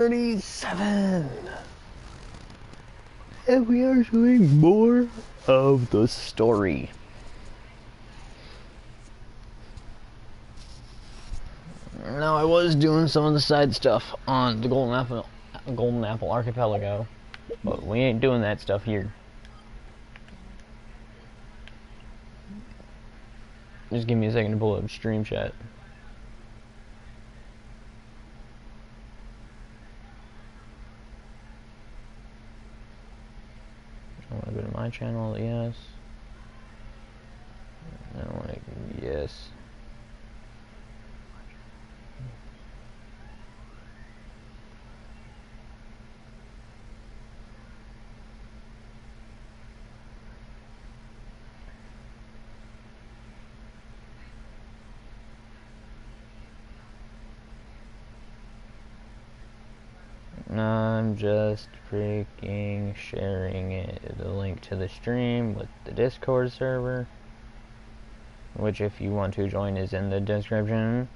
37, and we are doing more of the story. Now I was doing some of the side stuff on the Golden Apple Archipelago, but we ain't doing that stuff here. Just give me a second to pull up stream chat. I want to go to my channel, yes. I want to, yes. I'm just freaking sharing it, the link to the stream with the Discord server, which if you want to join is in the description.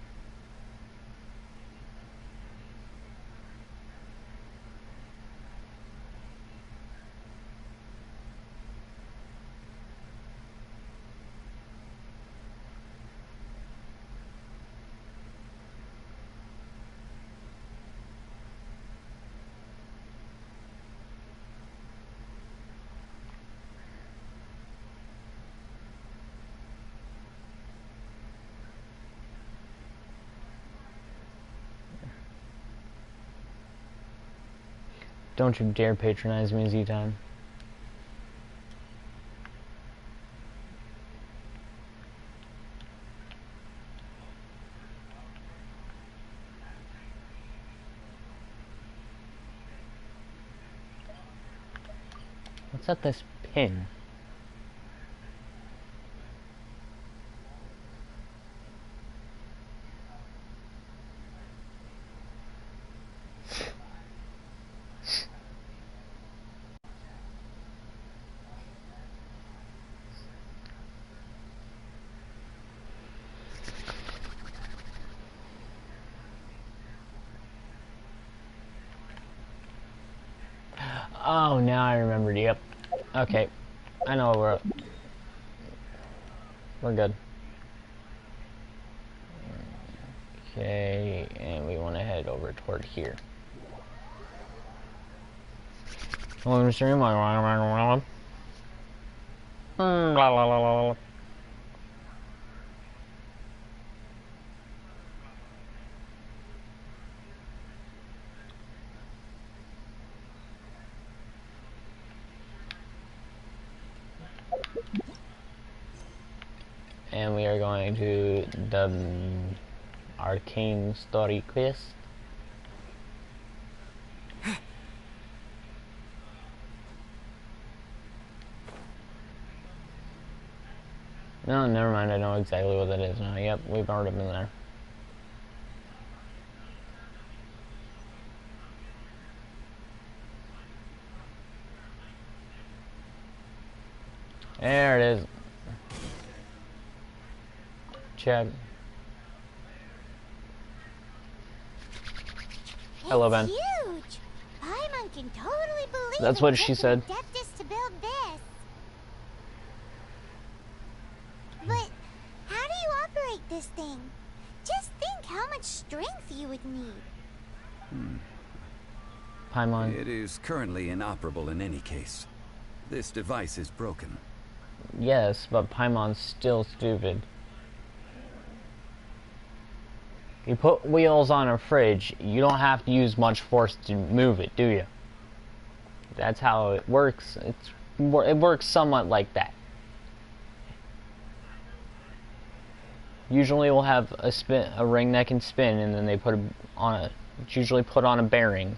Don't you dare patronize me, Z-Time. What's at this pin? Oh, now I remembered. Yep. Okay. I know we're good. Okay, and we want to head over toward here. Welcome to stream. And we are going to the arcane story quest. No, never mind, I know exactly what that is now. Yep, we've already been there. There it is. Check. Hello, Ben. Huge. Paimon can totally believe that's what she said. To build this. But how do you operate this thing? Just think how much strength you would need. Paimon. It is currently inoperable in any case. This device is broken. Yes, but Paimon's still stupid. You put wheels on a fridge, you don't have to use much force to move it, do you? That's how it works. It works somewhat like that. Usually we'll have a ring that can spin, and then they put it's usually put on a bearing.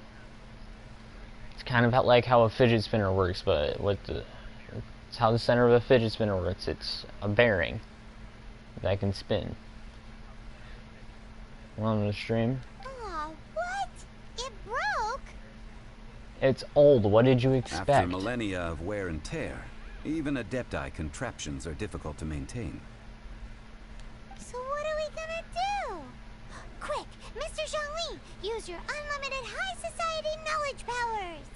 It's kind of like how a fidget spinner works, but it's how the center of a fidget spinner works. It's a bearing that can spin. We're on the stream. Oh, what? It broke? It's old. What did you expect? After millennia of wear and tear, even Adepti contraptions are difficult to maintain. So what are we gonna do? Quick, Mr. Zhongli, Use your unlimited high society knowledge powers.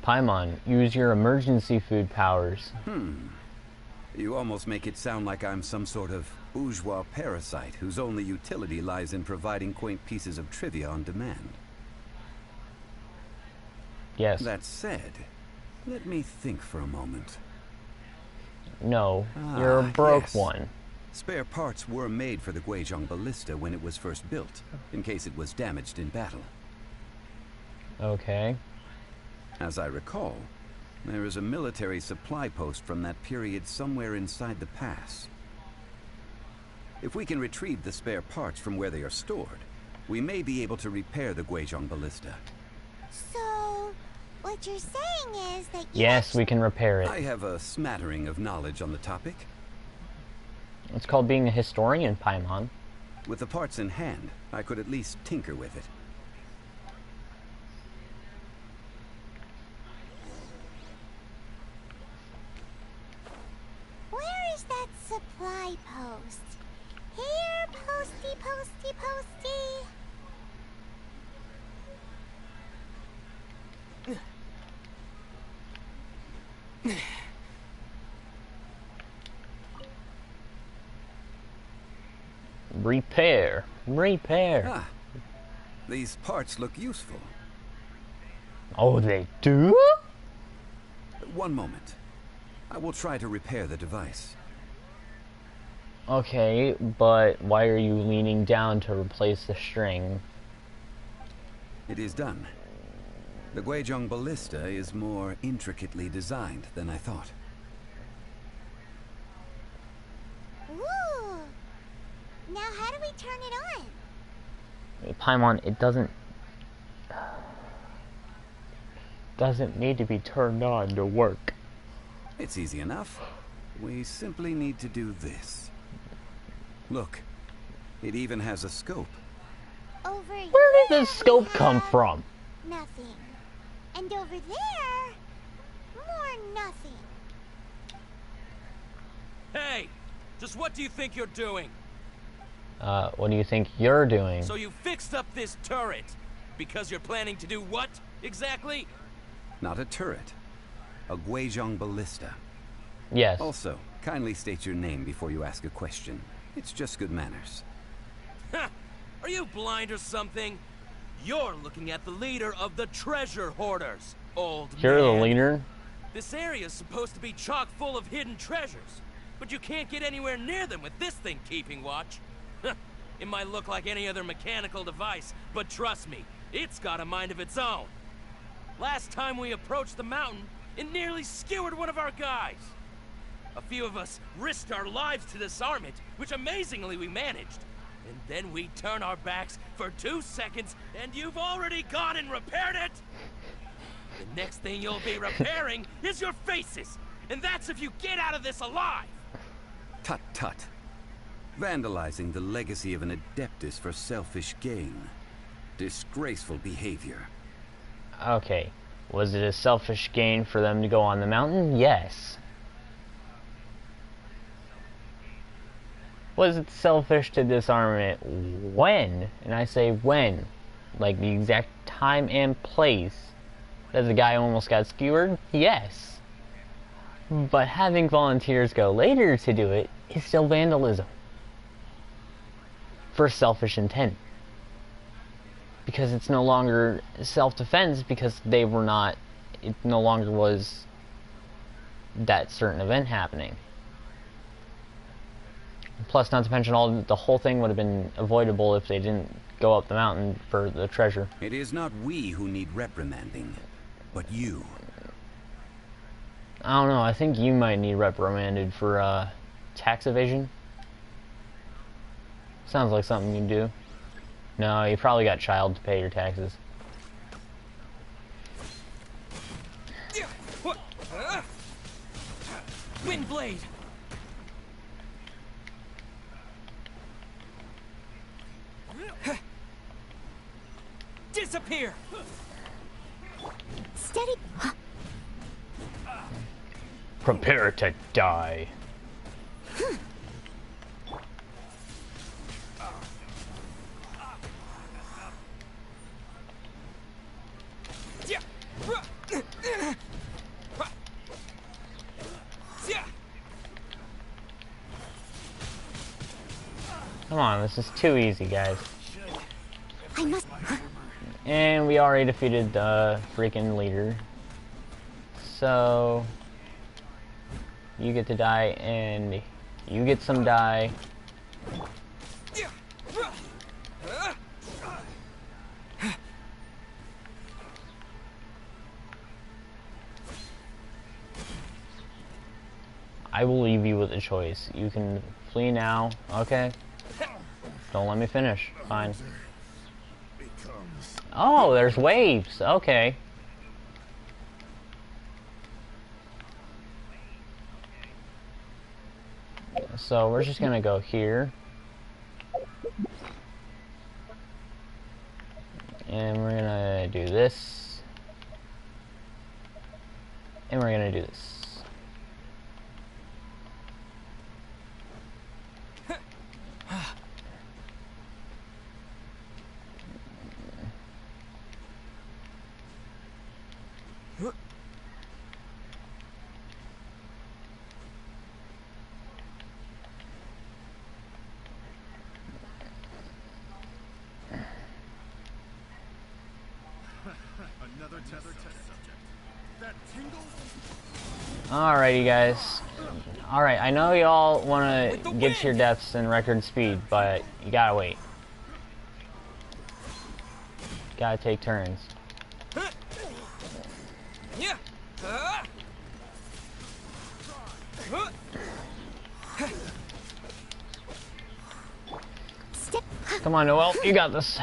Paimon, use your emergency food powers. You almost make it sound like I'm some sort of bourgeois parasite whose only utility lies in providing quaint pieces of trivia on demand. Yes. That said, let me think for a moment. No, you're a broke yes. one. Spare parts were made for the Guizhong ballista when it was first built, in case it was damaged in battle. Okay. As I recall, there is a military supply post from that period somewhere inside the pass. If we can retrieve the spare parts from where they are stored, we may be able to repair the Guizhong ballista. So, what you're saying is that you Yes, we can repair it. I have a smattering of knowledge on the topic. It's called being a historian, Paimon. With the parts in hand, I could at least tinker with it. Where is that supply post? Here, posty, posty, posty. Repair. Repair. Ah, these parts look useful. Oh, they do? One moment. I will try to repair the device. Okay, but why are you leaning down to replace the string? It is done. The Guizhong ballista is more intricately designed than I thought. Ooh. Now how do we turn it on? Paimon, it doesn't need to be turned on to work. It's easy enough. We simply need to do this. Look, it even has a scope. Over here. Where did the scope we come have from? Nothing. And over there, more nothing. Hey! Just what do you think you're doing? What do you think you're doing? So you fixed up this turret because you're planning to do what, exactly? Not a turret. A Guizhong ballista. Yes. Also, kindly state your name before you ask a question. It's just good manners. Ha! Are you blind or something? You're looking at the leader of the treasure hoarders, old You're man. the leader? This area's supposed to be chock full of hidden treasures, but you can't get anywhere near them with this thing keeping watch. It might look like any other mechanical device, but trust me, it's got a mind of its own. Last time we approached the mountain, it nearly skewered one of our guys. A few of us risked our lives to disarm it, which amazingly we managed. And then we turn our backs for 2 seconds, and you've already gone and repaired it! The next thing you'll be repairing is your faces! And that's if you get out of this alive! Tut tut. Vandalizing the legacy of an Adeptus for selfish gain. Disgraceful behavior. Okay. Was it a selfish gain for them to go on the mountain? Yes. Was it selfish to disarm it? When? And I say when. Like the exact time and place that the guy almost got skewered? Yes. But having volunteers go later to do it is still vandalism. For selfish intent. Because it's no longer self-defense because they were not, it no longer was that certain event happening. Plus, not to mention, the whole thing would have been avoidable if they didn't go up the mountain for the treasure. It is not we who need reprimanding, but you. I don't know, I think you might need reprimanded for tax evasion. Sounds like something you do. No, you probably got child to pay your taxes. Windblade! Disappear! Steady. Prepare to die. Come on, this is too easy, guys. I must. And we already defeated the freaking leader. So you get to die, and you get some die. I will leave you with a choice. You can flee now, okay? Don't let me finish. Fine. Oh, there's waves. Okay. So we're just gonna go here. And we're gonna do this. And we're gonna do this. Alrighty, guys. Alright, I know y'all want to get to your deaths in record speed, but you gotta wait. Gotta take turns. Come on, Noel, you got this.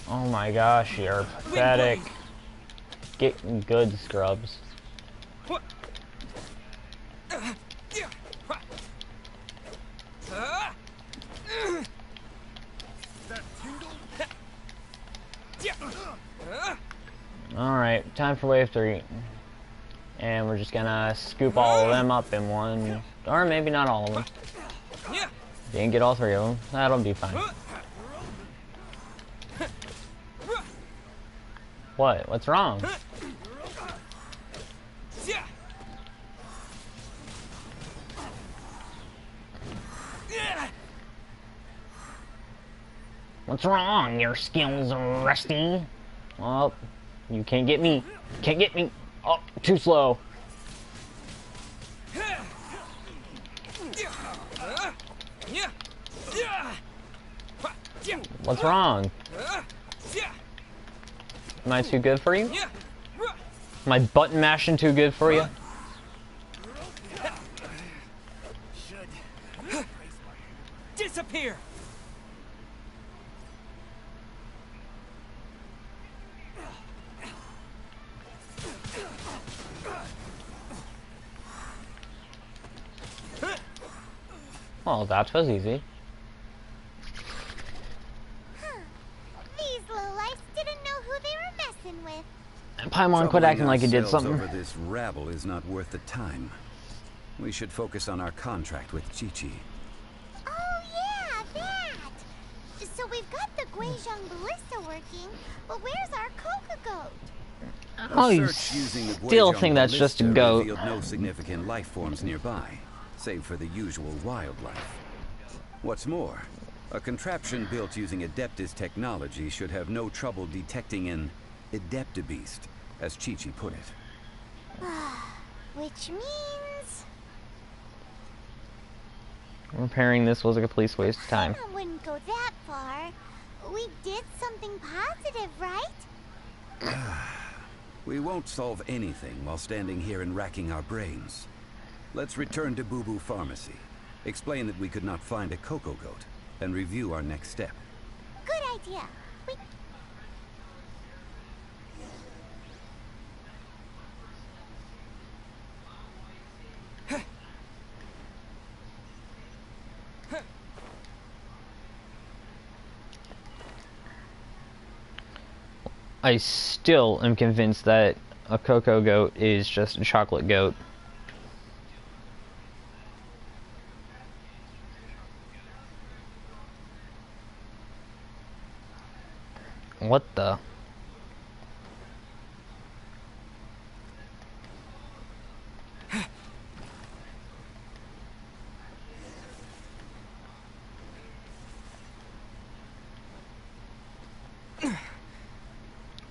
Oh my gosh, you're pathetic. Getting good, scrubs. Alright, time for wave 3. And we're just gonna scoop all of them up in one, or maybe not all of them. Didn't get all 3 of them. That'll be fine. What? What's wrong? What's wrong? Your skills are rusty. Well, you can't get me. Can't get me. Oh, too slow. What's wrong? Am I too good for you? Am I button mashing too good for you? Disappear. Well, that was easy. These lowlifes didn't know who they were messing with. Paimon, quit acting like you did Ourselves something. over this rabble is not worth the time. We should focus on our contract with Chi-Chi. Oh yeah, that! So we've got the Guizhong ballista working, but where's our Coca goat? Oh, you Search using the still Guizhong think that's just a ballista goat. revealed no significant life forms nearby, save for the usual wildlife. What's more, a contraption built using Adeptus technology should have no trouble detecting an Adeptabeast, as Chi-Chi put it. Which means Repairing this was a complete waste of time. I wouldn't go that far. We did something positive, right? We won't solve anything while standing here and racking our brains. Let's return to Boo Boo Pharmacy, explain that we could not find a Coco Goat, and review our next step. Good idea. We I still am convinced that a cocoa goat is just a chocolate goat. What the?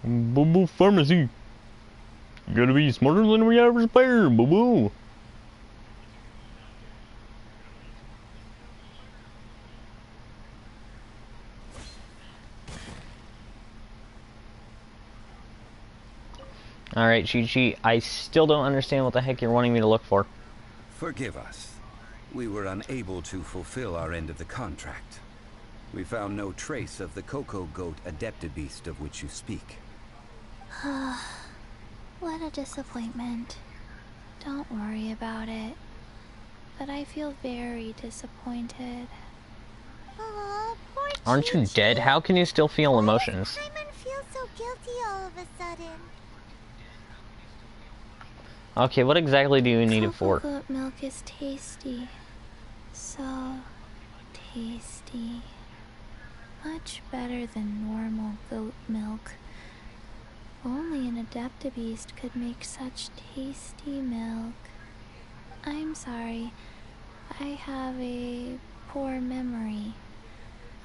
Boo boo pharmacy. You gotta be smarter than the average bear, boo boo. Alright, Chi-Chi, I still don't understand what the heck you're wanting me to look for. Forgive us. We were unable to fulfill our end of the contract. We found no trace of the cocoa goat adeptabeast of which you speak. What a disappointment. Don't worry about it. But I feel very disappointed. Aw, poor Aren't you dead? How can you still feel emotions? Why does Paimon feel so guilty all of a sudden? Okay, what exactly do you need it for? Cocoa goat milk is tasty. So tasty. Much better than normal goat milk. Only an adeptabeast could make such tasty milk. I'm sorry. I have a poor memory.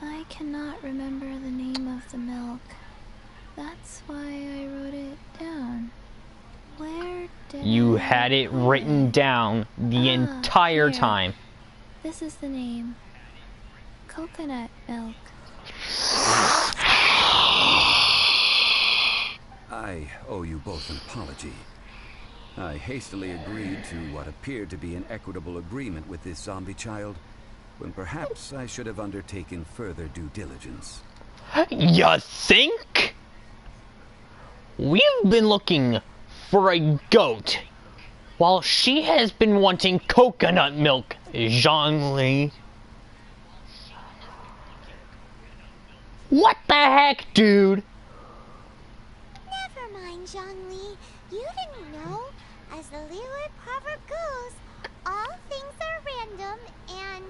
I cannot remember the name of the milk. That's why I wrote it down. Where did You I had it put written it? down the entire Here. time. This is the name. Coconut milk. I owe you both an apology. I hastily agreed to what appeared to be an equitable agreement with this zombie child, when perhaps I should have undertaken further due diligence. You think? We've been looking for a goat, while she has been wanting coconut milk, Zhongli. What the heck, dude? Never mind, Zhongli. You didn't know. As the Leeward proverb goes, all things are random and,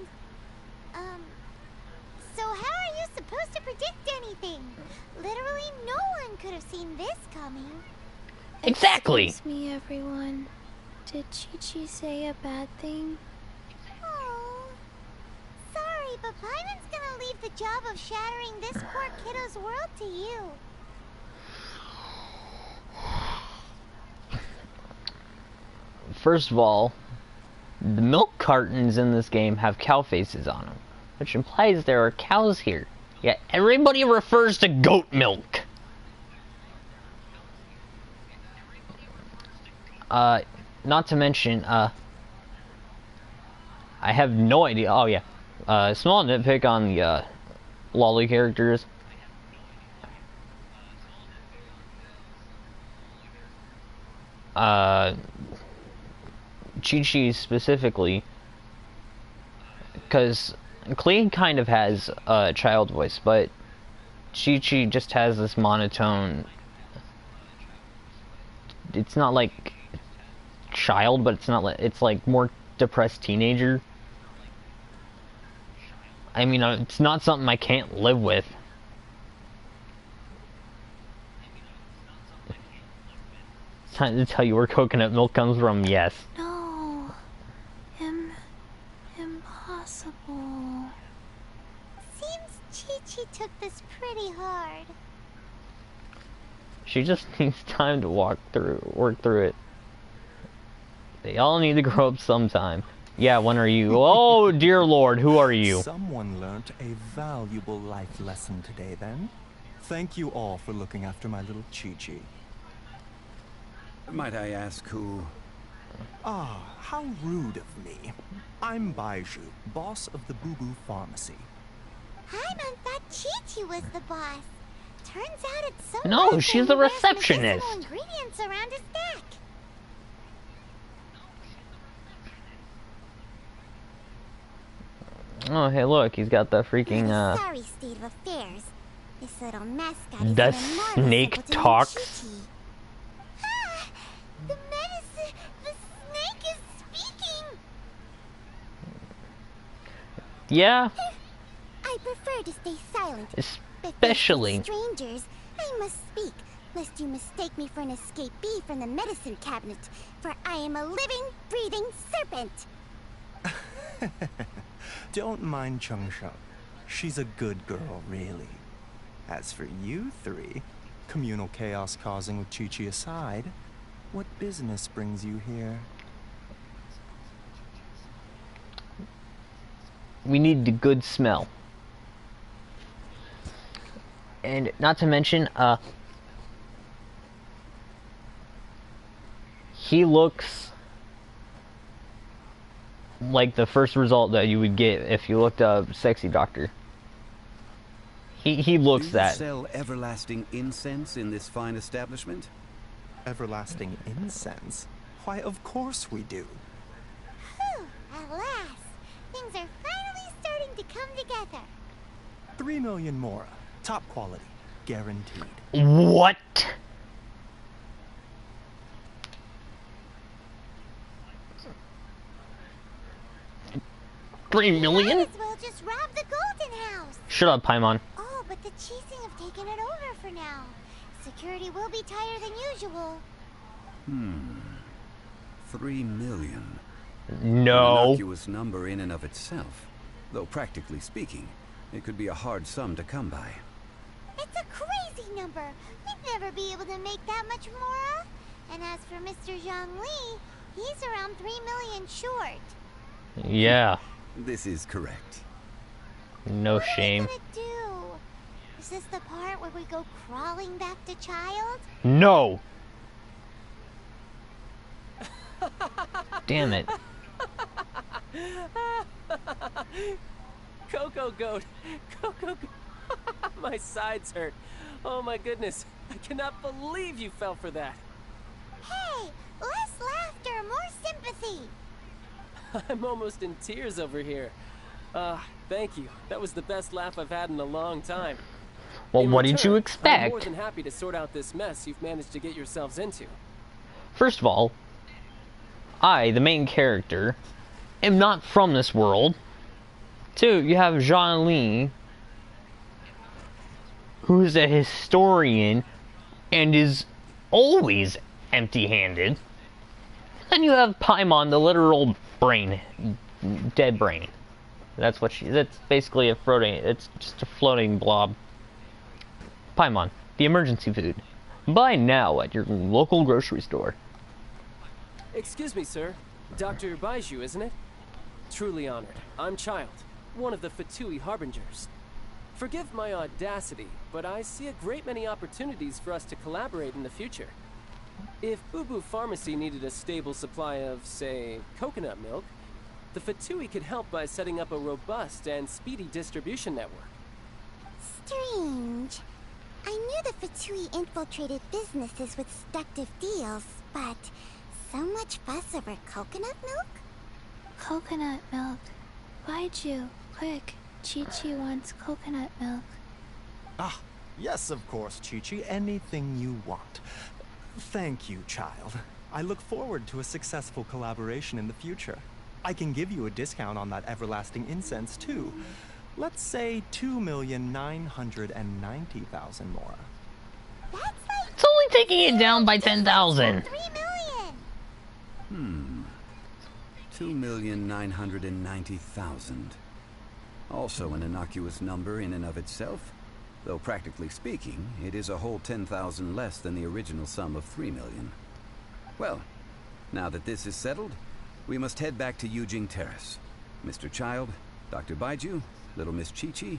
so how are you supposed to predict anything? Literally no one could have seen this coming. Exactly. Excuse me, everyone. Did Chi-Chi say a bad thing? Oh, sorry, but Paimon's gonna leave the job of shattering this poor kiddo's world to you. First of all, the milk cartons in this game have cow faces on them, which implies there are cows here. Yet everybody refers to goat milk. Not to mention, I have no idea. Oh yeah, small nitpick on the lolly characters. Chi-Chi specifically, because Klee kind of has a child voice, but Chi-Chi just has this monotone. It's not like child, but it's not like, it's like more depressed teenager. I mean, it's not something I can't live with. It's time to tell you where coconut milk comes from, yes. No. Impossible. Seems Chi-Chi took this pretty hard. She just needs time to work through it. They all need to grow up sometime. Yeah, when are you? Oh, dear Lord, who are you? Someone learnt a valuable life lesson today, then. Thank you all for looking after my little Chi-Chi. Might I ask who? Ah, how rude of me. I'm Baiju, boss of the Boo Boo Pharmacy. Paimon thought Chi-Chi was the boss. Turns out it's some No, guy she's who the wears receptionist. medicinal ingredients around his neck. Oh, hey, look, he's got the freaking, Sorry state of affairs. This little mascot is The even more snake visible to me, talks. Chi-Chi. Ah, Yeah, I prefer to stay silent. especially. But with strangers, I must speak, lest you mistake me for an escapee from the medicine cabinet, for I am a living, breathing serpent. Don't mind Chung Sheng. She's a good girl, really. As for you three, communal chaos causing with Chi-Chi aside, what business brings you here? We need the good smell. And not to mention, he looks like the first result that you would get if you looked up Sexy Doctor. He looks Do you that. sell everlasting incense in this fine establishment? Everlasting incense? Why, of course we do. Whew, at last, things are finally starting to come together. 3 million more. Top quality. Guaranteed. What? $3 million? Might as well just rob the Golden House. Shut up, Paimon. Oh, but the Cheesing have taken it over for now. Security will be tighter than usual. 3 million. No. An innocuous number in and of itself. Though practically speaking, it could be a hard sum to come by. It's a crazy number. We'd never be able to make that much more. And as for Mr. Zhongli, he's around 3 million short. Yeah. This is correct. No shame. What are we gonna do? Is this the part where we go crawling back to Child? No. Damn it. Coco Goat! Coco Goat! My sides hurt. Oh my goodness. I cannot believe you fell for that. Hey, less laughter, more sympathy. I'm almost in tears over here. Thank you. That was the best laugh I've had in a long time. Well, In what did you return, I'm more expect? than happy to sort out this mess you've managed to get yourselves into. First of all, I, the main character, am not from this world. Two, you have Zhang Li, who is a historian and is always empty-handed. Then you have Paimon, the literal brain, dead brain. That's basically it's just a floating blob. Paimon, the emergency food. Buy now at your local grocery store. Excuse me, sir. Dr. Baiju, isn't it? Truly honored. I'm Child, one of the Fatui Harbingers. Forgive my audacity, but I see a great many opportunities for us to collaborate in the future. If Boo Boo Pharmacy needed a stable supply of, say, coconut milk, the Fatui could help by setting up a robust and speedy distribution network. Strange. I knew the Fatui infiltrated businesses with seductive deals, but so much fuss over coconut milk? Coconut milk. Baiju, quick. Chi-Chi wants coconut milk. Ah, yes, of course, Chi-Chi. Anything you want. Thank you, Child. I look forward to a successful collaboration in the future. I can give you a discount on that everlasting incense, too. Let's say 2,990,000 more. That's like It's only taking it down by 10,000. 3 million. 2,990,000. Also an innocuous number in and of itself, though practically speaking, it is a whole 10,000 less than the original sum of 3 million. Well, now that this is settled, we must head back to Yujing Terrace. Mr. Child, Dr. Baiju, Little Miss Chi-Chi,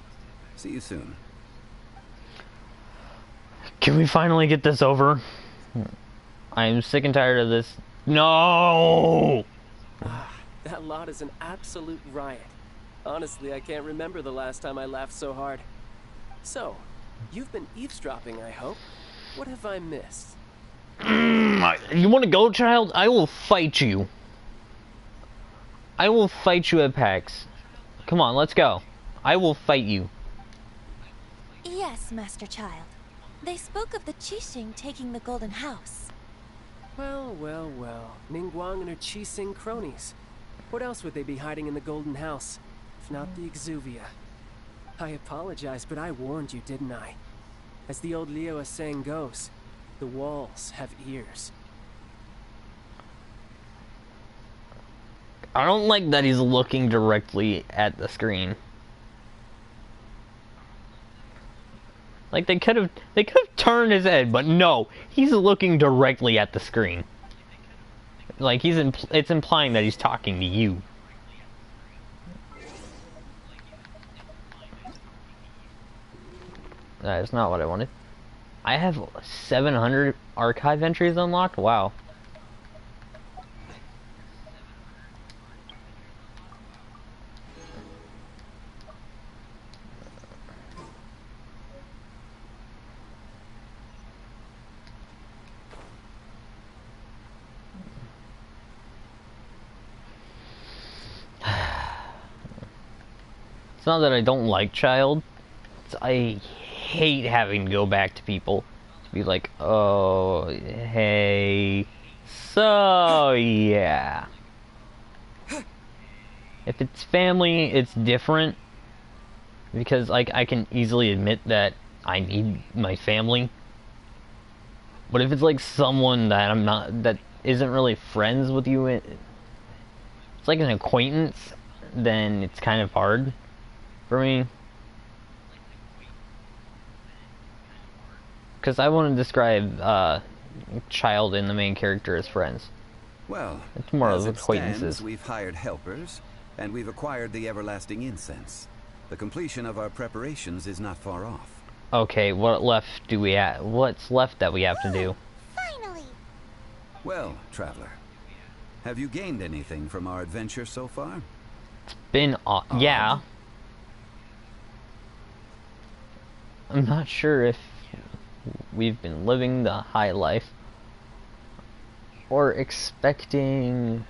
see you soon. Can we finally get this over? I am sick and tired of this. No! That lot is an absolute riot. Honestly, I can't remember the last time I laughed so hard. So, you've been eavesdropping, I hope. What have I missed? You want to go, Child? I will fight you. I will fight you at PAX. Come on, let's go. I will fight you. Yes, Master Child. They spoke of the Qixing taking the Golden House. Well, well, well. Ningguang and her Qixing cronies. What else would they be hiding in the Golden House? if not the exuvia. I apologize, but I warned you, didn't I? As the old Leo saying goes, the walls have ears. I don't like that he's looking directly at the screen. Like they could have turned his head, but no, he's looking directly at the screen. Like it's implying that he's talking to you. That is not what I wanted. I have 700 archive entries unlocked. Wow. It's not that I don't like Child. I hate having to go back to people to be like, oh, hey, so yeah. If it's family, it's different because like I can easily admit that I need my family. But if it's like someone that that isn't really friends with you, it's like an acquaintance, then it's kind of hard for me. Because I want to describe Child and the main character as friends. Well, it's more as of acquaintances. Stands, we've hired helpers, and we've acquired the everlasting incense. The completion of our preparations is not far off. Okay, what left do we have? What's left that we have to do? Finally! Well, traveler, have you gained anything from our adventure so far? It's been yeah. I'm not sure if we've been living the high life or expecting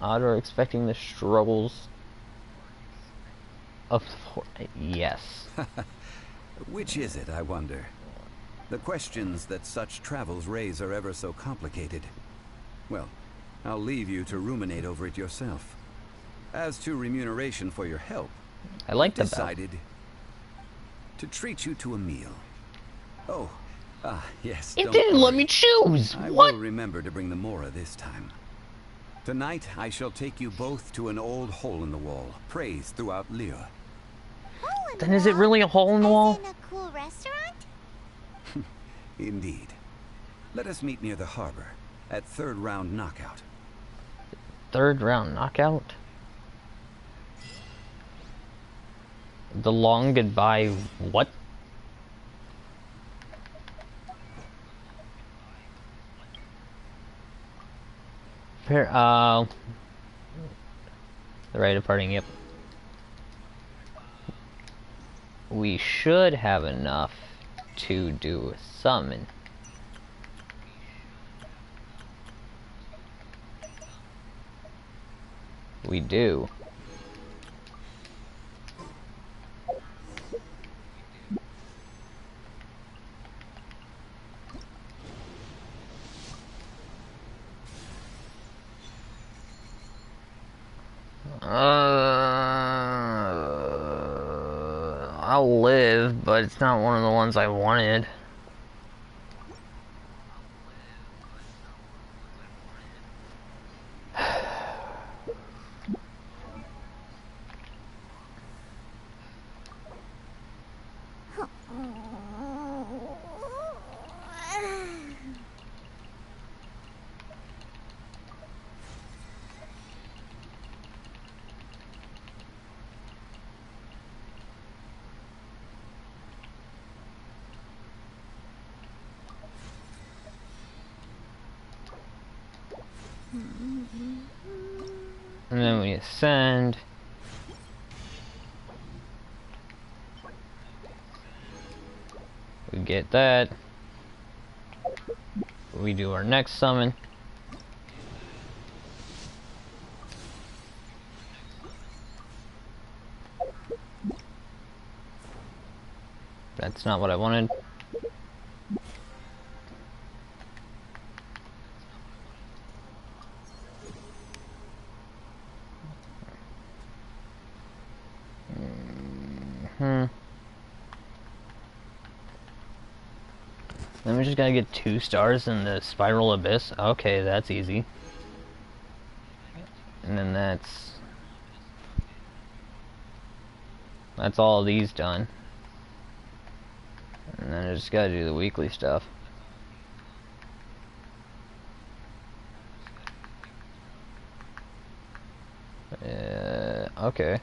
the struggles of yes. Which is it, I wonder? The questions that such travels raise are ever so complicated. Well, I'll leave you to ruminate over it yourself. As to remuneration for your help, I like I've decided to treat you to a meal. Oh, yes. It didn't let me choose. I What? will remember to bring the Mora this time. Tonight, I shall take you both to an old hole in the wall, praised throughout Liyue. Then is it really a hole in the wall? In a cool restaurant? Indeed. Let us meet near the harbor, at third round knockout. Third round knockout? The long goodbye what? The rite of parting, yep. We should have enough to do a summon. We do. I'll live, but it's not one of the ones I wanted. And then we ascend. We get that. We do our next summon. That's not what I wanted. Then we just gotta get 2 stars in the Spiral Abyss. Okay, that's easy. And then that's all of these done. And then I just gotta do the weekly stuff. Okay.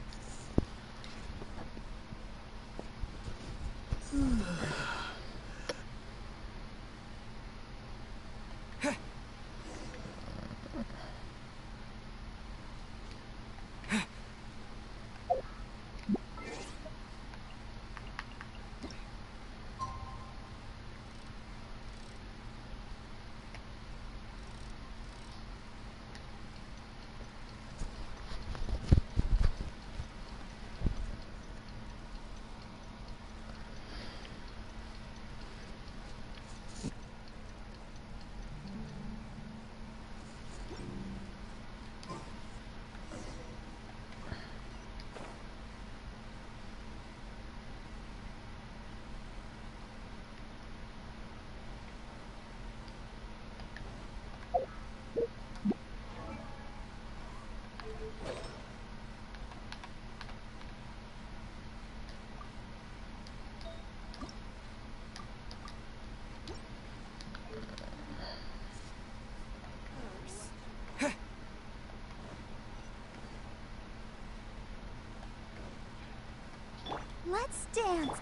Let's dance.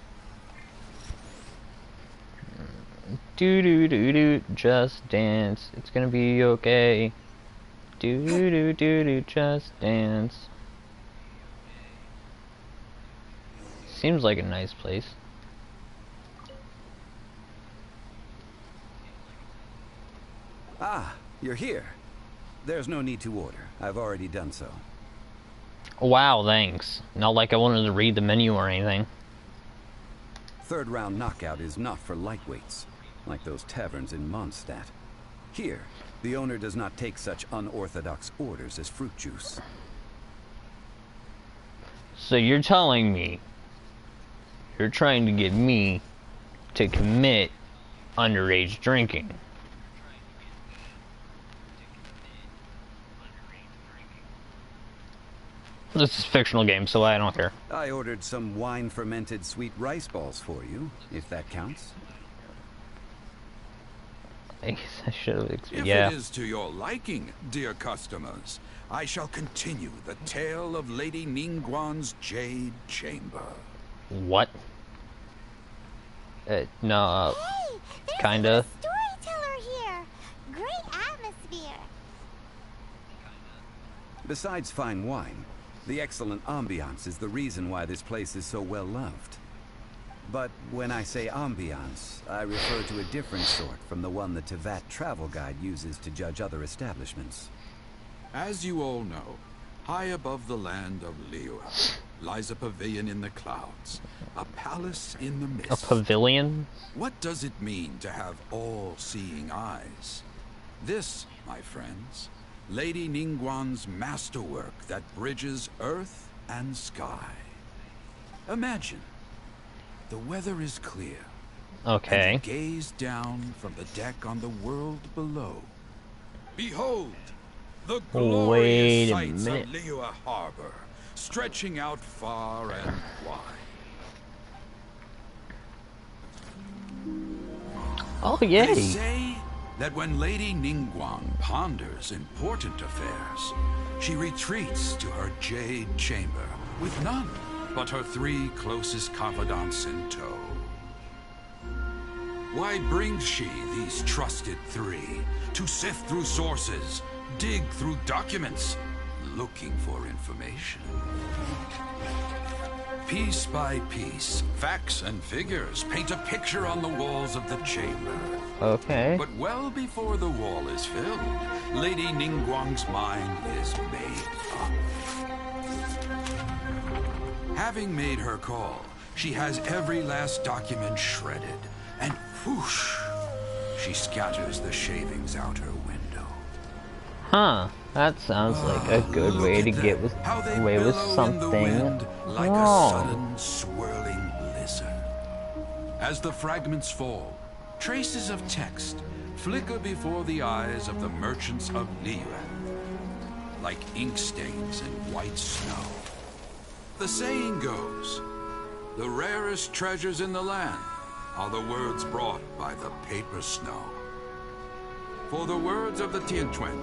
Do do do do, just dance. It's gonna be okay. Do do do do do, just dance. Seems like a nice place. Ah, you're here. There's no need to order. I've already done so. Wow, thanks. Not like I wanted to read the menu or anything. Third round knockout is not for lightweights, like those taverns in Mondstadt. Here, the owner does not take such unorthodox orders as fruit juice. So you're telling me you're trying to get me to commit underage drinking? This is a fictional game, so I don't care. I ordered some wine-fermented sweet rice balls for you, if that counts. I guess I should have If it is to your liking, dear customers, I shall continue the tale of Lady Ningguang's Jade Chamber. What? No, Hey, there's kinda. a storyteller here. Great atmosphere. Besides fine wine, the excellent ambiance is the reason why this place is so well loved. But when I say ambiance, I refer to a different sort from the one the Tevat travel guide uses to judge other establishments. As you all know, high above the land of Liyue lies a pavilion in the clouds, a palace in the mist. A pavilion? What does it mean to have all-seeing eyes? This, my friends, Lady Ningguang's masterwork that bridges earth and sky. Imagine, the weather is clear. Okay. And you gaze down from the deck on the world below. Behold, the glorious Wait a sights minute. of Liyue Harbor, stretching out far and wide. Oh, They yay. say that when Lady Ningguang ponders important affairs, she retreats to her Jade Chamber with none but her 3 closest confidants in tow. Why brings she these trusted 3 to sift through sources, dig through documents, looking for information? Piece by piece, facts and figures paint a picture on the walls of the chamber. Okay. But well before the wall is filled, Lady Ningguang's mind is made up. Having made her call, she has every last document shredded, and whoosh, she scatters the shavings out her window. Huh. That sounds like a good Look way at to them, get how they away with billow in the something wind like a wrong. sudden swirling As the fragments fall, traces of text flicker before the eyes of the merchants of HILLIARD, like ink stains in white snow. The saying goes, the rarest treasures in the land are the words brought by the paper snow. For the words of the Tianquan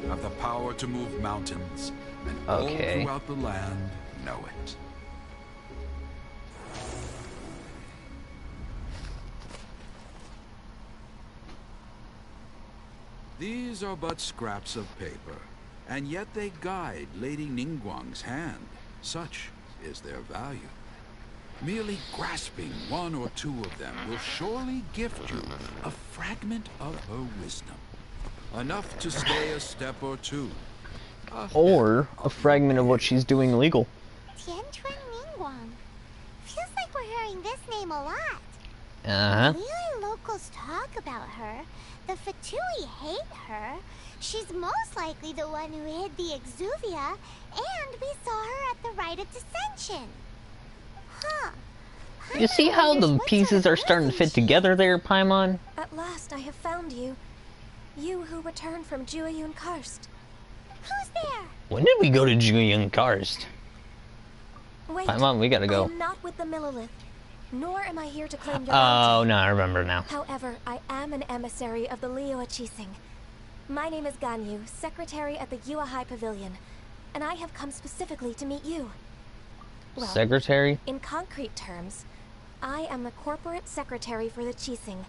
have the power to move mountains, and all throughout the land know it. These are but scraps of paper, and yet they guide Lady Ningguang's hand. Such is their value. Merely grasping one or two of them will surely gift you a fragment of her wisdom. Enough to stay a step or two. Or a fragment of what she's doing illegal. Tianquan Ningguang. Feels like we're hearing this name a lot. Uh-huh. Liyue locals talk about her. The Fatui hate her. She's most likely the one who hid the Exuvia, and we saw her at the Rite of Descension. Huh. You see how the pieces are starting to fit together there, Paimon? At last I have found you. You who returned from Jueyun Karst. Who's there? When did we go to Jueyun Karst? Wait, Paimon, we gotta go. I am not with the Millelith, nor am I here to claim your Oh, bounty. no, I remember now. However, I am an emissary of the Liyue Qixing. My name is Ganyu, secretary at the Yuehai Pavilion, and I have come specifically to meet you. Well, Secretary? in concrete terms, I am the corporate secretary for the Qixing.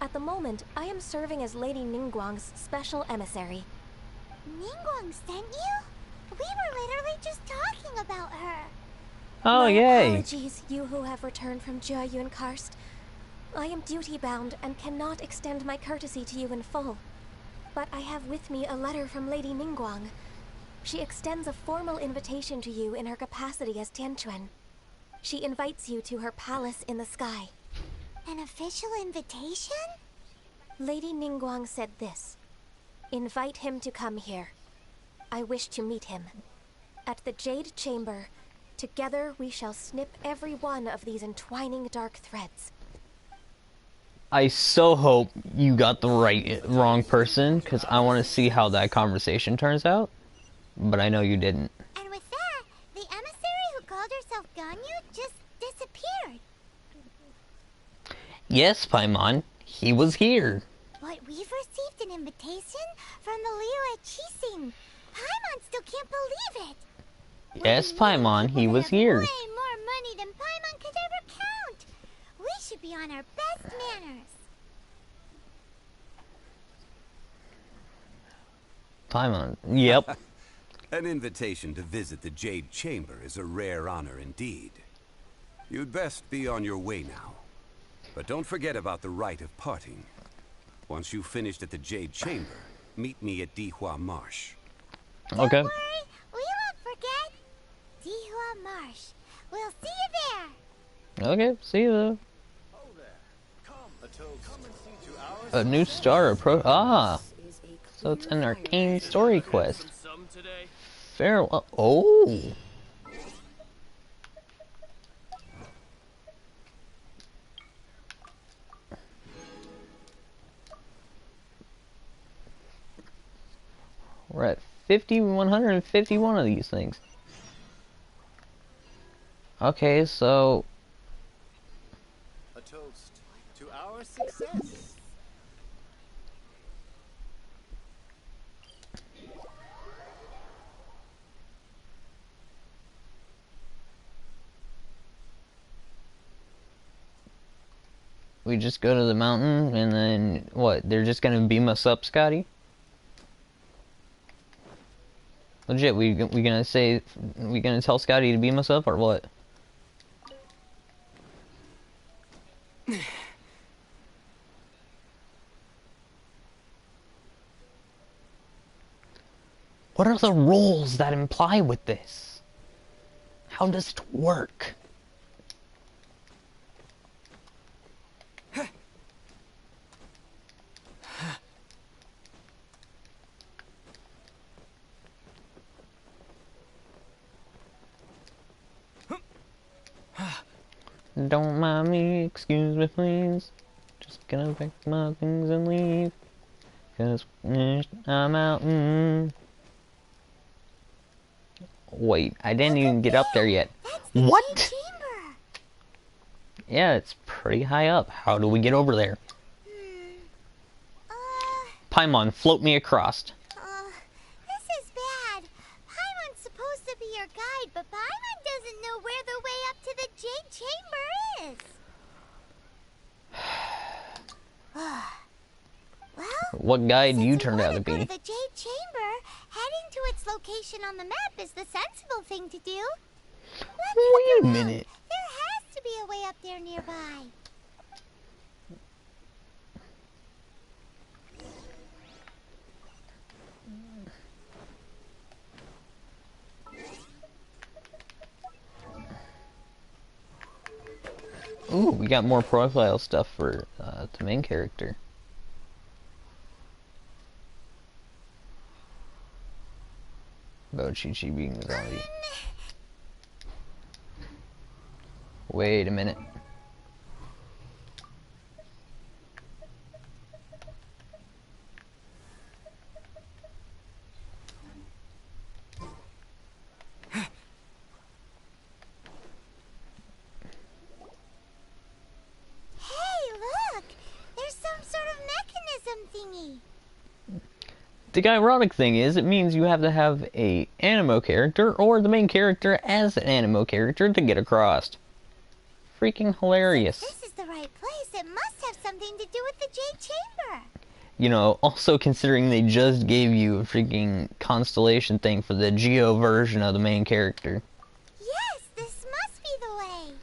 At the moment, I am serving as Lady Ningguang's special emissary. Ningguang sent you? We were literally just talking about her. Oh, My yay. apologies, you who have returned from Jueyun Karst. I am duty-bound and cannot extend my courtesy to you in full. But I have with me a letter from Lady Ningguang. She extends a formal invitation to you in her capacity as Tianquan. She invites you to her palace in the sky. An official invitation? Lady Ningguang said this. Invite him to come here. I wish to meet him. At the Jade Chamber, together we shall snip every one of these entwining dark threads. I so hope you got the wrong person, because I want to see how that conversation turns out. But I know you didn't. And with that, the emissary who called herself Ganyu just disappeared. Yes, Paimon, he was here. But we've received an invitation from the Liyue Qixing. Paimon still can't believe it. Yes, Paimon, he was here. Way more money than Paimon could ever count. We should be on our best manners. Paimon, yep. An invitation to visit the Jade Chamber is a rare honor indeed. You'd best be on your way now. But don't forget about the rite of parting. Once you've finished at the Jade Chamber, meet me at Dihua Marsh. Okay. Don't worry, we won't forget. Dihua Marsh. We'll see you there. Okay, see you though. A new star approach. Ah, so it's an arcane story quest. Farewell. Oh. We're at 151 of these things. Okay, so A toast to our success. we just go to the mountain and then what? They're just gonna beam us up, Scotty? Legit, we gonna tell Scotty to beam us up or what? What are the rules that imply with this? How does it work? Don't mind me, excuse me please. Just gonna pack my things and leave. Cause I'm out. Wait, I didn't even get up there yet. What? Chamber. Yeah, it's pretty high up. How do we get over there? Paimon, float me across. This is bad. Paimon's supposed to be your guide, but Paimon doesn't know where the way up to the Jade Chamber is. Well, What guide since you we turned out to wanna go be? to the Jade Chamber, heading to its location on the map is the sensible thing to do. Let's look Wait a around. minute. There has to be a way up there nearby. Ooh, we got more profile stuff for the main character. About Chi-Chi being the zombie. Wait a minute. The ironic thing is, it means you have to have a animo character or the main character as an animo character to get across. Freaking hilarious. This is the right place. It must have something to do with the Jade Chamber. You know, also considering they just gave you a freaking constellation thing for the Geo version of the main character. Yes, this must be the way.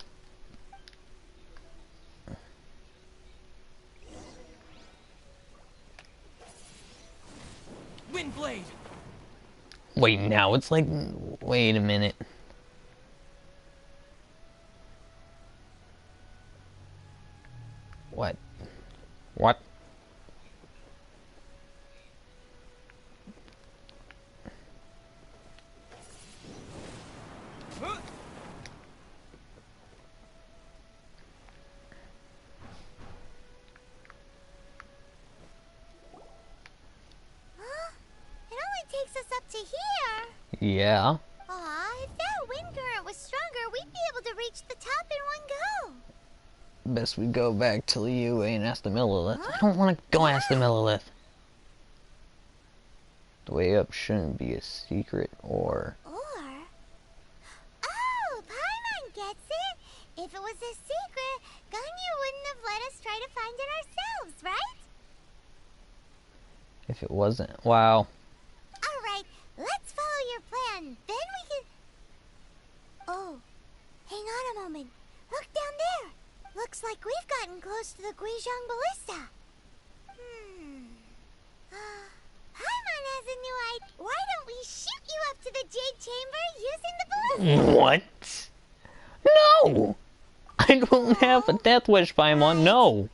Windblade! Wait, now it's like... Wait a minute. What? What? Takes us up to here. Yeah. Aw, if that wind current was stronger, we'd be able to reach the top in one go. Best we go back to Liyue and ask the Millilith. I don't want to go ask the Millilith. The way up shouldn't be a secret, or... Oh, Paimon gets it. If it was a secret, Ganyu wouldn't have let us try to find it ourselves, right? If it wasn't... Wow. Alright, let's follow your plan. Then we can... Oh, hang on a moment. Look down there. Looks like we've gotten close to the Guizhong Ballista. Paimon has a new idea. Why don't we shoot you up to the Jade Chamber using the ballista? What? No! I don't have a death wish, Paimon, no!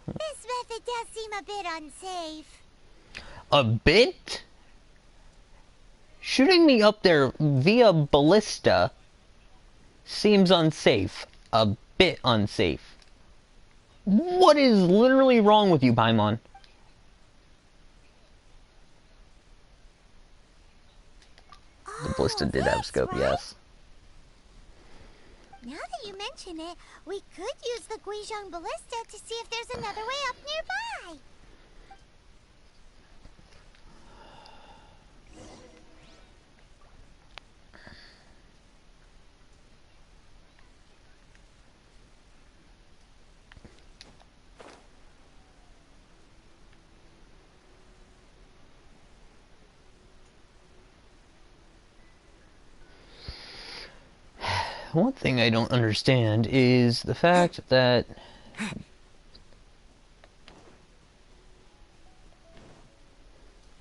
This method does seem a bit unsafe. A bit? Shooting me up there via ballista seems unsafe. A bit unsafe. What is literally wrong with you, Paimon? The ballista did have scope, right? yes. Now that you mention it, we could use the Guizhong Ballista to see if there's another way up nearby. One thing I don't understand is the fact that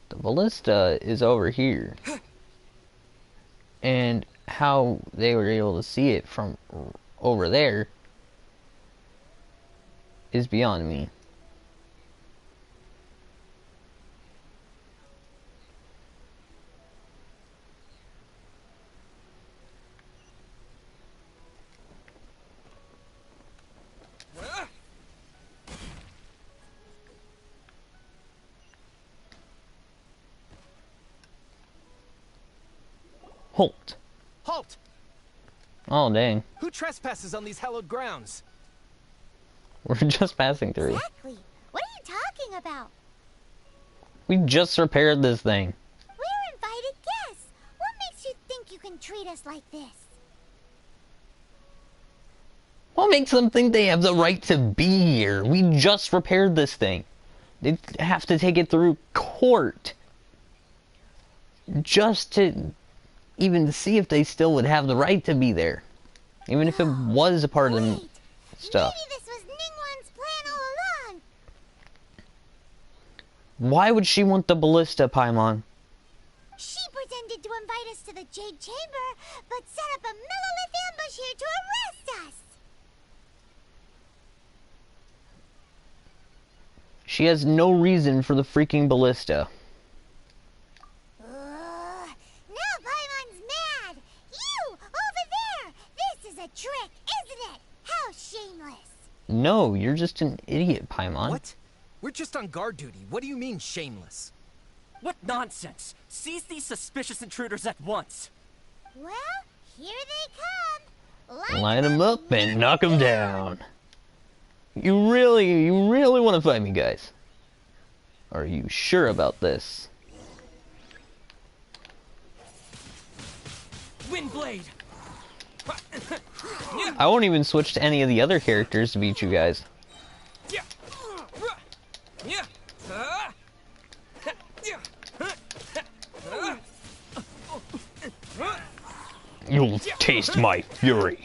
the ballista is over here, and how they were able to see it from over there is beyond me. Halt. Halt! Oh, dang. Who trespasses on these hallowed grounds? We're just passing through. Exactly. What are you talking about? We just repaired this thing. We're invited guests. What makes you think you can treat us like this? What makes them think they have the right to be here? We just repaired this thing. They have to take it through court. Just to even see if they still would have the right to be there. Even if it was a part of the stuff. Maybe this was Ningguang's plan all along. Why would she want the ballista, Paimon? She pretended to invite us to the Jade Chamber, but set up a Millilith ambush here to arrest us. She has no reason for the freaking ballista. Now Paimon's mad. You, over there. This is a trick, isn't it? How shameless. No, you're just an idiot, Paimon. What? We're just on guard duty. What do you mean, shameless? What nonsense! Seize these suspicious intruders at once! Well, here they come. Line them up and knock them down. You really want to fight me, guys? Are you sure about this? Windblade! I won't even switch to any of the other characters to beat you guys. You'll taste my fury.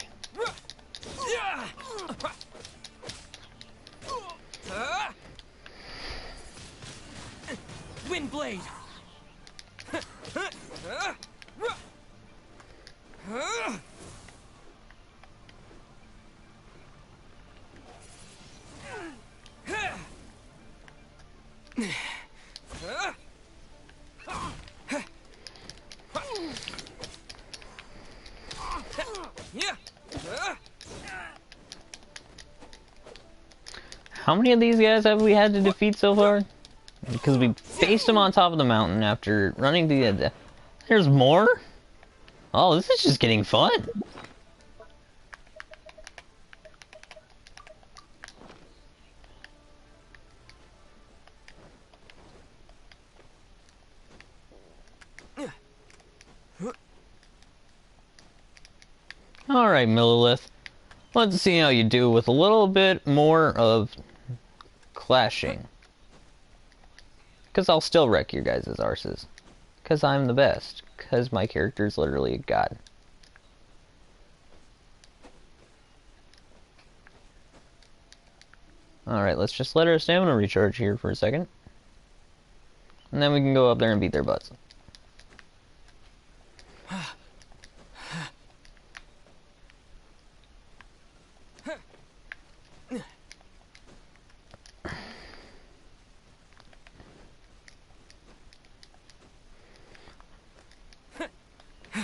Windblade! How many of these guys have we had to defeat so far? Because we faced them on top of the mountain after running to the end. There's more? Oh, this is just getting fun. Alright, Millilith. Let's see how you do with a little bit more of clashing. Because I'll still wreck your guys' arses. Because I'm the best. Because my character's literally a god. Alright, let's just let our stamina recharge here for a second. And then we can go up there and beat their butts.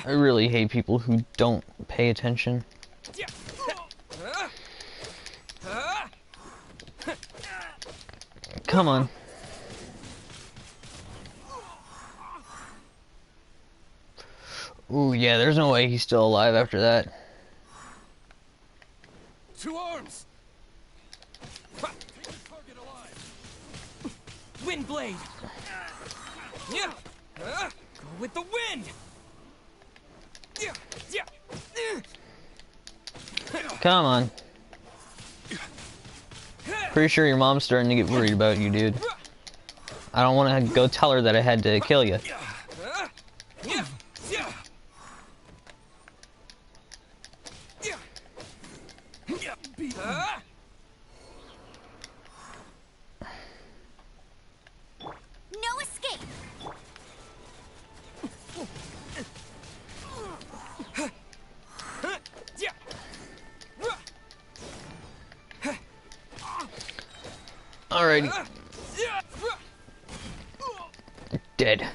I really hate people who don't pay attention. Come on. Ooh, yeah, there's no way he's still alive after that. Two arms! Windblade! Go with the wind! Come on. Pretty sure your mom's starting to get worried about you, dude. I don't want to go tell her that I had to kill you. No escape. Alrighty. Dead.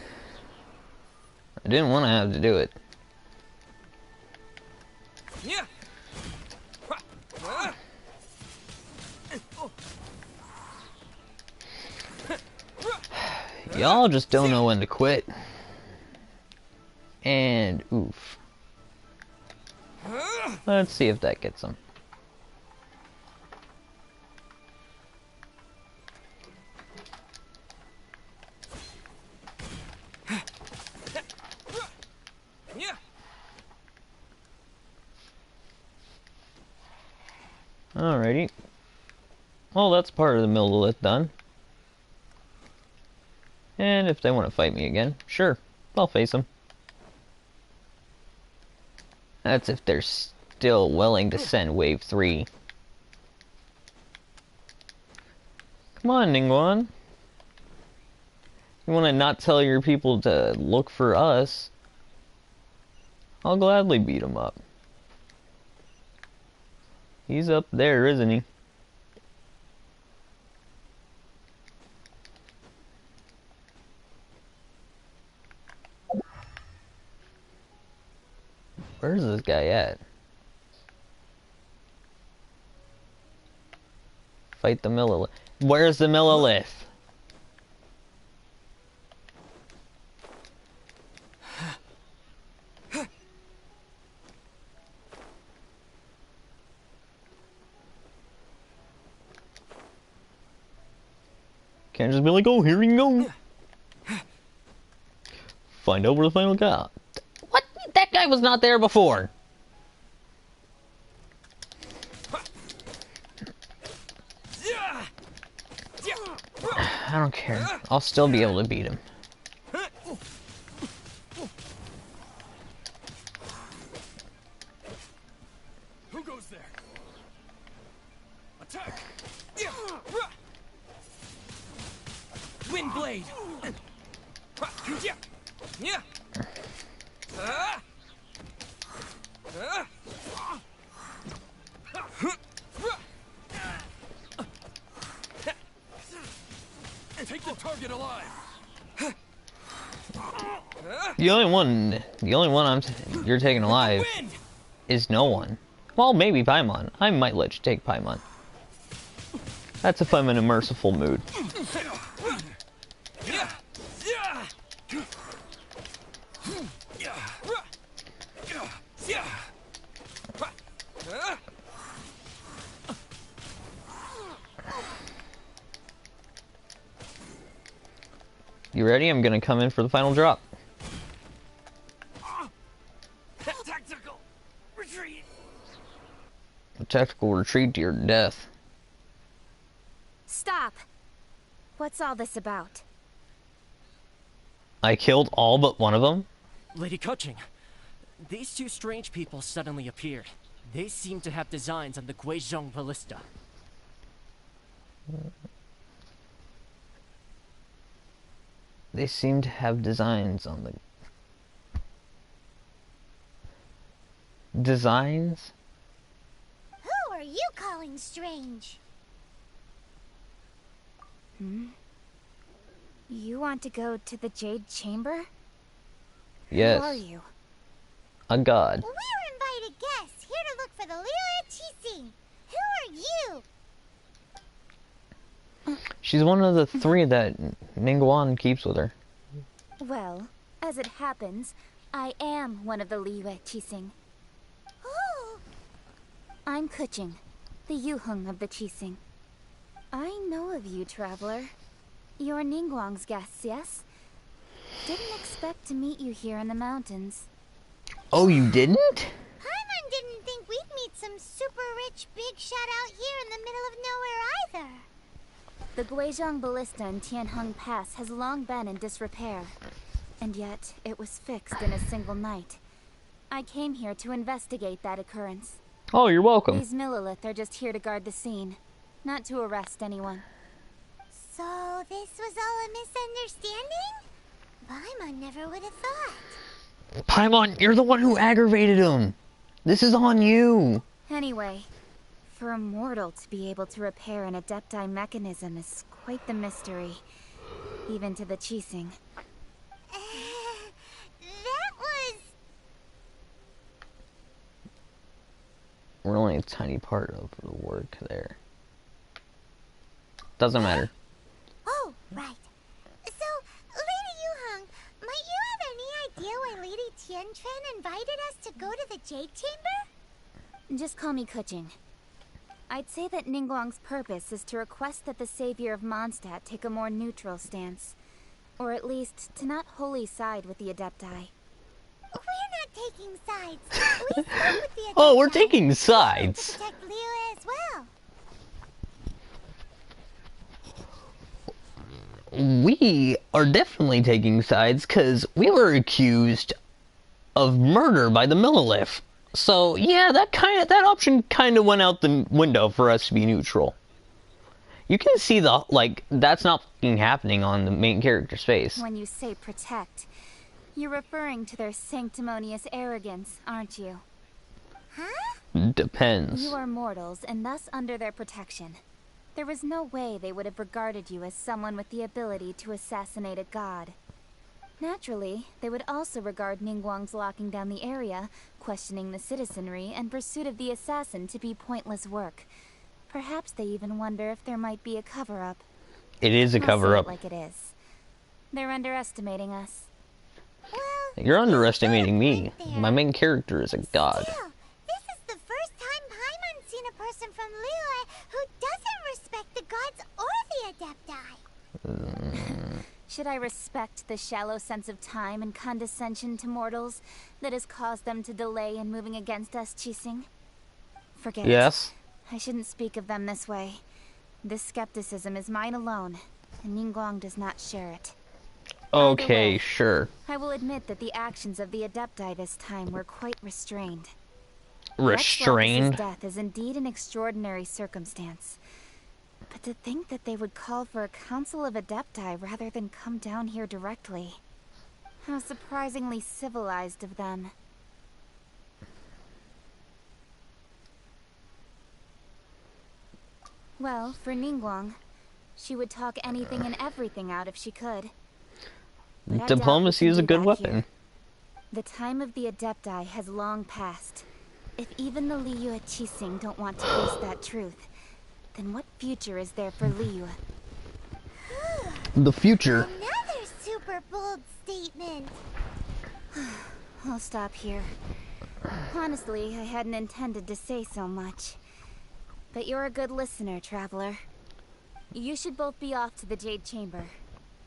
I didn't want to have to do it. Y'all just don't know when to quit. And And oof. Let's see if that gets him. Alrighty. Well, that's part of the Millilith done. And if they want to fight me again, sure, I'll face them. That's if they're still willing to send Wave 3. Come on, Ningguang. You want to not tell your people to look for us? I'll gladly beat him up. He's up there, isn't he? Where's this guy at? Fight the Millilith. Where's the Millilith? Can't just be like, oh, here you go. Find out where the final guy. What? That guy was not there before. I don't care. I'll still be able to beat him. Who goes there? Attack! Wind blade. Take the target alive. The only one you're taking alive is no one. Well, maybe Paimon. I might let you take Paimon. That's if I'm in a merciful mood. You ready? I'm gonna come in for the final drop. Tactical retreat. A tactical retreat to your death. Stop! What's all this about? I killed all but one of them? Lady Kuching, these two strange people suddenly appeared. They seem to have designs on the Guizhong Ballista. They seem to have designs on the... Designs? Who are you calling strange? You want to go to the Jade Chamber? Yes. Who are you? A god. We're invited guests here to look for the Lyra Chising. Who are you? She's one of the three that Ningguang keeps with her. Well, as it happens, I am one of the Liyue Qixing. Oh, I'm Kuching, the Yuheng of the Qixing. I know of you, traveler. You're Ningguang's guests, yes? Didn't expect to meet you here in the mountains. Oh, you didn't? Paimon didn't think we'd meet some super rich big shot out here in the middle of nowhere either. The Guizhong Ballista in Tianheng Pass has long been in disrepair. And yet, it was fixed in a single night. I came here to investigate that occurrence. Oh, you're welcome. These Millilith are just here to guard the scene, not to arrest anyone. So this was all a misunderstanding? Paimon never would have thought. Paimon, you're the one who aggravated him. This is on you. Anyway, for a mortal to be able to repair an Adepti mechanism is quite the mystery, even to the Qixing. That was... We're only a tiny part of the work there. Doesn't matter. Oh, right. So, Lady Yuheng, might you have any idea why Lady Tianquan Jade Chamber? Just call me Kuching. I'd say that Ningguang's purpose is to request that the savior of Mondstadt take a more neutral stance. Or at least, to not wholly side with the Adepti. We're not taking sides. We spoke with the Adepti. Oh, we're taking sides. To protect Liyue as well. We are definitely taking sides because we were accused of murder by the Millilith. So yeah, that option kind of went out the window for us to be neutral. You can see that's not fucking happening on the main character's face. When you say protect, you're referring to their sanctimonious arrogance, aren't you? Huh? Depends. You are mortals and thus under their protection. There was no way they would have regarded you as someone with the ability to assassinate a god. Naturally, they would also regard Ningguang's locking down the area, questioning the citizenry, and pursuit of the assassin to be pointless work. Perhaps they even wonder if there might be a cover-up. It is a cover-up. Like it is. They're underestimating us. Well, you're underestimating me. My main character is a god. Still, this is the first time Paimon's seen a person from Liyue who doesn't respect the gods or the Adepti. Should I respect the shallow sense of time and condescension to mortals that has caused them to delay in moving against us, Qixing? Forget it. Yes. I shouldn't speak of them this way. This skepticism is mine alone, and Ningguang does not share it. Okay, way, sure. I will admit that the actions of the Adepti this time were quite restrained. Restrained? Rex death is indeed an extraordinary circumstance. But to think that they would call for a council of Adepti rather than come down here directly. How surprisingly civilized of them. Well, for Ningguang, she would talk anything and everything out if she could. But Diplomacy is a good weapon. Here. The time of the Adepti has long passed. If even the Liyue Qixing don't want to face that truth, then what future is there for Liyue? The future. Another super bold statement. I'll stop here. Honestly, I hadn't intended to say so much. But you're a good listener, Traveler. You should both be off to the Jade Chamber.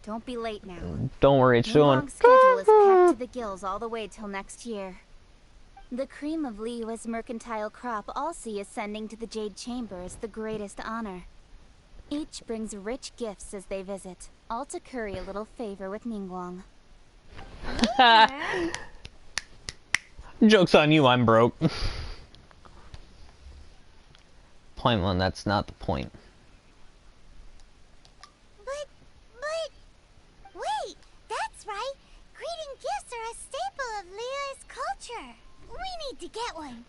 Don't be late now. Don't worry, it's doing. Ningguang's schedule is packed to the gills all the way till next year. The cream of Liyue's mercantile crop all see ascending to the Jade Chamber as the greatest honor. Each brings rich gifts as they visit, all to curry a little favor with Ningguang. Joke's on you, I'm broke. Paimon, that's not the point. Wait, that's right. Greeting gifts are a staple of Liyue's culture. We need to get one.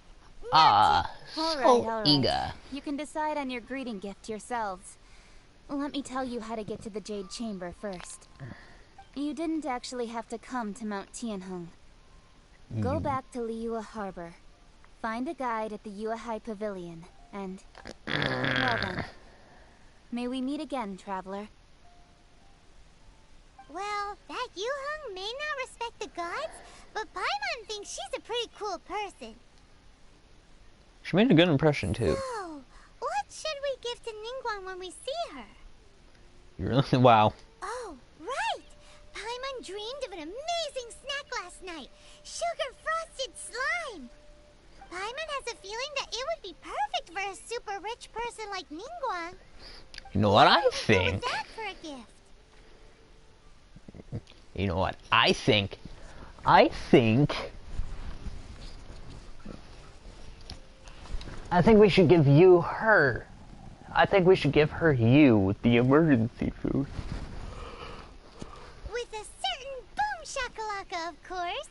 All right. eager. You can decide on your greeting gift yourselves. Let me tell you how to get to the Jade Chamber first. You didn't actually have to come to Mount Tianheng. Go back to Liyue Harbor. Find a guide at the Yuehai Pavilion, and... well then. May we meet again, Traveler. Well, that Yuheng may not respect the gods, but Paimon thinks she's a pretty cool person. She made a good impression, too. Oh, what should we give to Ningguang when we see her? You really? Wow. Oh, right! Paimon dreamed of an amazing snack last night. Sugar-frosted slime! Paimon has a feeling that it would be perfect for a super rich person like Ningguang. You know what I think? What was that for a gift? You know what I think? I think we should give you her. I think we should give her you, the emergency food. With a certain boom shakalaka, of course.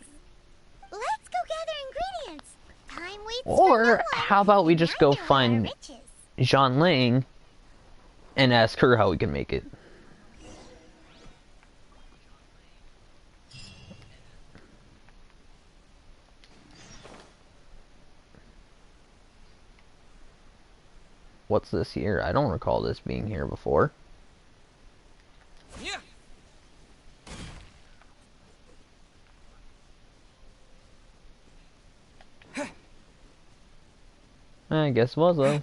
Let's go gather ingredients. Time waits for no Or one, how about we and just I go know how to find riches. Jean Lang and ask her how we can make it. What's this here? I don't recall this being here before. Yeah. I guess it was though.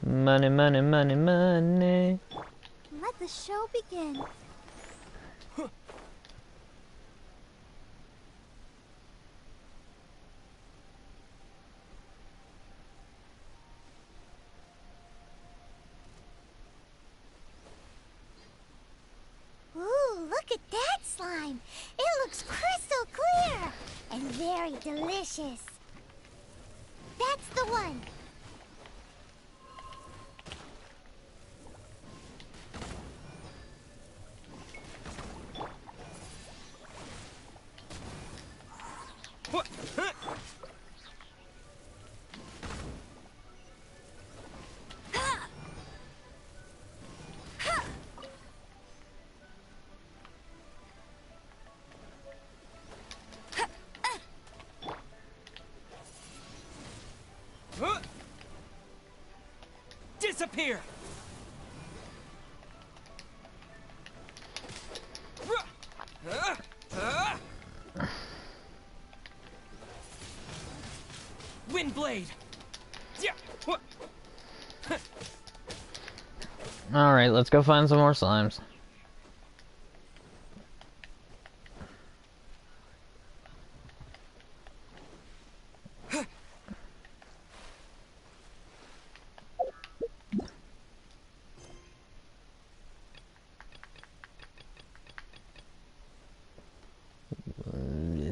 Money, money, money, money. Let the show begin. Ooh, look at that slime. It looks crystal clear and very delicious. That's the one. Disappear! Windblade! Alright, let's go find some more slimes.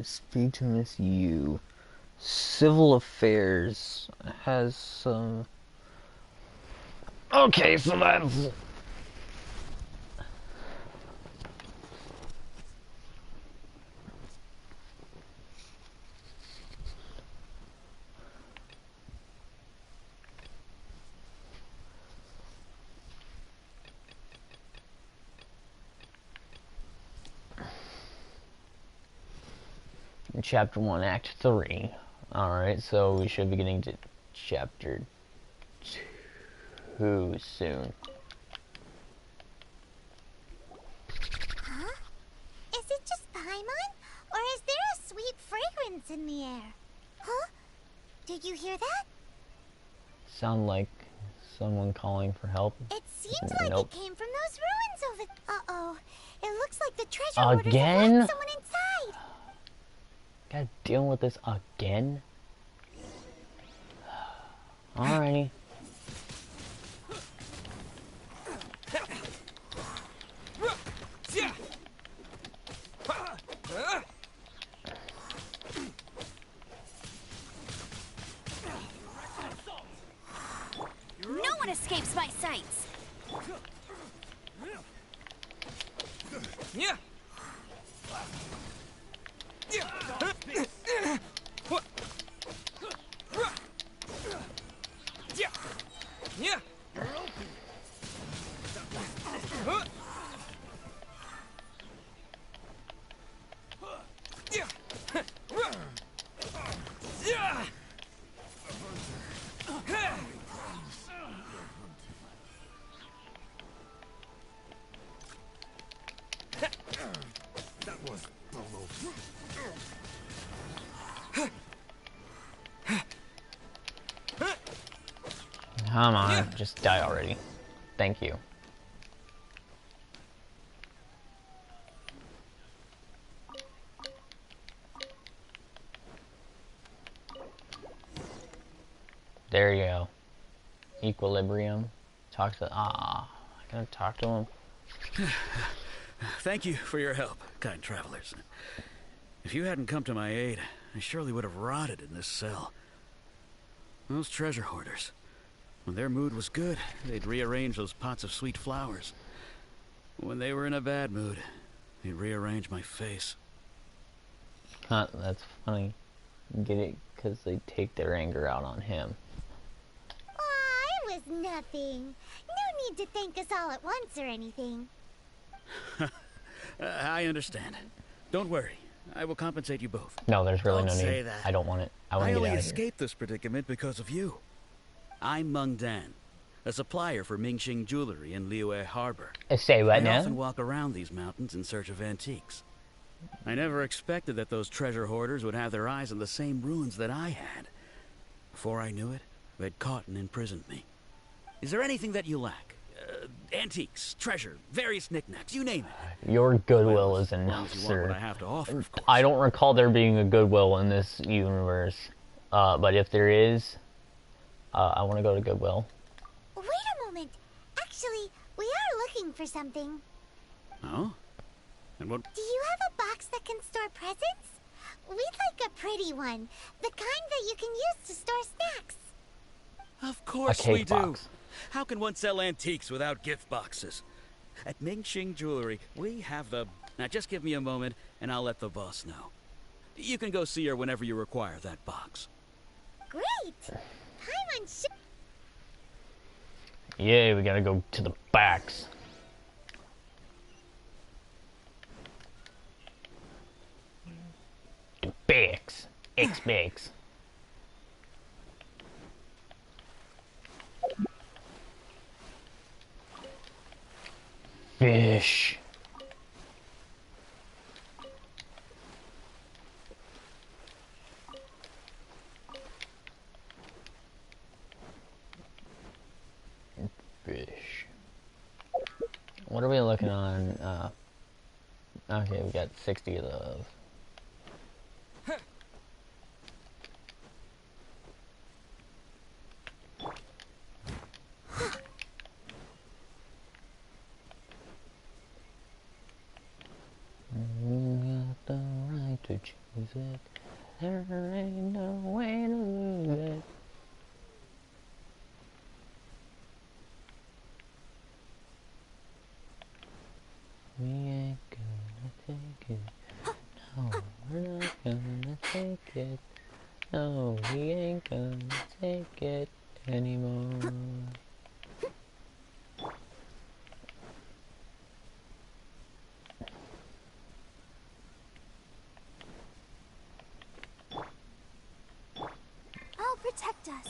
Speak to Miss U. Civil Affairs has some... Okay, so that's... Chapter 1, Act 3. Alright, so we should be getting to Chapter 2 soon. Huh? Is it just Paimon? Or is there a sweet fragrance in the air? Huh? Did you hear that? Sound like someone calling for help? It seems like Nope. it came from those ruins over... Uh-oh. It looks like the treasure hoarders have Again? locked someone inside. Gotta deal with this again? Alrighty. No one escapes my sights! Yeah. Come on, just die already. Thank you. There you go. Equilibrium. Talk to... I gotta talk to him. Thank you for your help, kind travelers. If you hadn't come to my aid, I surely would have rotted in this cell. Those treasure hoarders. When their mood was good, they'd rearrange those pots of sweet flowers. When they were in a bad mood, they'd rearrange my face. Huh, that's funny. Get it? Because they take their anger out on him. Aw, it was nothing. No need to thank us all at once or anything. I understand. Don't worry. I will compensate you both. No, there's really Don't no say need. that. I don't want it. I want I to get only out of here. escaped this predicament because of you. I'm Meng Dan, a supplier for Mingxing Jewelry in Liyue Harbor. Say what I now? often walk around these mountains in search of antiques. I never expected that those treasure hoarders would have their eyes on the same ruins that I had. Before I knew it, they'd caught and imprisoned me. Is there anything that you lack? Antiques, treasure, various knickknacks, you name it. Your goodwill is As long enough, as you want what I sir. have to offer, of course. I don't recall there being a goodwill in this universe. But if there is, I want to go to Goodwill. Wait a moment. Actually, we are looking for something. Oh? And what? Do you have a box that can store presents? We'd like a pretty one. The kind that you can use to store snacks. Of course cake we do. box. How can one sell antiques without gift boxes? At Mingxing Jewelry, we have the... Now just give me a moment, and I'll let the boss know. You can go see her whenever you require that box. Great! Time on Yeah, we gotta go to the backs. The backs. X-backs. Fish. Fish. What are we looking on? Okay, we got 60 of those. We got the right to choose it. There ain't no way to lose it. We ain't gonna take it. No, we're not gonna take it. No, we ain't gonna take it anymore. I'll protect us.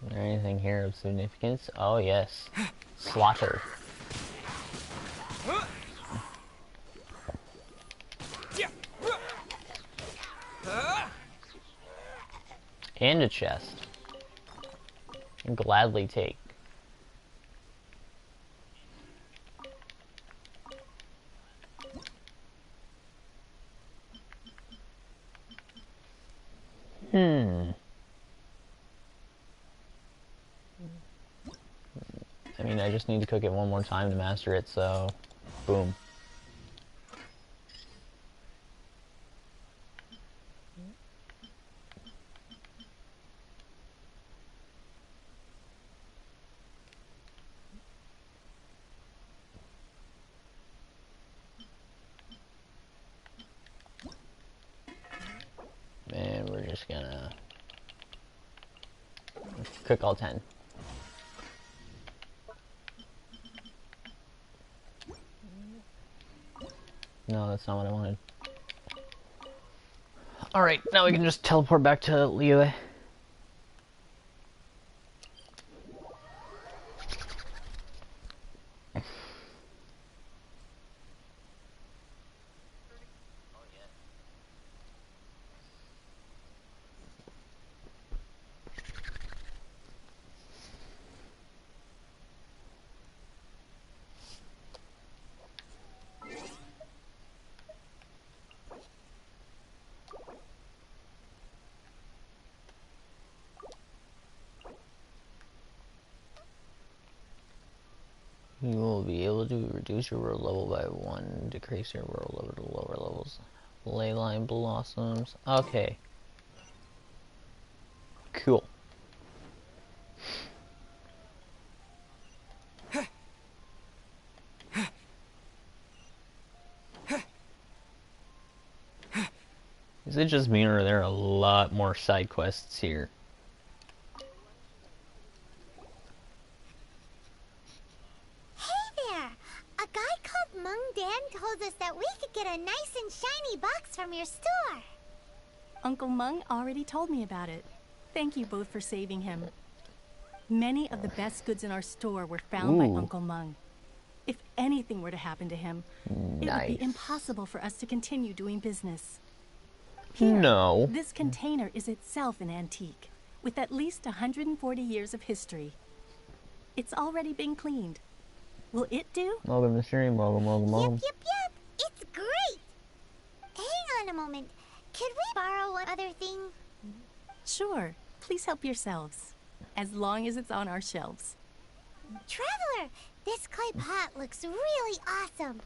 Is there anything here of significance? Oh yes. Slaughter. And a chest. I'd gladly take. I mean, I just need to cook it one more time to master it, so boom. And we're just gonna cook all 10. No, that's not what I wanted. Alright, now we can just teleport back to Liyue. You will be able to reduce your world level by 1, decrease your world level to lower levels. Leyline blossoms. Okay. Cool. Is it just me, or are there a lot more side quests here? tiny box from your store. Uncle Mung already told me about it. Thank you both for saving him. Many of the best goods in our store were found by Uncle Mung. If anything were to happen to him, it would be impossible for us to continue doing business. Here, this container is itself an antique, with at least 140 years of history. It's already been cleaned. Will it do? Welcome to the stream, welcome. Yep. It's great! Hang on a moment. Could we borrow one other thing? Sure. Please help yourselves. As long as it's on our shelves. Traveler, this clay pot looks really awesome.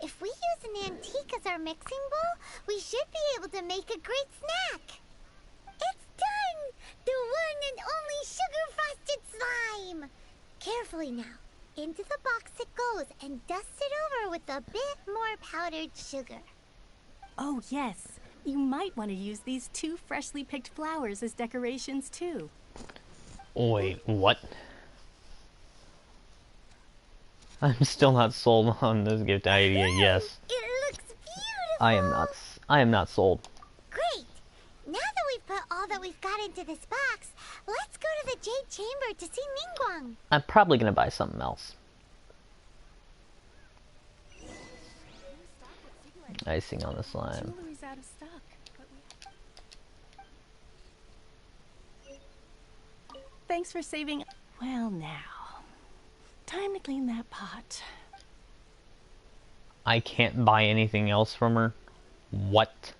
If we use an antique as our mixing bowl, we should be able to make a great snack. It's done! The one and only sugar-frosted slime! Carefully now. Into the box it goes and dust it over with a bit more powdered sugar. Oh, yes. You might want to use these 2 freshly picked flowers as decorations, too. Wait, what? I'm still not sold on this gift idea, yes. It looks beautiful! I am not sold. Great! Now that we've put all that we've got into this box, let's go to the Jade Chamber to see Ningguang. I'm probably gonna buy something else. Icing on the slime. Jewelry's out of stock. Thanks for saving. Well, now. Time to clean that pot. I can't buy anything else from her? What?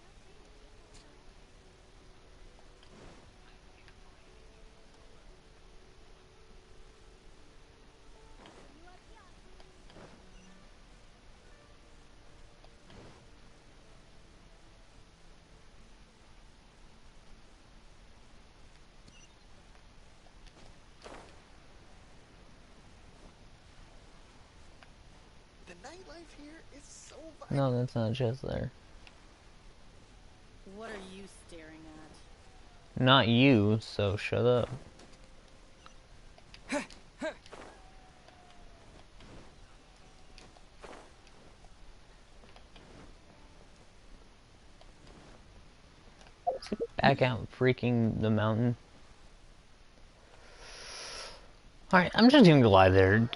No, that's not just there. What are you staring at? Not you, so shut up. Back out freaking the mountain. Alright, I'm just gonna glide there.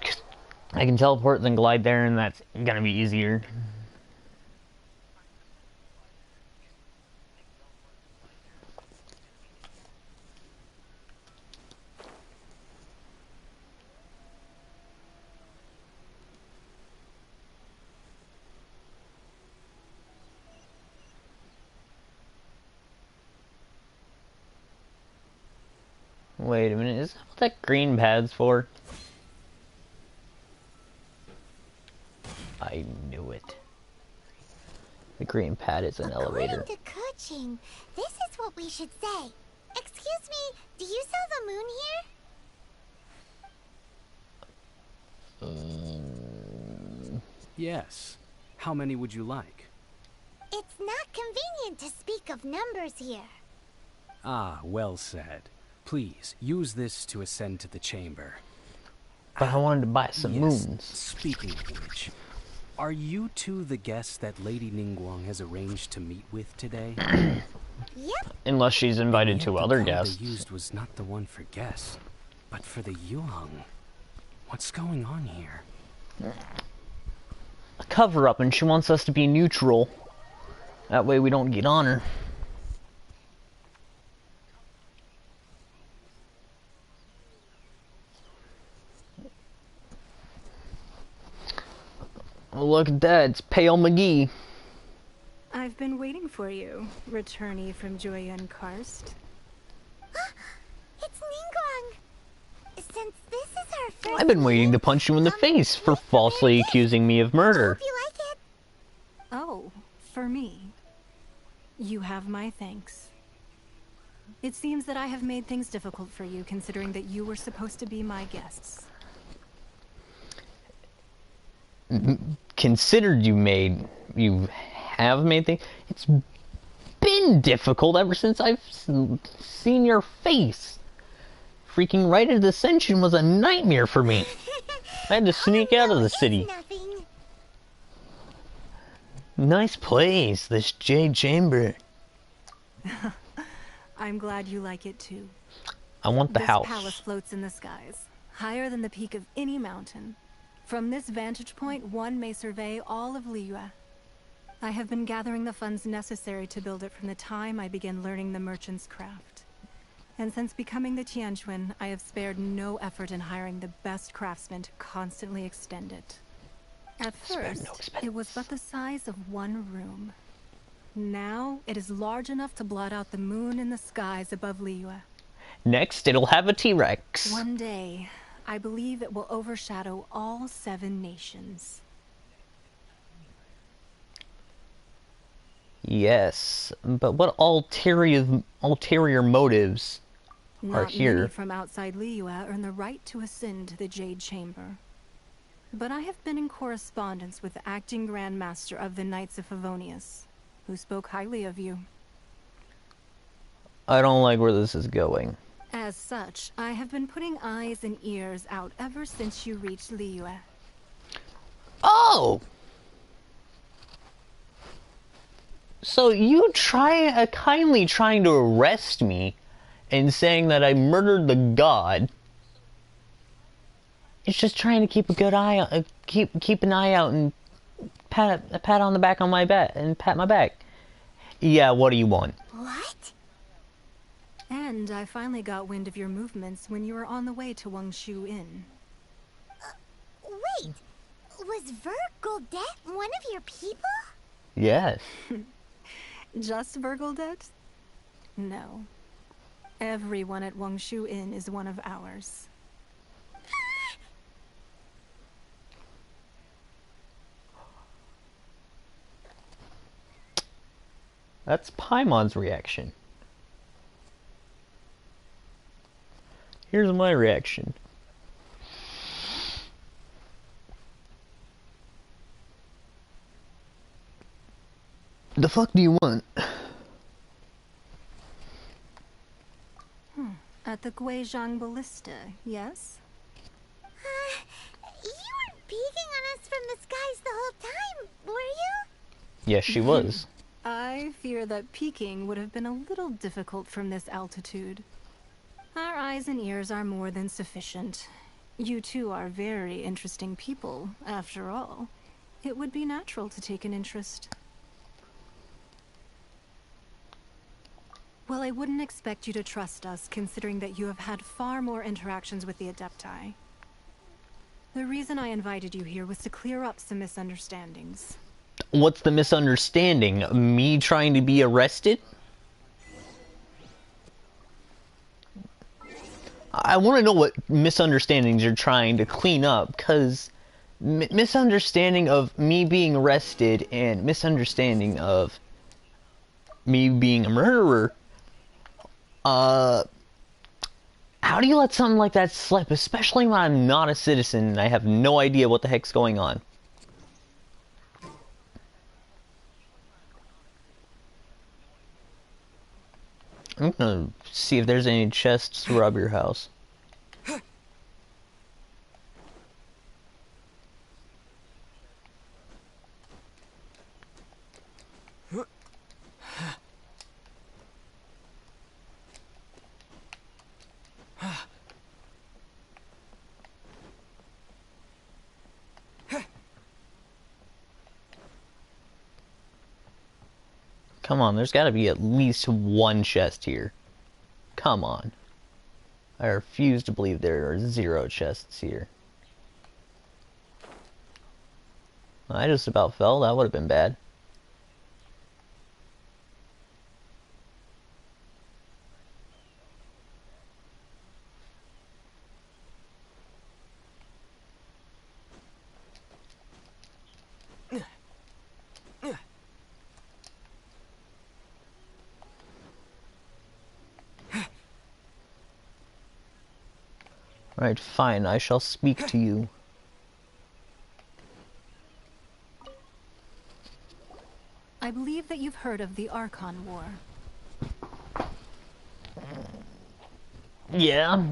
I can teleport then glide there, and that's gonna be easier. Wait a minute, is that what that green pad's for? I knew it. The green pad is an elevator. According to Kuching, this is what we should say. Excuse me, do you sell the moon here? Yes. How many would you like? It's not convenient to speak of numbers here. Ah, well said. Please, use this to ascend to the chamber. But I wanted to buy some moons. Speaking of which, are you two the guests that Lady Ningguang has arranged to meet with today? Yep. Unless she's invited two other guests. The used was not the one for guests, but for the Yuang. What's going on here? A cover-up, and she wants us to be neutral. That way we don't get on her. Oh, look at that, it's Pale McGee. I've been waiting for you, returnee from Joyun Karst. It's Ningguang! Since this is our first I've been waiting to punch you in the face for falsely accusing me of murder. Hope you like it. Oh, for me. You have my thanks. It seems that I have made things difficult for you, considering that you were supposed to be my guests. Considered you have made things. It's been difficult ever since I've seen your face. Freaking right at Ascension was a nightmare for me. I had to sneak out of the city. Nothing. Nice place, this Jade Chamber. I'm glad you like it too. I want the house. This palace floats in the skies, higher than the peak of any mountain. From this vantage point, one may survey all of Liyue. I have been gathering the funds necessary to build it from the time I began learning the merchant's craft. And since becoming the Tianquan, I have spared no effort in hiring the best craftsmen to constantly extend it. At first, it was but the size of one room. Now, it is large enough to blot out the moon in the skies above Liyue. Next, it'll have a T-Rex. One day, I believe it will overshadow all 7 nations. Yes, but what ulterior motives are here? Not many from outside Liyue earn the right to ascend to the Jade Chamber. But I have been in correspondence with the acting Grand Master of the Knights of Favonius, who spoke highly of you. I don't like where this is going. As such, I have been putting eyes and ears out ever since you reached Liyue. Oh! So you kindly trying to arrest me and saying that I murdered the god. It's just trying to keep a good eye, keep an eye out and pat on the back on my back and pat my back. Yeah, what do you want? What? And I finally got wind of your movements when you were on the way to Wangshu Inn. Wait, was Vergoldet one of your people? Yes. Just Vergoldet? No. Everyone at Wangshu Inn is one of ours. That's Paimon's reaction. Here's my reaction. The fuck do you want? At the Guizhang Ballista, yes? You weren't peeking on us from the skies the whole time, were you? Yes, she was. I fear that peeking would have been a little difficult from this altitude. Our eyes and ears are more than sufficient. You two are very interesting people, after all. It would be natural to take an interest. Well, I wouldn't expect you to trust us, considering that you have had far more interactions with the Adepti. The reason I invited you here was to clear up some misunderstandings. What's the misunderstanding? Me trying to be arrested? I want to know what misunderstandings you're trying to clean up, because misunderstanding of me being arrested and misunderstanding of me being a murderer, how do you let something like that slip, especially when I'm not a citizen and I have no idea what the heck's going on? I'm gonna see if there's any chests to rob your house. Come on, there's gotta be at least one chest here. Come on. I refuse to believe there are 0 chests here. I just about fell, that would have been bad. Alright, fine, I shall speak to you. I believe that you've heard of the Archon War. Yeah.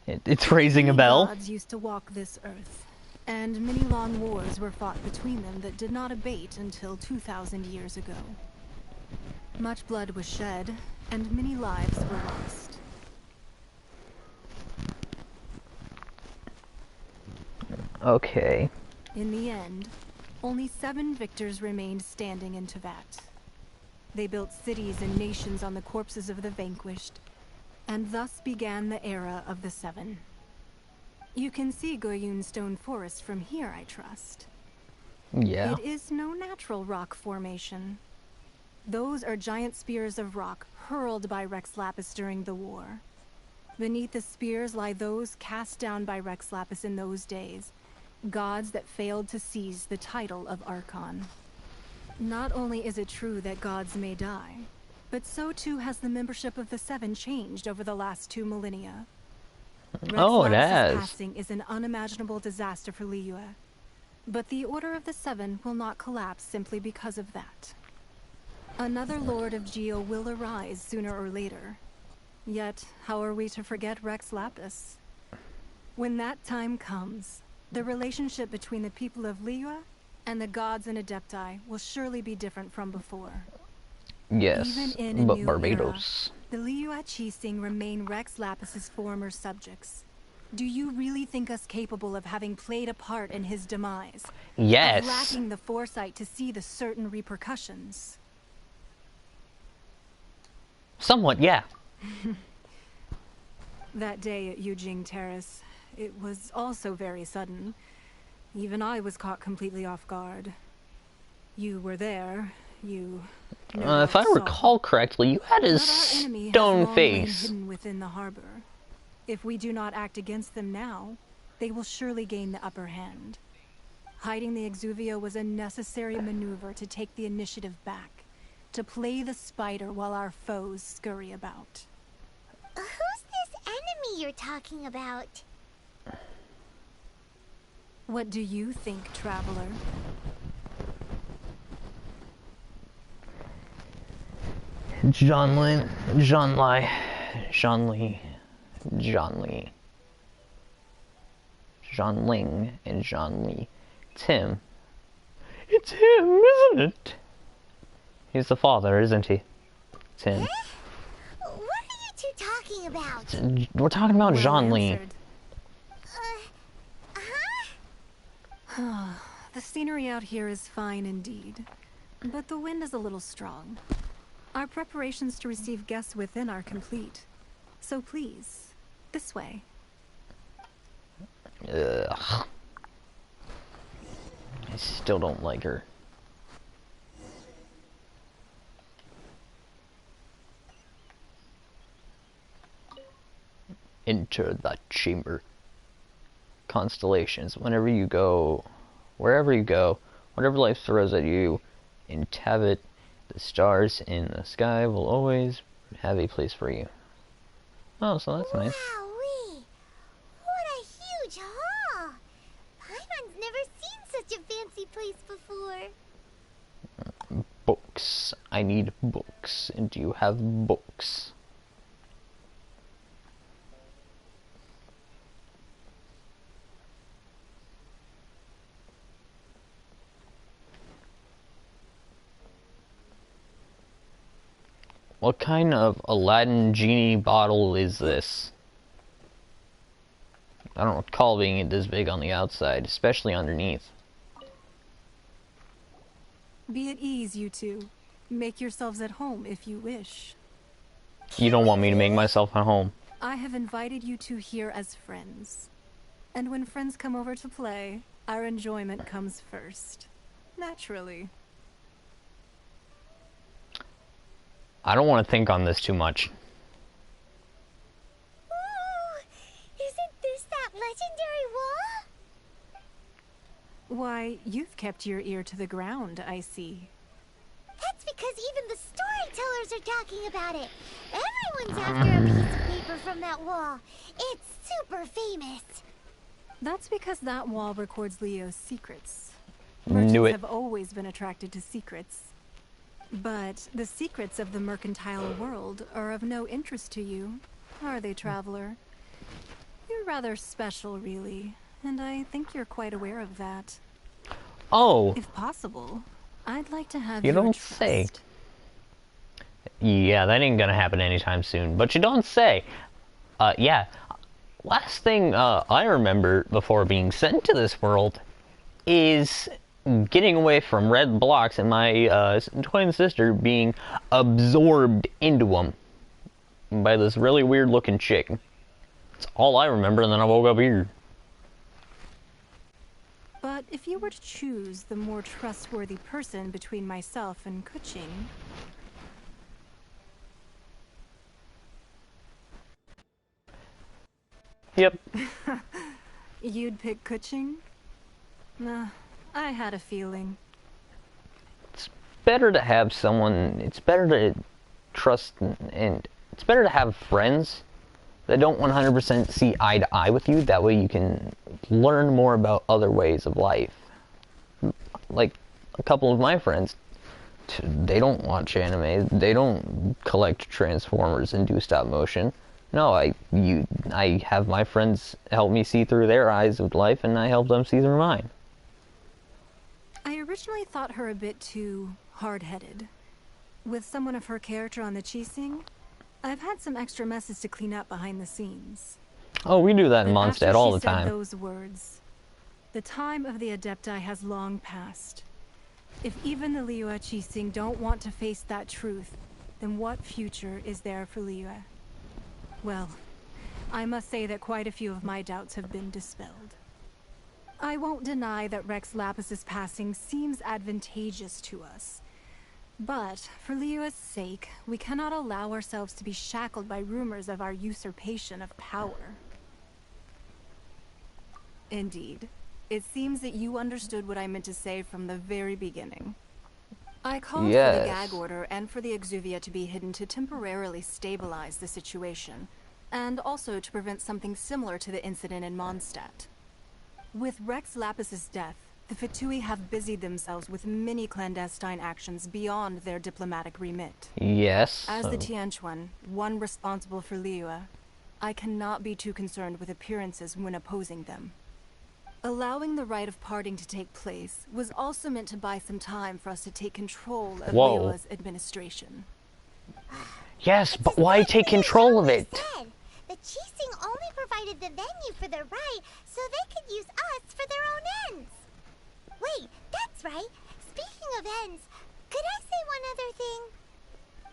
It's raising a bell. Gods used to walk this earth. And many long wars were fought between them that did not abate until 2,000 years ago. Much blood was shed, and many lives were lost. Okay. In the end, only 7 victors remained standing in Tevat. They built cities and nations on the corpses of the vanquished, and thus began the era of the 7. You can see Goyun Stone Forest from here, I trust. Yeah. It is no natural rock formation. Those are giant spears of rock hurled by Rex Lapis during the war. Beneath the spears lie those cast down by Rex Lapis in those days, gods that failed to seize the title of Archon. Not only is it true that gods may die, but so too has the membership of the 7 changed over the last 2 millennia. Rex Oh, it Lapis' has. passing is an unimaginable disaster for Liyue, but the Order of the 7 will not collapse simply because of that. Another Lord of Geo will arise sooner or later. Yet, how are we to forget Rex Lapis? When that time comes, the relationship between the people of Liyue and the gods and Adepti will surely be different from before. Yes, Even in a but new Barbados. era, the Liyue Qixing remain Rex Lapis's former subjects. Do you really think us capable of having played a part in his demise? Yes. Of lacking the foresight to see the certain repercussions? Somewhat, yeah. That day at Yujing Terrace, it was also very sudden. Even I was caught completely off guard. You were there. You... if I recall correctly, you had a stone face. Hidden within the harbor. If we do not act against them now, they will surely gain the upper hand. Hiding the Exuvia was a necessary maneuver to take the initiative back, to play the spider while our foes scurry about. Who's this enemy you're talking about? What do you think, traveler? Zhonling, and Zhonli. Tim. It's him, isn't it? He's the father, isn't he? It's him. What are you two talking about? We're talking about Zhonli. The scenery out here is fine indeed, but the wind is a little strong. Our preparations to receive guests within are complete. So please, this way. Ugh. I still don't like her. Enter the chamber. Constellations. Wherever you go, whatever life throws at you, in Tevat, the stars in the sky will always have a place for you. Oh, so that's nice. Wowee! What a huge hall! Paimon's never seen such a fancy place before. Books. I need books. And do you have books? What kind of Aladdin genie bottle is this? I don't recall being this big on the outside, especially underneath. Be at ease, you two. Make yourselves at home if you wish. You don't want me to make myself at home. I have invited you two here as friends. And when friends come over to play, our enjoyment comes first. Naturally. I don't want to think on this too much. Ooh, isn't this that legendary wall? Why, you've kept your ear to the ground, I see. That's because even the storytellers are talking about it. Everyone's after a piece of paper from that wall. It's super famous. That's because that wall records Leo's secrets. Knew Merchants it. have always been attracted to secrets. But the secrets of the mercantile world are of no interest to you, are they, traveler? You're rather special, really, and I think you're quite aware of that. Oh. If possible, I'd like to have You your don't trust. say. Yeah, that ain't gonna happen anytime soon. But you don't say. Yeah. Last thing I remember before being sent to this world is getting away from red blocks and my twin sister being absorbed into them by this really weird looking chick. That's all I remember, and then I woke up here. But if you were to choose the more trustworthy person between myself and Kuching... Yep. You'd pick Kuching? Nah, I had a feeling. It's better to have someone, it's better to trust, and it's better to have friends that don't 100% see eye to eye with you. That way you can learn more about other ways of life. Like, a couple of my friends, they don't watch anime, they don't collect Transformers and do stop motion. No, I have my friends help me see through their eyes of life, and I help them see through mine. I originally thought her a bit too hard-headed. With someone of her character on the Qixing, I've had some extra messes to clean up behind the scenes. Oh, we do that in But Mondstadt all the after she time. said those words, the time of the Adepti has long passed. If even the Liyue Qixing don't want to face that truth, then what future is there for Liyue? Well, I must say that quite a few of my doubts have been dispelled. I won't deny that Rex Lapis's passing seems advantageous to us. But, for Liyue's sake, we cannot allow ourselves to be shackled by rumors of our usurpation of power. Indeed. It seems that you understood what I meant to say from the very beginning. I called for the gag order and for the Exuvia to be hidden to temporarily stabilize the situation, and also to prevent something similar to the incident in Mondstadt. With Rex Lapis's death, the Fatui have busied themselves with many clandestine actions beyond their diplomatic remit. Yes. As the Tianquan, one responsible for Liyue, I cannot be too concerned with appearances when opposing them. Allowing the rite of parting to take place was also meant to buy some time for us to take control of Liyue's administration. Yes, but why take control of it? The Qixing only provided the venue for their rite so they could use us for their own ends. Wait, that's right. Speaking of ends, could I say one other thing?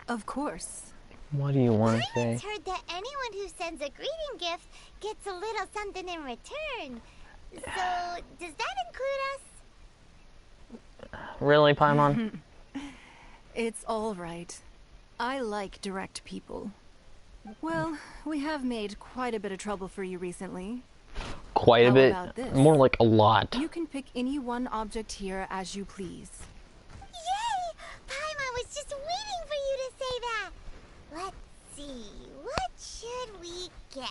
Of course. What do you want to say? I once heard that anyone who sends a greeting gift gets a little something in return. So, does that include us? Really, Paimon? It's all right. I like direct people. Well, we have made quite a bit of trouble for you recently. Quite a bit. More like a lot. You can pick any one object here as you please. Yay! Paimon was just waiting for you to say that. Let's see. What should we get?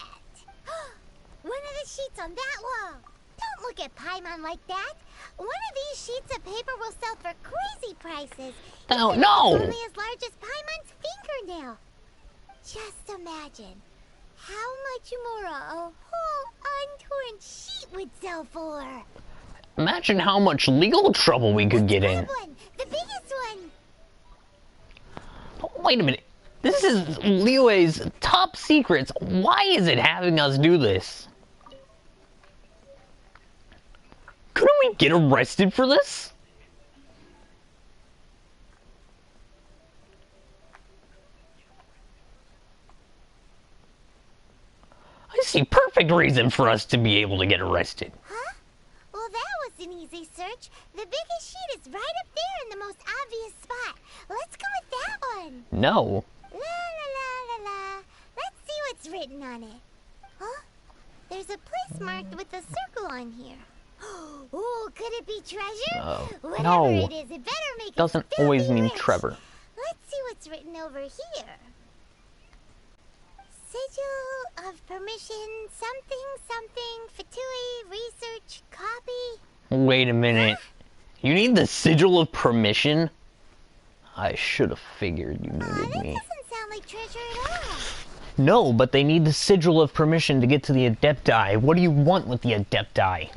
One of the sheets on that wall. Don't look at Paimon like that. One of these sheets of paper will sell for crazy prices. Oh, no! Only as large as Paimon's fingernail. Just imagine how much more a whole untorn sheet would sell for. Imagine how much legal trouble we could get in. One, the biggest one. Oh, wait a minute. This is Liyue's top secrets. Why is it having us do this? Couldn't we get arrested for this? I see perfect reason for us to be able to get arrested. Huh? Well, that was an easy search. The biggest sheet is right up there in the most obvious spot. Let's go with that one. No. La la la la la. Let's see what's written on it. Huh? There's a place marked with a circle on here. Oh, could it be treasure? Whatever no. it is, it better make Doesn't us always filthy mean rich. Trevor. Let's see what's written over here. Sigil of permission, something, something, Fatui, research, copy. Wait a minute. You need the sigil of permission? I should have figured you needed me. That doesn't sound like treasure at all. No, but they need the sigil of permission to get to the Adepti. What do you want with the Adepti?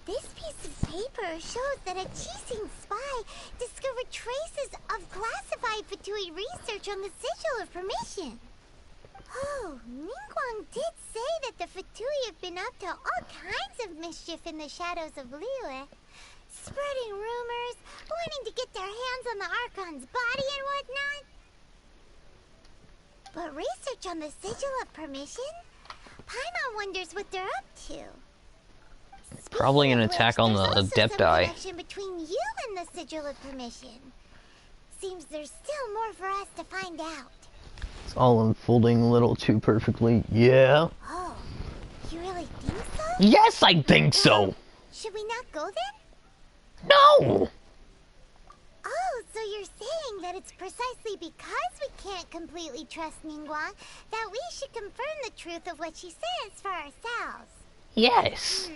This piece of paper shows that a Chising spy discovered traces of classified Fatui research on the sigil of permission. Oh, Ningguang did say that the Fatui have been up to all kinds of mischief in the shadows of Liyue. Spreading rumors, wanting to get their hands on the Archon's body and whatnot. But research on the sigil of permission? Paimon wonders what they're up to. Probably an attack on the Adepti. Connection between you and the sigil of permission. Seems there's still more for us to find out. It's all unfolding a little too perfectly. Yeah. Oh, you really think so? Yes, I think so. Should we not go then? No. Oh, so you're saying that it's precisely because we can't completely trust Ningguang that we should confirm the truth of what she says for ourselves. Yes.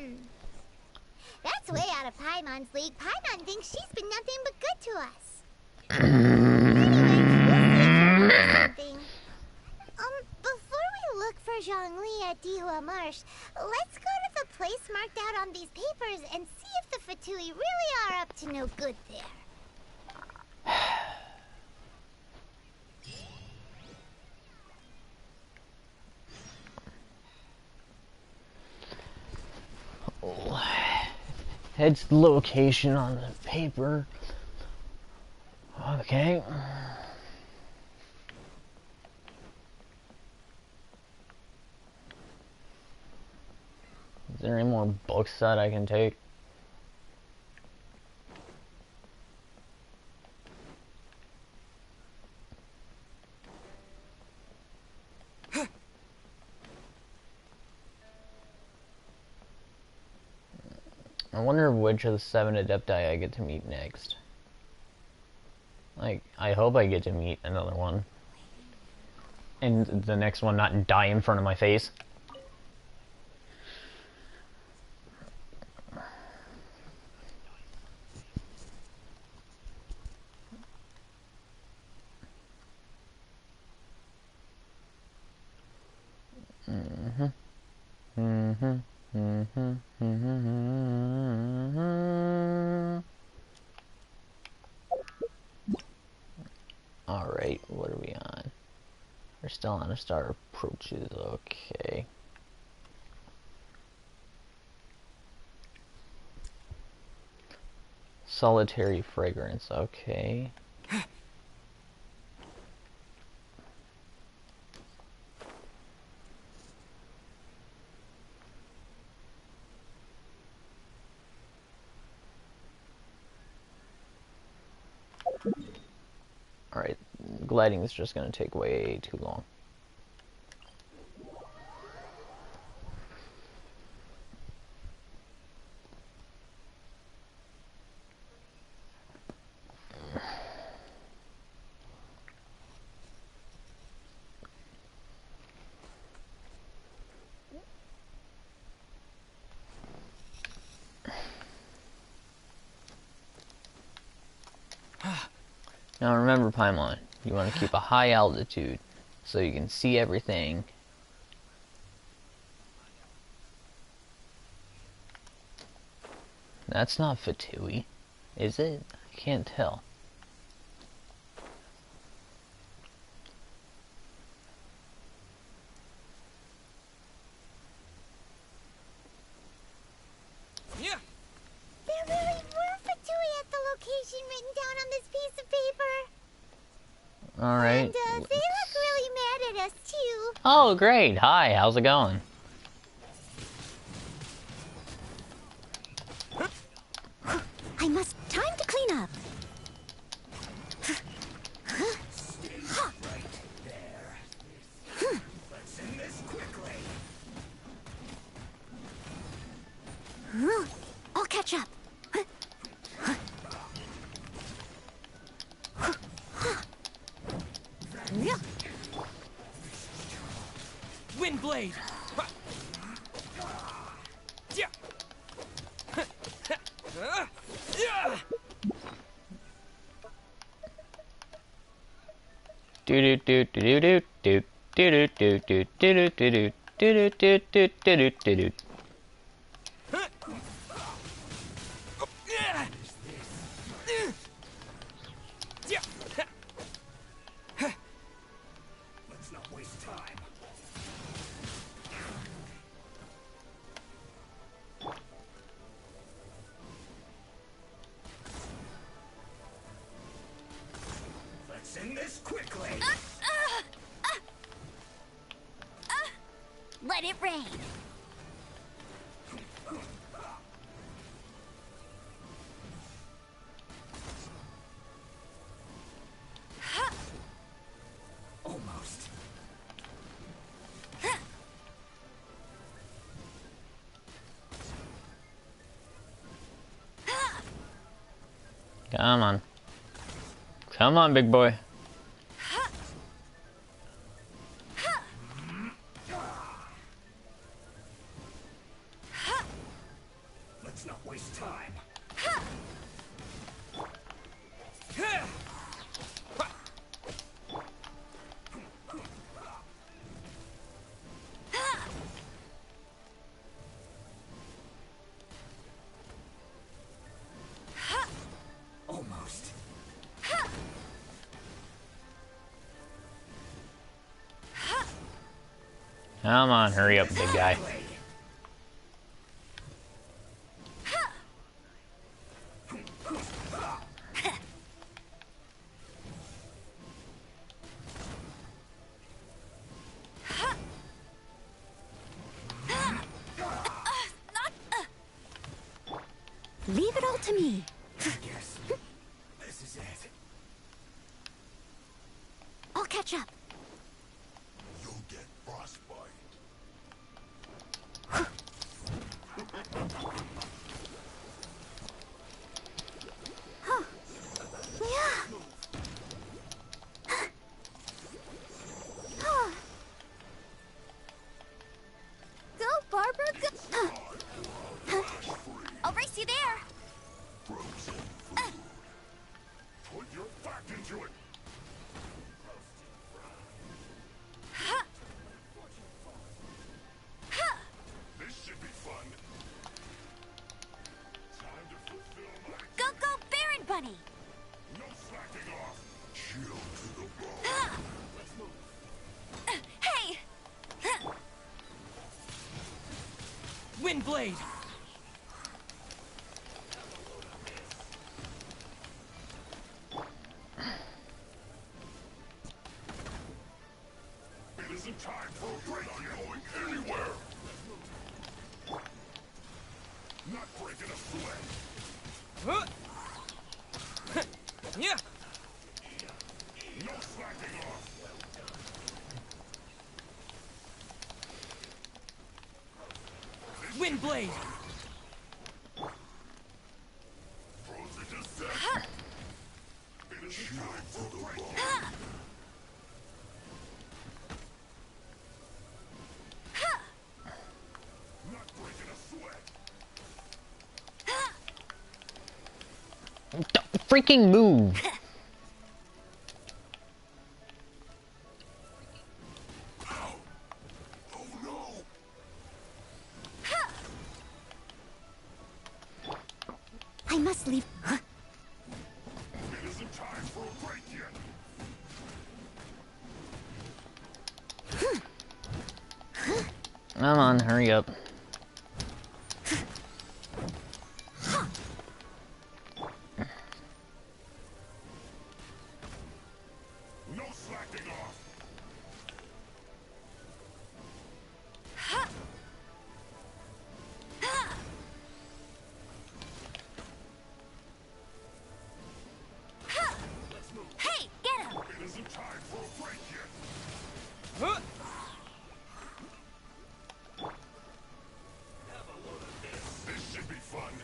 That's way out of Paimon's league. Paimon thinks she's been nothing but good to us. Before we look for Zhongli at Dihua Marsh, let's go to the place marked out on these papers and see if the Fatui really are up to no good there. Heads to the location on the paper. Okay. Is there any more books that I can take? I wonder which of the 7 Adepti I get to meet next. Like, I hope I get to meet another one. And the next one not die in front of my face. Alright, what are we on? We're still on a star approaches, okay. Solitary fragrance, okay. Alright, gliding is just going to take way too long. Now remember, Paimon, you want to keep a high altitude so you can see everything. That's not Fatui, is it? I can't tell. There really were Fatui at the location written down on this piece of paper. Alright. And they look really mad at us too. Oh, great. Hi, how's it going? I must time to clean up. I'll catch up. Windblade! Do do do do do do do. Do do do do do do do do do do do do. Let's not waste time. Let's end this quickly. Let it rain. Almost. Come on. Come on, big boy. Let's not waste time. Almost. Come on, hurry up, big guy. Leave it all to me. Yes. This is it. I'll catch up. You'll get frostbite. Huh. Yeah. Go, Barbara, go. I'll race you there. Frozen food. Put your back into it. This should be fun. Time to fulfill my... Go, go, Baron Bunny. No slacking off. Chill to the bone. Let's move. Hey. Windblade! It isn't time for a break. Not going anywhere. Not breaking a sweat. Yeah. No slacking off. Windblade! Frozen to set. It isn't time for the bone. Not breaking a sweat. Don't freaking move. Oh no. I must leave. Huh? It isn't time for a break yet. Come on, hurry up. No slacking off. Let's move. Hey, get him. It isn't time for a break yet. Huh? Have a load of this. This should be fun.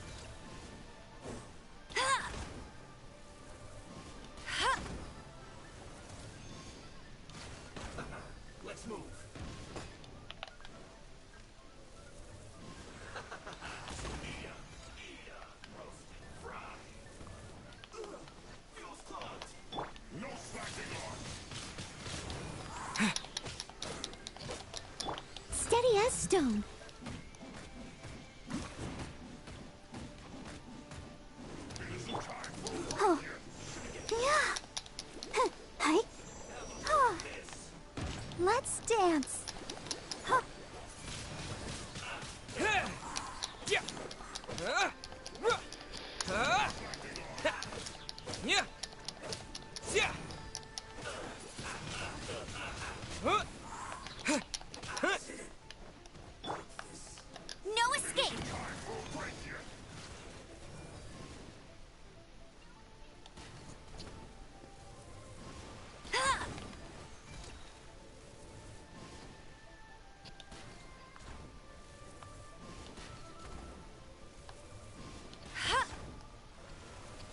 stone. Oh. Yeah. Hi. Oh. Let's dance. Huh. No escape.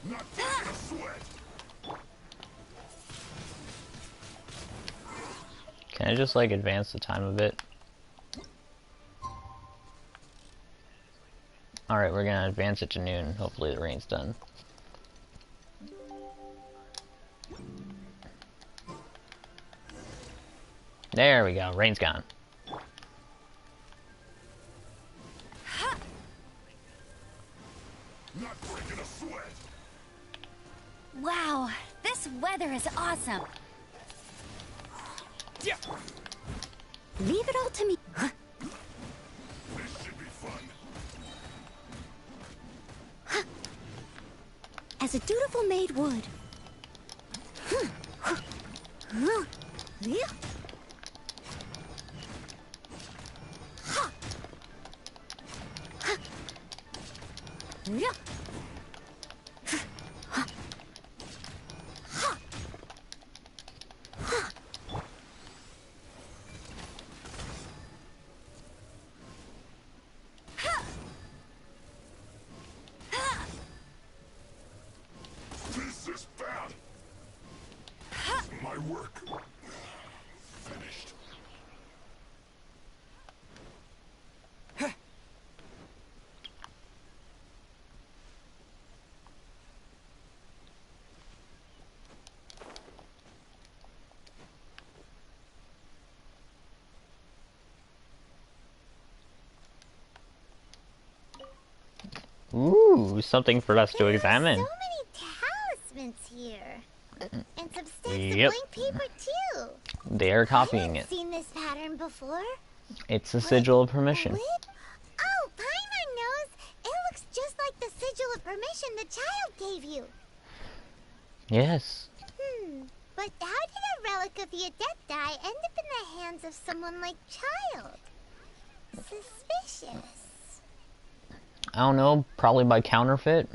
Not breaking a sweat. Can I just like advance the time a bit? Alright, we're gonna advance it to noon. Hopefully the rain's done. There we go, rain's gone. Not breaking a sweat. Wow, this weather is awesome. Leave it all to me. Huh? This should be fun. Huh. As a dutiful maid would. Yeah. Huh. Huh. Yeah. Huh. Huh. Huh. This is bad. My work finished. Ooh, something for us to examine. So many talismans here. And some stacks Yep. of blank paper too. They are copying I've it. seen this pattern before. It's a sigil of permission. Oh, Paimon knows. It looks just like the sigil of permission the child gave you. Yes. But how did a relic of the Adepti end up in the hands of someone like Child? Suspicious. I don't know, probably by counterfeit.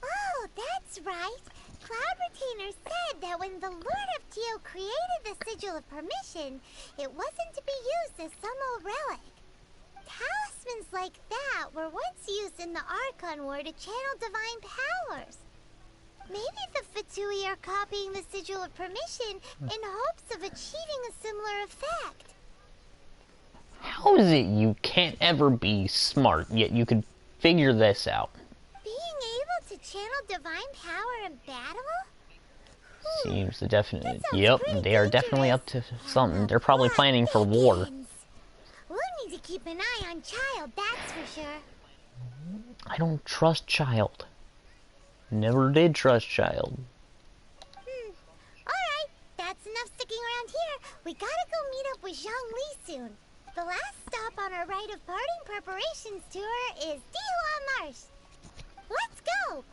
Oh, that's right. Cloud Retainer said that when the Lord of Teo created the Sigil of Permission, it wasn't to be used as some old relic. Talismans like that were once used in the Archon War to channel divine powers. Maybe the Fatui are copying the Sigil of Permission in hopes of achieving a similar effect. How is it you can't ever be smart, yet you could figure this out? Being able to channel divine power in battle? Seems the definite. Yep, they are definitely up to something. They're probably planning for war. We'll need to keep an eye on Child, that's for sure. I don't trust Child. Never did trust Child. Alright, that's enough sticking around here. We gotta go meet up with Zhang Li soon. The last stop on our rite of parting preparations tour is Dihua Marsh. Let's go!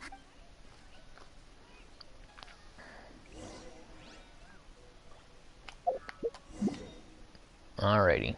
Alrighty.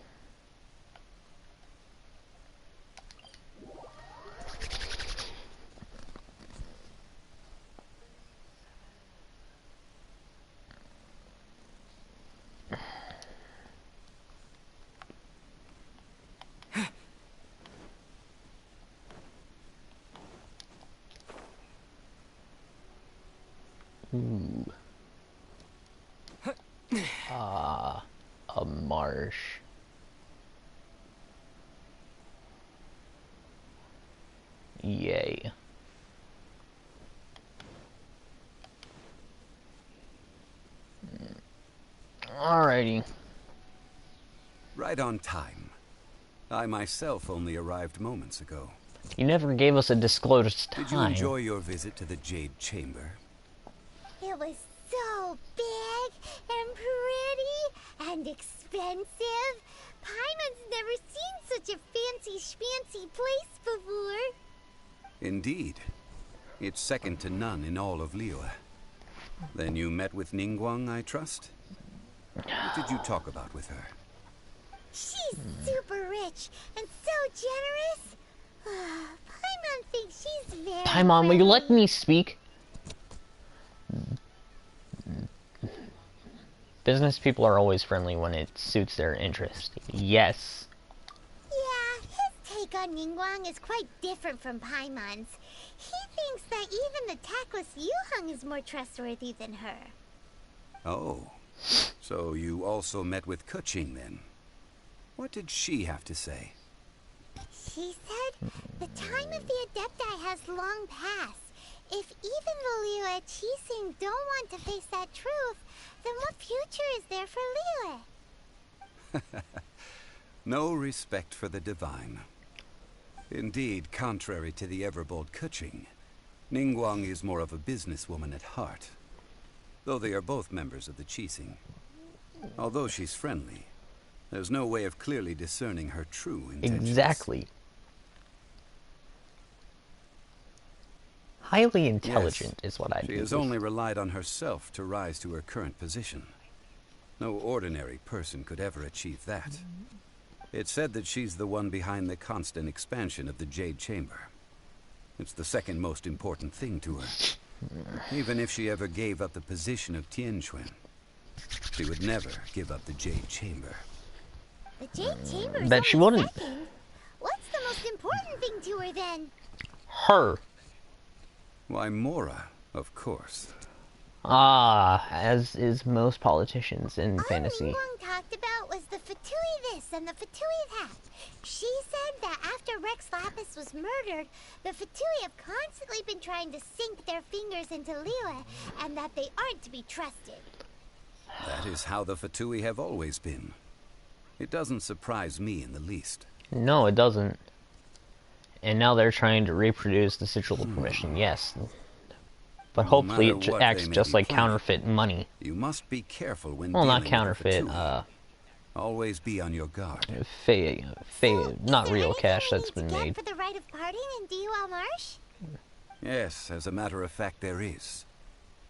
Ooh. A marsh. Yay. Alrighty. Right on time. I myself only arrived moments ago. You never gave us a disclosed time. Did you enjoy your visit to the Jade Chamber? It was so big and pretty and expensive. Paimon's never seen such a fancy schmancy place before. Indeed. It's second to none in all of Liyue. Then you met with Ningguang, I trust? What did you talk about with her? She's super rich and so generous. Paimon thinks she's very Paimon, will you let me speak? Business people are always friendly when it suits their interest. Yes. Yeah, his take on Ningguang is quite different from Paimon's. He thinks that even the tactless Yuheng is more trustworthy than her. Oh, so you also met with Keqing then? What did she have to say? She said the time of the Adepti has long passed. If even the Liyue Qixing don't want to face that truth, then what future is there for Liyue? No respect for the divine. Indeed, contrary to the ever-bold Keqing, Ningguang is more of a businesswoman at heart. Though they are both members of the Qixing. Although she's friendly, there's no way of clearly discerning her true intentions. Exactly. Highly intelligent is what I'd She has only relied on herself to rise to her current position. No ordinary person could ever achieve that. It's said that she's the one behind the constant expansion of the Jade Chamber. It's the second most important thing to her. Even if she ever gave up the position of Tianquan, she would never give up the Jade Chamber. The Jade Chamber's Bet she only wouldn't. second. What's the most important thing to her then? Her. Why, Mora, of course. Ah, as is most politicians in fantasy. All Ningguang talked about was the Fatui this and the Fatui that. She said that after Rex Lapis was murdered, the Fatui have constantly been trying to sink their fingers into Liyue, and that they aren't to be trusted. That is how the Fatui have always been. It doesn't surprise me in the least. No, it doesn't. And now they're trying to reproduce the sigil of permission, yes. But hopefully it acts just like counterfeit money. You must be careful when well, not dealing counterfeit, with a Fatui. Always be on your guard. Not real cash that's been made. For the right of parting in Dihua Marsh? Yes, as a matter of fact, there is.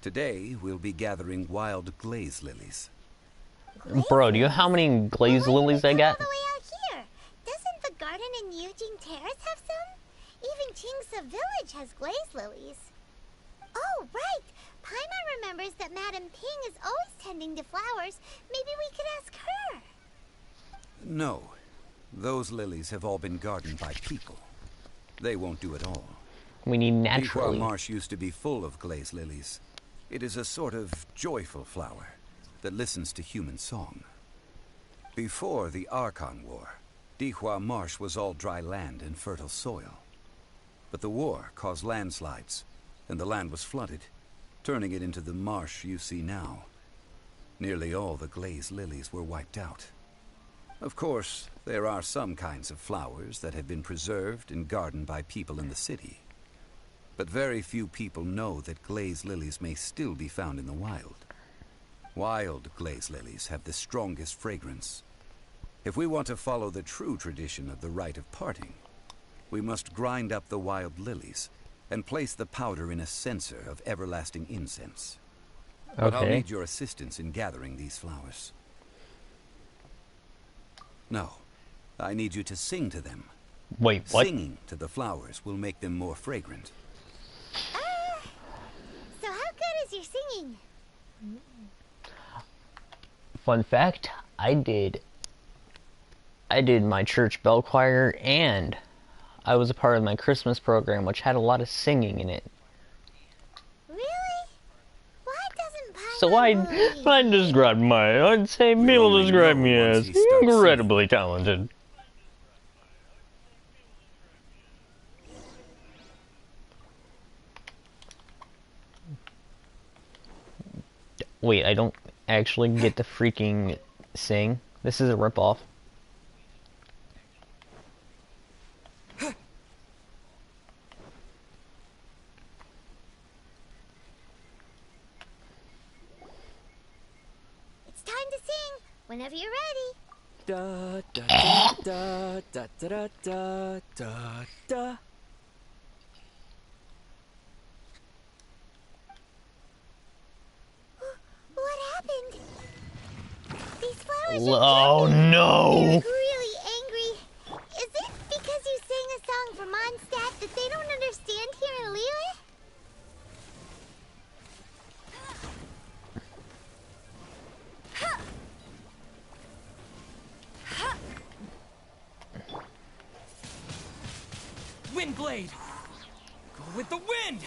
Today, we'll be gathering wild glaze lilies. Bro, do you know how many glaze lilies I got? All the way out here. Doesn't the garden in Yujing Terrace have some? Even Qingse Village has glaze lilies. Oh, right. Paimon remembers that Madame Ping is always tending to flowers. Maybe we could ask her. No. Those lilies have all been gardened by people. They won't do it all. We need naturally. Dihua Marsh used to be full of glaze lilies. It is a sort of joyful flower that listens to human song. Before the Archon War, Dihua Marsh was all dry land and fertile soil. But the war caused landslides, and the land was flooded, turning it into the marsh you see now. Nearly all the glaze lilies were wiped out. Of course, there are some kinds of flowers that have been preserved and gardened by people in the city. But very few people know that glaze lilies may still be found in the wild. Wild glaze lilies have the strongest fragrance. If we want to follow the true tradition of the rite of parting, we must grind up the wild lilies and place the powder in a censer of everlasting incense. But I'll need your assistance in gathering these flowers. No, I need you to sing to them. Wait, what? Singing to the flowers will make them more fragrant. So how good is your singing? Fun fact, I did my church bell choir, and I was a part of my Christmas program, which had a lot of singing in it. Really? Why doesn't Paimon So I'd say people describe me as incredibly talented. Wait, I don't actually get to freaking sing? This is a ripoff. Whenever you're ready. Da da da da da da da da da. What happened? These flowers Oh no! They're really angry. Is it because you sang a song for Mondstadt that they don't understand here in Liyue? Windblade! Go with the wind!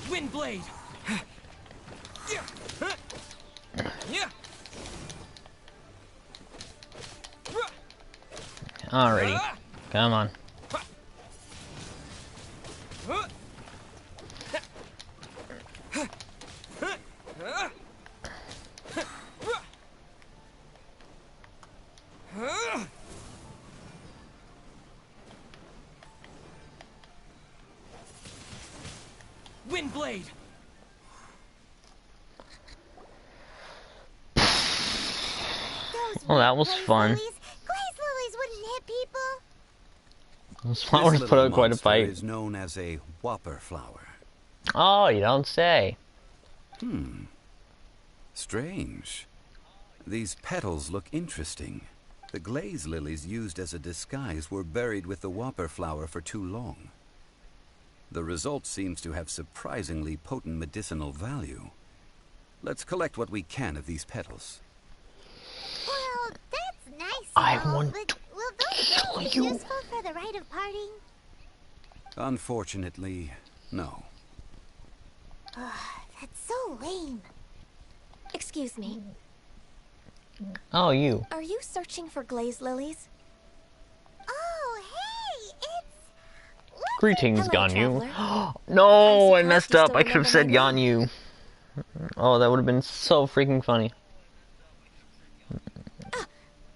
Windblade! Alrighty. Come on. Windblade! Well, that was fun. Glaze lilies wouldn't hit people. Those flowers This put little up quite a monster fight. is known as a whopper flower. Oh, you don't say. Strange. These petals look interesting. The glaze lilies used as a disguise were buried with the whopper flower for too long. The result seems to have surprisingly potent medicinal value. Let's collect what we can of these petals. Well, that's nice. I and all, want but to will those kill things be you. useful for the rite of parting? Unfortunately, no. That's so lame. Excuse me. Oh, you. Are you searching for glaze lilies? Oh, hey, it's... Greetings, Hello, Ganyu. traveler. No, I I'm messed surprised up. you I still could have said remember my name. Ganyu. Oh, that would have been so freaking funny.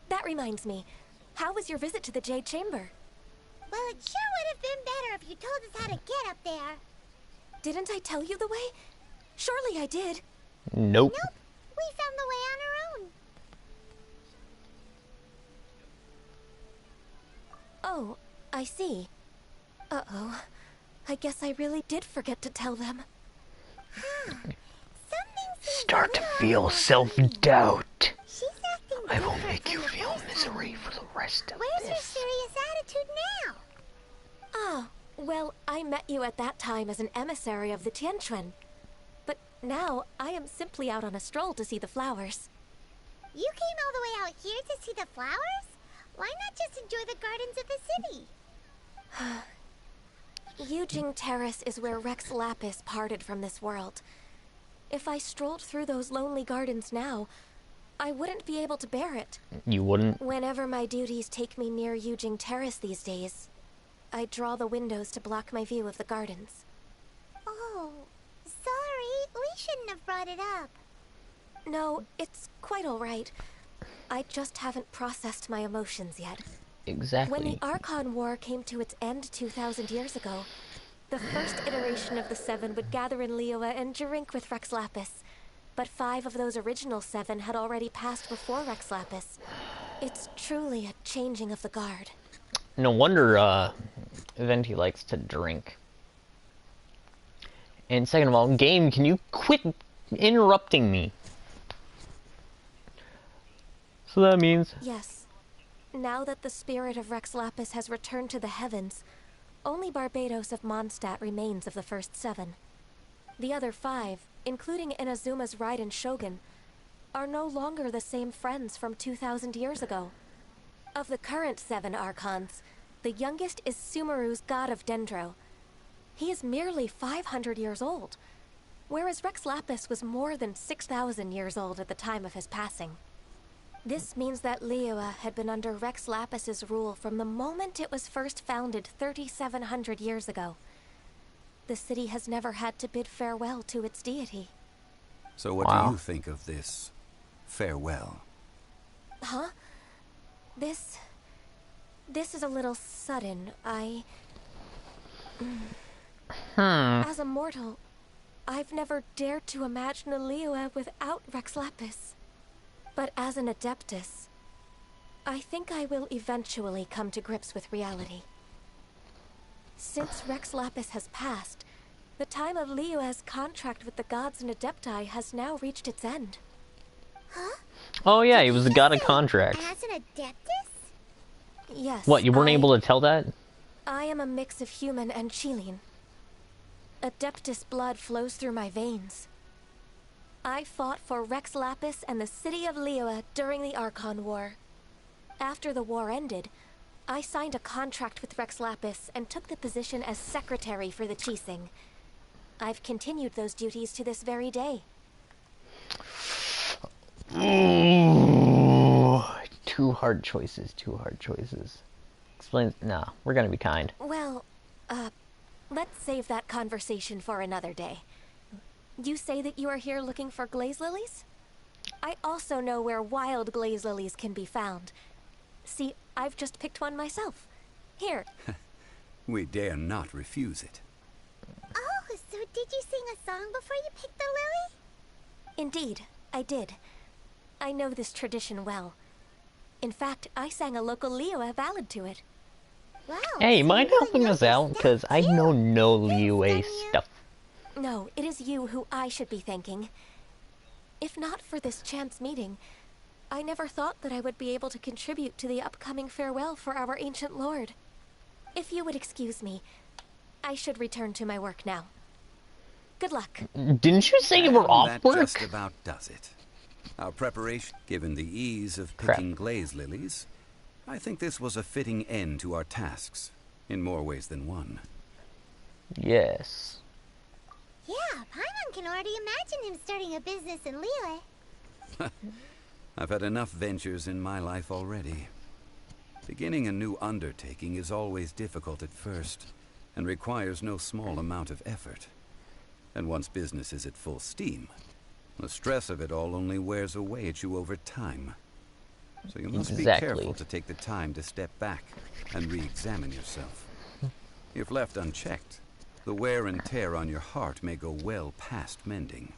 That reminds me. How was your visit to the Jade Chamber? Well, it sure would have been better if you told us how to get up there. Didn't I tell you the way? Surely I did. Nope. Nope, we found the way on our own. Oh, I see. Uh-oh. I guess I really did forget to tell them. Start to feel self-doubt. She's acting I will different make you from the feel first misery time. for the rest of Where's your this. serious attitude now? Ah, well, I met you at that time as an emissary of the Tianquan. But now, I am simply out on a stroll to see the flowers. You came all the way out here to see the flowers? Why not just enjoy the gardens of the city? Yujing Terrace is where Rex Lapis parted from this world. If I strolled through those lonely gardens now, I wouldn't be able to bear it. You wouldn't? Whenever my duties take me near Yujing Terrace these days, I draw the windows to block my view of the gardens. Oh, sorry. We shouldn't have brought it up. No, it's quite all right. I just haven't processed my emotions yet. Exactly. When the Archon War came to its end 2,000 years ago, the first iteration of the Seven would gather in Liyue and drink with Rex Lapis. But 5 of those original 7 had already passed before Rex Lapis. It's truly a changing of the guard. No wonder, Venti likes to drink. And second of all, game, can you quit interrupting me? So that means... Yes. Now that the spirit of Rex Lapis has returned to the heavens, only Barbados of Mondstadt remains of the first 7. The other 5, including Inazuma's Raiden Shogun, are no longer the same friends from 2,000 years ago. Of the current 7 Archons, the youngest is Sumeru's god of Dendro. He is merely 500 years old, whereas Rex Lapis was more than 6,000 years old at the time of his passing. This means that Liyue had been under Rex Lapis's rule from the moment it was first founded 3,700 years ago. The city has never had to bid farewell to its deity. So what do you think of this farewell? Huh? This is a little sudden. As a mortal, I've never dared to imagine a Liyue without Rex Lapis. But as an Adeptus, I think I will eventually come to grips with reality. Since Rex Lapis has passed, the time of Liyue's contract with the gods and Adepti has now reached its end. Huh? Oh yeah, he was the god of contracts. As an Adeptus? Yes. What, you weren't able to tell that? I am a mix of human and Chilean. Adeptus blood flows through my veins. I fought for Rex Lapis and the city of Liyue during the Archon War. After the war ended, I signed a contract with Rex Lapis and took the position as secretary for the Qixing. I've continued those duties to this very day. Ooh, two hard choices. Explain. Nah, we're gonna be kind. Well, let's save that conversation for another day. You say that you are here looking for glaze lilies? I also know where wild glaze lilies can be found. See, I've just picked one myself. Here. We dare not refuse it. Oh, so did you sing a song before you picked the lily? Indeed, I did. I know this tradition well. In fact, I sang a local Liyue ballad to it. Wow. Hey, mind helping us out? Because I know no Liyue stuff. No, it is you who I should be thanking. If not for this chance meeting, I never thought that I would be able to contribute to the upcoming farewell for our ancient lord. If you would excuse me, I should return to my work now. Good luck. Didn't you say you were off that work? Just about does it. Our preparation, given the ease of picking glaze lilies, I think this was a fitting end to our tasks, in more ways than one. Yes. Yeah, Paimon can already imagine him starting a business in Liyue. I've had enough ventures in my life already. Beginning a new undertaking is always difficult at first, and requires no small amount of effort. And once business is at full steam, the stress of it all only wears away at you over time. So you must be careful to take the time to step back and re-examine yourself. If left unchecked, the wear and tear on your heart may go well past mending.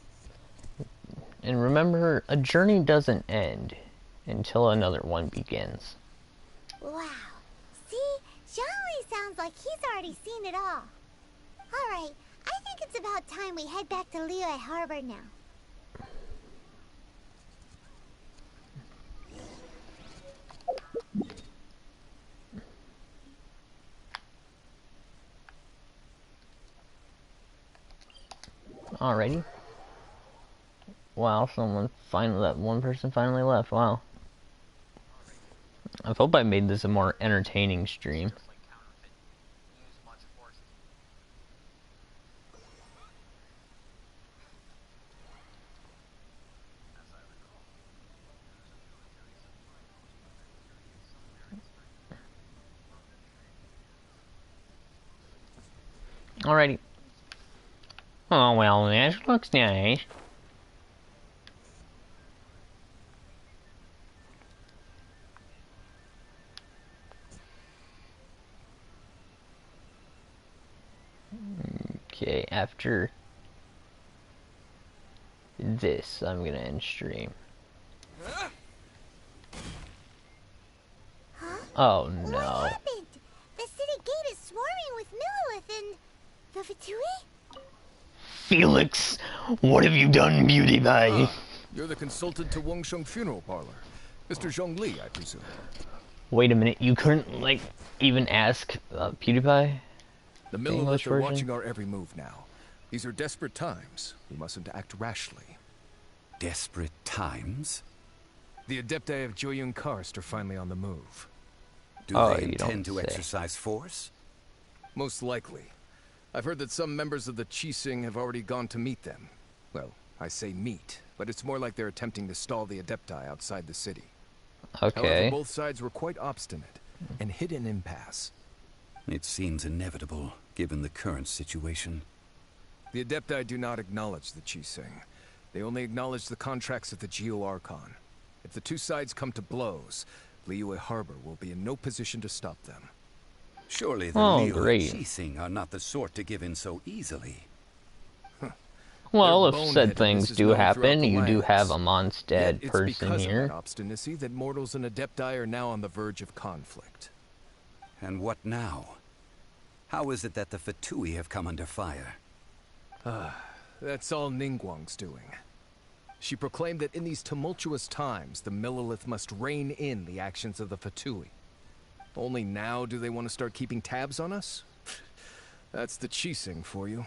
And remember, a journey doesn't end until another one begins. Wow. See? Zhongli sounds like he's already seen it all. Alright, I think it's about time we head back to Liyue Harbor now. Alrighty. Wow, that one person finally left. Wow. I hope I made this a more entertaining stream. Alrighty. Oh, well, that looks nice. Okay, after this, I'm gonna end stream. Huh? Oh no. What happened? The city gate is swarming with Millilith and the Fatui? Felix, what have you done, beauty pie? You're the consultant to Wangsheng Funeral Parlor. Mr. Zhongli, I presume. Wait a minute, you couldn't, like, even ask PewDiePie? The The English Millilith are version? watching our every move now. These are desperate times. We mustn't act rashly. Desperate times? The Adepti of Joyun Karst are finally on the move. Do they intend to exercise force? Most likely. I've heard that some members of the Qixing have already gone to meet them. Well, I say meet, but it's more like they're attempting to stall the Adepti outside the city. Okay. However, both sides were quite obstinate and hit an impasse. It seems inevitable, given the current situation. The Adepti do not acknowledge the Qixing. They only acknowledge the contracts of the Geo-Archon. If the two sides come to blows, Liyue Harbor will be in no position to stop them. Surely the Liyue Qixing are not the sort to give in so easily. Well, if said things do happen, you do have a Mondstadt It's person because here. of that obstinacy that mortals and Adepti are now on the verge of conflict. And what now? How is it that the Fatui have come under fire? That's all Ningguang's doing. She proclaimed that in these tumultuous times, the Millilith must rein in the actions of the Fatui. Only now do they want to start keeping tabs on us? That's the Qixing for you.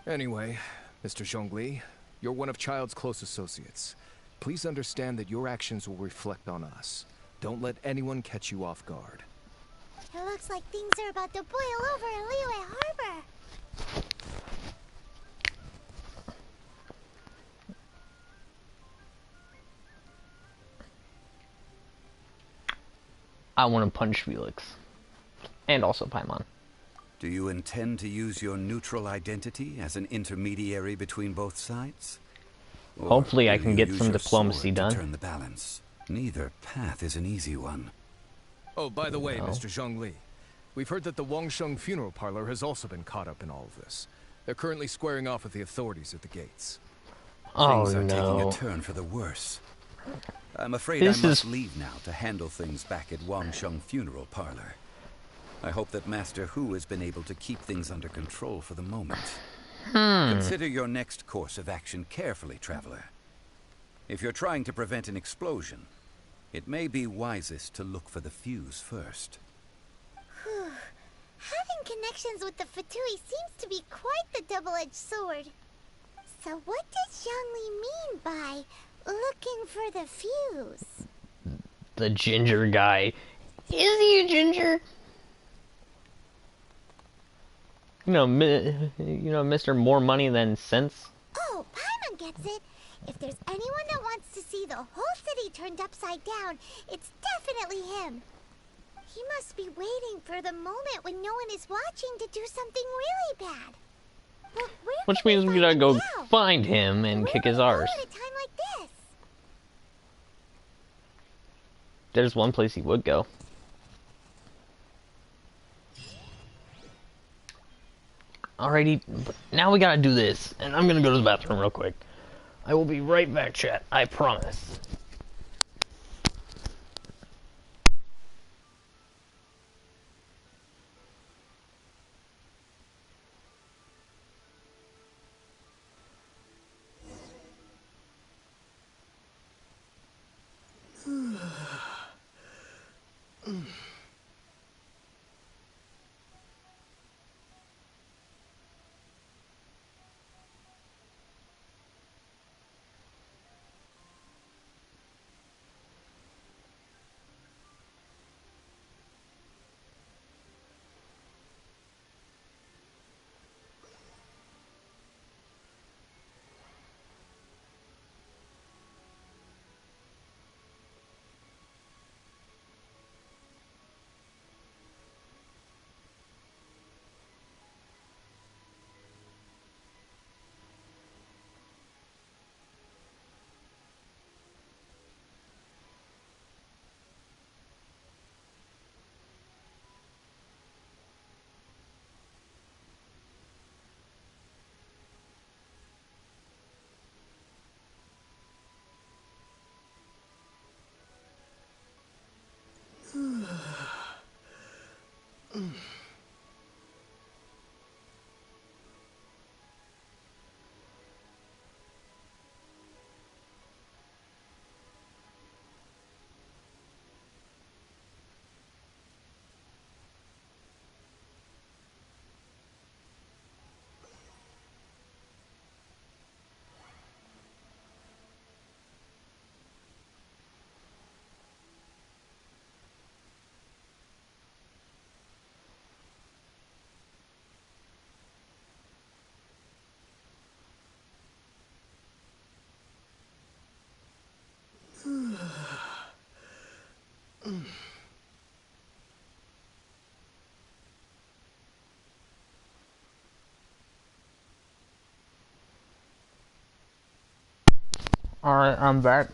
Anyway, Mr. Zhongli, you're one of Child's close associates. Please understand that your actions will reflect on us. Don't let anyone catch you off guard. It looks like things are about to boil over in Liyue Harbor. I want to punch Felix. And also Paimon. Do you intend to use your neutral identity as an intermediary between both sides? Or Hopefully I will can you get use some your diplomacy sword done. to turn the balance? Neither path is an easy one. Oh, by the way, No. Mr. Zhongli, we've heard that the Wangsheng funeral parlor has also been caught up in all of this. They're currently squaring off with the authorities at the gates. Things are taking no. a turn for the worse. I'm afraid This I must is- leave now to handle things back at Wangsheng funeral parlor. I hope that Master Hu has been able to keep things under control for the moment. Consider your next course of action carefully, Traveler. If you're trying to prevent an explosion, it may be wisest to look for the fuse first. Whew. Having connections with the Fatui seems to be quite the double-edged sword. So what does Zhongli mean by looking for the fuse? The ginger guy. Is he a ginger? You know, Mr. More Money Than Sense. Oh, Paimon gets it. If there's anyone that wants to see the whole city turned upside down, it's definitely him. He must be waiting for the moment when no one is watching to do something really bad. But where Which can means we gotta go find him and kick his arse. at a time like this? There's one place he would go. Alrighty, now we gotta do this, and I'm gonna go to the bathroom real quick. I will be right back, chat. I promise. Alright, I'm back.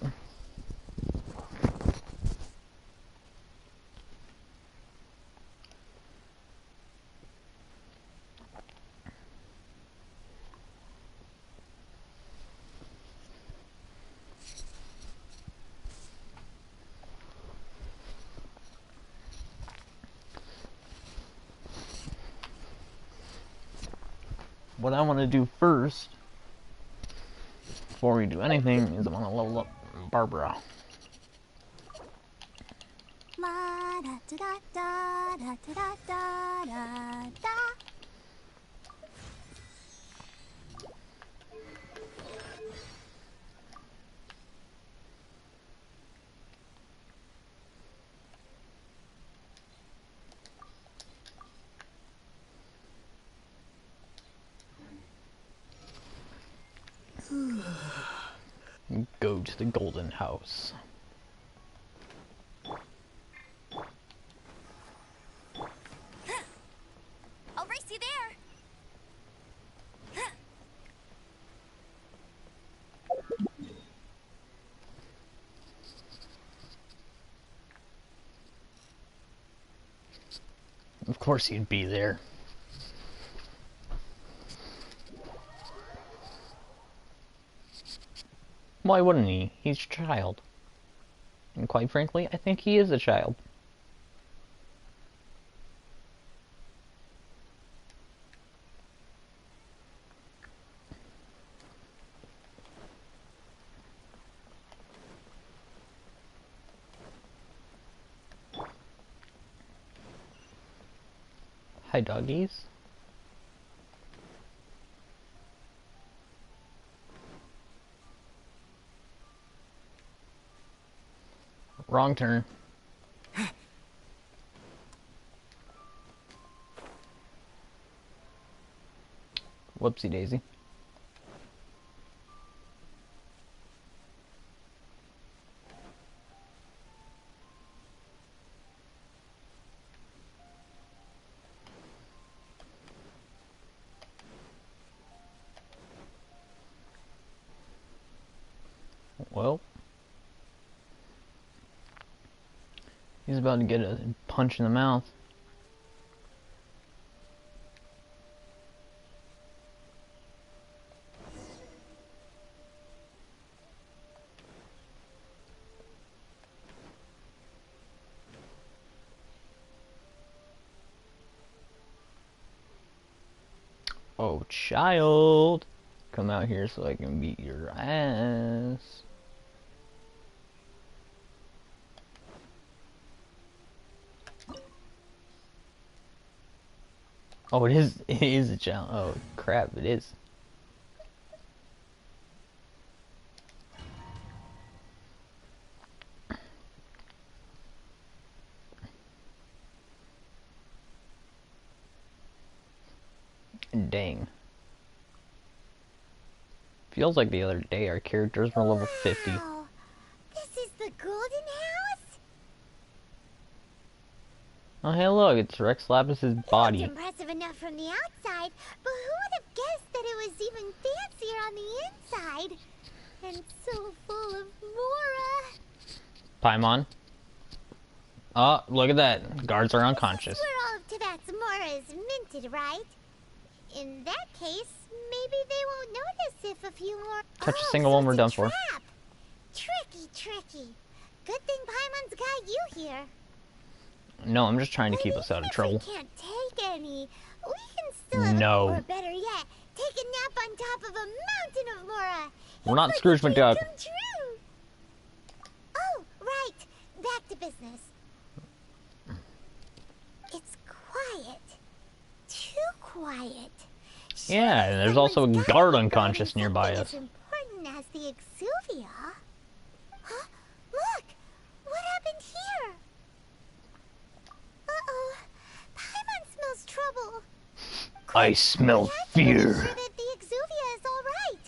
What I want to do first, before we do anything, is I want to level up Barbara. La da da da da da da da da. Go to the Golden House. I'll race you there. Of course he'd be there. Why wouldn't he? He's a child. And quite frankly, I think he is a child. Hi, doggies. Wrong turn. Whoopsie daisy. Well, he's about to get a punch in the mouth. Oh, child, come out here so I can beat your ass. Oh, it is a challenge. Oh, crap, it is. Dang. Feels like the other day our characters were level 50. Wow. This is the Golden House? Oh, hey, look, it's Rex Lapis's body. It's impressive enough from the outside, but who would have guessed that it was even fancier on the inside? And so full of Mora. Paimon. Oh, look at that. Guards are unconscious. This is where all of Tibet's Mora is minted, right? In that case, maybe they won't notice if a few more... Touch a single one, we're done for. Trap. Tricky. Good thing Paimon's got you here. No, I'm just trying to keep us out of trouble. We can't take any. We can still... No. Or better yet, take a nap on top of a mountain of Mora. We're not Scrooge McDuck. Oh, right. Back to business. It's quiet. Too quiet. Yeah, and there's also a guard unconscious nearby us. As important as the Exuvia. Huh? Look! What happened here? Uh-oh. Paimon smells trouble. I smell fear. Sure that the Exuvia is all right.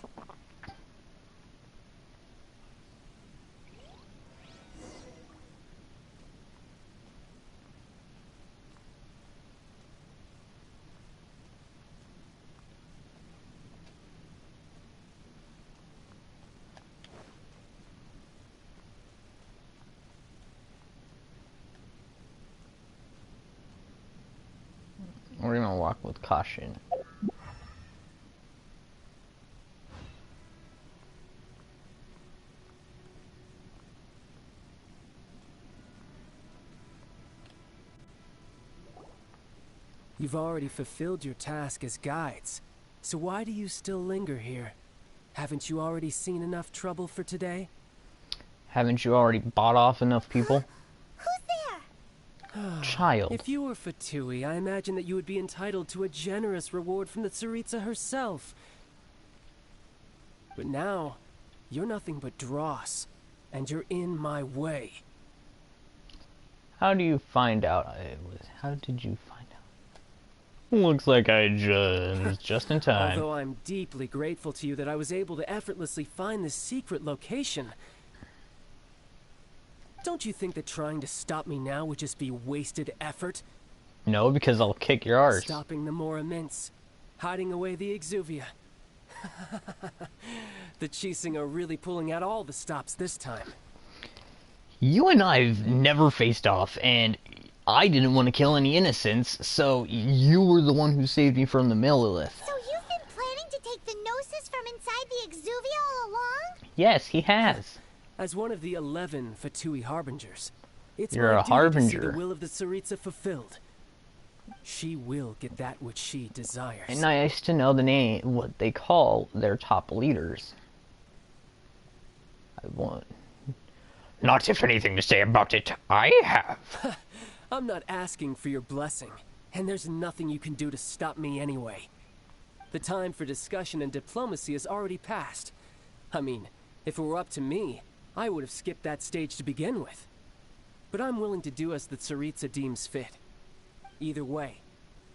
We're gonna walk with caution. You've already fulfilled your task as guides, so why do you still linger here? Haven't you already seen enough trouble for today? Haven't you already bought off enough people? Who's there? Child. If you were Fatui, I imagine that you would be entitled to a generous reward from the Tsaritsa herself. But now, you're nothing but dross, and you're in my way. How do you find out? How did you find out? Looks like I just in time. Although I'm deeply grateful to you that I was able to effortlessly find this secret location. Don't you think that trying to stop me now would just be wasted effort? No, because I'll kick your arse. Stopping the Mora Mints, hiding away the Exuvia. The Chising are really pulling out all the stops this time. You and I've never faced off, and I didn't want to kill any innocents, so you were the one who saved me from the Millilith. So you've been planning to take the Gnosis from inside the Exuvia all along? Yes, he has. As one of the 11 Fatui Harbingers, it's You're my a duty harbinger. to see the will of the Tsaritsa fulfilled. She will get that which she desires. And nice to know the name, what they call their top leaders. I want... Not if anything to say about it, I have. I'm not asking for your blessing, and there's nothing you can do to stop me anyway. The time for discussion and diplomacy has already passed. I mean, if it were up to me, I would have skipped that stage to begin with. But I'm willing to do as the Tsaritsa deems fit. Either way,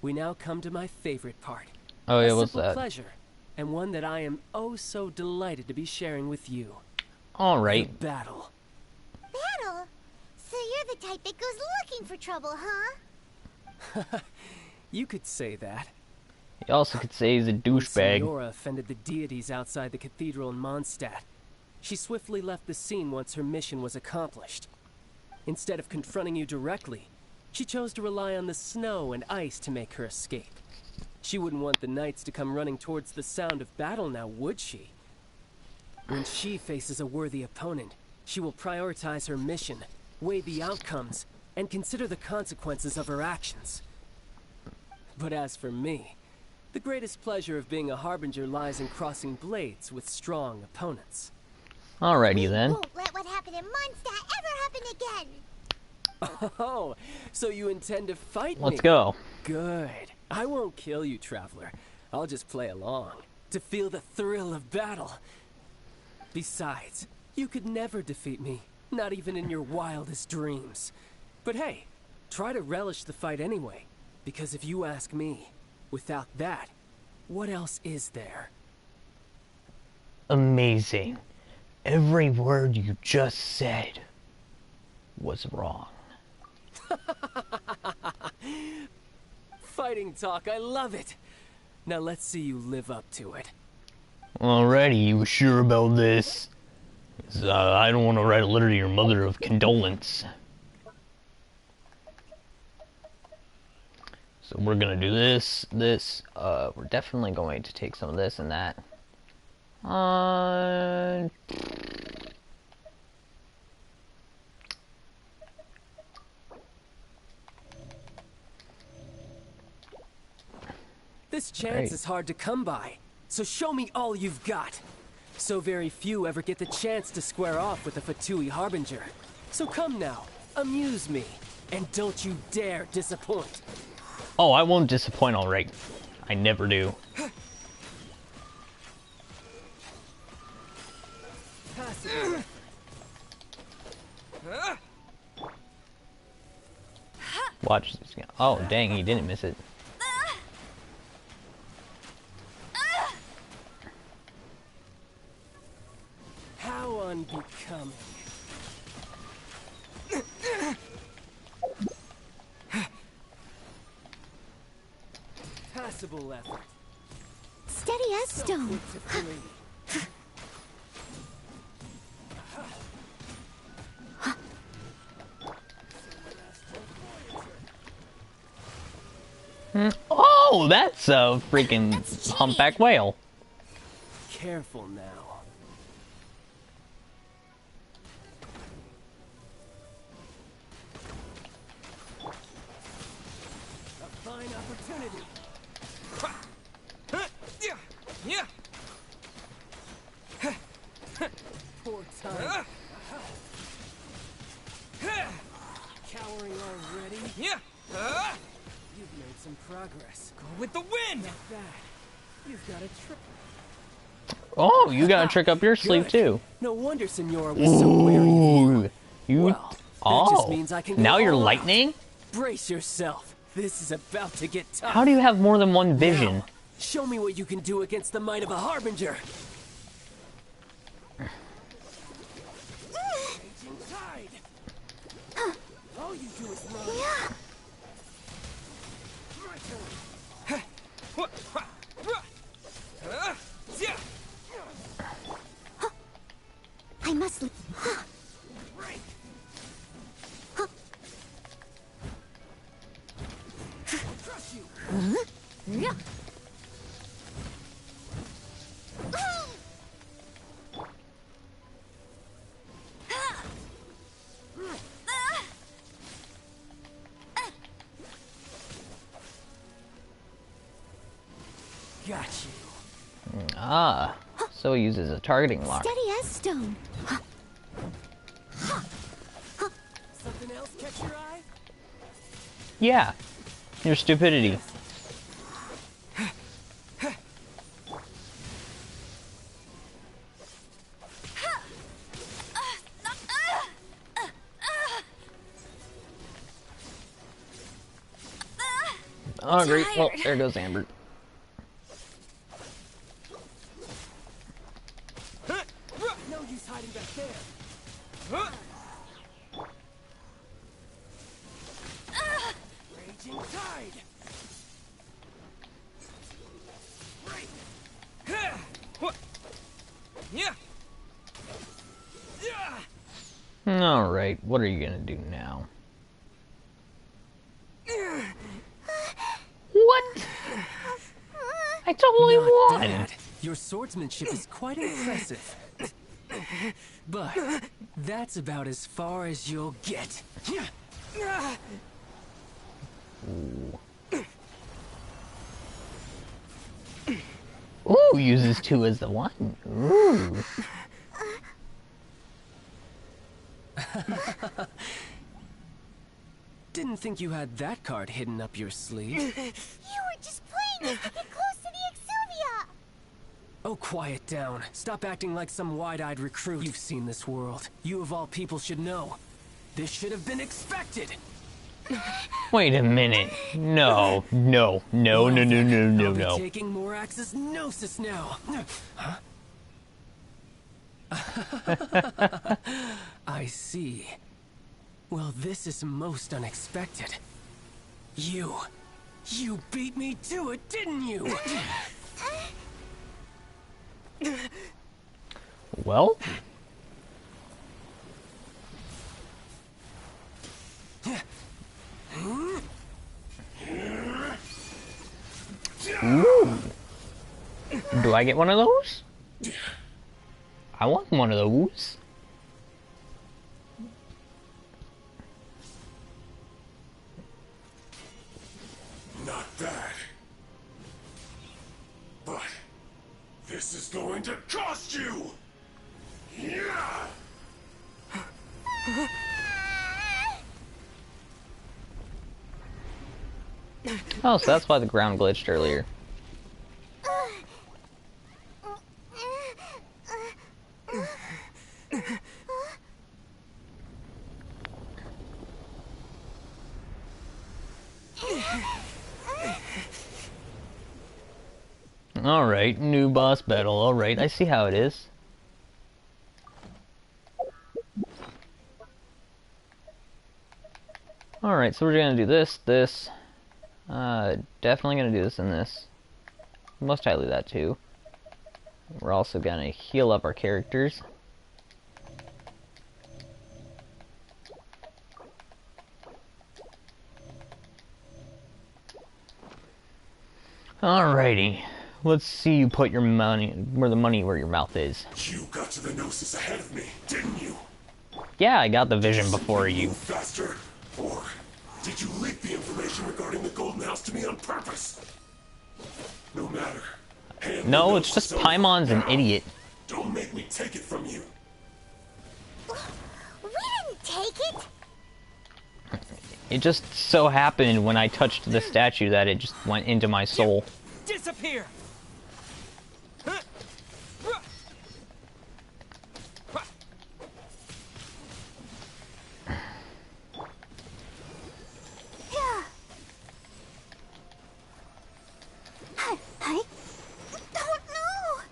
we now come to my favorite part. Oh yeah, what's a simple that? pleasure, and one that I am oh so delighted to be sharing with you. Alright. The battle. Battle? So you're the type that goes looking for trouble, huh? You could say that. You also could say he's a douchebag. Senora offended the deities outside the cathedral in Mondstadt. She swiftly left the scene once her mission was accomplished. Instead of confronting you directly, she chose to rely on the snow and ice to make her escape. She wouldn't want the knights to come running towards the sound of battle now, would she? When she faces a worthy opponent, she will prioritize her mission, weigh the outcomes, and consider the consequences of her actions. But as for me, the greatest pleasure of being a harbinger lies in crossing blades with strong opponents. Alrighty then. Won't let what happened in Mondstadt ever happen again! Oh, so you intend to fight me? Let's go. Good. I won't kill you, Traveler. I'll just play along, to feel the thrill of battle. Besides, you could never defeat me, not even in your wildest dreams. But hey, try to relish the fight anyway, because if you ask me, without that, what else is there? Amazing. Every word you just said was wrong. Fighting talk, I love it. Now let's see you live up to it. Alrighty, you sure about this? 'Cause, I don't want to write a letter to your mother of condolence. So we're gonna do this. We're definitely going to take some of this and that. This chance is hard to come by, so show me all you've got. So very few ever get the chance to square off with a Fatui Harbinger. So come now, amuse me, and don't you dare disappoint. Oh, I won't disappoint, alright. I never do. Watch this guy. Oh, dang, he didn't miss it. How unbecoming. Passable effort. Steady as stone. Oh, that's a freaking humpback whale. Careful now. A fine opportunity. Poor time. Cowering already? You've made some progress. Go with the wind! Not bad. You've got a trick. Oh, you got a trick up your sleeve too. No wonder Senora was so wary of you. You. Well, oh, that just means I can go now you're all out. lightning? Brace yourself. This is about to get tough. How do you have more than one vision? Now, show me what you can do against the might of a harbinger. Raging tide. All you do is run. My turn. I must. Crush you. Yeah. Got you. Ah, so he uses a targeting lock. Steady as stone. Something else catch your eye? Yeah, your stupidity. Oh, great. Well, there goes Amber. No use hiding back there. Raging tide. Alright, what are you gonna do now? What? I totally Not won! bad. Your swordsmanship is quite impressive. But that's about as far as you'll get. Ooh, uses two as the one. Ooh. Didn't think you had that card hidden up your sleeve. You were just playing us to get close to the Exuvia! Oh, quiet down. Stop acting like some wide-eyed recruit. You've seen this world. You of all people should know. This should have been expected. Wait a minute. No, no, no, no, no, no, no, I'll be no. taking Morax's gnosis now. Huh? I see. Well, this is most unexpected. You beat me to it, didn't you? Well? Ooh. Do I get one of those? I want one of those. Not that. But this is going to cost you! Yeah! Oh, so that's why the ground glitched earlier. Alright, new boss battle. Alright, I see how it is. Alright, so we're gonna do this, this. Definitely gonna do this and this. Most highly that too. We're also gonna heal up our characters. Alrighty. Let's see you put your money where your mouth is. You got to the Gnosis ahead of me, didn't you? Yeah, I got the vision before you. Move faster, or did you leak the information regarding the Golden House to me on purpose? No matter. No, it's just Paimon's an idiot. Don't make me take it from you. We didn't take it. It just so happened when I touched the statue that it just went into my soul. Disappear! I don't know.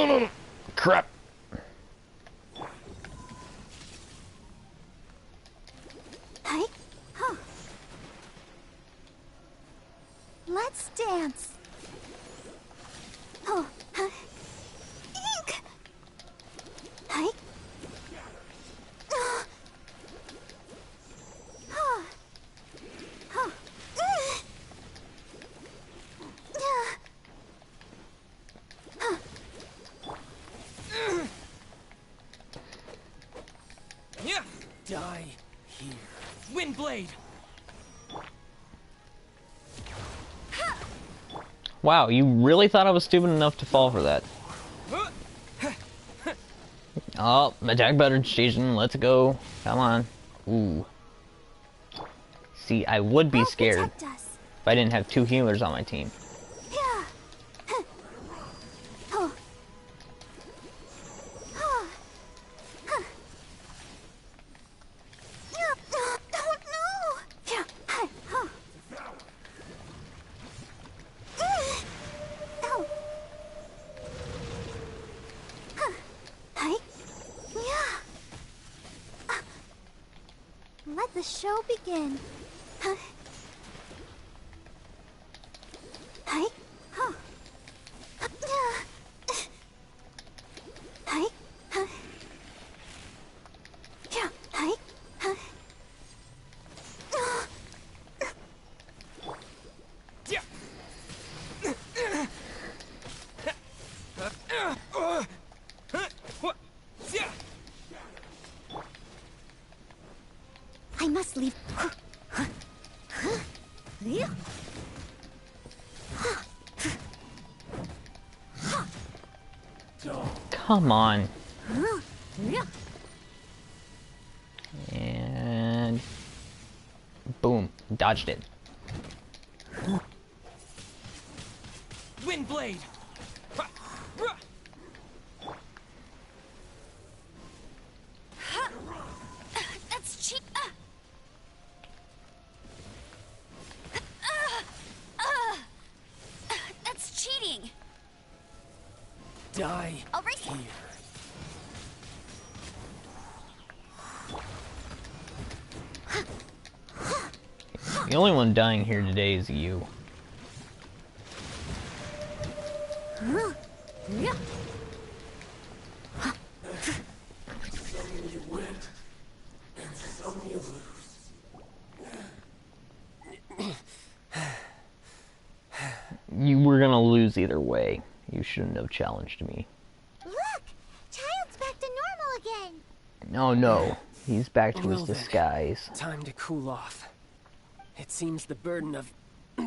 No. Crap. Let's dance. Ink. Die here. Windblade! Wow, you really thought I was stupid enough to fall for that. Oh, attack better station, let's go. Come on. Ooh. See, I would be scared if I didn't have 2 healers on my team. Let the show begin. I must leave. Come on. And boom, dodged it. Windblade! That's cheap. That's cheating. Die Over here. The only one dying here today is you. You were gonna lose either way. You shouldn't have challenged me. Look! Child's back to normal again. No. He's back to his disguise. Time to cool off. It seems the burden of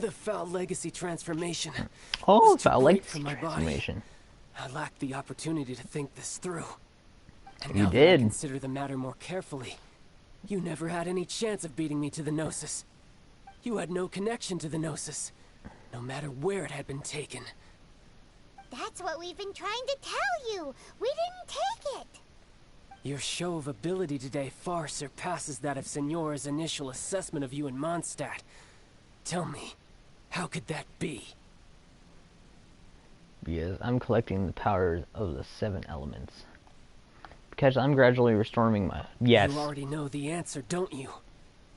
the foul legacy transformation. Oh, was too foul great legacy for my transformation. body. I lacked the opportunity to think this through. And You now did. that I consider the matter more carefully, you never had any chance of beating me to the Gnosis. You had no connection to the Gnosis, no matter where it had been taken. That's what we've been trying to tell you. We didn't take it. Your show of ability today far surpasses that of Signora's initial assessment of you in Mondstadt. Tell me, how could that be? Because I'm collecting the powers of the 7 elements. Because I'm gradually restoring my... Yes. You already know the answer, don't you?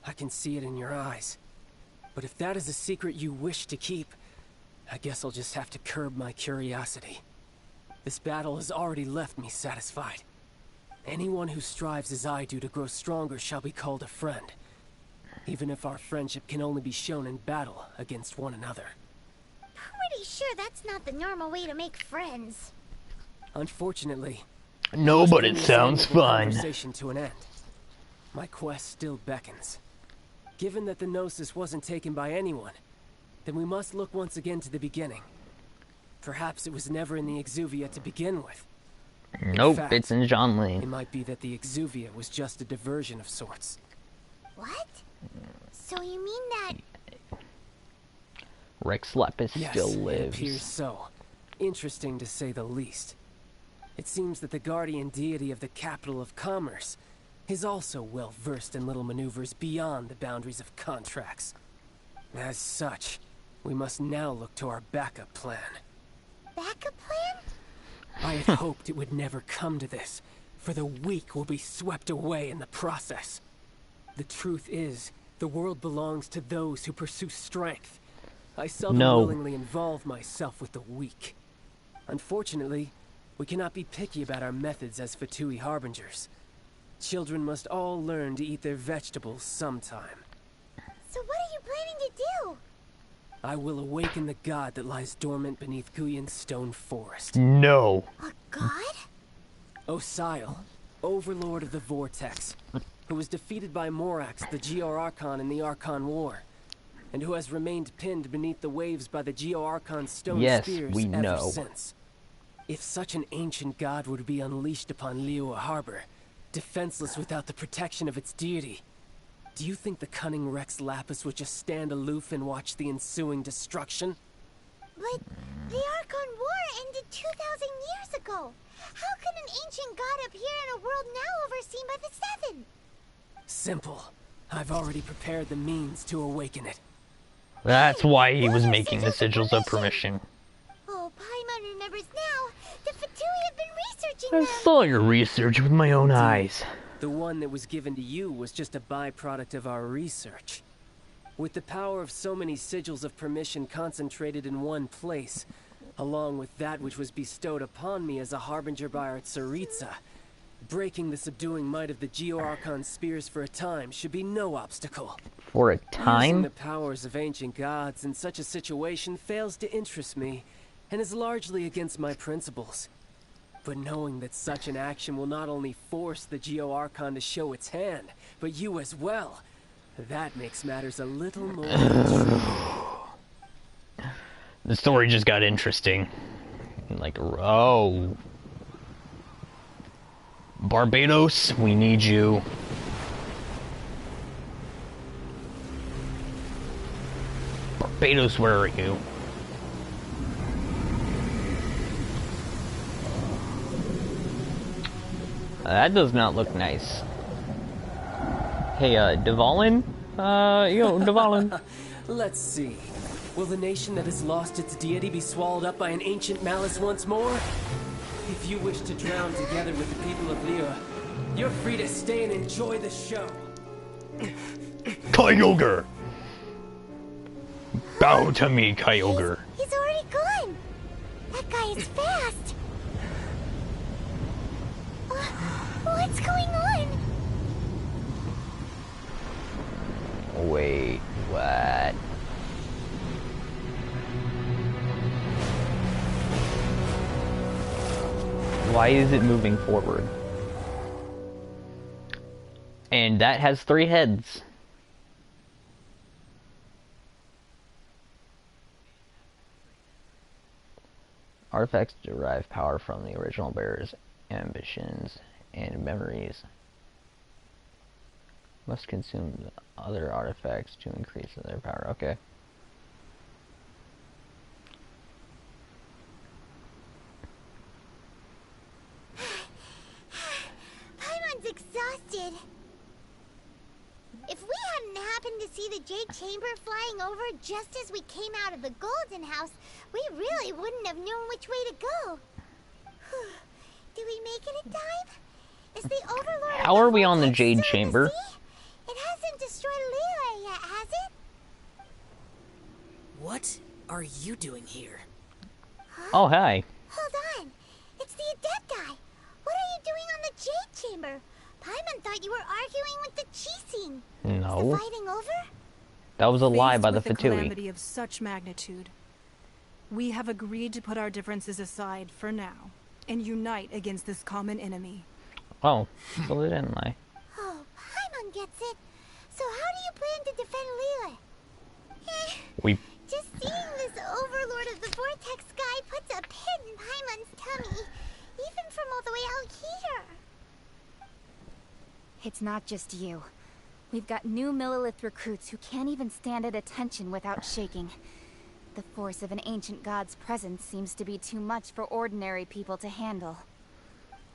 I can see it in your eyes. But if that is a secret you wish to keep, I guess I'll just have to curb my curiosity. This battle has already left me satisfied. Anyone who strives as I do to grow stronger shall be called a friend, even if our friendship can only be shown in battle against one another. Pretty sure that's not the normal way to make friends. Unfortunately, no, but it sounds fun. Conversation to an end. My quest still beckons. Given that the Gnosis wasn't taken by anyone, then we must look once again to the beginning. Perhaps it was never in the Exuvia to begin with. Nope, fact, it's in John Lee. It might be that the Exuvia was just a diversion of sorts. What? So you mean that... Rex Lapis yes, still lives. It appears so. Interesting to say the least. It seems that the guardian deity of the capital of commerce is also well versed in little maneuvers beyond the boundaries of contracts. As such, we must now look to our backup plan. Backup plan? I had hoped it would never come to this, for the weak will be swept away in the process. The truth is, the world belongs to those who pursue strength. I seldom willingly involve myself with the weak. Unfortunately, we cannot be picky about our methods as Fatui harbingers. Children must all learn to eat their vegetables sometime. So what are you planning to do? I will awaken the god that lies dormant beneath Guyon's stone forest. No. A god? Osial, overlord of the Vortex, who was defeated by Morax, the Geo-Archon in the Archon War, and who has remained pinned beneath the waves by the Geo-Archon stone spears ever since. If such an ancient god were to be unleashed upon Liyue Harbor, defenseless without the protection of its deity, do you think the cunning Rex Lapis would just stand aloof and watch the ensuing destruction? But the Archon War ended 2,000 years ago. How can an ancient god appear in a world now overseen by the Seven? Simple. I've already prepared the means to awaken it. That's why he was making the sigils of permission. Oh, Paimon remembers now. The Fatui have been researching I them. saw your research with my own eyes. The one that was given to you was just a byproduct of our research. With the power of so many sigils of permission concentrated in one place, along with that which was bestowed upon me as a harbinger by our Tsaritsa, breaking the subduing might of the Geo-Archon spears for a time should be no obstacle. For a time? Using the powers of ancient gods in such a situation fails to interest me, and is largely against my principles. But knowing that such an action will not only force the Geo-Archon to show its hand, but you as well, that makes matters a little more interesting. The story just got interesting. Like, oh. Barbados, we need you. Barbados, where are you? That does not look nice. Hey, Dvalin? Dvalin. Let's see. Will the nation that has lost its deity be swallowed up by an ancient malice once more? If you wish to drown together with the people of Liyue, you're free to stay and enjoy the show. Kyogre! Bow to me, Kyogre. He's already gone. That guy is fast. What's going on? Wait, what? Why is it moving forward? And that has 3 heads. Artifacts derive power from the original bearer's ambitions and memories. Must consume other artifacts to increase their power. Okay. Paimon's exhausted. If we hadn't happened to see the Jade Chamber flying over just as we came out of the Golden House, we really wouldn't have known which way to go. Did we make it in time? Is the Overlord... How are we on the Jade Chamber? It hasn't destroyed Liyue yet, has it? What are you doing here? Oh, hi. Hold on. It the Adepti! What are you doing on the Jade Chamber? Paimon thought you were arguing with the Chising. No. Is the fighting over? That was a lie by the Faced with Fatui. a calamity of such magnitude, we have agreed to put our differences aside for now and unite against this common enemy. Oh, so they didn't lie. Oh, Paimon gets it. So how do you plan to defend Liyue? We Just seeing this overlord of the vortex guy puts a pit in Paimon's tummy, even from all the way out here. It's not just you. We've got new Millilith recruits who can't even stand at attention without shaking. The force of an ancient god's presence seems to be too much for ordinary people to handle.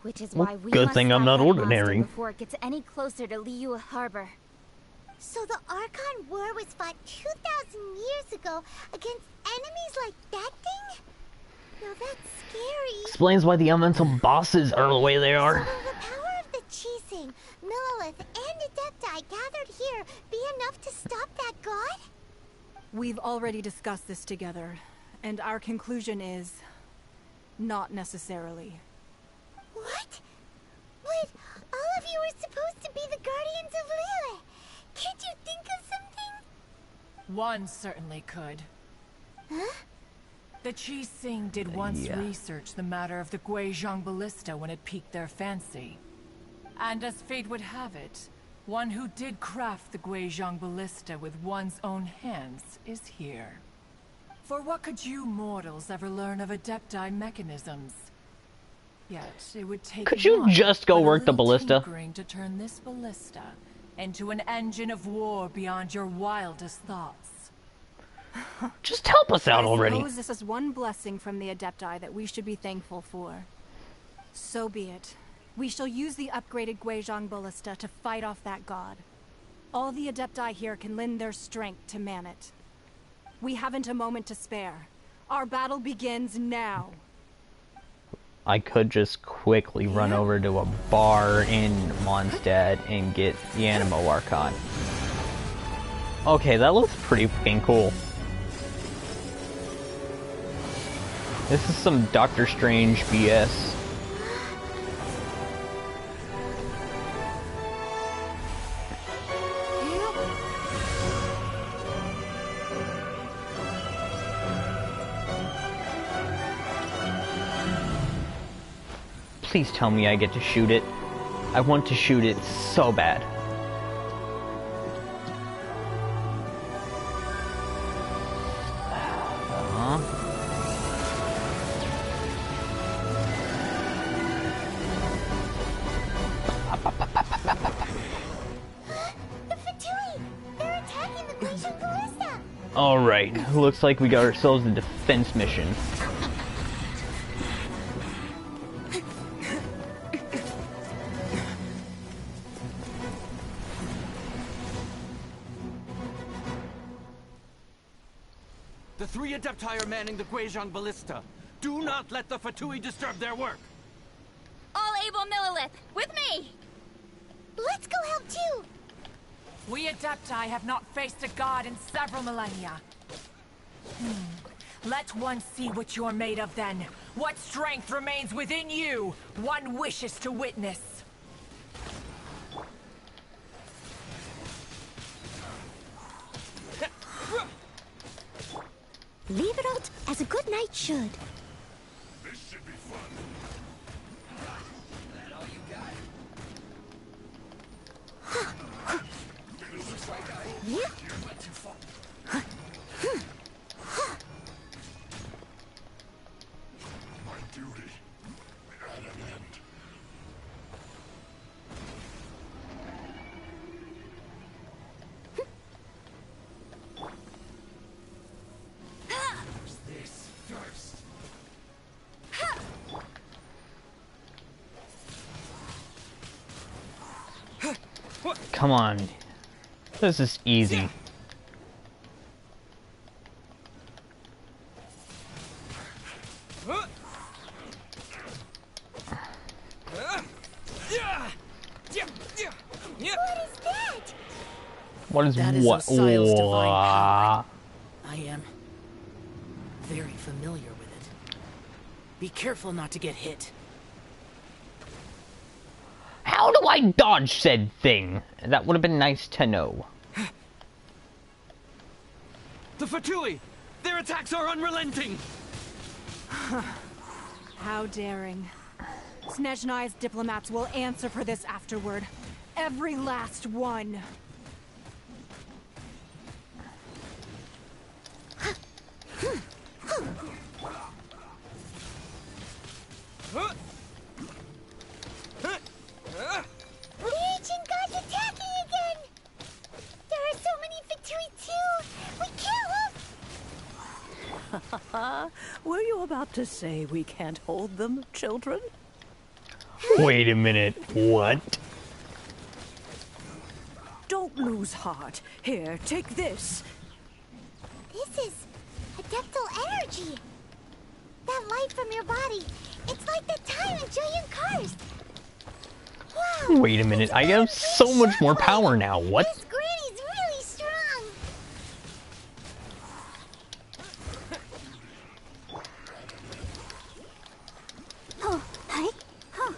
Which is why we good must thing I'm stop not that monster ordinary. before it gets any closer to Liyue Harbor. So the Archon War was fought 2,000 years ago against enemies like that thing? Now that's scary. explains why the elemental bosses are the way they are. Will the power of the Chising, Millilith, and Adepti gathered here be enough to stop that god? We've already discussed this together, and our conclusion is not necessarily. What? But all of you were supposed to be the guardians of Liyue. Can't you think of something? One certainly could. Huh? The Chising did once research the matter of the Guizhong Ballista when it piqued their fancy. And as fate would have it, one who did craft the Guizhong Ballista with one's own hands is here. For what could you mortals ever learn of Adepti mechanisms? Yet it would take Could you just go work the ballista? tinkering to turn this ballista into an engine of war beyond your wildest thoughts. Just help us out I already. suppose this is one blessing from the Adepti that we should be thankful for. So be it. We shall use the upgraded Guizhong Ballista to fight off that god. All the Adepti here can lend their strength to man it. We haven't a moment to spare. Our battle begins now. I could just quickly run over to a bar in Mondstadt and get the Animo Archon. Okay, that looks pretty fucking cool. This is some Doctor Strange BS. Please tell me I get to shoot it. I want to shoot it so bad. The Fatui! They're attacking the Guizhong Ballista! Alright, looks like we got ourselves a defense mission. The three Adepti are manning the Guizhong Ballista. Do not let the Fatui disturb their work. All able Millilith, with me! Let's go help too! We Adepti have not faced a god in several millennia. Let one see what you're made of then. What strength remains within you, one wishes to witness. Leave it out as a good knight should. This should be fun. That all you got? You went too far. My duty at an end. This first. Come on. This is easy. What is That is what? Osial's divine Wah. power. I am very familiar with it. Be careful not to get hit. How do I dodge said thing? That would have been nice to know. The Fatui! Their attacks are unrelenting! How daring. Snezhnai's diplomats will answer for this afterward. Every last one. The ancient god's attacking again! There are so many Fatui too! We can't hold... Were you about to say we can't hold them, children? Wait a minute, what? Don't lose heart. Here, take this. This is adeptal energy! That light from your body, it's like the time in Julian Karst! Wow! Wait a minute, I have so much more power now, what? This granny's really strong! Oh, hi. Huh.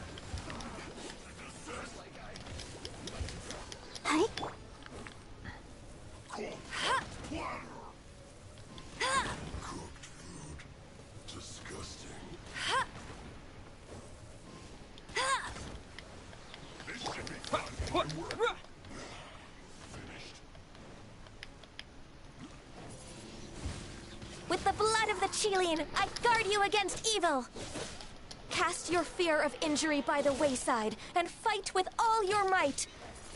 Hi. With the blood of the Chilean, I guard you against evil! Cast your fear of injury by the wayside, and fight with all your might!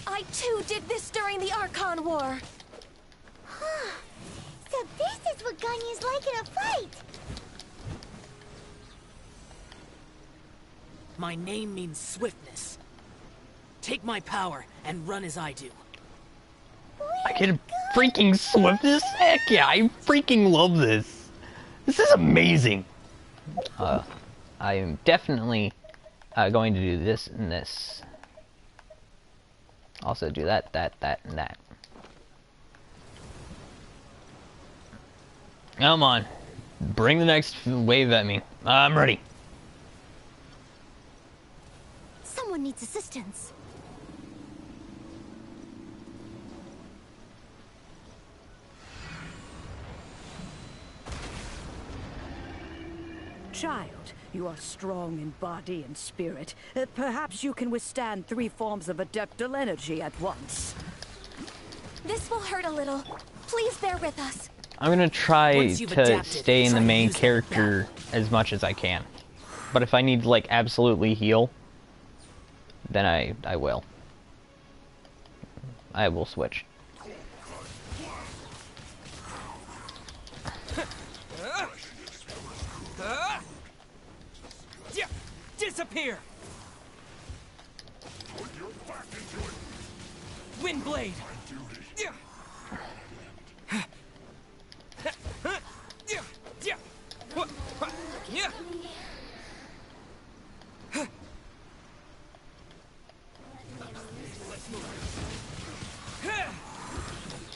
I too did this during the Archon War! So this is what Ganya's like in a fight! My name means swiftness. Take my power and run as I do. I get a freaking swiftness? Heck yeah, I freaking love this. This is amazing. I am definitely going to do this and this. Also do that, and that. Come on. Bring the next wave at me. I'm ready. Someone needs assistance. Child, you are strong in body and spirit. Perhaps you can withstand 3 forms of adeptal energy at once. This will hurt a little. Please bear with us. I'm gonna try to stay in the main character as much as I can. But if I need to, like, absolutely heal, then I will. I will switch. Disappear! Windblade!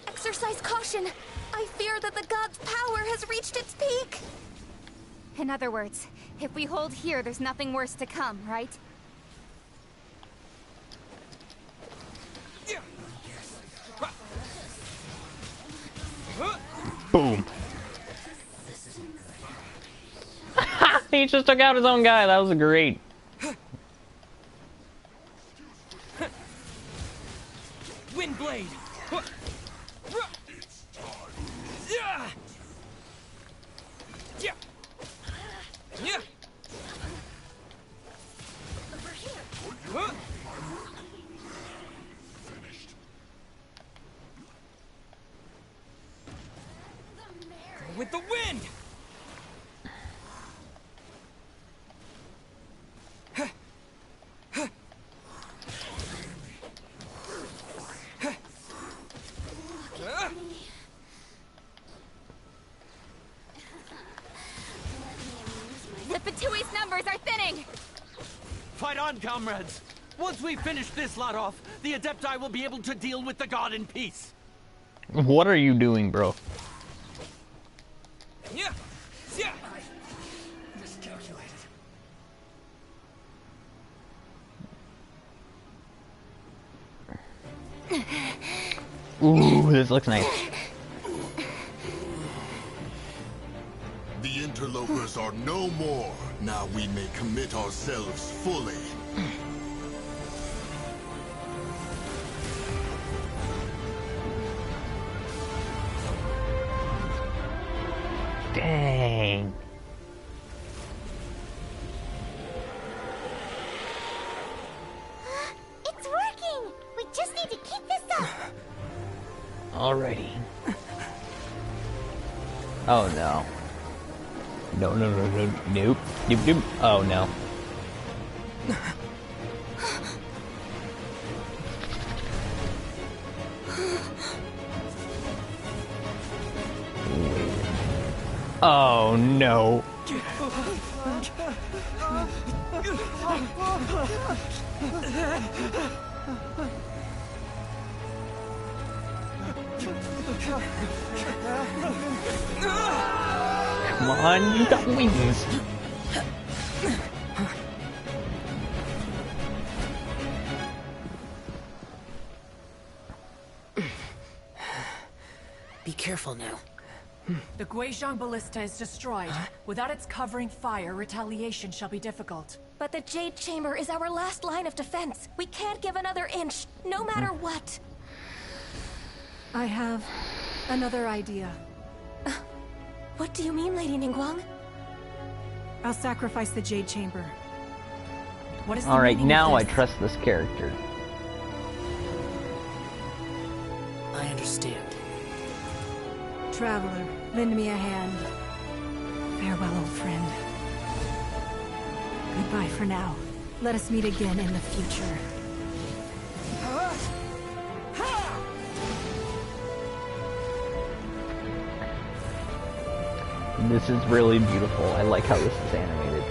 Exercise caution! I fear that the god's power has reached its peak! In other words, if we hold here, there's nothing worse to come, right? Boom. He just took out his own guy. That was great. Windblade! With the wind! The Fatui's numbers are thinning! Fight on, comrades! Once we finish this lot off, the Adepti will be able to deal with the god in peace. What are you doing, bro? Yeah. Yeah. Miscalculated. Ooh, this looks nice. The interlopers are no more. Now we may commit ourselves fully. Dang. It's working! We just need to keep this up! Alrighty. Oh no. No, no, no, no, nope. Nope, nope. Oh no. Oh no. Come on, you got wings. Be careful now. The Guizhong Ballista is destroyed. Without its covering fire, retaliation shall be difficult. But the Jade Chamber is our last line of defense. We can't give another inch, no matter what. I have another idea. What do you mean, Lady Ningguang? I'll sacrifice the Jade Chamber. What is Alright, now I trust this character. I understand. Traveler, lend me a hand. Farewell, old friend. Goodbye for now. Let us meet again in the future. This is really beautiful. I like how this is animated.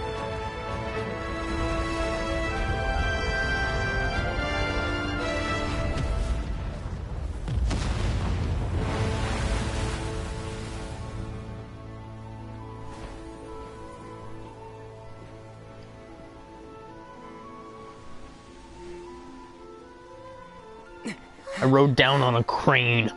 I rode down on a crane.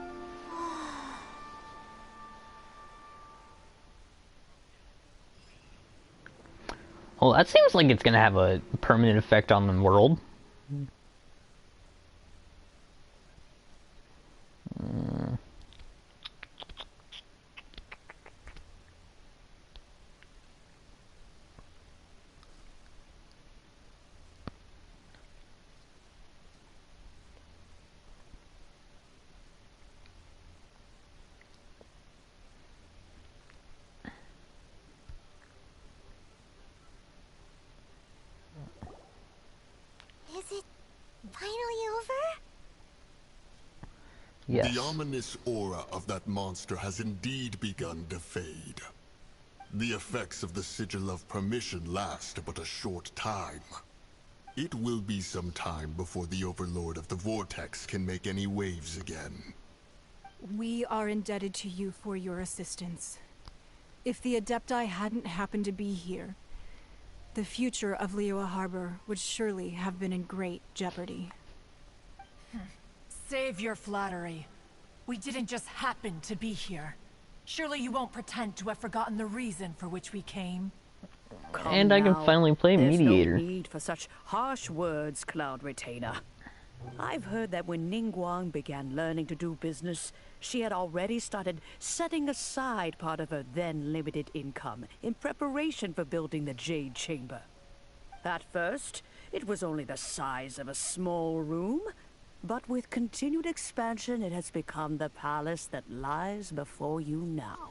Well, that seems like it's gonna have a permanent effect on the world. Is it finally over? Yes. The ominous aura of that monster has indeed begun to fade. The effects of the Sigil of Permission last but a short time. It will be some time before the Overlord of the Vortex can make any waves again. We are indebted to you for your assistance. If the Adepti hadn't happened to be here, the future of Liyue Harbor would surely have been in great jeopardy. Save your flattery. We didn't just happen to be here. Surely you won't pretend to have forgotten the reason for which we came. And I can finally play Mediator. There's no need for such harsh words, Cloud Retainer. I've heard that when Ningguang began learning to do business, she had already started setting aside part of her then limited income in preparation for building the Jade Chamber. At first, it was only the size of a small room, but with continued expansion, it has become the palace that lies before you now.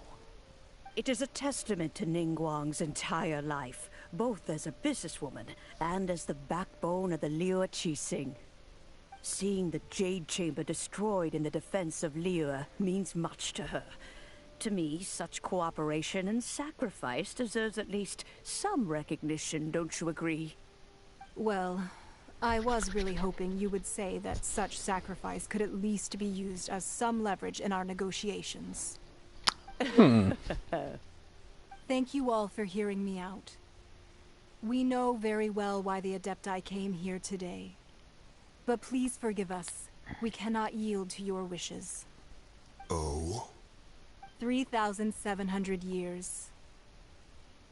It is a testament to Ningguang's entire life, both as a businesswoman and as the backbone of the Liyue Qixing. Seeing the Jade Chamber destroyed in the defense of Liyue means much to her. To me, such cooperation and sacrifice deserves at least some recognition, don't you agree? Well, I was really hoping you would say that such sacrifice could at least be used as some leverage in our negotiations. Thank you all for hearing me out. We know very well why the Adepti came here today. But please forgive us. we cannot yield to your wishes. Oh? 3,700 years.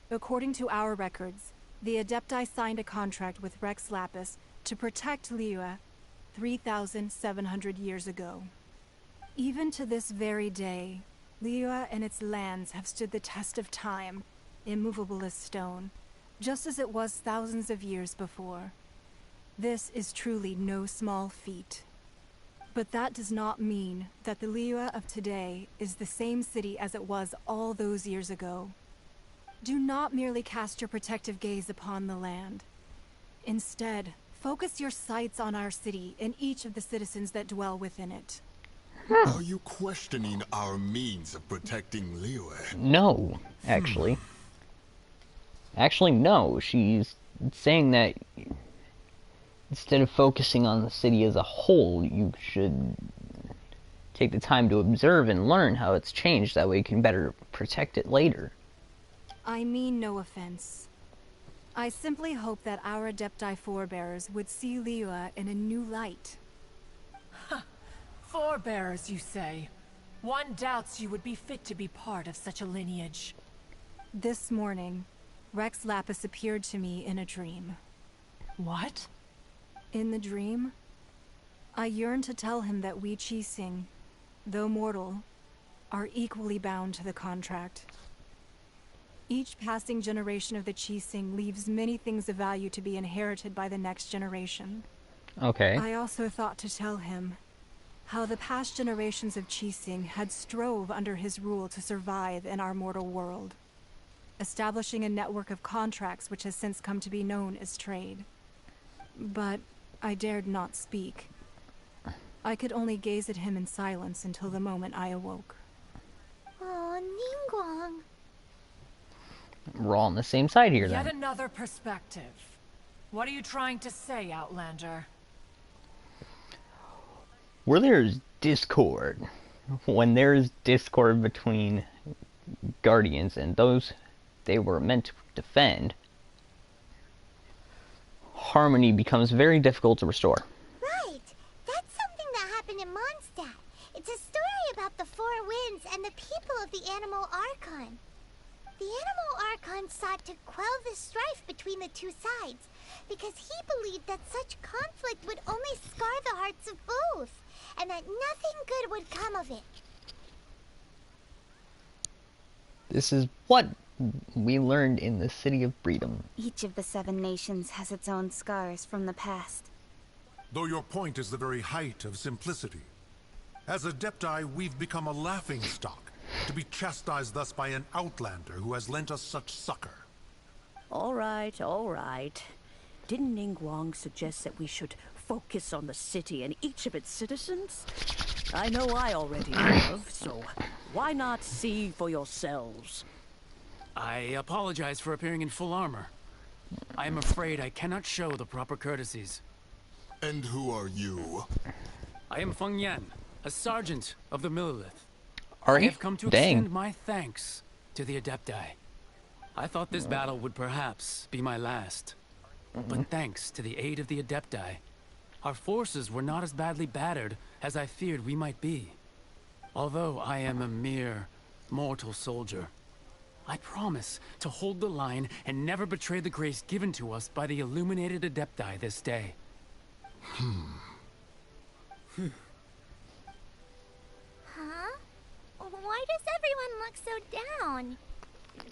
According to our records, the Adepti signed a contract with Rex Lapis to protect Liyue 3,700 years ago. Even to this very day, Liyue and its lands have stood the test of time, immovable as stone, just as it was thousands of years before. This is truly no small feat. But that does not mean that the Liyue of today is the same city as it was all those years ago. Do not merely cast your protective gaze upon the land. Instead, focus your sights on our city and each of the citizens that dwell within it. Are you questioning our means of protecting Liyue? No, actually. Actually, no. She's saying that instead of focusing on the city as a whole, you should take the time to observe and learn how it's changed. That way you can better protect it later. I mean no offense. I simply hope that our Adepti forebears would see Liyue in a new light. Forebearers, you say? One doubts you would be fit to be part of such a lineage. This morning, Rex Lapis appeared to me in a dream. What? In the dream, I yearned to tell him that we Qixing, though mortal, are equally bound to the contract. Each passing generation of the Qixing leaves many things of value to be inherited by the next generation. Okay. I also thought to tell him how the past generations of Qixing had strove under his rule to survive in our mortal world, establishing a network of contracts which has since come to be known as trade. But I dared not speak. I could only gaze at him in silence until the moment I awoke. Oh, Ningguang. We're all on the same side here, then. Yet another perspective. What are you trying to say, Outlander? Where there's discord, when there's discord between guardians and those they were meant to defend, harmony becomes very difficult to restore. Right. That's something that happened in Mondstadt. It's a story about the Four Winds and the people of the Animal Archon. The Animal Archon sought to quell the strife between the two sides, because he believed that such conflict would only scar the hearts of both, and that nothing good would come of it. This is what we learned in the City of Freedom. Each of the 7 nations has its own scars from the past. Though your point is the very height of simplicity. As Adepti, we've become a laughingstock, to be chastised thus by an outlander who has lent us such succor. All right, all right. Didn't Ningguang suggest that we should focus on the city and each of its citizens? I know I already have, so why not see for yourselves? I apologize for appearing in full armor. I am afraid I cannot show the proper courtesies. And who are you? I am Feng Yan, a sergeant of the Millilith. Are I you? have come to Dang. extend my thanks to the Adepti. I thought this battle would perhaps be my last. But thanks to the aid of the Adepti, our forces were not as badly battered as I feared we might be. Although I am a mere mortal soldier, I promise to hold the line and never betray the grace given to us by the illuminated Adepti this day. Huh? Why does everyone look so down?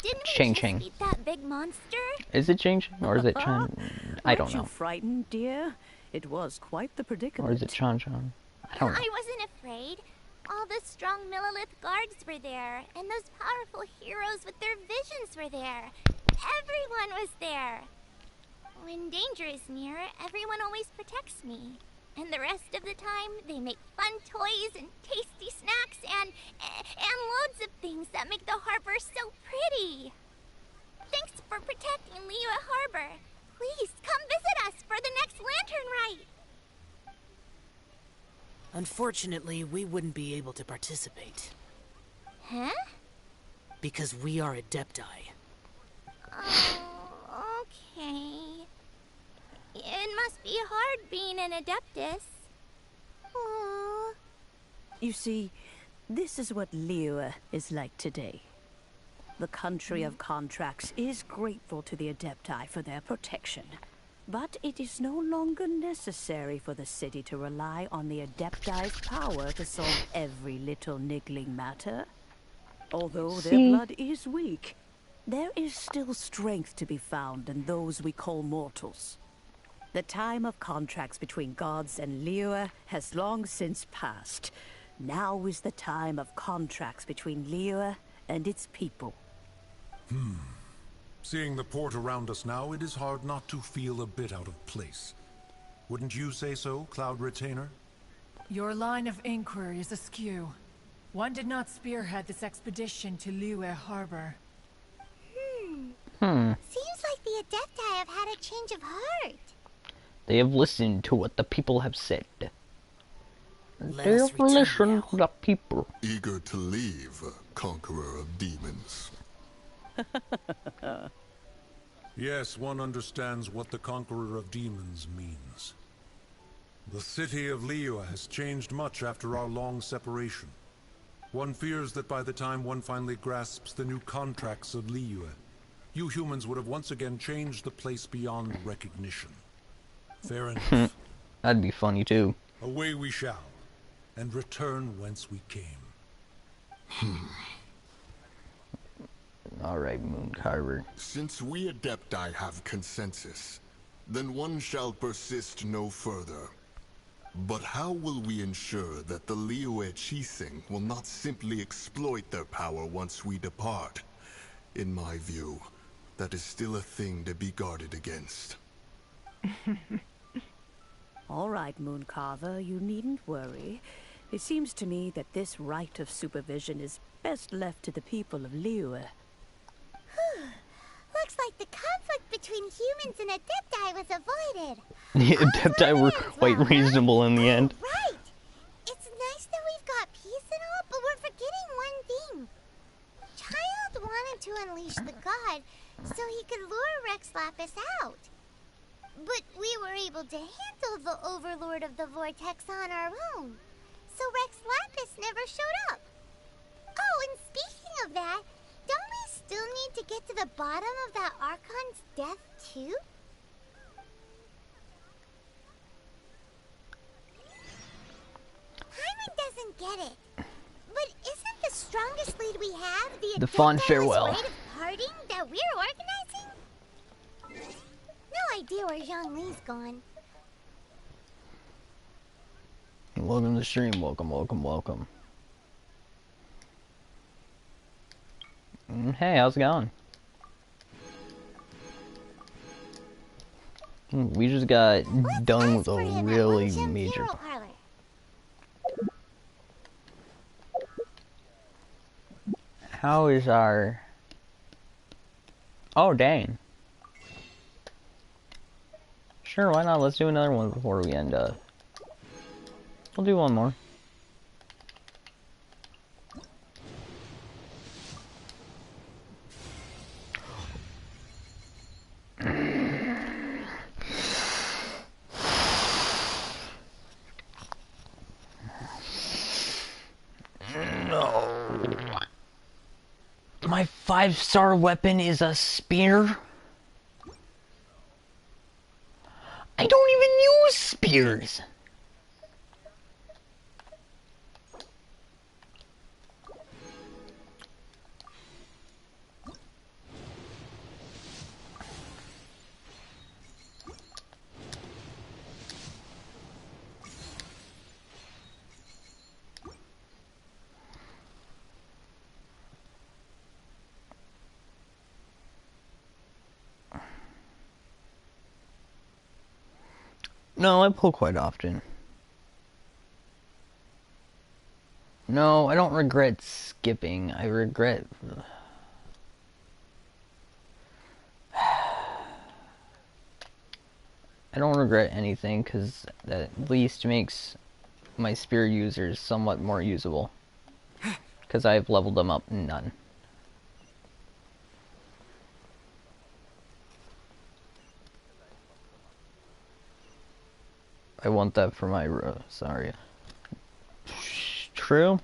Didn't we Ching just Ching. beat that big monster? Is it Chang or is it Chan? I don't Aren't you know. frightened, dear? It was quite the predicament. Or is it Chan? I don't know. I wasn't afraid. All the strong Millilith guards were there, and those powerful heroes with their visions were there. Everyone was there. When danger is near, everyone always protects me. And the rest of the time, they make fun toys and tasty snacks and loads of things that make the harbor so pretty. Thanks for protecting Liyue Harbor. Please come visit us for the next lantern rite. Unfortunately, we wouldn't be able to participate. Huh? Because we are Adepti. Oh, okay. It must be hard being an Adeptus. Aww. You see, this is what Liyue is like today. The country of contracts is grateful to the Adepti for their protection. But it is no longer necessary for the city to rely on the Adepti's power to solve every little niggling matter. Although their blood is weak, there is still strength to be found in those we call mortals. The time of contracts between gods and Liyue has long since passed. Now is the time of contracts between Liyue and its people. Seeing the port around us now, it is hard not to feel a bit out of place. Wouldn't you say so, Cloud Retainer? Your line of inquiry is askew. One did not spearhead this expedition to Liyue Harbor. Seems like the Adepti have had a change of heart. They have listened to what the people have said. Let They us have listened to the people. Eager to leave, conqueror of demons. Yes, one understands what the Conqueror of Demons means. The city of Liyue has changed much after our long separation. One fears that by the time one finally grasps the new contracts of Liyue, you humans would have once again changed the place beyond recognition. Fair enough. That'd be funny too. Away we shall, and return whence we came. Alright, Mooncarver. Since we Adepti have consensus, then one shall persist no further. But how will we ensure that the Liyue Chising will not simply exploit their power once we depart? In my view, that is still a thing to be guarded against. All right, Mooncarver, you needn't worry. It seems to me that this right of supervision is best left to the people of Liyue. Looks like the conflict between humans and Adepti was avoided. The Adepti were quite reasonable in the end. Right! It's nice that we've got peace and all, but we're forgetting one thing. Child wanted to unleash the god so he could lure Rex Lapis out. But we were able to handle the Overlord of the Vortex on our own. So Rex Lapis never showed up. Oh, and speaking of that, don't we still need to get to the bottom of that Archon's death, too? Paimon doesn't get it. But isn't the strongest lead we have the fond Adepti's farewell. rite of parting that we're organizing? No idea where Zhongli's gone. Welcome to the stream. Welcome, welcome, welcome. Hey, how's it going? We just got done with a really major. How is our... Oh, dang. Sure, why not? Let's do another one before we end up. We'll do one more. No. My 5-star weapon is a spear? I don't even use spears! No, I pull quite often. No, I don't regret skipping. I regret... I don't regret anything, because that at least makes my spear users somewhat more usable. Because I've leveled them up none. I want that for my Rosaria. True.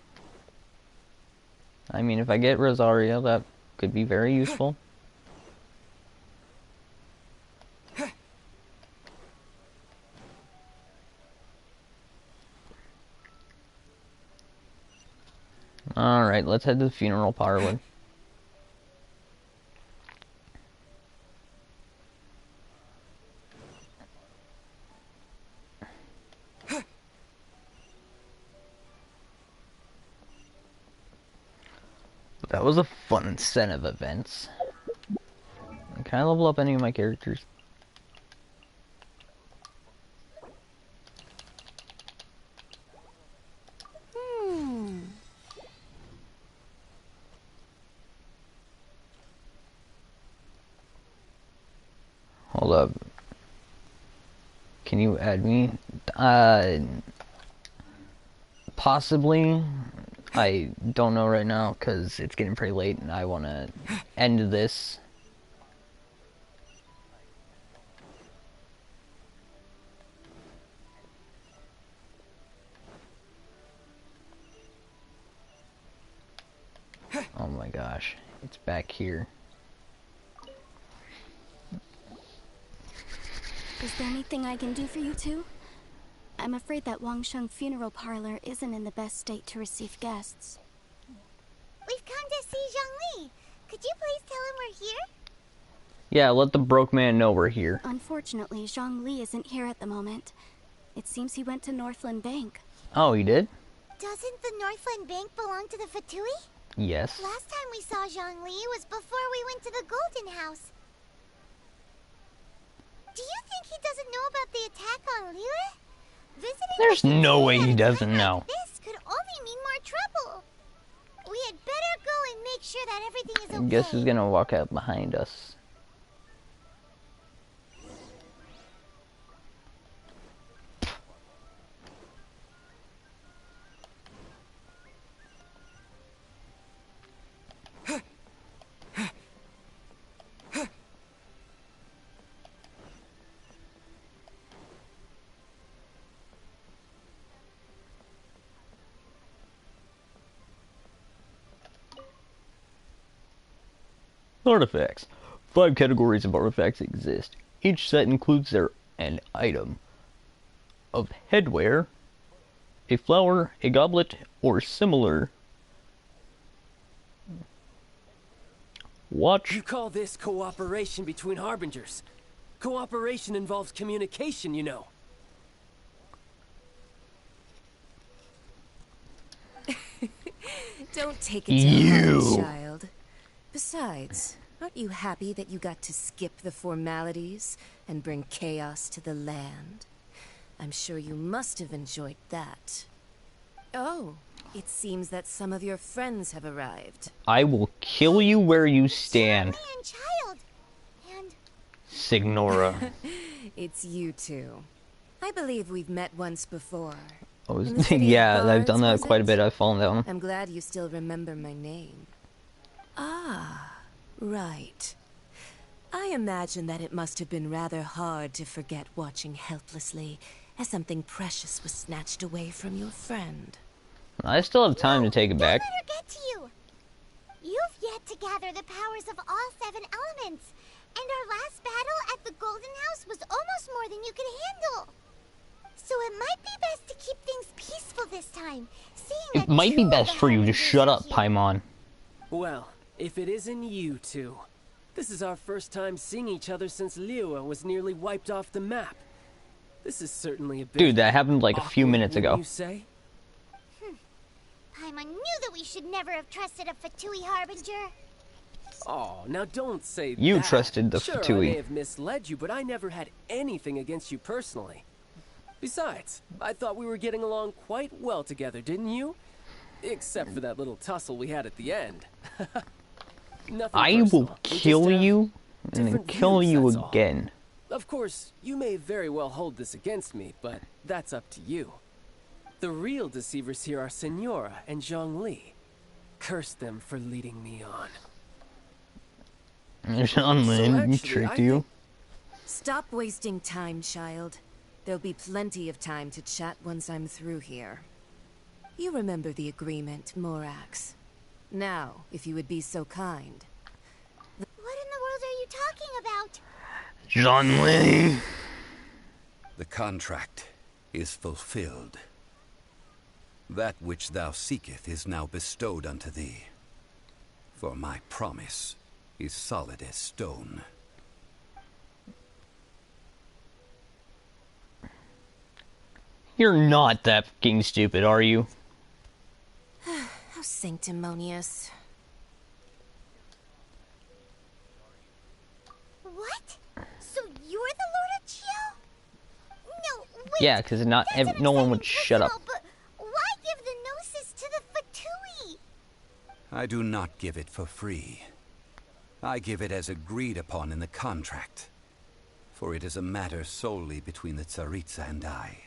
I mean, if I get Rosario, that could be very useful. Alright, let's head to the funeral parlor. That was a fun set of events. Can I level up any of my characters? Hold up. Can you add me? Possibly. I don't know right now because it's getting pretty late and I want to end this. Oh my gosh, it's back here. Is there anything I can do for you two? I'm afraid that Wangsheng funeral parlor isn't in the best state to receive guests. We've come to see Zhongli. Could you please tell him we're here? Yeah, let the broke man know we're here. Unfortunately, Zhongli isn't here at the moment. It seems he went to Northland Bank. Oh, he did? Doesn't the Northland Bank belong to the Fatui? Yes. Last time we saw Zhongli was before we went to the Golden House. Do you think he doesn't know about the attack on Liyue? Visiting There's no way he doesn't know. this could only mean more trouble. We had better go and make sure that everything is I okay. guess he's gonna walk out behind us. Artifacts. 5 categories of artifacts exist. Each set includes an item of headwear, a flower, a goblet, or similar. Watch. You call this cooperation between harbingers? Cooperation involves communication, you know. Don't take it to heart, child. Besides, aren't you happy that you got to skip the formalities and bring chaos to the land? I'm sure you must have enjoyed that. Oh, it seems that some of your friends have arrived. I will kill you where you stand. And child. And Signora. It's you two. I believe we've met once before. Oh, yeah, I've done that quite a bit. I've fallen down. I'm glad you still remember my name. Ah, right. I imagine that it must have been rather hard to forget watching helplessly as something precious was snatched away from your friend. I still have time to take it back. Don't let her get to you. You've yet to gather the powers of all 7 elements, and our last battle at the Golden House was almost more than you could handle. So it might be best to keep things peaceful this time. It might be best for you to shut up, Paimon. Well, if it isn't you two. This is our first time seeing each other since Liyue was nearly wiped off the map. This is certainly a bit Dude, that happened like a few minutes ago. You say? Paimon knew that we should never have trusted a Fatui Harbinger. Oh, now don't say that. You trusted the Sure, Fatui. I may have misled you, but I never had anything against you personally. Besides, I thought we were getting along quite well together, didn't you? Except for that little tussle we had at the end. Nothing I personal. will kill you and then different kill views, you that's all. again. Of course, you may very well hold this against me, but that's up to you. The real deceivers here are Senora and Zhongli. Curse them for leading me on. Jean-Lin, you tricked you. Stop wasting time, child. There'll be plenty of time to chat once I'm through here. You remember the agreement, Morax. Now, if you would be so kind. What in the world are you talking about? Zhongli. The contract is fulfilled. That which thou seeketh is now bestowed unto thee. For my promise is solid as stone. You're not that fucking stupid, are you? How sanctimonious. What? So you're the Lord of Chio? No, wait. Yeah, because no one would shut up. But why give the Gnosis to the Fatui? I do not give it for free. I give it as agreed upon in the contract. For it is a matter solely between the Tsaritsa and I.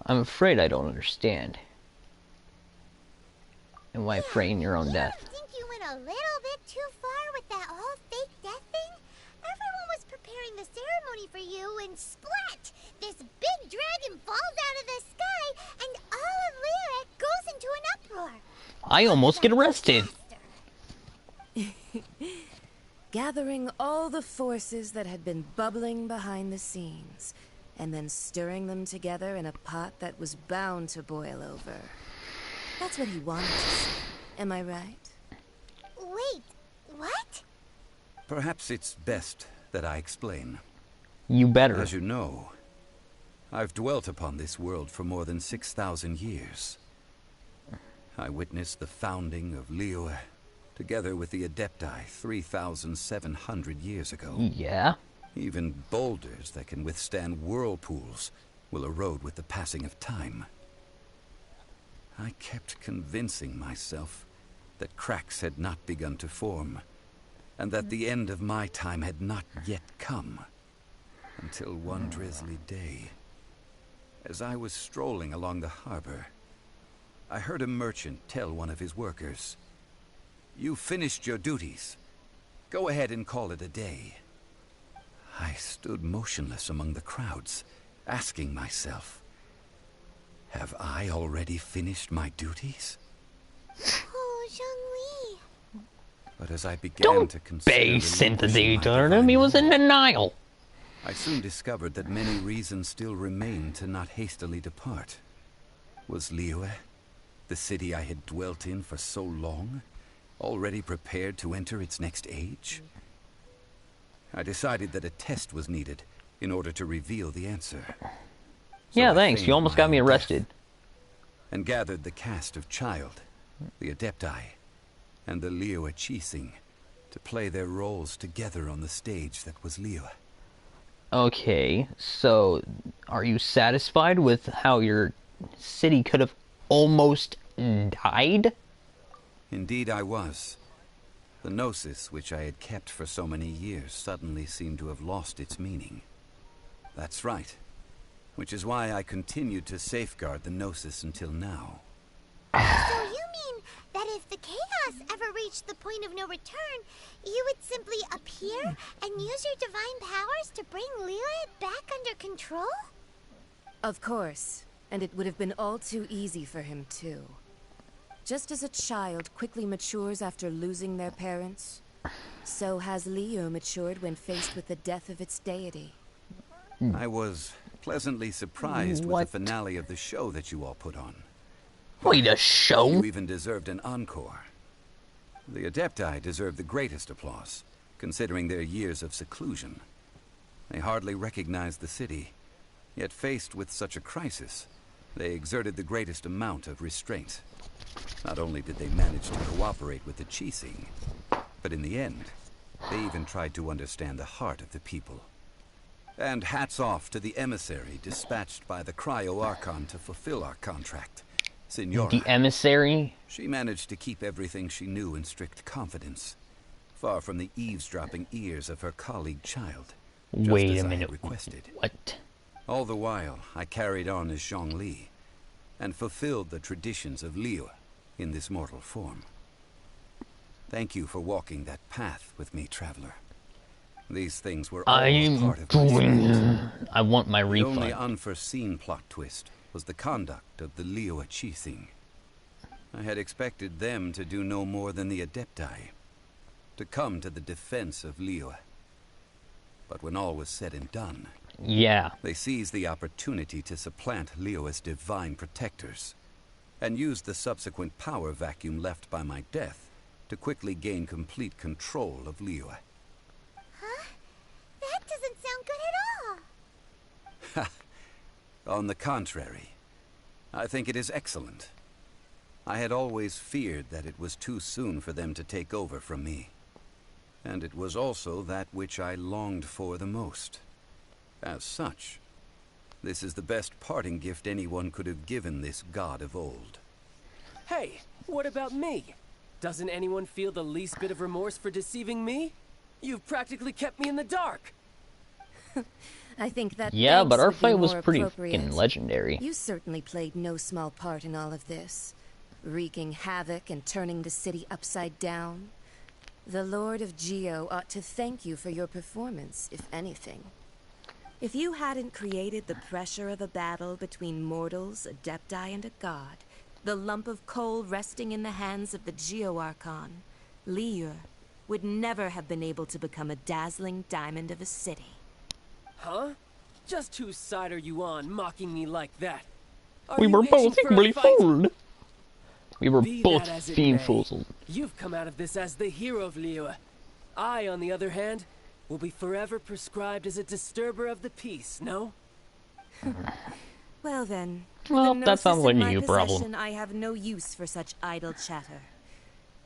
I'm afraid I don't understand. And why feign your own death? I think you went a little bit too far with that whole fake death thing. Everyone was preparing the ceremony for you, and splat! This big dragon falls out of the sky, and all of Lyric goes into an uproar. I almost get arrested. Gathering all the forces that had been bubbling behind the scenes, and then stirring them together in a pot that was bound to boil over. That's what he wanted to see. Am I right? Wait, what? Perhaps it's best that I explain. You better. As you know, I've dwelt upon this world for more than 6,000 years. I witnessed the founding of Liyue, together with the Adepti 3,700 years ago. Yeah? Even boulders that can withstand whirlpools will erode with the passing of time. I kept convincing myself that cracks had not begun to form, and that the end of my time had not yet come. Until one drizzly day, as I was strolling along the harbor, I heard a merchant tell one of his workers, "You finished your duties. Go ahead and call it a day." I stood motionless among the crowds, asking myself, have I already finished my duties? Oh, Zhongli. But as I began to consider sympathy toward him, he was in denial. I soon discovered that many reasons still remained to not hastily depart. Was Liyue, the city I had dwelt in for so long, already prepared to enter its next age? I decided that a test was needed in order to reveal the answer. Yeah, thanks. You almost got me arrested. And gathered the cast of Child, the Adepti, and the Liyue Chising to play their roles together on the stage that was Liyue. Okay, so are you satisfied with how your city could have almost died? Indeed I was. The Gnosis, which I had kept for so many years, suddenly seemed to have lost its meaning. That's right. Which is why I continued to safeguard the Gnosis until now. So you mean that if the chaos ever reached the point of no return, you would simply appear and use your divine powers to bring Liyue back under control? Of course, and it would have been all too easy for him too. Just as a child quickly matures after losing their parents, so has Liyue matured when faced with the death of its deity. I was pleasantly surprised with the finale of the show that you all put on. Wait, a show? You even deserved an encore. The Adepti deserve the greatest applause, considering their years of seclusion. They hardly recognized the city, yet faced with such a crisis, they exerted the greatest amount of restraint. Not only did they manage to cooperate with the Chising, but in the end, they even tried to understand the heart of the people. And hats off to the emissary dispatched by the Cryo-Archon to fulfill our contract, Signora. The emissary? She managed to keep everything she knew in strict confidence, far from the eavesdropping ears of her colleague Child. Wait a minute. I had requested. What? All the while, I carried on as Zhongli, and fulfilled the traditions of Liyue in this mortal form. Thank you for walking that path with me, traveler. These things were all part of my script. I want my refund. The only unforeseen plot twist was the conduct of the Liyue Qixing. I had expected them to do no more than the Adepti, to come to the defense of Liyue. But when all was said and done, they seized the opportunity to supplant Liyue's divine protectors, and used the subsequent power vacuum left by my death to quickly gain complete control of Liyue. Huh? That doesn't sound good at all. On the contrary, I think it is excellent. I had always feared that it was too soon for them to take over from me. And it was also that which I longed for the most. As such, this is the best parting gift anyone could have given this god of old. Hey, what about me? Doesn't anyone feel the least bit of remorse for deceiving me? You've practically kept me in the dark. I think that yeah, but our would be fight was more pretty appropriate. fucking legendary. You certainly played no small part in all of this, wreaking havoc and turning the city upside down. The Lord of Geo ought to thank you for your performance, if anything. If you hadn't created the pressure of a battle between mortals, Adepti, and a god, the lump of coal resting in the hands of the Geo-Archon, Liyue, would never have been able to become a dazzling diamond of a city. Huh? Just whose side are you on, mocking me like that? We were both equally fooled. We were Be both that as it being may, fooled. You've come out of this as the hero of Liyue. I, on the other hand, will be forever prescribed as a disturber of the peace, no? Well then, well, the that sounds like a you possession, problem. I have no use for such idle chatter.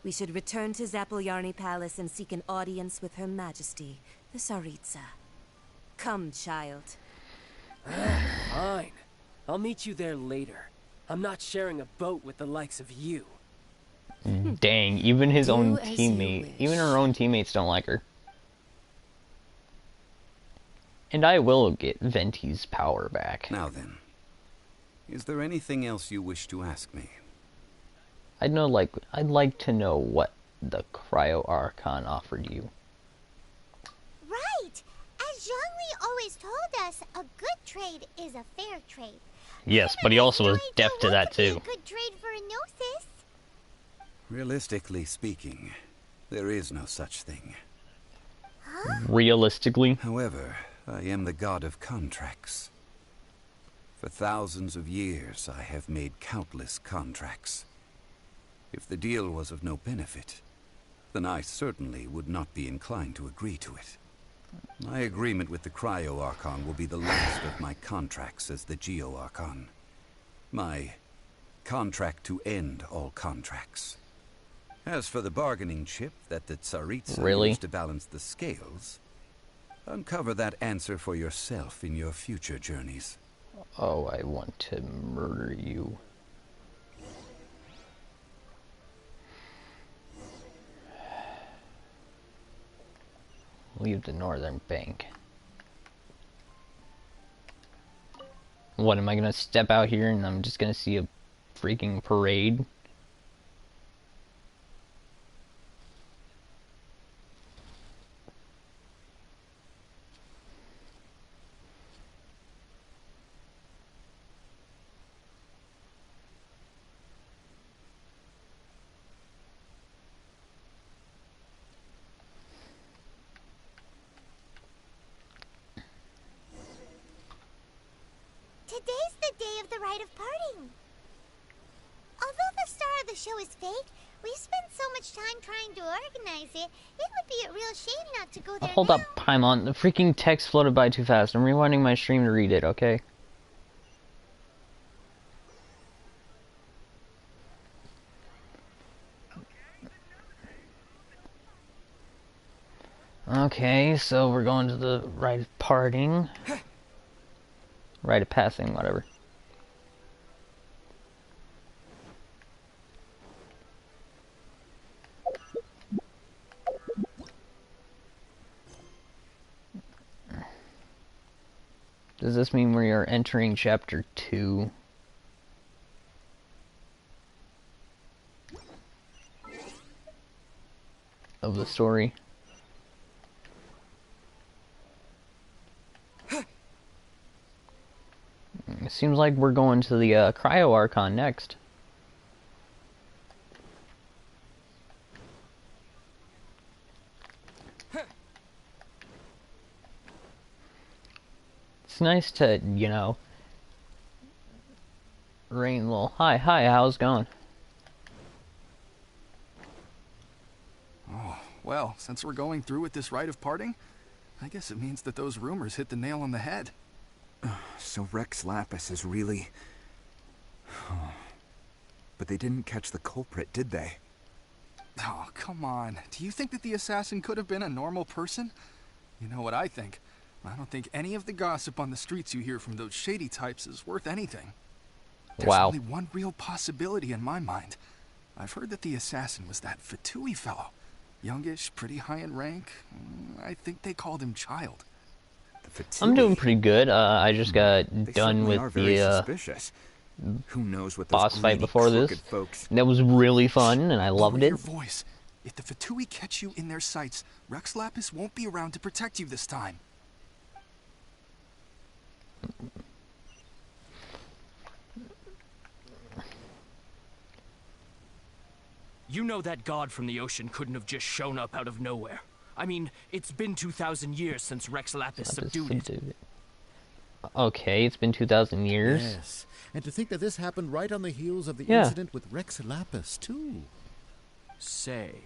We should return to Zapolyarny Palace and seek an audience with Her Majesty, the Tsaritsa. Come, child. Fine. I'll meet you there later. I'm not sharing a boat with the likes of you. Dang, even his own as you teammate, even her own teammates don't like her. And I will get Venti's power back. Now then, is there anything else you wish to ask me? I'd like to know what the Cryo Archon offered you. Right! As Zhongli always told us, a good trade is a fair trade. Yes, but he also was deaf to that too. A good trade for a gnosis. Realistically speaking, there is no such thing. Huh? Realistically? However, I am the god of contracts. For thousands of years, I have made countless contracts. If the deal was of no benefit, then I certainly would not be inclined to agree to it. My agreement with the Cryo Archon will be the last of my contracts as the Geo Archon. My contract to end all contracts. As for the bargaining chip that the Tsaritsa used to balance the scales, uncover that answer for yourself in your future journeys. Oh, I want to murder you. Leave the northern bank. What, am I gonna step out here and I'm just gonna see a freaking parade? Today's the day of the rite of parting. Although the star of the show is fake, we spent so much time trying to organize it, it would be a real shame not to go there Hold up, Paimon. The freaking text floated by too fast. I'm rewinding my stream to read it, okay? Okay, so we're going to the rite of parting. Rite of passing, whatever. Does this mean we are entering chapter 2? Of the story? Seems like we're going to the Cryo Archon next. It's nice to, you know, rain a little. Hi, how's it going? Oh, well, since we're going through with this rite of parting, I guess it means that those rumors hit the nail on the head. So Rex Lapis is really... But they didn't catch the culprit, did they? Oh, come on. Do you think that the assassin could have been a normal person? You know what I think. I don't think any of the gossip on the streets you hear from those shady types is worth anything. There's only one real possibility in my mind. I've heard that the assassin was that Fatui fellow. Youngish, pretty high in rank. I think they called him Child. I'm doing pretty good. I just got done with the Who knows what boss fight before this. Folks. That was really fun, and I loved it. Your voice. If the Fatui catch you in their sights, Rex Lapis won't be around to protect you this time. You know that god from the ocean couldn't have just shown up out of nowhere. I mean, it's been 2,000 years since Rex Lapis subdued it. Okay, it's been 2,000 years. Yes, and to think that this happened right on the heels of the incident with Rex Lapis, too. Say,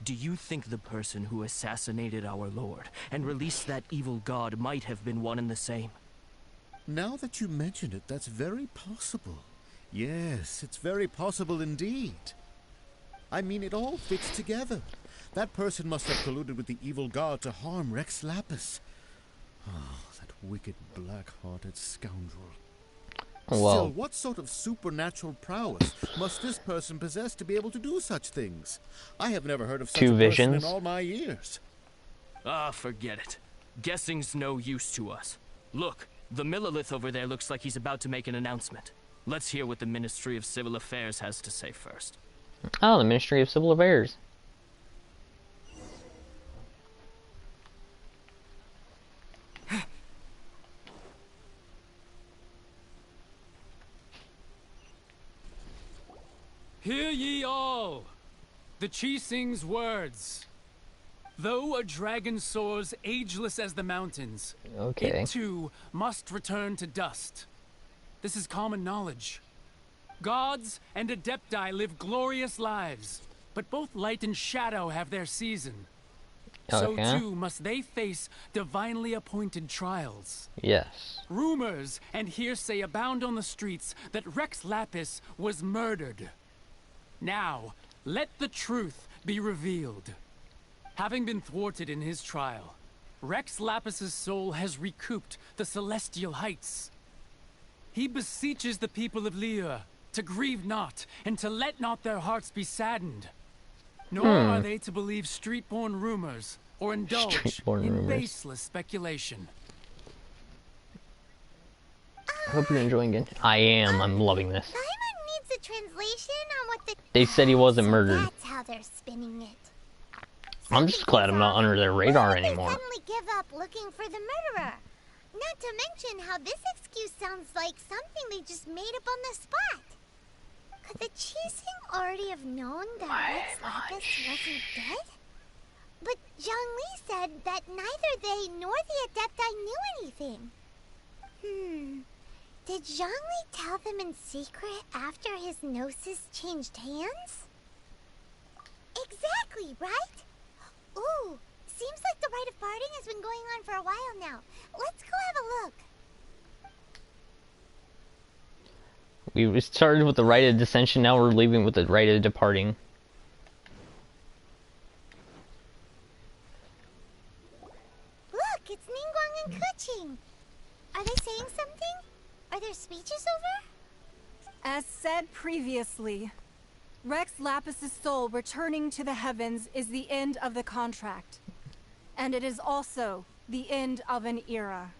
do you think the person who assassinated our lord and released that evil god might have been one and the same? Now that you mention it, that's very possible. Yes, it's very possible indeed. I mean, it all fits together. That person must have colluded with the evil god to harm Rex Lapis. Oh, that wicked, black-hearted scoundrel. Still, what sort of supernatural prowess must this person possess to be able to do such things? I have never heard of such a person in all my years. Ah, forget it. Guessing's no use to us. Look, the Millilith over there looks like he's about to make an announcement. Let's hear what the Ministry of Civil Affairs has to say first. Oh, the Ministry of Civil Affairs. Hear ye all! The Qixing's words. Though a dragon soars ageless as the mountains, it too must return to dust. This is common knowledge. Gods and Adepti live glorious lives, but both light and shadow have their season. So too must they face divinely appointed trials. Yes. Rumors and hearsay abound on the streets that Rex Lapis was murdered. Now, let the truth be revealed. Having been thwarted in his trial, Rex Lapis's soul has recouped the celestial heights. He beseeches the people of Liyue to grieve not, and to let not their hearts be saddened. Nor are they to believe street-born rumors, or indulge in baseless speculation. I hope you're enjoying it. I am. I'm loving this. Paimon needs a translation on what the... They said he wasn't murdered. That's how they're spinning it. I'm just glad I'm not under their radar anymore. They suddenly give up looking for the murderer. Not to mention how this excuse sounds like something they just made up on the spot. Could the Qixing already have known that Rex Lapis wasn't dead? But Zhang Li said that neither they nor the Adepti knew anything. Did Zhang Li tell them in secret after his gnosis changed hands? Exactly, right? Ooh, seems like the rite of parting has been going on for a while now. Let's go have a look. We started with the rite of dissension, now we're leaving with the rite of departing. Look, it's Ningguang and Keqing. Are they saying something? Are their speeches over? As said previously, Rex Lapis's soul returning to the heavens is the end of the contract. And it is also the end of an era.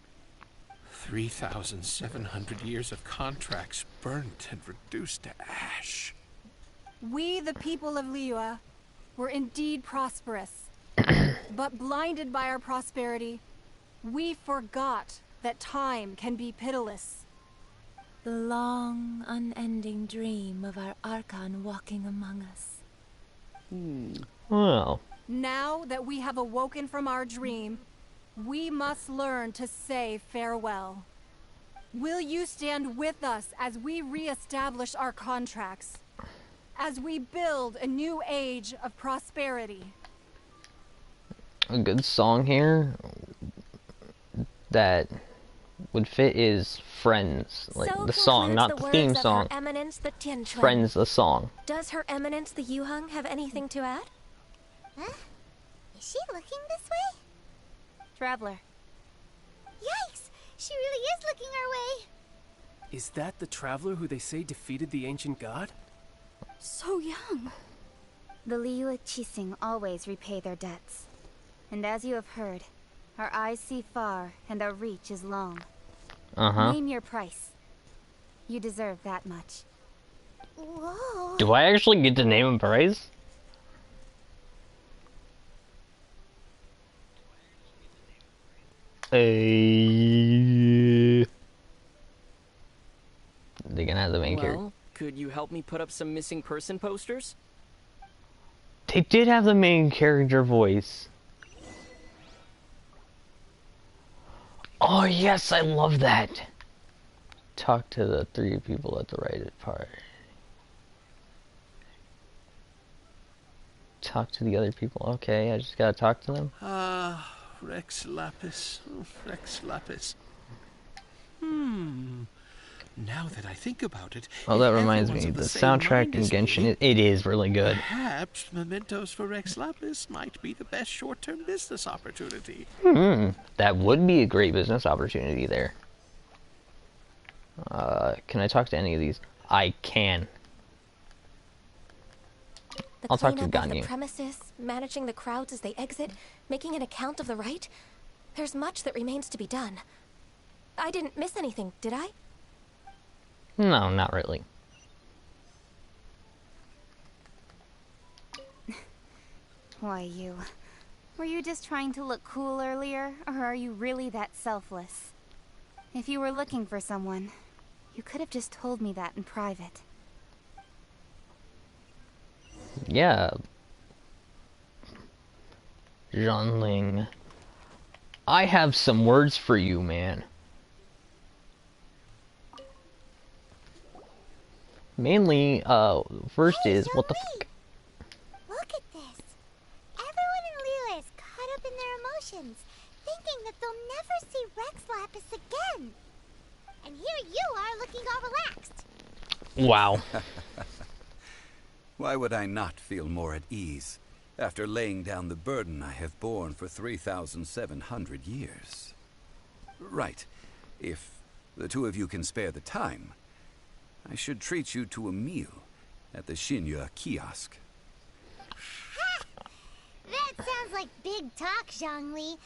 3,700 years of contracts burnt and reduced to ash. We, the people of Liyue, were indeed prosperous. But blinded by our prosperity, we forgot that time can be pitiless. The long, unending dream of our Archon walking among us. Well. Now that we have awoken from our dream, we must learn to say farewell. Will you stand with us as we re-establish our contracts? As we build a new age of prosperity? A good song here that would fit is Friends. Like So the song, not the theme song. Her Eminence, the Tianquan. Friends, the song. Does Her Eminence, the Yuheng, have anything to add? Huh? Is she looking this way? Traveler. Yikes! She really is looking our way. Is that the traveler who they say defeated the ancient god? So young. The Liyue Qixing always repay their debts. And as you have heard, our eyes see far and our reach is long. Name your price. You deserve that much. Whoa. Do I actually get to name a price? They're gonna have the main character. Well, could you help me put up some missing person posters? They did have the main character voice. Oh yes, I love that. Talk to the 3 people at the right part. Talk to the other people. Okay, I just gotta talk to them. Rex Lapis. Oh, Rex Lapis. Now that I think about it... Oh, that reminds me, the soundtrack in Genshin, it is really good. Perhaps mementos for Rex Lapis might be the best short-term business opportunity. That would be a great business opportunity there. Can I talk to any of these? I can. I'll talk to Cleanup of Ganyu. the premises, managing the crowds as they exit, making an account of the rite. There's much that remains to be done. I didn't miss anything, did I? No, not really. Why, you... Were you just trying to look cool earlier, or are you really that selfless? If you were looking for someone, you could have just told me that in private. Yeah. Zhonling. I have some words for you, man. Mainly, first is, what the fuck? Look at this. Everyone in Liyue is caught up in their emotions, thinking that they'll never see Rex Lapis again. And here you are looking all relaxed. Wow. Why would I not feel more at ease after laying down the burden I have borne for 3,700 years? Right. If the 2 of you can spare the time, I should treat you to a meal at the Xinyue kiosk. Ha! That sounds like big talk, Zhongli.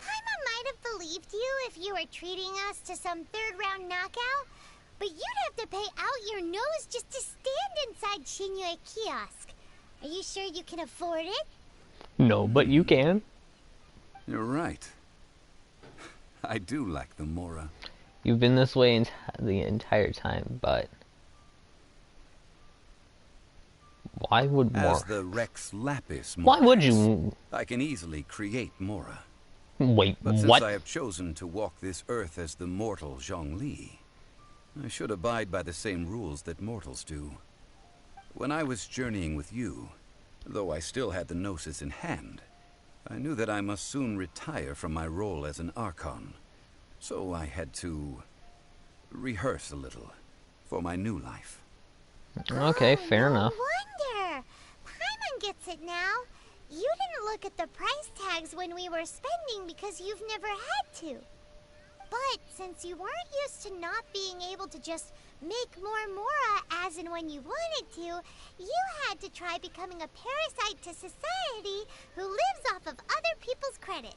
Paimon might have believed you if you were treating us to some 3rd-round knockout, but you'd have to pay out your nose just to stand inside Xinyue kiosk. Are you sure you can afford it? No, but you can. You're right. I do like the Mora. You've been this way the entire time, but... Why would Mora... As the Rex Lapis Why Mora, would you... I can easily create Mora. Wait, but since what? I have chosen to walk this earth as the mortal Zhongli, I should abide by the same rules that mortals do. When I was journeying with you, though I still had the Gnosis in hand, I knew that I must soon retire from my role as an Archon. So I had to rehearse a little for my new life. Okay, fair enough. Wonder. Paimon gets it now. You didn't look at the price tags when we were spending because you've never had to. But since you weren't used to not being able to just make more Mora as and when you wanted to, you had to try becoming a parasite to society who lives off of other people's credit.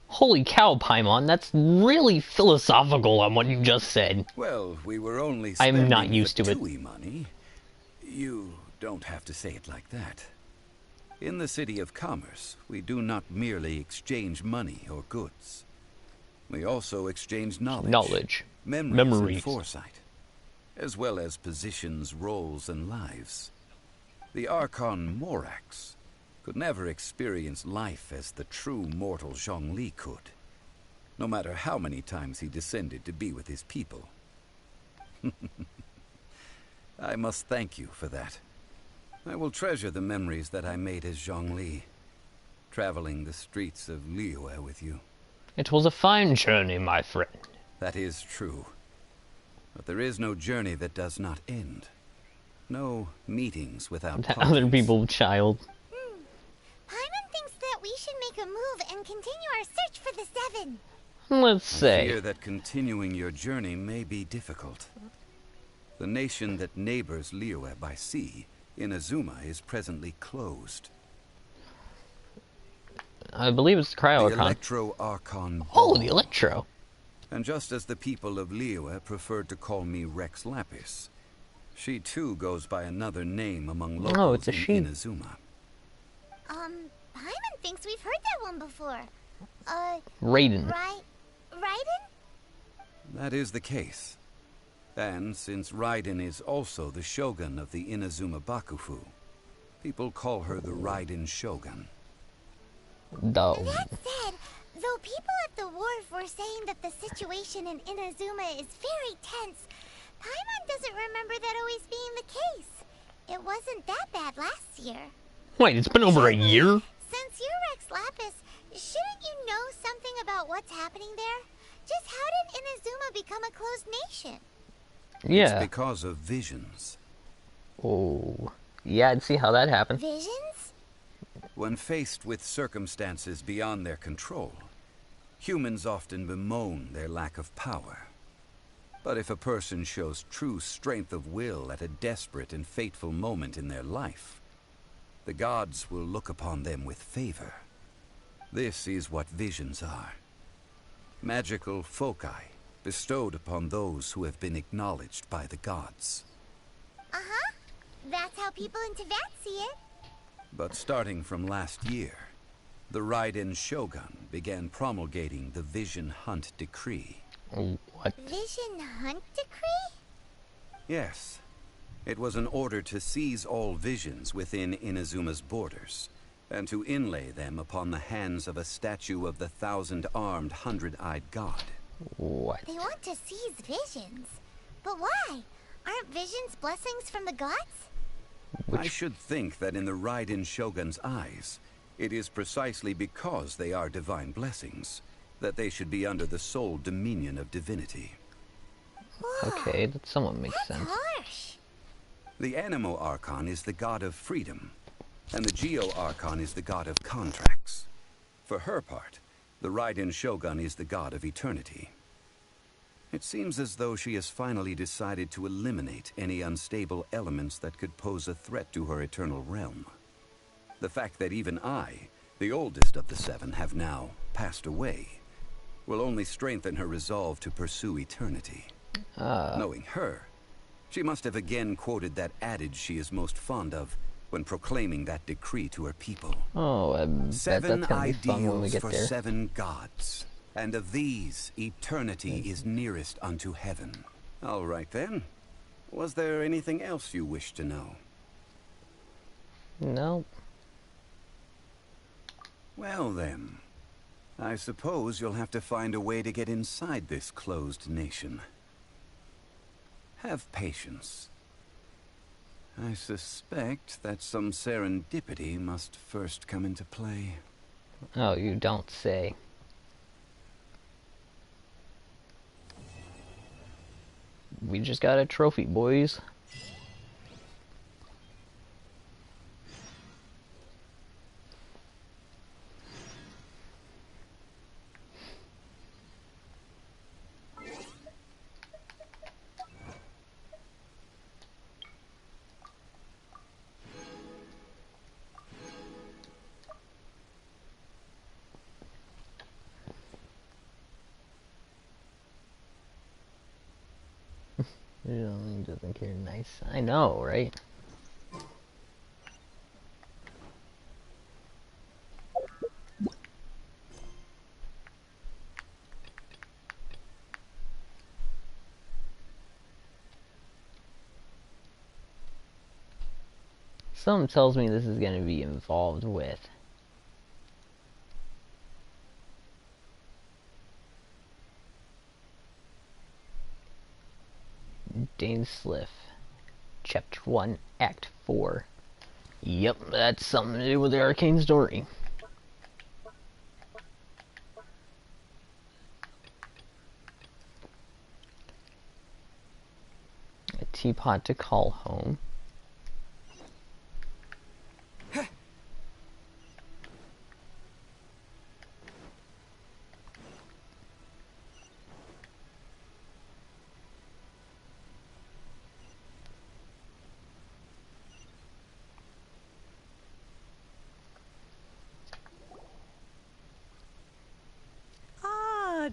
Holy cow, Paimon, that's really philosophical on what you just said. Well, we were only I'm not used to it. Money. You don't have to say it like that. In the City of Commerce, we do not merely exchange money or goods. We also exchange knowledge, memories, and foresight. as well as positions, roles, and lives. The Archon Morax could never experience life as the true mortal Zhongli could, no matter how many times he descended to be with his people. I must thank you for that. I will treasure the memories that I made as Zhongli, traveling the streets of Liyue with you. It was a fine journey, my friend. That is true. But there is no journey that does not end. No meetings without That other people, child. Paimon thinks that we should make a move and continue our search for the Seven. Let's I say. fear that continuing your journey may be difficult. The nation that neighbors Liyue by sea, Inazuma, is presently closed. I believe it's the Cryo The Archon. Electro Archon. Oh, the Electro. And just as the people of Liyue preferred to call me Rex Lapis, she too goes by another name among locals it's a in she. Inazuma. Paimon thinks we've heard that one before. Raiden. Raiden? That is the case. And since Raiden is also the shogun of the Inazuma Bakufu, people call her the Raiden Shogun. No. That said, though people at the wharf were saying that the situation in Inazuma is very tense, Paimon doesn't remember that always being the case. It wasn't that bad last year. Wait, it's been over a year? Since you're Rex Lapis, shouldn't you know something about what's happening there? Just how did Inazuma become a closed nation? Yeah. It's because of visions. Oh. Yeah, I'd see how that happened. Visions? When faced with circumstances beyond their control, humans often bemoan their lack of power. But if a person shows true strength of will at a desperate and fateful moment in their life, the gods will look upon them with favor. This is what visions are. Magical foci bestowed upon those who have been acknowledged by the gods. Uh-huh. That's how people in Teyvat see it. But starting from last year, the Raiden Shogun began promulgating the Vision Hunt Decree. What? Vision Hunt Decree? Yes. It was an order to seize all visions within Inazuma's borders, and to inlay them upon the hands of a statue of the 1,000-armed, 100-eyed god. What? They want to seize visions. But why? Aren't visions blessings from the gods? I should think that in the Raiden Shogun's eyes, it is precisely because they are divine blessings that they should be under the sole dominion of divinity. Whoa, Okay, that somewhat makes sense. harsh. The Animo Archon is the god of freedom, and the Geo Archon is the god of contracts. For her part, the Raiden Shogun is the god of eternity. It seems as though she has finally decided to eliminate any unstable elements that could pose a threat to her eternal realm. The fact that even I, the oldest of the seven, have now passed away, will only strengthen her resolve to pursue eternity. Knowing her, she must have again quoted that adage she is most fond of when proclaiming that decree to her people. Oh, I bet Seven that's gonna be fun when we ideals get for there. 7 gods, and of these, eternity is nearest unto heaven. All right then. Was there anything else you wish to know? No. Well then, I suppose you'll have to find a way to get inside this closed nation. Have patience. I suspect that some serendipity must first come into play. Oh, you don't say. We just got a trophy, boys. He doesn't care. Nice. I know, right? Something tells me this is going to be involved with Dane Sliff, Chapter 1, Act 4. Yep, that's something to do with the arcane story. A teapot to call home.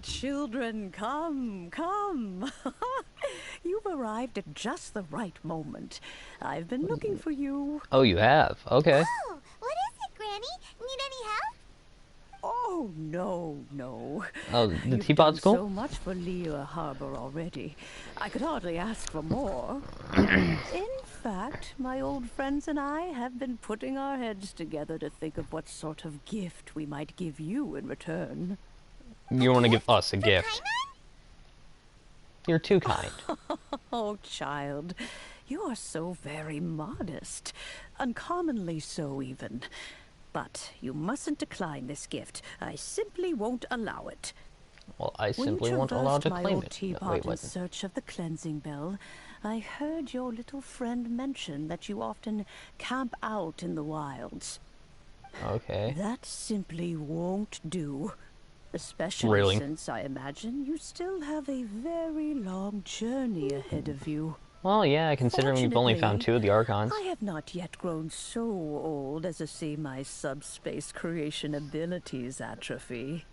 Children, come, come. You've arrived at just the right moment. I've been looking for you. Oh, you have? Okay. Oh, what is it, Granny? Need any help? Oh, no. Oh, the You've teapot's done cool? so much for Liyue Harbor already. I could hardly ask for more. In fact, my old friends and I have been putting our heads together to think of what sort of gift we might give you in return. You want to give us a gift. You're too kind. Oh, child, you are so very modest. Uncommonly so, even. But you mustn't decline this gift. I simply won't allow it. Well, I simply won't allow to claim it. Teapot in search of the cleansing bell, I heard your little friend mention that you often camp out in the wilds. Okay. That simply won't do. Especially since I imagine you still have a very long journey ahead of you. Well, yeah, considering we've only found 2 of the Archons. I have not yet grown so old as to see my subspace creation abilities atrophy.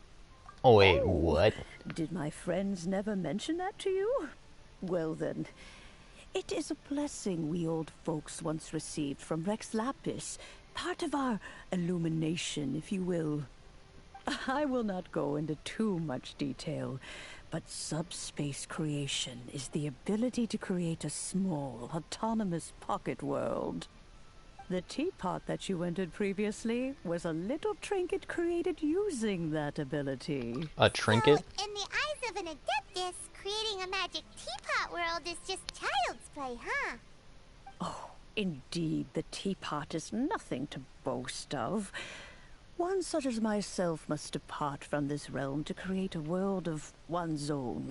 Oh, wait, what? Did my friends never mention that to you? Well then, it is a blessing we old folks once received from Rex Lapis, part of our illumination, if you will. I will not go into too much detail, but subspace creation is the ability to create a small, autonomous pocket world. The teapot that you entered previously was a little trinket created using that ability. A trinket? So, in the eyes of an adeptus, creating a magic teapot world is just child's play, huh? Oh, indeed, the teapot is nothing to boast of. One such as myself must depart from this realm to create a world of one's own.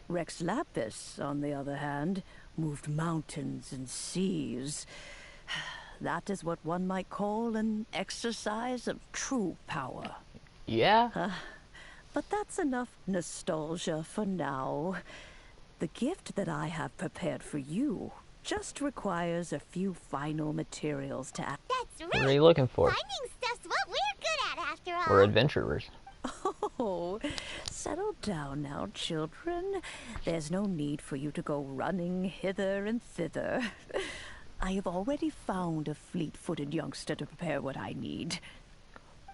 Rex Lapis, on the other hand, moved mountains and seas. That is what one might call an exercise of true power. Yeah? But that's enough nostalgia for now. The gift that I have prepared for you just requires a few final materials to add. That's right. What are you looking for? Finding stuff's what we're good at, after all. We're adventurers. Oh, settle down now, children. There's no need for you to go running hither and thither. I have already found a fleet-footed youngster to prepare what I need.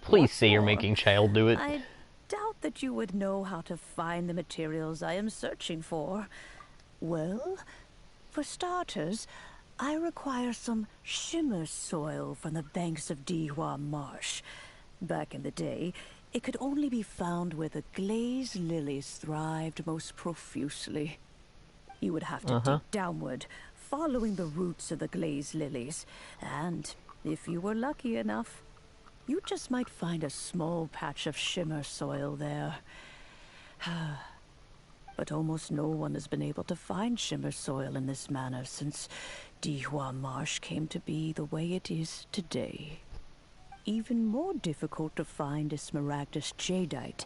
Please say you're making Child do it. I doubt that you would know how to find the materials I am searching for. Well, for starters, I require some shimmer soil from the banks of Dihua Marsh. Back in the day, it could only be found where the glazed lilies thrived most profusely. You would have to dig downward, following the roots of the glazed lilies, and if you were lucky enough, you just might find a small patch of shimmer soil there. But almost no one has been able to find shimmer soil in this manner since Dihua Marsh came to be the way it is today. Even more difficult to find is smaragdus jadeite,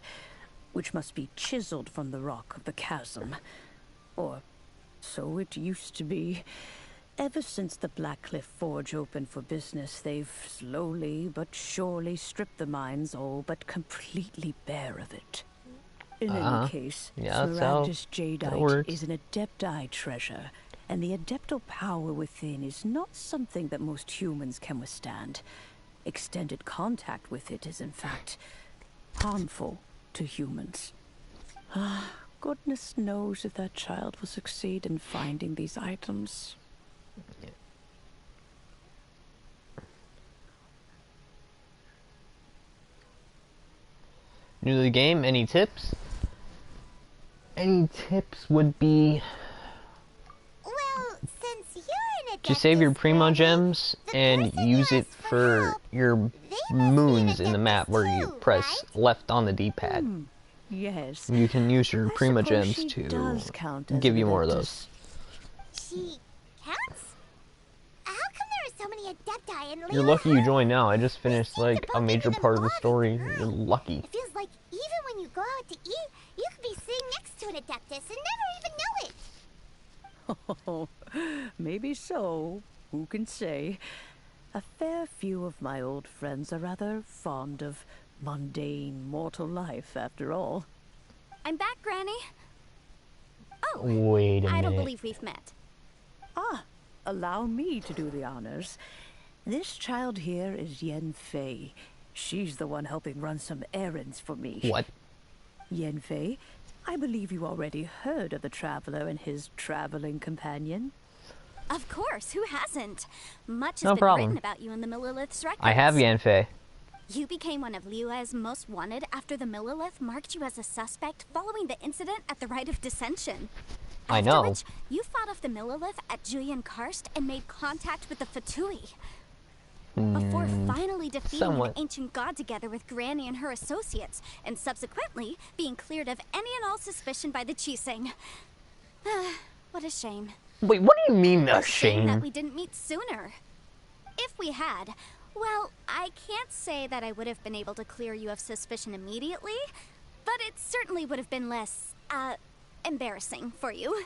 which must be chiseled from the rock of the chasm. Or so it used to be. Ever since the Blackcliff Forge opened for business, they've slowly but surely stripped the mines all but completely bare of it. In any case, smaragdus jadeite is an adepti treasure, and the adeptal power within is not something that most humans can withstand. Extended contact with it is, in fact, harmful to humans. Goodness knows if that child will succeed in finding these items. New to the game, any tips? Any tips would be... Well, since you're an Adeptus, just save your Primo Gems and use it for your moons in the map where you press left on the D-pad. Yes. You can use your Primo suppose Gems she to does count as give an you more of Adeptus. those. She counts? How come there are so many Adepti in Liyue? You're lucky you joined now. I just finished like a major part of the story. You're lucky. It feels like even when you go out to eat, you could be sitting next to an Adeptus and never even know it. Oh, maybe so. Who can say? A fair few of my old friends are rather fond of mundane mortal life, after all. I'm back, Granny. Oh, wait a I don't minute. believe we've met. Ah, allow me to do the honors. This child here is Yen Fei. She's the one helping run some errands for me. What? Yen Fei, I believe you already heard of the Traveler and his traveling companion. Of course, who hasn't? Much has No been problem. written about you in the Millilith's records. I have Yanfei. You became one of Liyue's most wanted after the Millilith marked you as a suspect following the incident at the Rite of Dissension. I After know. which, you fought off the Millilith at Julian Karst and made contact with the Fatui. Before finally defeating somewhat. an ancient god together with Granny and her associates, and subsequently being cleared of any and all suspicion by the Chising. What a shame. Wait, what do you mean a That shame? we didn't meet sooner. If we had, well, I can't say that I would have been able to clear you of suspicion immediately, but it certainly would have been less, embarrassing for you.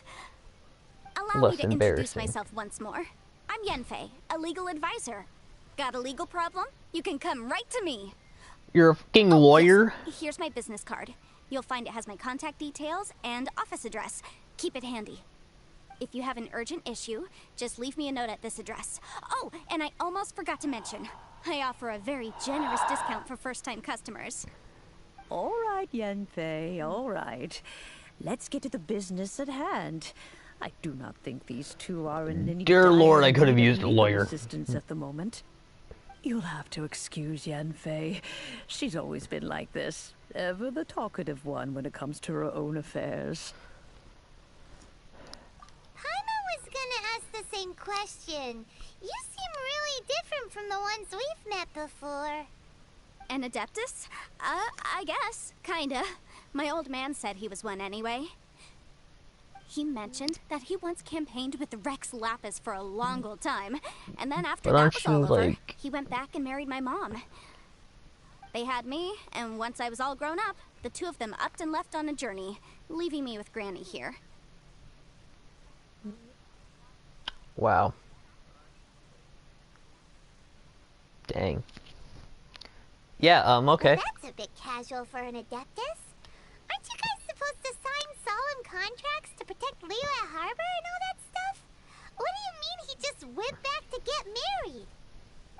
Allow Less me to introduce embarrassing. myself once more. I'm Yanfei, a legal advisor. Got a legal problem? You can come right to me. You're a fucking lawyer? Here's my business card. You'll find it has my contact details and office address. Keep it handy. If you have an urgent issue, just leave me a note at this address. Oh, and I almost forgot to mention, I offer a very generous discount for first-time customers. All right, Yen Fei, all right. Let's get to the business at hand. I do not think these two are in any Dear Lord, dire I could have need of used a legal lawyer. assistance at the moment. You'll have to excuse Yen Fei. She's always been like this. Ever the talkative one when it comes to her own affairs. Paimon was gonna ask the same question. You seem really different from the ones we've met before. An Adeptus? I guess. Kinda. My old man said he was one anyway. He mentioned that he once campaigned with Rex Lapis for a long old time, and then after But that aren't was you, all over, like- he went back and married my mom. They had me, and once I was all grown up, the two of them upped and left on a journey, leaving me with Granny here. Wow. Dang. Yeah, okay. Well, that's a bit casual for an Adeptus. Aren't you guys supposed to sign solemn contracts to protect Liyue Harbor and all that stuff? What do you mean he just went back to get married?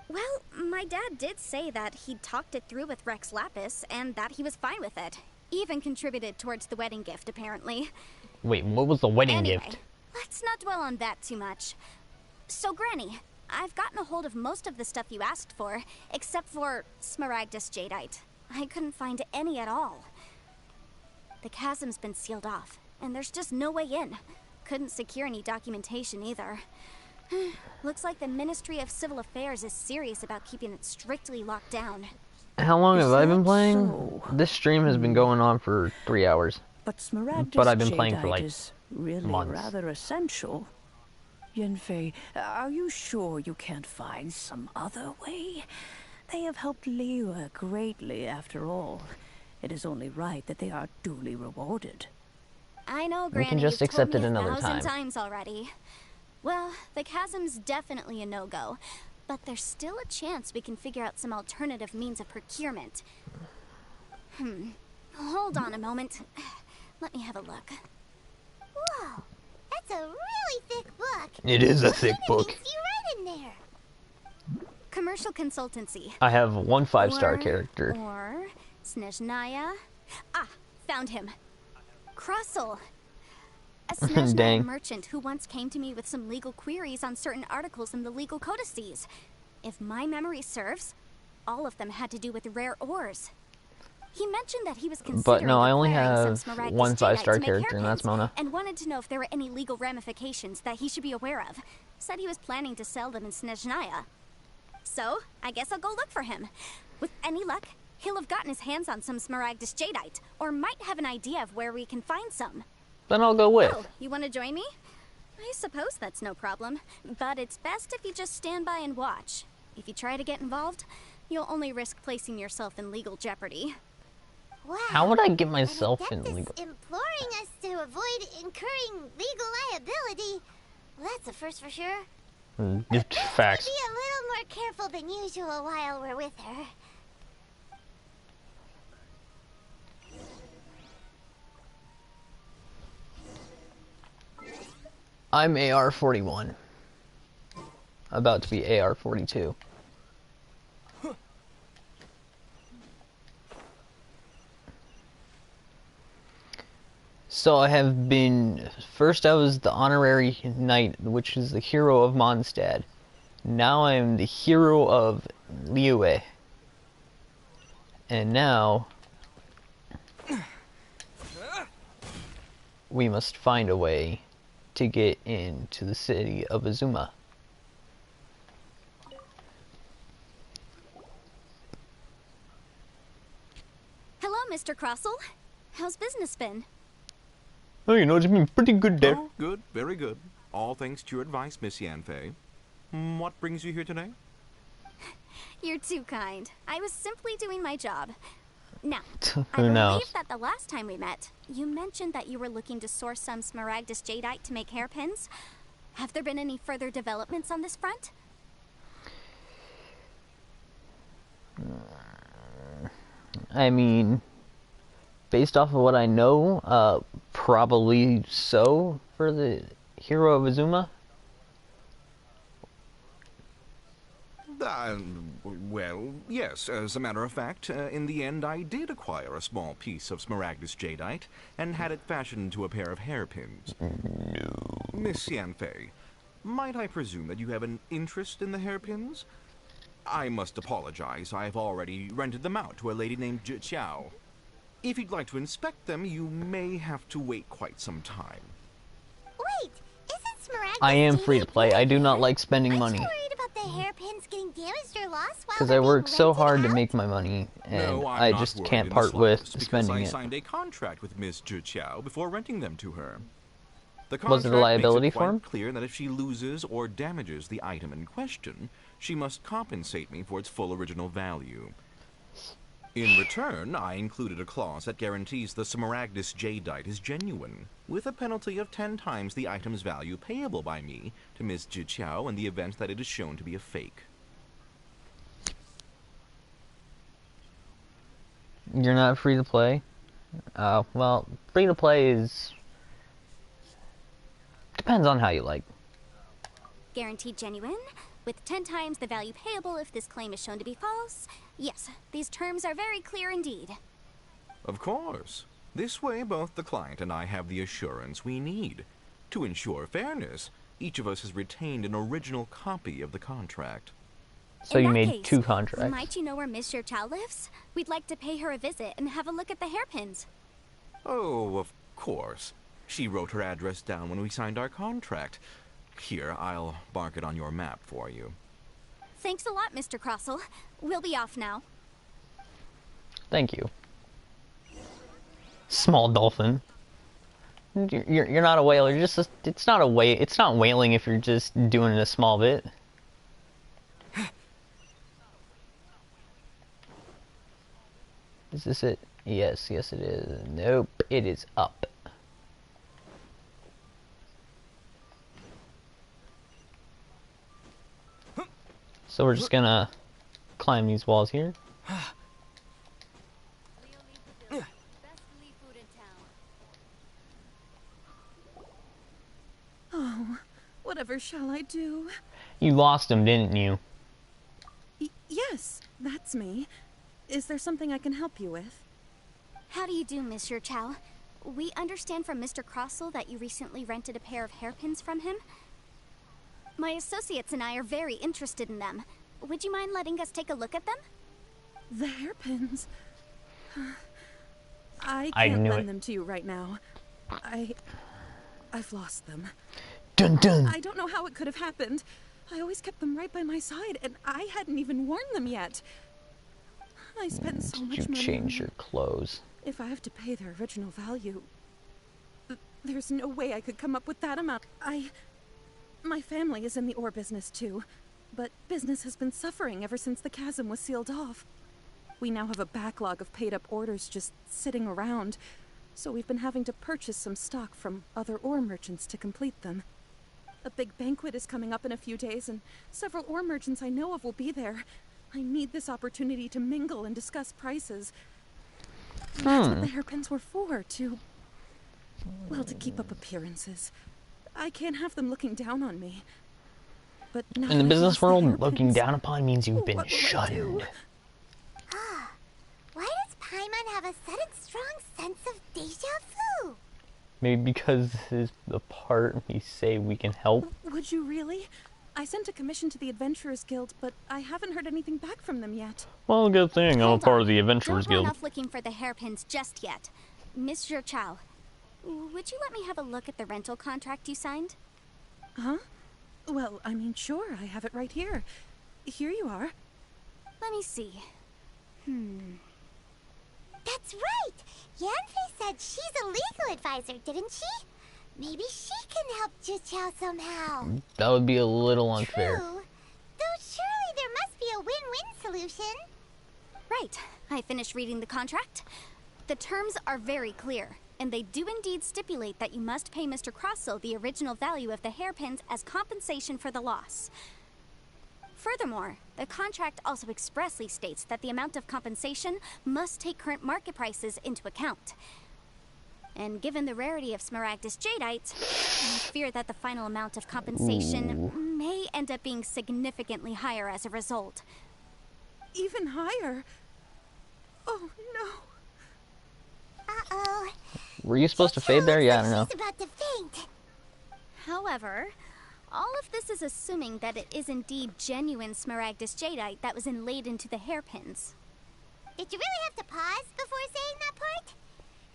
Well, my dad did say that he'd talked it through with Rex Lapis, and that he was fine with it. Even contributed towards the wedding gift, apparently. Wait, what was the wedding Anyway, gift? let's not dwell on that too much. So, Granny, I've gotten a hold of most of the stuff you asked for, except for Smaragdus Jadeite. I couldn't find any at all. The chasm's been sealed off, and there's just no way in. Couldn't secure any documentation either. Looks like the Ministry of Civil Affairs is serious about keeping it strictly locked down. How long have I been playing? so? This stream has been going on for 3 hours. But Smaragdus But I've been playing for Jadeite like is really months. rather essential. Yenfei, are you sure you can't find some other way? They have helped Liyue greatly, after all. It is only right that they are duly rewarded. I know, We Granny, can just you've told accept me it another 1,000 time. times already. Well, the chasm's definitely a no-go, but there's still a chance we can figure out some alternative means of procurement. Hold on a moment. Let me have a look. Whoa, that's a really thick book. It is a What thick kind of book. things do you write in there? Commercial consultancy. I have one 5-star Or- character. Or Snezhnaya. Ah, found him. Crossel. A Snezhnaya Dang. merchant who once came to me with some legal queries on certain articles in the legal codices. If my memory serves, all of them had to do with rare ores. He mentioned that he was considering But no, I only acquiring some have Smaragdus one jadeite 5-star to make character, and that's hairpins, Mona. and wanted to know if there were any legal ramifications that he should be aware of. Said he was planning to sell them in Snezhnaya. So, I guess I'll go look for him. With any luck, he'll have gotten his hands on some Smaragdus jadeite, or might have an idea of where we can find some. Then I'll go with. Oh, you want to join me? I suppose that's no problem, but it's best if you just stand by and watch. If you try to get involved, you'll only risk placing yourself in legal jeopardy. Wow. How would I get myself in legal? Imploring us to avoid incurring legal liability. Well, that's a first for sure. Facts. Be a little more careful than usual while we're with her. I'm AR-41. About to be AR-42. So I have been... First I was the honorary knight, which is the hero of Mondstadt. Now I am the hero of Liyue. And now... we must find a way to get into the city of Azuma. Hello, Mr. Crossell. How's business been? Oh, you know, it's been pretty good there. Oh, good, very good. All thanks to your advice, Miss Yanfei. What brings you here today? You're too kind. I was simply doing my job. Now, I Who knows? believe that the last time we met, you mentioned that you were looking to source some Smaragdus jadeite to make hairpins. Have there been any further developments on this front? I mean, based off of what I know, probably so for the hero of Azuma. Well, yes, as a matter of fact, in the end I did acquire a small piece of Smaragdus jadeite and had it fashioned into a pair of hairpins. No. Miss Yanfei, might I presume that you have an interest in the hairpins? I must apologize, I've already rented them out to a lady named Zhi Qiao. If you'd like to inspect them, you may have to wait quite some time. Wait, isn't Smaragdus I am free to jadeite play. I do not hair? like spending Aren't money. you worried about the hairpins getting damaged or lost while Because they're I work being so rented hard out? to make my money, and No, I'm I not just worried can't in the part with slightest, because spending I it. signed a contract with Miss Zhi Qiao before renting them to her. The Was it a contract liability makes it for him? quite clear that if she loses or damages the item in question, she must compensate me for its full original value. In return, I included a clause that guarantees the Smaragdus jadeite is genuine, with a penalty of 10 times the item's value payable by me to Miss Zhi Qiao in the event that it is shown to be a fake. You're not free to play? Well, free to play is... depends on how you like. Guaranteed genuine, with 10 times the value payable if this claim is shown to be false. Yes, these terms are very clear indeed. Of course. This way, both the client and I have the assurance we need. To ensure fairness, each of us has retained an original copy of the contract. So In you that made case, 2 contracts. Might you know where Miss Zhi Qiao lives? We'd like to pay her a visit and have a look at the hairpins. Oh, of course. She wrote her address down when we signed our contract. Here, I'll mark it on your map for you. Thanks a lot, Mr. Crossell. We'll be off now. Thank you. Small dolphin. You're not a whaler. You're just it's not a it's not whaling if you're just doing it a small bit. Is this it? Yes, yes it is. Nope, it is up. So we're just gonna climb these walls here. Oh, whatever shall I do? You lost him, didn't you? Yes, that's me. Is there something I can help you with? How do you do, Miss Zhi Qiao? We understand from Mr. Crossell that you recently rented a pair of hairpins from him. My associates and I are very interested in them. Would you mind letting us take a look at them? The hairpins? I I can't knew lend it. them to you right now. I've lost them. Dun dun. I don't know how it could have happened. I always kept them right by my side, and I hadn't even worn them yet. I spent so much You money. change your clothes. If I have to pay their original value, there's no way I could come up with that amount. My family is in the ore business too, but business has been suffering ever since the chasm was sealed off. We now have a backlog of paid-up orders just sitting around, so we've been having to purchase some stock from other ore merchants to complete them. A big banquet is coming up in a few days, and several ore merchants I know of will be there. I need this opportunity to mingle and discuss prices. That's what the hairpins were for, to keep up appearances. I can't have them looking down on me. But now In the that I've business lost the world, hairpins, looking down upon means you've been what will I do? shunned. Why does Paimon have a sudden strong sense of deja vu? Maybe because this is the part we say we can help. Would you really? I sent a commission to the Adventurers Guild, but I haven't heard anything back from them yet. Well, good thing I'm a part of the Adventurers Don't run Guild. off looking for the hairpins just yet. Miss Chow, would you let me have a look at the rental contract you signed? Huh? Well, I mean, sure, I have it right here. Here you are. Let me see. That's right! Yanfei said she's a legal advisor, didn't she? Maybe she can help Juqiao somehow. That would be a little unfair. True. Though surely there must be a win-win solution. Right. I finished reading the contract. The terms are very clear, and they do indeed stipulate that you must pay Mr. Crossell the original value of the hairpins as compensation for the loss. Furthermore, the contract also expressly states that the amount of compensation must take current market prices into account. And given the rarity of Smaragdus Jadeite, I fear that the final amount of compensation may end up being significantly higher as a result. Even higher? Oh, no. Uh-oh. Were you supposed to fade there? Yeah, I don't know. She's about to faint. However, all of this is assuming that it is indeed genuine Smaragdus Jadeite that was inlaid into the hairpins. Did you really have to pause before saying that part?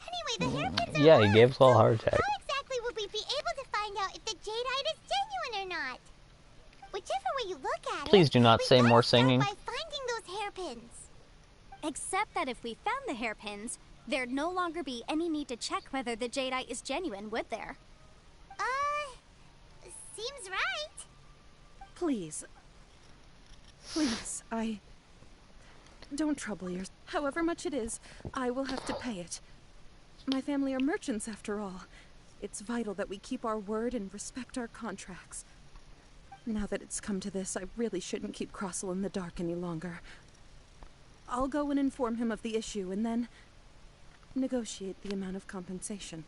Anyway, the hairpins are Yeah, he gave us all a heart attack. How exactly would we be able to find out if the jadeite is genuine or not? Whichever way you look at Please it, do not we say gotta more start singing. by finding those hairpins. Except that if we found the hairpins, there'd no longer be any need to check whether the jadeite is genuine, would there? Seems right. Please. Please, don't trouble yourself. However much it is, I will have to pay it. My family are merchants, after all. It's vital that we keep our word and respect our contracts. Now that it's come to this, I really shouldn't keep Crossell in the dark any longer. I'll go and inform him of the issue, and then negotiate the amount of compensation.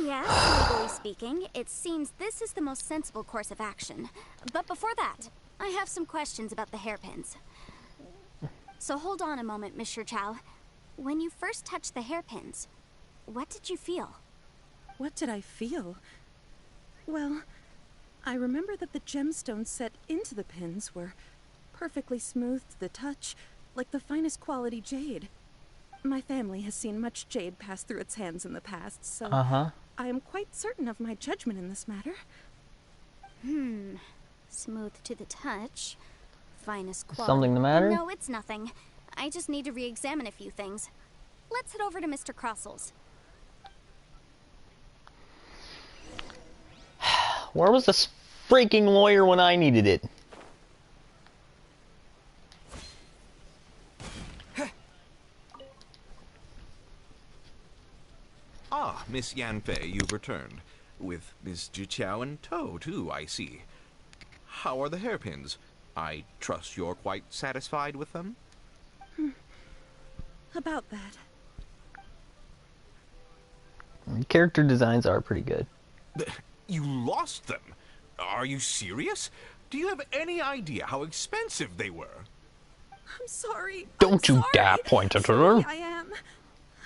Yes, legally speaking, it seems this is the most sensible course of action. But before that, I have some questions about the hairpins. So hold on a moment, Mr. Chow. When you first touched the hairpins, what did you feel? What did I feel? Well, I remember that the gemstones set into the pins were perfectly smooth to the touch, like the finest quality jade. My family has seen much jade pass through its hands in the past, so I am quite certain of my judgment in this matter. Smooth to the touch. Finest quality. Something the matter? No, it's nothing. I just need to re-examine a few things. Let's head over to Mr. Crossell's. Where was this freaking lawyer when I needed it? Ah, Miss Yanfei, you've returned. With Miss Juqiao in tow, too, I see. How are the hairpins? I trust you're quite satisfied with them? About that. Character designs are pretty good. You lost them? Are you serious? Do you have any idea how expensive they were? I'm sorry. Don't you dare point at her. I am.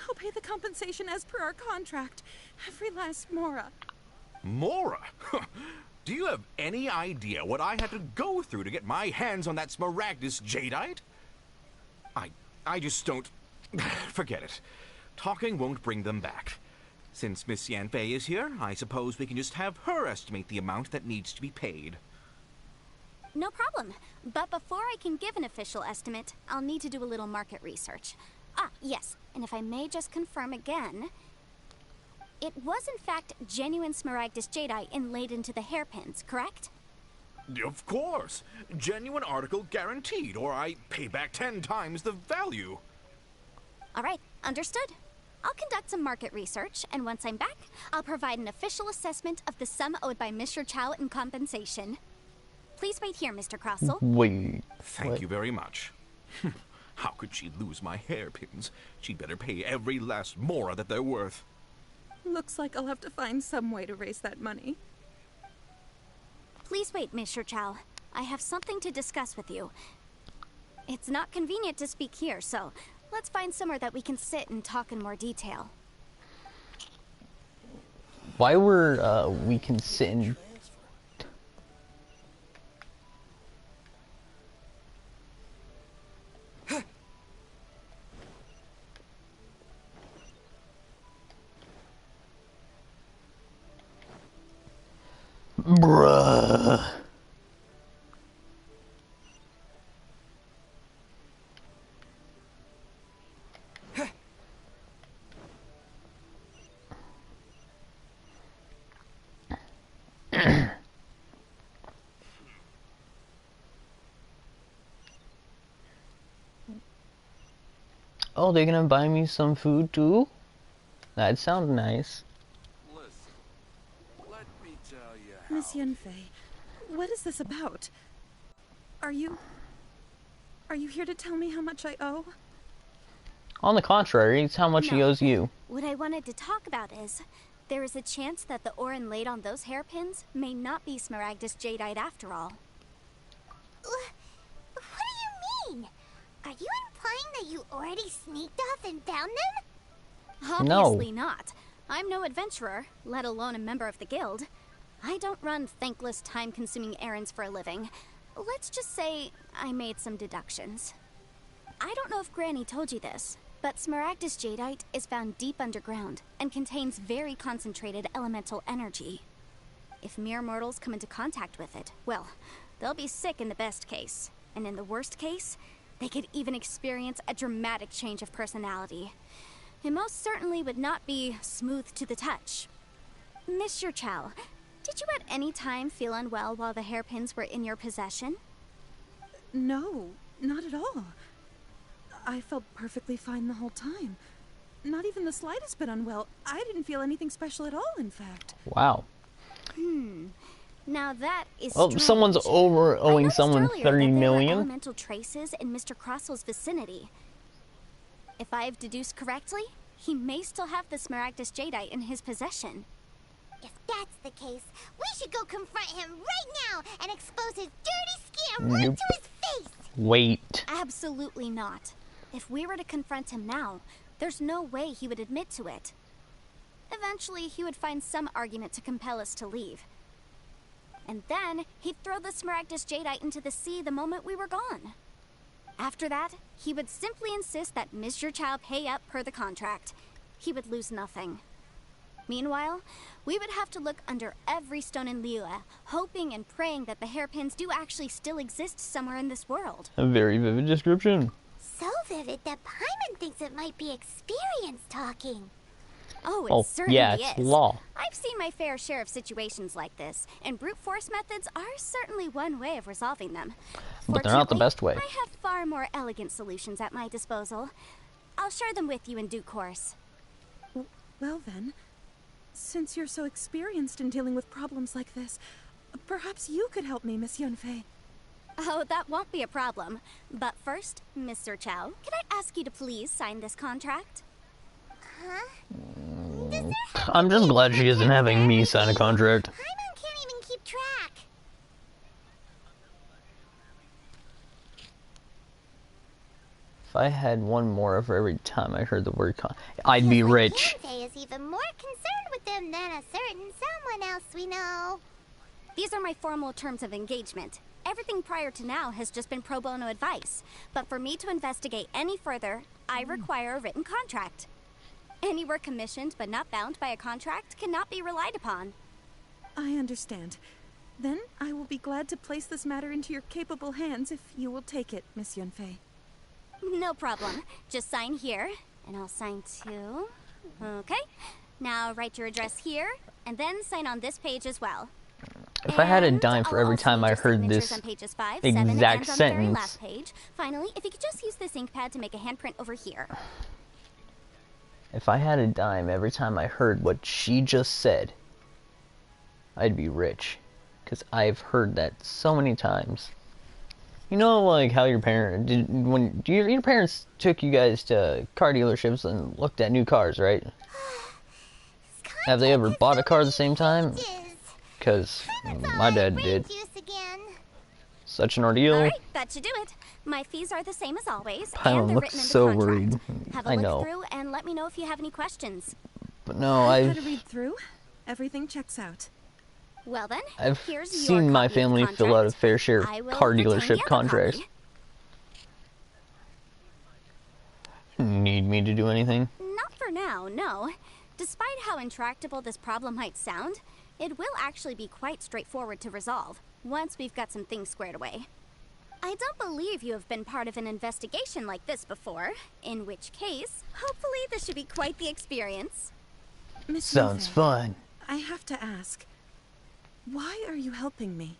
I'll pay the compensation as per our contract. Every last mora. Mora? Do you have any idea what I had to go through to get my hands on that Smaragdus Jadeite? I just don't... Forget it. Talking won't bring them back. Since Miss Yanfei is here, I suppose we can just have her estimate the amount that needs to be paid. No problem. But before I can give an official estimate, I'll need to do a little market research. Ah, yes, and if I may just confirm again, it was in fact genuine Smaragdus Jadeite inlaid into the hairpins, correct? Of course. Genuine article guaranteed, or I pay back 10 times the value. All right, understood. I'll conduct some market research, and once I'm back, I'll provide an official assessment of the sum owed by Mr. Chow in compensation. Please wait here, Mr. Crossell. Wait. Thank you very much. How could she lose my hairpins? She'd better pay every last mora that they're worth. Looks like I'll have to find some way to raise that money. Please wait, Mr. Chow. I have something to discuss with you. It's not convenient to speak here, so let's find somewhere that we can sit and talk in more detail. Why were we can sit in? Bruh. Oh, they're gonna buy me some food too? That sounds nice. Miss Yanfei, what is this about? Are you here to tell me how much I owe? On the contrary, it's how much he owes you. What I wanted to talk about is, there is a chance that the ore inlaid on those hairpins may not be Smaragdus Jadeite after all. What do you mean? Are you implying that you already sneaked off and found them? Obviously not. I'm no adventurer, let alone a member of the guild. I don't run thankless, time-consuming errands for a living. Let's just say I made some deductions. I don't know if Granny told you this, but Smaragdus Jadeite is found deep underground and contains very concentrated elemental energy. If mere mortals come into contact with it, well, they'll be sick in the best case. And in the worst case, they could even experience a dramatic change of personality. It most certainly would not be smooth to the touch. Mr. Chow, did you at any time feel unwell while the hairpins were in your possession? No, not at all. I felt perfectly fine the whole time. Not even the slightest bit unwell. I didn't feel anything special at all, in fact. Wow. Now that is Well, strange. someone's owing someone 30 million. There were elemental traces in Mr. Crossell's vicinity. If I've deduced correctly, he may still have the Smaragdus Jadeite in his possession. If that's the case, we should go confront him right now and expose his dirty scam right to his face! Wait. Absolutely not. If we were to confront him now, there's no way he would admit to it. Eventually, he would find some argument to compel us to leave. And then, he'd throw the Smaragdus Jadeite into the sea the moment we were gone. After that, he would simply insist that Mr. Chow pay up per the contract. He would lose nothing. Meanwhile, we would have to look under every stone in Liyue, hoping and praying that the hairpins do actually still exist somewhere in this world. A very vivid description. So vivid that Paimon thinks it might be experience talking. Oh, it certainly yeah, it's is. law. I've seen my fair share of situations like this, and brute force methods are certainly one way of resolving them. But they're not the best way. I have far more elegant solutions at my disposal. I'll share them with you in due course. Well then, since you're so experienced in dealing with problems like this, perhaps you could help me, Miss Yanfei. Oh, that won't be a problem. But first, Mr. Chow, can I ask you to please sign this contract? Huh? I'm just glad she isn't having me sign a contract. Paimon can't even keep track. If I had one more for every time I heard the word I'd be rich. Yanfei is even more concerned with them than a certain someone else we know. These are my formal terms of engagement. Everything prior to now has just been pro bono advice. But for me to investigate any further, I require a written contract. Any work commissioned but not bound by a contract cannot be relied upon. I understand. Then I will be glad to place this matter into your capable hands if you will take it, Miss Yunfei. No problem. Just sign here, and I'll sign too. Okay. Now write your address here, and then sign on this page as well. If I had a dime for every time I heard this exact sentence. Finally, if you could just use this ink pad to make a handprint over here. If I had a dime every time I heard what she just said, I'd be rich. Because I've heard that so many times. You know, like how your your parents took you guys to car dealerships and looked at new cars, right? Have they ever bought a car at the same time? Because my dad did. Such an ordeal. Alright, that should do it. My fees are the same as always, Paimon and they're looks written in the so contract. worried. Have a I look know. through and let me know if you have any questions. But no, I've had a read through. Everything checks out. Well then, I've here's seen your my copy of the family fill out a fair share I of will car return dealership the other contracts. copy. Need me to do anything? Not for now, no. Despite how intractable this problem might sound, it will actually be quite straightforward to resolve once we've got some things squared away. I don't believe you have been part of an investigation like this before, in which case, hopefully this should be quite the experience. Miss Sounds Yunfei, fun. I have to ask, why are you helping me?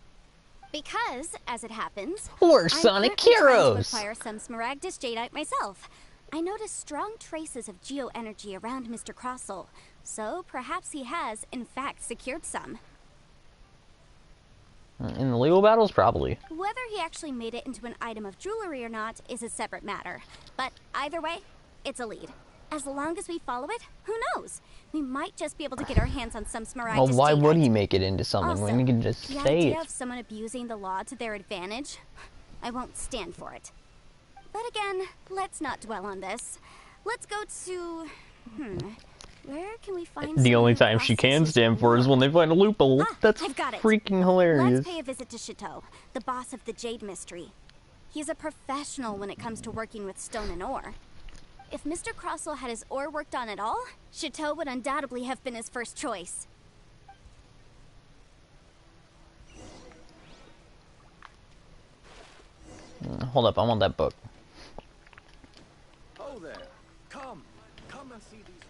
Because, as it happens, We're I'm Sonic currently trying to heroes! acquire some Smaragdus Jadeite myself. I noticed strong traces of geoenergy around Mr. Crossell, so perhaps he has, in fact, secured some. In the legal battles, probably. Whether he actually made it into an item of jewelry or not is a separate matter. But either way, it's a lead. As long as we follow it, who knows? We might just be able to get our hands on some Smaragdus Well, why Jadeite. would he make it into something Also, when he can just the say idea it? of someone abusing the law to their advantage, I won't stand for it. But again, let's not dwell on this. Let's go to... where can we find The only someone who time she can processes stand for is when they find a loophole. That's I've got it. freaking hilarious. Let's pay a visit to Chateau, the boss of the Jade Mystery. He's a professional when it comes to working with stone and ore. If Mr. Crossell had his ore worked on at all, Chateau would undoubtedly have been his first choice. Hold up, I want that book. Oh there. Come and see these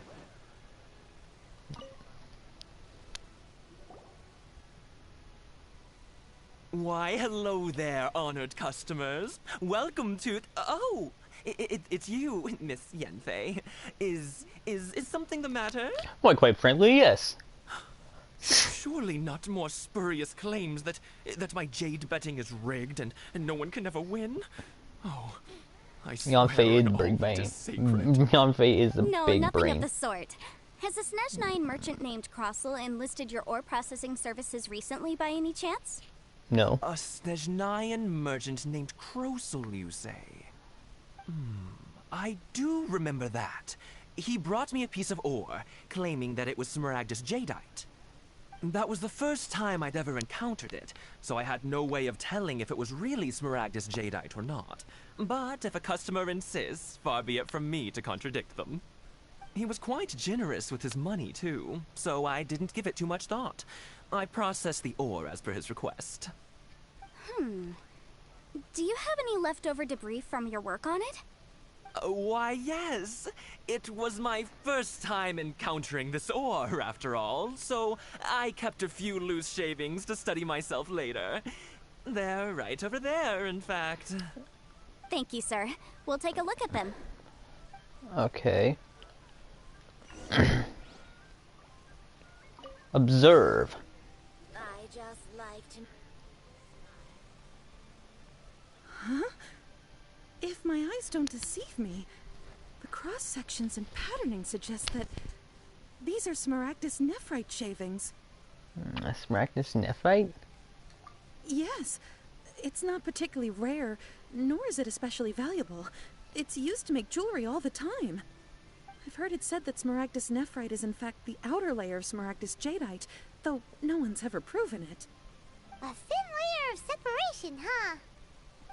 Why, hello there, honored customers. Welcome to... Oh! It's you, Miss Yunfei. Is something the matter? Why, quite frankly, yes. Surely not more spurious claims that my jade betting is rigged and no one can ever win? Oh, I swear Yunfei is on the big all brain. that is sacred. Yunfei is the No, big nothing brain. of the sort. Has a Snezhnine merchant named Crossell enlisted your ore processing services recently by any chance? No. A Snezhnayan merchant named Crossell, you say? I do remember that. He brought me a piece of ore, claiming that it was Smaragdus Jadeite. That was the first time I'd ever encountered it, so I had no way of telling if it was really Smaragdus Jadeite or not. But if a customer insists, far be it from me to contradict them. He was quite generous with his money, too, so I didn't give it too much thought. I processed the ore as per his request. Do you have any leftover debris from your work on it? Why, yes. It was my first time encountering this ore, after all, so I kept a few loose shavings to study myself later. They're right over there, in fact. Thank you, sir. We'll take a look at them. Okay. Observe. I just like to... Huh? If my eyes don't deceive me, the cross-sections and patterning suggest that these are Smaragdus nephrite shavings. Smaragdus nephrite? Yes. It's not particularly rare, nor is it especially valuable. It's used to make jewelry all the time. I've heard it said that Smaragdus nephrite is in fact the outer layer of Smaragdus jadeite, though no one's ever proven it. A thin layer of separation, huh?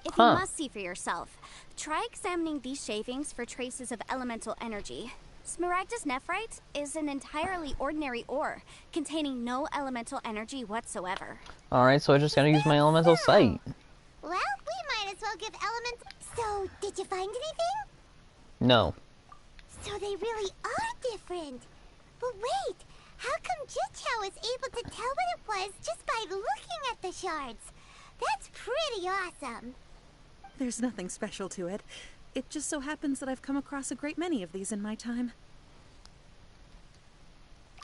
If you must see for yourself, try examining these shavings for traces of elemental energy. Smaragdus nephrite is an entirely ordinary ore, containing no elemental energy whatsoever. Alright, so I just gotta use my elemental sight. Well, we might as well give elements... So, did you find anything? No. So they really are different. But wait, how come Jichao was able to tell what it was just by looking at the shards? That's pretty awesome. There's nothing special to it. It just so happens that I've come across a great many of these in my time.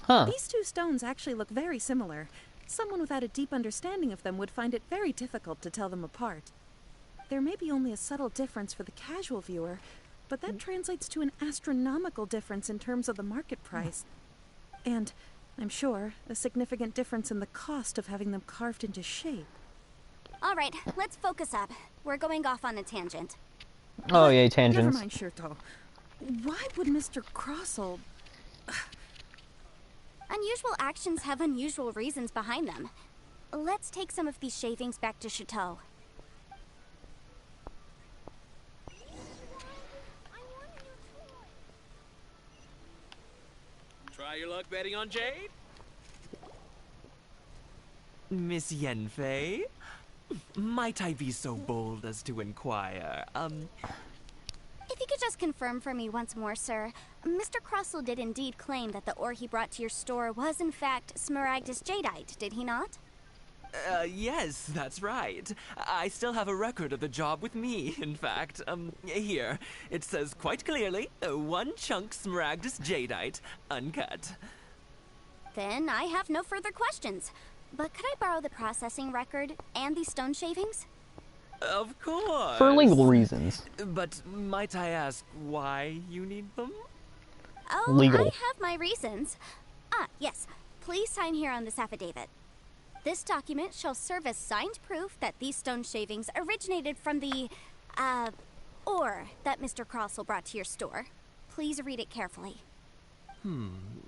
Huh. These two stones actually look very similar. Someone without a deep understanding of them would find it very difficult to tell them apart. There may be only a subtle difference for the casual viewer, but that translates to an astronomical difference in terms of the market price. And, I'm sure, a significant difference in the cost of having them carved into shape. Alright, let's focus up. We're going off on a tangent. Oh, yeah, tangents. Never mind, Shirto. Why would Mr. Crossell... Unusual actions have unusual reasons behind them. Let's take some of these shavings back to Chateau. Try your luck betting on Jade? Miss Yanfei? Might I be so bold as to inquire, If you could just confirm for me once more, sir. Mr. Crossell did indeed claim that the ore he brought to your store was in fact Smaragdus jadeite, did he not? Yes, that's right. I still have a record of the job with me, in fact. Here. It says quite clearly, 1 chunk Smaragdus jadeite, uncut. Then I have no further questions. But could I borrow the processing record and these stone shavings? Of course. For legal reasons. But might I ask why you need them? Oh, legal. I have my reasons. Ah, yes. Please sign here on this affidavit. This document shall serve as signed proof that these stone shavings originated from the, ore that Mr. Crossell brought to your store. Please read it carefully.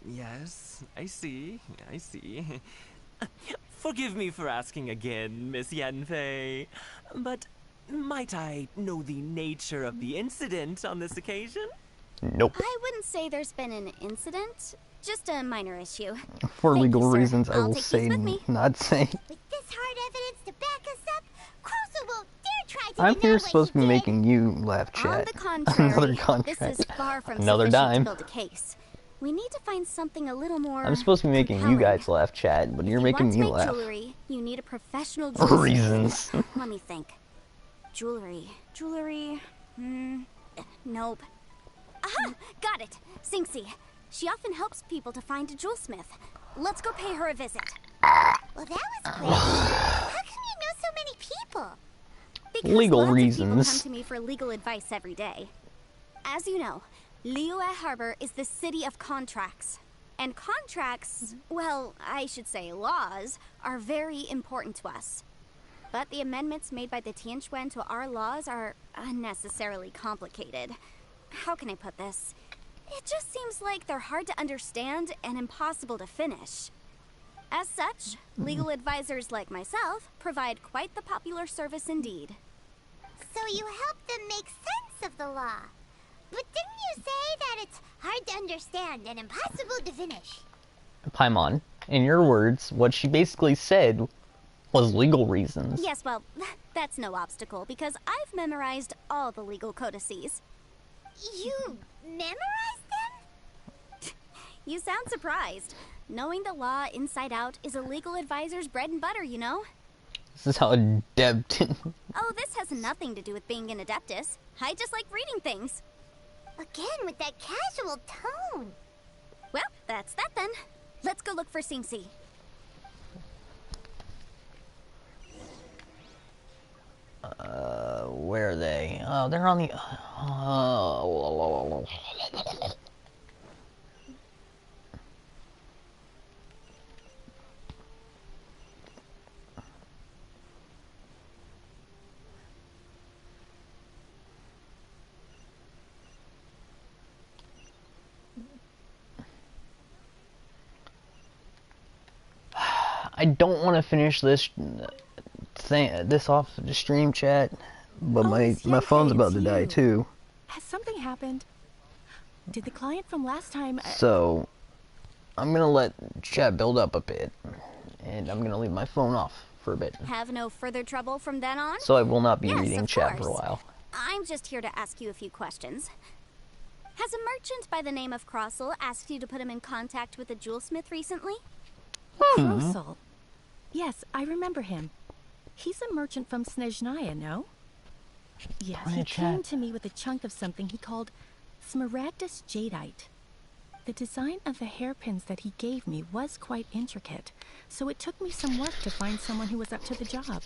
Yes, I see. Forgive me for asking again, Miss Yanfei, but might I know the nature of the incident on this occasion? Nope. I wouldn't say there's been an incident, just a minor issue. For Thank legal you, sir. reasons, I I'll will take say these with me. not say. With this hard evidence to back us up, Crossell won't dare try to I'm deny here what supposed to he be did. making you laugh, On chat. the contrary, Another contract. this is far from Another sufficient dime. to build a case. We need to find something a little more I'm supposed to be making compelling. you guys laugh, chat, but you're making Want to me make laugh. jewelry, you need a professional jeweler. Reasons. Let me think. Jewelry. Nope. Aha! Got it. Singxi. She often helps people to find a jewelsmith. Let's go pay her a visit. Well, that was quick. How come you know so many people? Because Legal lots reasons. of people come to me for legal advice every day. As you know, Liyue Harbor is the city of contracts. And contracts, well, I should say laws, are very important to us. But the amendments made by the Tianquan to our laws are unnecessarily complicated. How can I put this? It just seems like they're hard to understand and impossible to finish. As such, legal advisors like myself provide quite the popular service indeed. So you help them make sense of the law. But didn't you say that it's hard to understand and impossible to finish? Paimon, in your words, what she basically said was legal reasons. Yes, well, that's no obstacle because I've memorized all the legal codices. You memorized them? You sound surprised. Knowing the law inside out is a legal advisor's bread and butter, you know? This is how adept. Oh, this has nothing to do with being an adeptus. I just like reading things. Again, with that casual tone. Well, that's that then. Let's go look for Singxi. Where are they? Oh, they're on the... I don't want to finish this off the stream, chat, But Oh, my phone's Xianfei, about it's to die you. too. Has something happened? Did the client from last time... So, I'm gonna let chat build up a bit, and I'm gonna leave my phone off for a bit. Have no further trouble from then on? So I will not be Yes, reading of chat course. for a while. I'm just here to ask you a few questions. Has a merchant by the name of Crossel asked you to put him in contact with a jewelsmith recently? Krosel. Yes, I remember him. He's a merchant from Snezhnaya, no? Yes, he came to me with a chunk of something he called Smaragdus Jadeite. The design of the hairpins that he gave me was quite intricate, so it took me some work to find someone who was up to the job.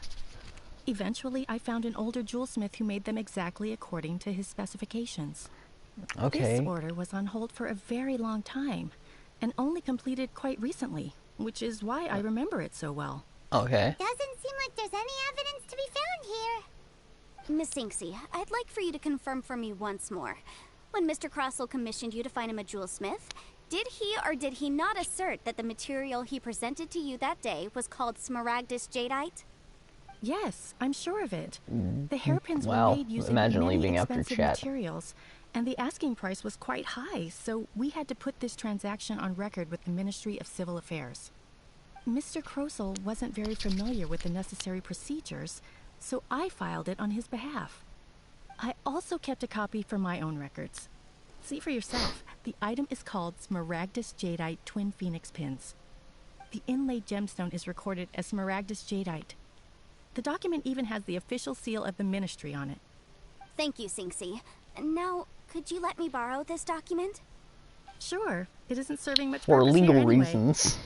Eventually, I found an older jewelsmith who made them exactly according to his specifications. Okay. This order was on hold for a very long time, and only completed quite recently, which is why I remember it so well. Okay. Doesn't seem like there's any evidence to be found here. Miss Inksy, I'd like for you to confirm for me once more. When Mr. Crossel commissioned you to find him a jewelsmith, did he or did he not assert that the material he presented to you that day was called Smaragdus Jadeite? Yes, I'm sure of it. The hairpins Wow, were made using imagine many leaving after expensive chat. materials, and the asking price was quite high, so we had to put this transaction on record with the Ministry of Civil Affairs. Mr. Krosel wasn't very familiar with the necessary procedures, so I filed it on his behalf. I also kept a copy for my own records. See for yourself, the item is called Smaragdus Jadeite Twin Phoenix Pins. The inlaid gemstone is recorded as Smaragdus Jadeite. The document even has the official seal of the ministry on it. Thank you, Sinksy. Now, could you let me borrow this document? Sure, it isn't serving much For purpose legal here anyway. reasons.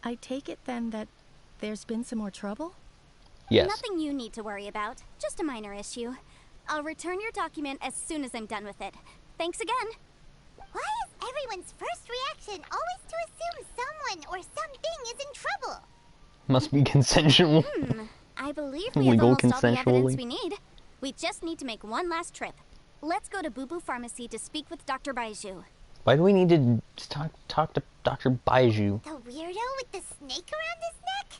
I take it then that there's been some more trouble? Yes. Nothing you need to worry about, just a minor issue. I'll return your document as soon as I'm done with it. Thanks again. Why is everyone's first reaction always to assume someone or something is in trouble? Must be consensual. I believe we have Legal almost all the evidence consensually. we need. We just need to make one last trip. Let's go to Boo Boo Pharmacy to speak with Dr. Baiju. Why do we need to talk to Dr. Baiju? The weirdo with the snake around his neck?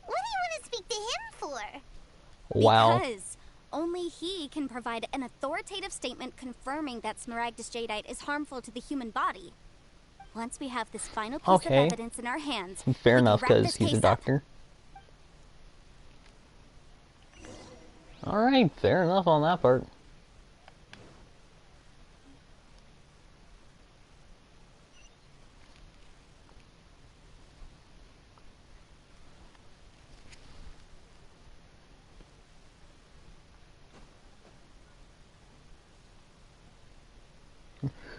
What do you want to speak to him for? Wow. Because only he can provide an authoritative statement confirming that Smaragdus Jadeite is harmful to the human body. Once we have this final piece of evidence in our hands, Fair we can enough, wrap because this he's a case up. doctor. Alright, fair enough on that part.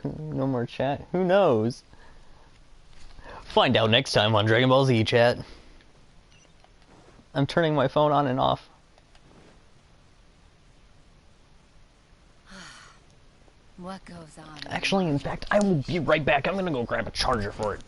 No more chat. Who knows? Find out next time on Dragon Ball Z chat. I'm turning my phone on and off. What goes on? Actually, in fact, I will be right back. I'm gonna go grab a charger for it.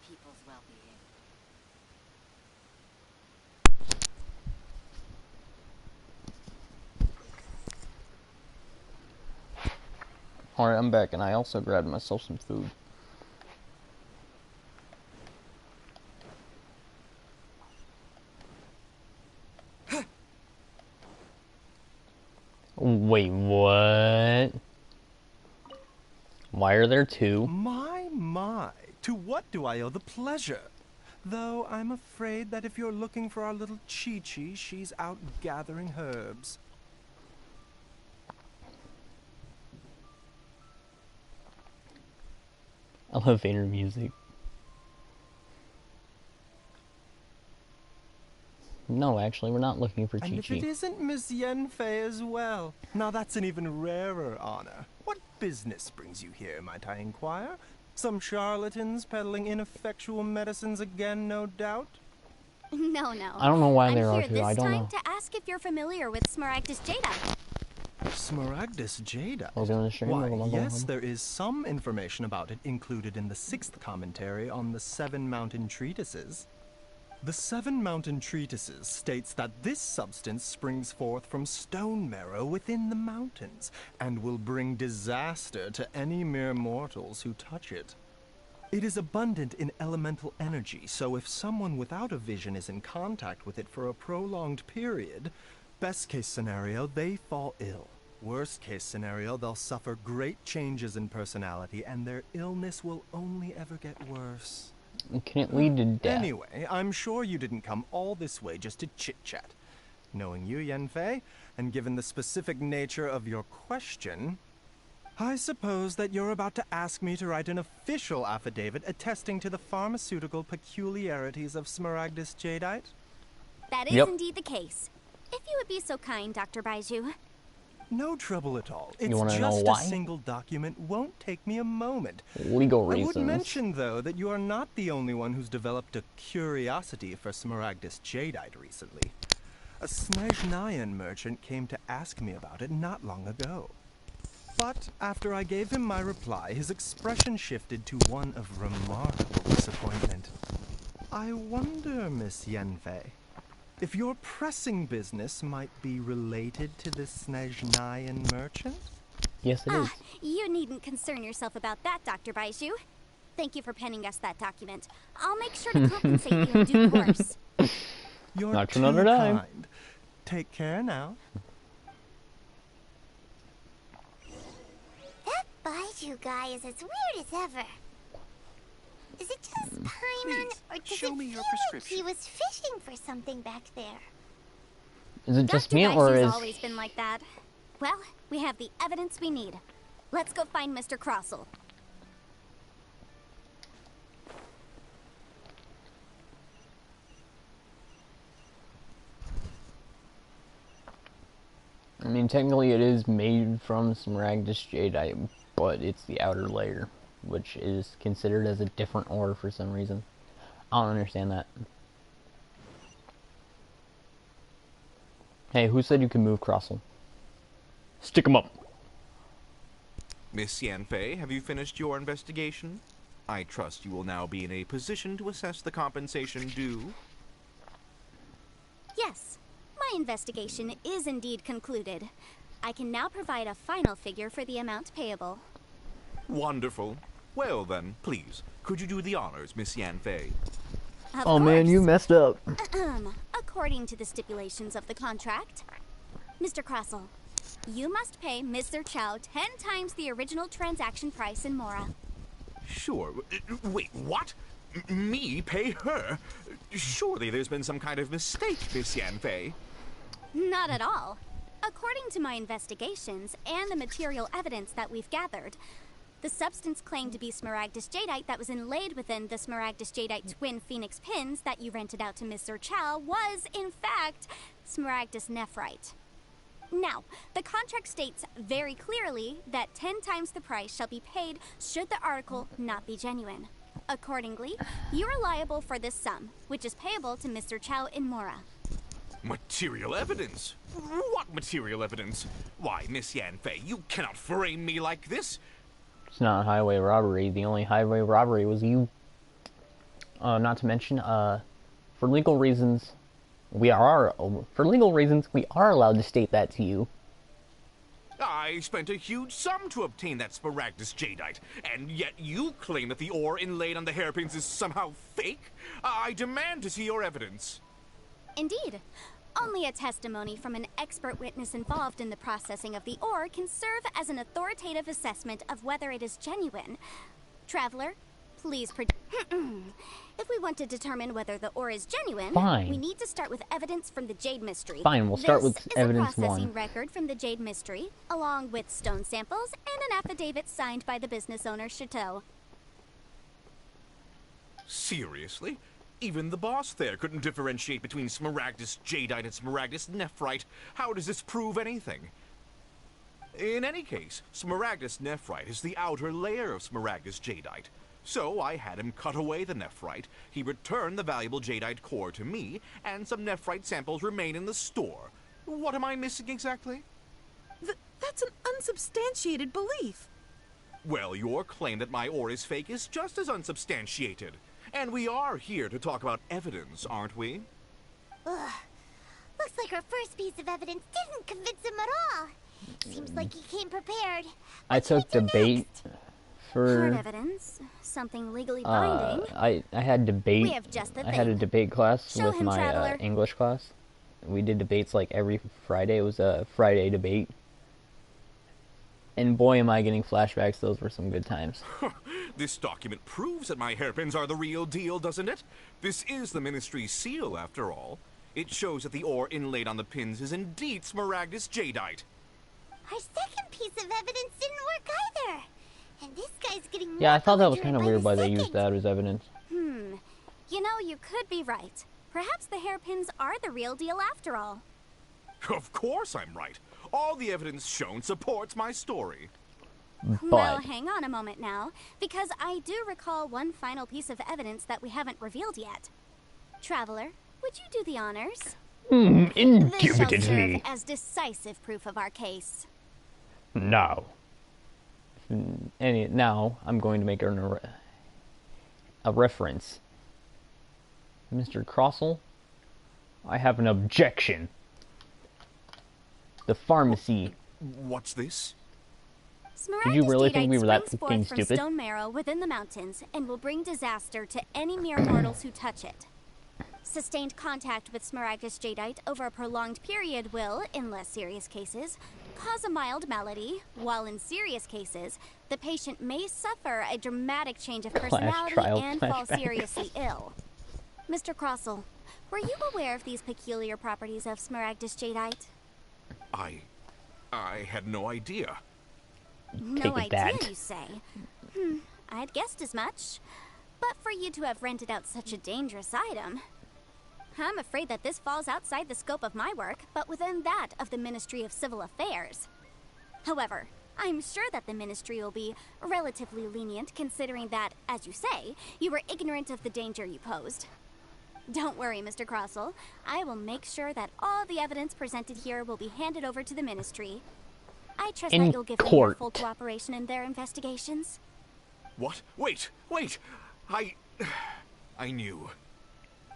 people's well-being. Alright, I'm back, and I also grabbed myself some food. Wait, what? Why are there two? My, to what do I owe the pleasure? Though I'm afraid that if you're looking for our little Chi-Chi, she's out gathering herbs. Elevator music. No, actually, we're not looking for And if Chi-Chi. it isn't Miss Yenfei as well, now that's an even rarer honor. What business brings you here, might I inquire? Some charlatans peddling ineffectual medicines again, no doubt? No. I don't know why there I'm are here two, this I don't time know. to ask if you're familiar with Smaragdus Jadeite. Smaragdus Jadeite? We're doing the stream. Why, yes, there is some information about it included in the 6th commentary on the 7 Mountain Treatises. The 7 Mountain Treatises states that this substance springs forth from stone marrow within the mountains, and will bring disaster to any mere mortals who touch it. It is abundant in elemental energy, so if someone without a vision is in contact with it for a prolonged period, best case scenario, they fall ill. Worst case scenario, they'll suffer great changes in personality, and their illness will only ever get worse. Can it lead to death? Anyway, I'm sure you didn't come all this way just to chit-chat. Knowing you, Yenfei, and given the specific nature of your question, I suppose that you're about to ask me to write an official affidavit attesting to the pharmaceutical peculiarities of Smaragdus Jadeite? That is indeed the case. If you would be so kind, Dr. Baiju. No trouble at all. You It's wanna know just why? a single document. Won't take me a moment. Legal I reasons. would mention, though, that you are not the only one who's developed a curiosity for Smaragdus Jadeite recently. A Snezhnayan merchant came to ask me about it not long ago. But after I gave him my reply, his expression shifted to one of remarkable disappointment. I wonder, Miss Yenfei, if your pressing business might be related to this Snezhnayan merchant? Yes, it is. You needn't concern yourself about that, Dr. Baiju. Thank you for penning us that document. I'll make sure to compensate you in due course. You're Not too another dime. kind. Take care now. That Baiju guy is as weird as ever. Is it just Paimon, or does show it me feel your like prescription. he was fishing for something back there? Is it just Dr. me, or Baishu's is... always been like that. Well, we have the evidence we need. Let's go find Mr. Crossell. I mean, technically it is made from Smaragdus Jadeite, but it's the outer layer, which is considered as a different ore for some reason. I don't understand that. Hey, who said you can move Crossell? Stick him up. Miss Yanfei, have you finished your investigation? I trust you will now be in a position to assess the compensation due. Yes, my investigation is indeed concluded. I can now provide a final figure for the amount payable. Wonderful. Well then, please, could you do the honors, Miss Yanfei? Oh man, you messed up. According to the stipulations of the contract, Mr. Crossell, you must pay Mr. Chow 10 times the original transaction price in Mora. Sure. Wait, what? Me pay her? Surely there's been some kind of mistake, Miss Yanfei. Not at all. According to my investigations and the material evidence that we've gathered, the substance claimed to be Smaragdus Jadeite that was inlaid within the Smaragdus Jadeite twin phoenix pins that you rented out to Mr. Chow was, in fact, Smaragdus Nephrite. Now, the contract states very clearly that 10 times the price shall be paid should the article not be genuine. Accordingly, you are liable for this sum, which is payable to Mr. Chow in Mora. Material evidence? What material evidence? Why, Miss Yanfei, you cannot frame me like this. It's not highway robbery. The only highway robbery was you. not to mention, for legal reasons, we are allowed to state that to you. I spent a huge sum to obtain that Smaragdus jadeite, and yet you claim that the ore inlaid on the hairpins is somehow fake? I demand to see your evidence. Indeed. Only a testimony from an expert witness involved in the processing of the ore can serve as an authoritative assessment of whether it is genuine. Traveler, please if we want to determine whether the ore is genuine, Fine. we need to start with evidence from the Jade Mystery. Fine, we'll start with evidence This is a processing 1. record from the Jade Mystery, along with stone samples and an affidavit signed by the business owner, Chateau. Seriously? Even the boss there couldn't differentiate between Smaragdus jadeite and Smaragdus nephrite. How does this prove anything? In any case, Smaragdus nephrite is the outer layer of Smaragdus jadeite. So I had him cut away the nephrite, he returned the valuable jadeite core to me, and some nephrite samples remain in the store. What am I missing exactly? That's an unsubstantiated belief. Well, your claim that my ore is fake is just as unsubstantiated. And we are here to talk about evidence, aren't we? Ugh. Looks like our first piece of evidence didn't convince him at all. Seems like he came prepared. I took debate for... Hard evidence? Something legally binding? I had debate. We have just the I had a thing. debate class Show with him, my Traveler. English class. We did debates like every Friday. It was a Friday debate. And boy, am I getting flashbacks. Those were some good times. This document proves that my hairpins are the real deal, doesn't it? This is the Ministry's seal, after all. It shows that the ore inlaid on the pins is indeed Smaragdus jadeite. Our second piece of evidence didn't work either. And this guy's getting more Yeah, I thought that was belligerent kind of by weird the why they second. used that as evidence. You know, you could be right. Perhaps the hairpins are the real deal after all. Of course I'm right. All the evidence shown supports my story. Well, hang on a moment now, because I do recall one final piece of evidence that we haven't revealed yet. Traveler, would you do the honors? This shall serve Indubitably. as decisive proof of our case. Now. Now, I'm going to make a reference. Mr. Crossell, I have an objection. The pharmacy. What's this? Did you really think we were that springs forth fucking from stupid? stone marrow within the mountains and will bring disaster to any mere mortals who touch it. Sustained contact with Smaragdus jadeite over a prolonged period will, in less serious cases, cause a mild malady, while in serious cases, the patient may suffer a dramatic change of personality trial and fall flashback. seriously ill. Mr. Crossell, were you aware of these peculiar properties of Smaragdus jadeite? I had no idea. No Take idea, that. you say? I'd guessed as much. But for you to have rented out such a dangerous item, I'm afraid that this falls outside the scope of my work, but within that of the Ministry of Civil Affairs. However, I'm sure that the Ministry will be relatively lenient, considering that, as you say, you were ignorant of the danger you posed. Don't worry, Mr. Crossell. I will make sure that all the evidence presented here will be handed over to the Ministry. I trust In that you'll give them your court. full cooperation in their investigations. What? Wait! I knew.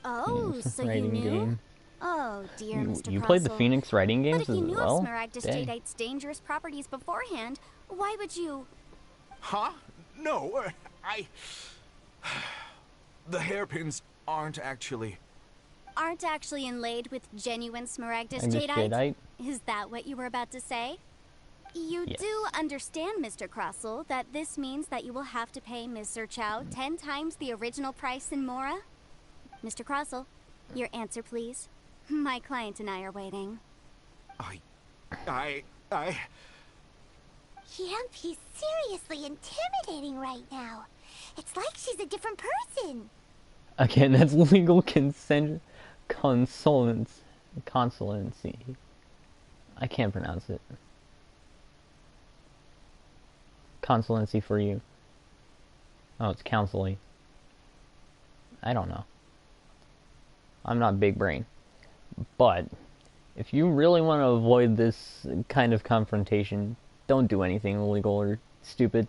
Oh, so you Writing knew? game. Oh, dear Mr. You played the Crossell. Phoenix writing But games if as you knew well? of Smaragdus Dang. jadeite's dangerous properties beforehand, why would you... Huh? No, The hairpins aren't actually... aren't actually inlaid with genuine Smaragdus Smaragdus jadeite? jadeite? Is that what you were about to say? You Yes. do understand, Mr. Crossell, that this means that you will have to pay Ms. Zerchow 10 times the original price in Mora? Mr. Crossell, your answer, please. My client and I are waiting. Yemp, he's seriously intimidating right now. It's like she's a different person. Again, that's legal consensulency. I can't pronounce it. Consulency for you. Oh, it's counseling. I don't know. I'm not big brain. But if you really want to avoid this kind of confrontation, don't do anything illegal or stupid.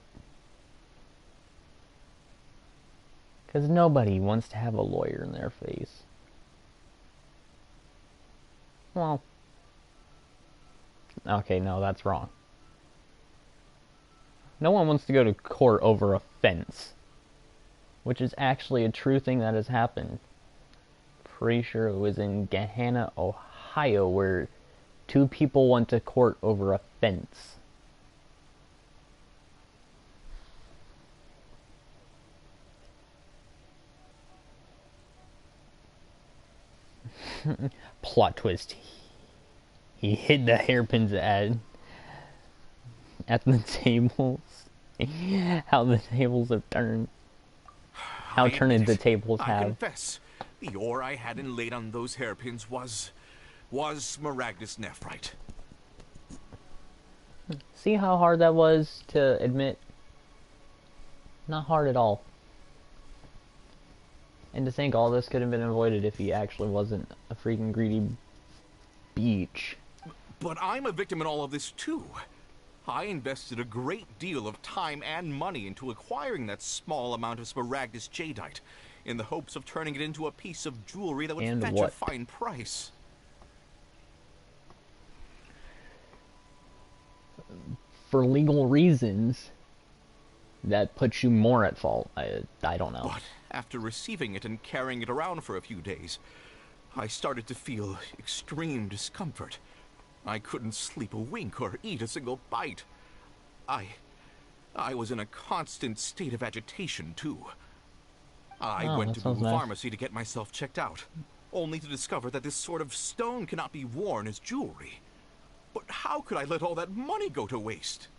Because nobody wants to have a lawyer in their face. Well, okay, no, that's wrong. No one wants to go to court over a fence, which is actually a true thing that has happened. Pretty sure it was in Gahanna, Ohio, where 2 people went to court over a fence. Plot twist. He hid the hairpins at the tables. How the tables have turned. How turned the tables have. I confess, the ore I had inlaid on those hairpins was Smaragdus nephrite. See how hard that was to admit? Not hard at all. And to think all this could have been avoided if he actually wasn't a freaking greedy beach. But I'm a victim in all of this too. I invested a great deal of time and money into acquiring that small amount of Smaragdus jadeite, in the hopes of turning it into a piece of jewelry that would fetch a fine price. For legal reasons, that puts you more at fault. I don't know. But after receiving it and carrying it around for a few days, I started to feel extreme discomfort. I couldn't sleep a wink or eat a single bite. I was in a constant state of agitation, too. I went to the pharmacy to get myself checked out, only to discover that this sort of stone cannot be worn as jewelry. But how could I let all that money go to waste?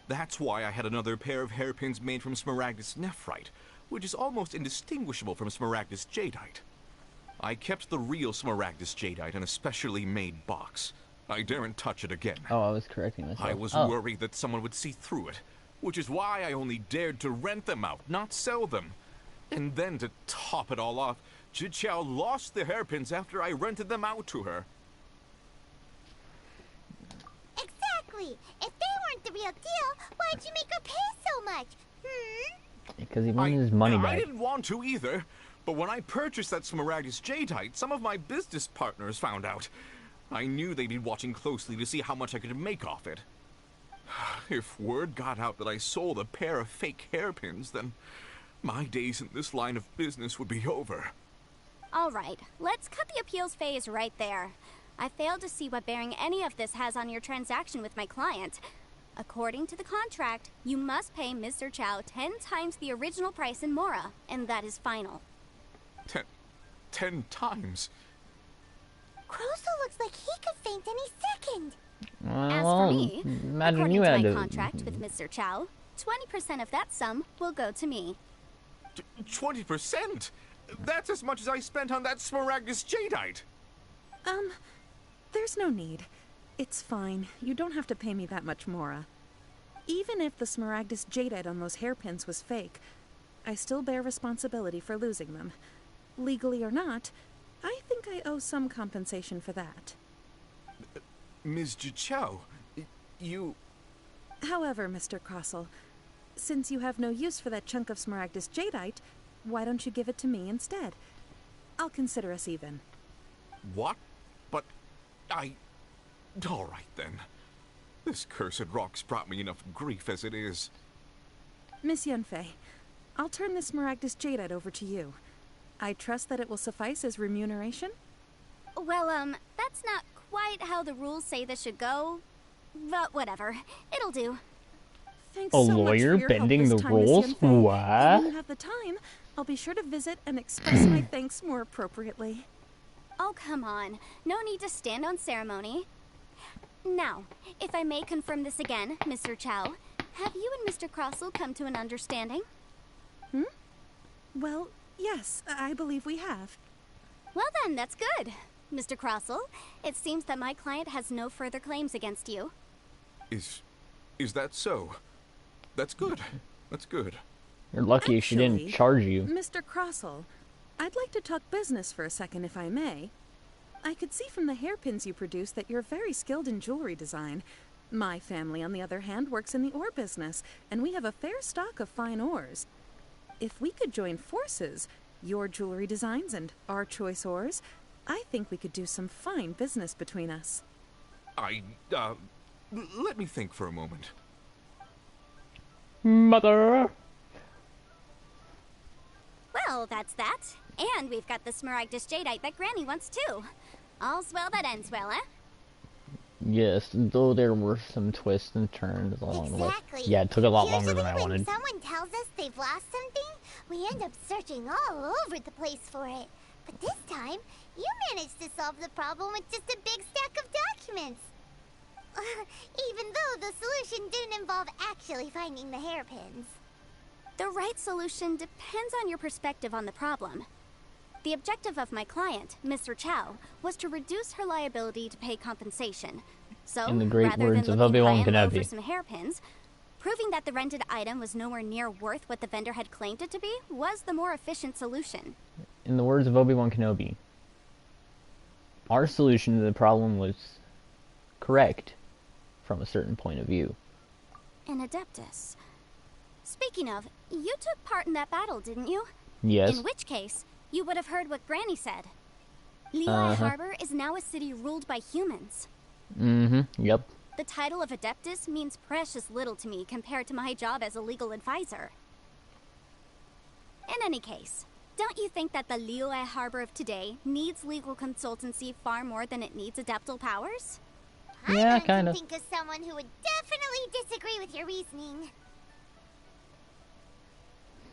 That's why I had another pair of hairpins made from Smaragdus nephrite, which is almost indistinguishable from Smaragdus jadeite. I kept the real Smaragdus jadeite in a specially made box. I daren't touch it again. Oh, I was correcting myself. I was worried that someone would see through it, which is why I only dared to rent them out, not sell them. And then to top it all off, Jiqiao lost the hairpins after I rented them out to her. Exactly! If they weren't the real deal, why'd you make her pay so much? Because he wanted his money back. I didn't want to either, but when I purchased that Smaragdus jadeite, some of my business partners found out. I knew they'd be watching closely to see how much I could make off it. If word got out that I sold a pair of fake hairpins, then my days in this line of business would be over. Alright, let's cut the appeals phase right there. I failed to see what bearing any of this has on your transaction with my client. According to the contract, you must pay Mr. Chow 10 times the original price in Mora, and that is final. 10 times? Croso looks like he could faint any second. As for me, imagine according you to had my to... contract with Mr. Chow, 20% of that sum will go to me. 20%? That's as much as I spent on that Smaragdus jadeite. There's no need. It's fine. You don't have to pay me that much, Mora. Even if the Smaragdus jadeite on those hairpins was fake, I still bear responsibility for losing them. Legally or not, I think I owe some compensation for that. Ms. Jiqiao, you... However, Mr. Crossell, since you have no use for that chunk of Smaragdus jadeite, why don't you give it to me instead? I'll consider us even. What? But all right, then. This cursed rock's brought me enough grief as it is. Miss Yunfei, I'll turn this Smaragdus jadeite over to you. I trust that it will suffice as remuneration? Well, that's not quite how the rules say this should go. But whatever. It'll do. Thanks a so lawyer much for your bending help the this time, rules? Miss Yunfei. What? When you have the time, I'll be sure to visit and express my thanks more appropriately. Oh, come on. No need to stand on ceremony. Now, if I may confirm this again, Mr. Chow, have you and Mr. Crossell come to an understanding? Well, yes, I believe we have. Well then, that's good. Mr. Crossell, it seems that my client has no further claims against you. Is that so? That's good. That's good. You're lucky she didn't charge you. Mr. Crossell, I'd like to talk business for a second, if I may. I could see from the hairpins you produce that you're very skilled in jewelry design. My family, on the other hand, works in the ore business, and we have a fair stock of fine ores. if we could join forces, your jewelry designs and our choice ores, I think we could do some fine business between us. Let me think for a moment. Mother! Well, that's that. And we've got the Smaragdus Jadeite that Granny wants too. All's well that ends well, eh? Yes, though there were some twists and turns along the way. Yeah, it took a lot longer than I wanted. When someone tells us they've lost something, we end up searching all over the place for it. But this time, you managed to solve the problem with just a big stack of documents. Even though the solution didn't involve actually finding the hairpins. The right solution depends on your perspective on the problem. The objective of my client, Mr. Chow, was to reduce her liability to pay compensation. So, in the great rather words than of looking high Obi-Wan and low for Kenobi, some hairpins, proving that the rented item was nowhere near worth what the vendor had claimed it to be was the more efficient solution. in the words of Obi-Wan Kenobi, our solution to the problem was correct from a certain point of view. An Adeptus. Speaking of, you took part in that battle, didn't you? Yes. In which case, you would have heard what Granny said. Liyue Harbor is now a city ruled by humans. Yep. The title of Adeptus means precious little to me compared to my job as a legal advisor. In any case, don't you think that the Liyue Harbor of today needs legal consultancy far more than it needs adeptal powers? Yeah, kind of. I think of someone who would definitely disagree with your reasoning.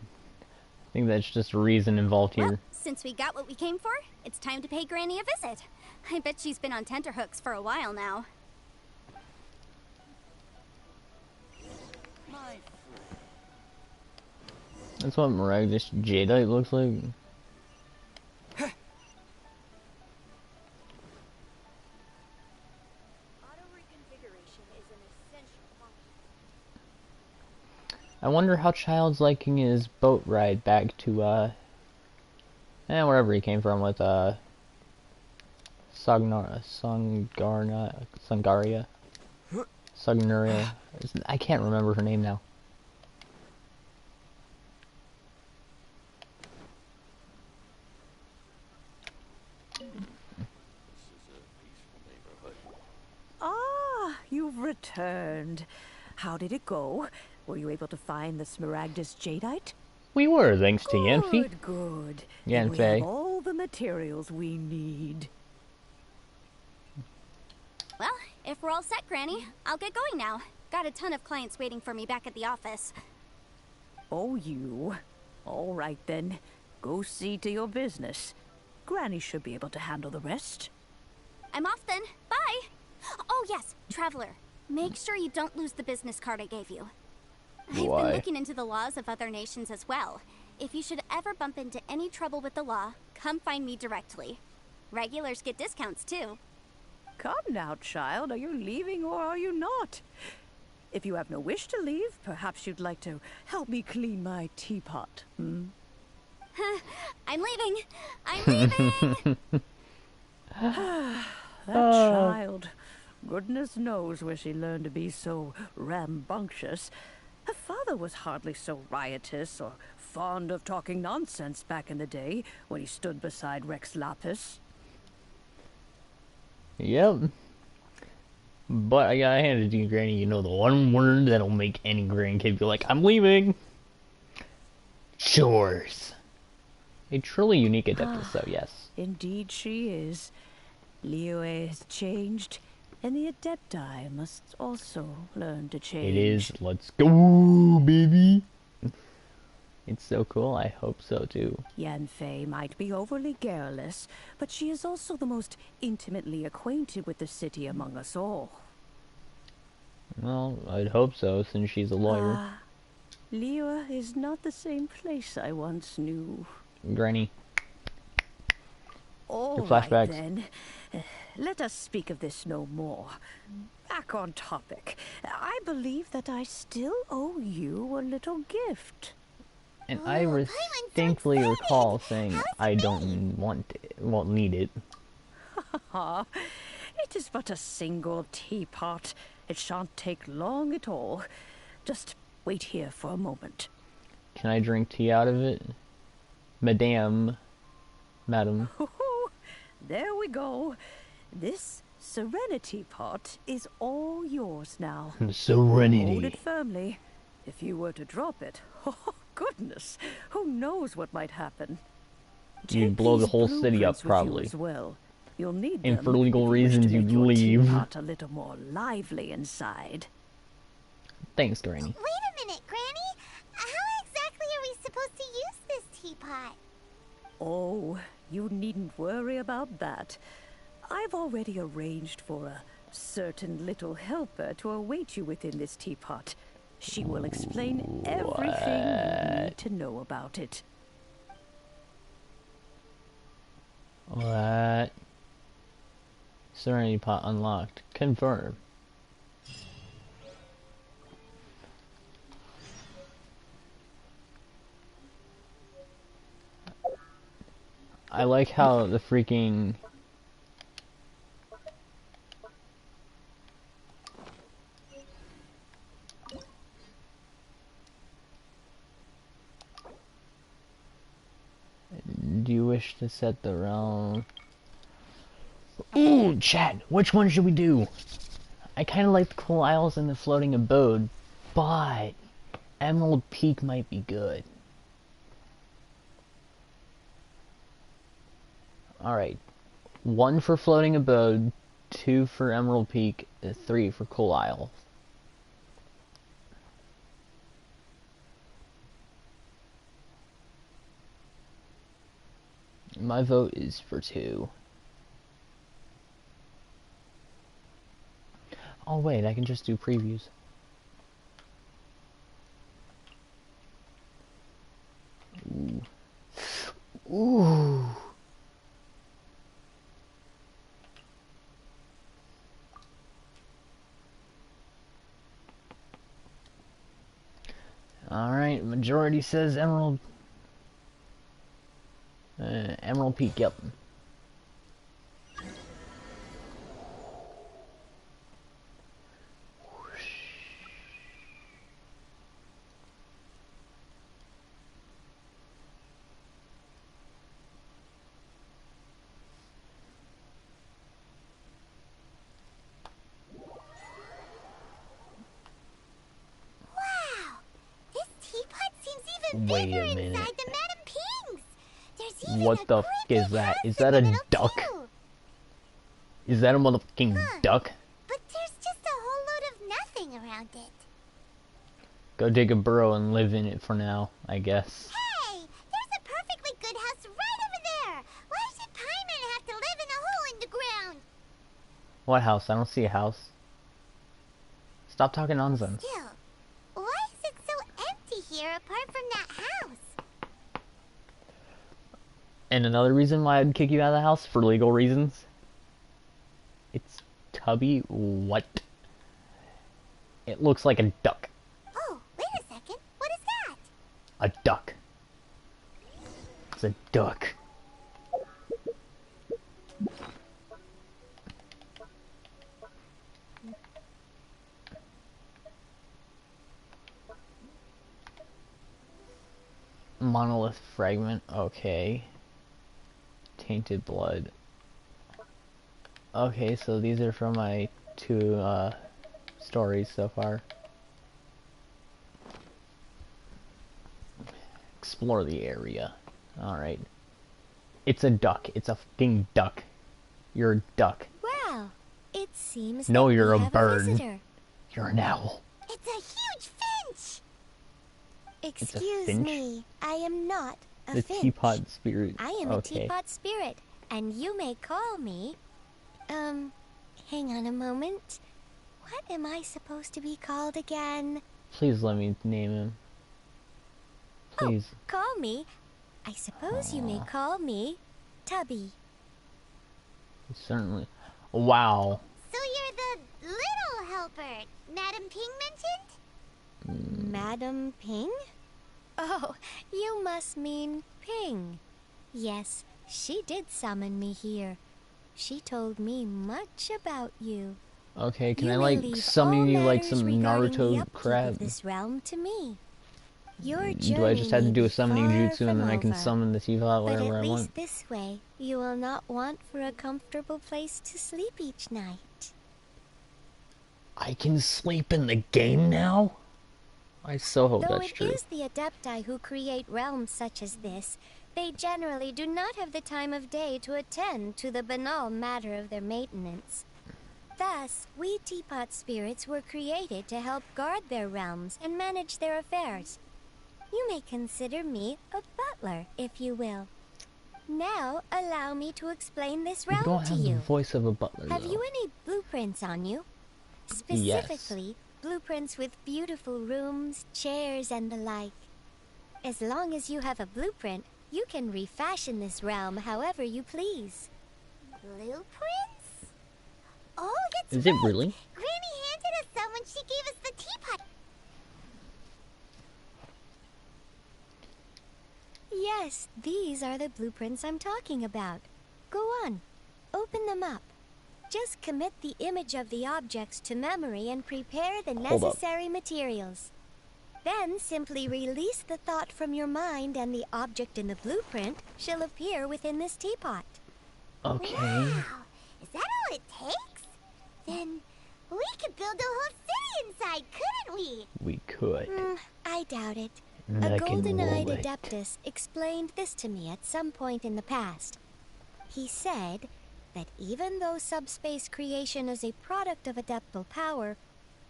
I think that's just a reason involved here. Well, since we got what we came for, it's time to pay Granny a visit. I bet she's been on tenterhooks for a while now. That's what Smaragdus Jadeite looks like. I wonder how Child's liking his boat ride back to, wherever he came from with, Sangaria. I can't remember her name now. Ah, you've returned. How did it go? Were you able to find the Smaragdus Jadeite? We were, thanks to Yanfei. Good, good. And we have all the materials we need. Well, if we're all set, Granny, I'll get going now. Got a ton of clients waiting for me back at the office. Oh, you. All right, then. Go see to your business. Granny should be able to handle the rest. I'm off then. Bye! Oh, yes, Traveler. Make sure you don't lose the business card I gave you. I've been looking into the laws of other nations as well. If you should ever bump into any trouble with the law, come find me directly. Regulars get discounts, too. Come now, child. Are you leaving or are you not? If you have no wish to leave, perhaps you'd like to help me clean my teapot, hmm? I'm leaving! I'm leaving! That child. Goodness knows where she learned to be so rambunctious. Her father was hardly so riotous or fond of talking nonsense back in the day when he stood beside Rex Lapis. Yep. But I gotta hand it to you, Granny. You know the one word that'll make any grandkid be like, I'm leaving. Chores. A truly unique Adeptus, though, yes. Indeed she is. Liyue has changed, and the Adepti must also learn to change. It is. Let's go, baby. It's so cool. I hope so, too. Yanfei might be overly garrulous, but she is also the most intimately acquainted with the city among us all. Well, I'd hope so, since she's a lawyer. Liyue is not the same place I once knew. Granny. All flashbacks. right, then. Let us speak of this no more. Back on topic. I believe that I still owe you a little gift. And I distinctly recall saying I don't want it, won't need it. It is but a single teapot. It shan't take long at all. Just wait here for a moment. Can I drink tea out of it? Madame. There we go. This serenity pot is all yours now. Serenity. Hold it firmly. If you were to drop it, oh goodness, who knows what might happen. You'd blow the whole city up, probably. As well. You'll need and them for legal if you wish to reasons, make you'd your leave. teapot a little more lively inside. Thanks, Granny. Wait a minute, Granny. How exactly are we supposed to use this teapot? Oh, you needn't worry about that. I've already arranged for a certain little helper to await you within this teapot. She will explain everything you need to know about it. What? Serenity pot unlocked. Confirm. I like how the freaking... Do you wish to set the realm? Ooh, chat, which one should we do? I kind of like the Cool Isles and the Floating Abode, but Emerald Peak might be good. Alright, 1 for Floating Abode, 2 for Emerald Peak, 3 for Cool Isle. My vote is for 2. Oh wait, I can just do previews. Ooh. Ooh. Alright, majority says Emerald Peak, yep. Wait a minute. Inside the Madame Pings. There's even What the f is that? Is that a duck? too. Is that a motherfucking duck? But there's just a whole load of nothing around it. Go dig a burrow and live in it for now, I guess. Hey, there's a perfectly good house right over there. Why should Paimon have to live in a hole in the ground? What house? I don't see a house. Stop talking nonsense. Still, why is it so empty here apart from that house? And another reason why I'd kick you out of the house, for legal reasons. It's tubby. What? It looks like a duck. Oh, wait a second. What is that? A duck. It's a duck. Monolith fragment, okay. Tainted blood. Okay, so these are from my 2 stories so far. Explore the area. Alright. It's a duck. It's a fucking duck. You're a duck. Well, it seems No, that you're we a have bird. visitor. You're an owl. It's a huge finch. Excuse finch? me, I am not a The finch. teapot spirit. I am okay. a teapot spirit, and you may call me... hang on a moment. What am I supposed to be called again? Please let me name him. Please. Oh, call me. I suppose you may call me Tubby. Certainly. Wow. So you're the little helper Madame Ping mentioned? Madam Ping? Oh, you must mean Ping. Yes, she did summon me here. She told me much about you. Okay, can You I may like leave summon all you like matters some regarding the Naruto upkeep crab? of this realm to me. Your Do I just have to journey do may a be summoning far jutsu and then I from can over, summon the teapot but wherever at I least want? this way, you will not want for a comfortable place to sleep each night. I can sleep in the game now? I so hope Though that's it true. is the Adepti who create realms such as this, they generally do not have the time of day to attend to the banal matter of their maintenance. Thus, we teapot spirits were created to help guard their realms and manage their affairs. You may consider me a butler, if you will. Now, allow me to explain this You realm don't to have the you. voice of a butler, Have though. you any blueprints on you? Specifically, blueprints with beautiful rooms, chairs, and the like. As long as you have a blueprint, you can refashion this realm however you please. Blueprints? Oh, that's Is it right. really? Granny handed us some when she gave us the teapot. Yes, these are the blueprints I'm talking about. Go on, open them up. Just commit the image of the objects to memory and prepare the Hold up. necessary materials. Then simply release the thought from your mind and the object in the blueprint shall appear within this teapot. Okay. Wow! Is that all it takes? Then we could build a whole city inside, couldn't we? We could. I doubt it. And A I can golden-eyed roll it. adeptus explained this to me at some point in the past. He said that even though subspace creation is a product of adeptal power,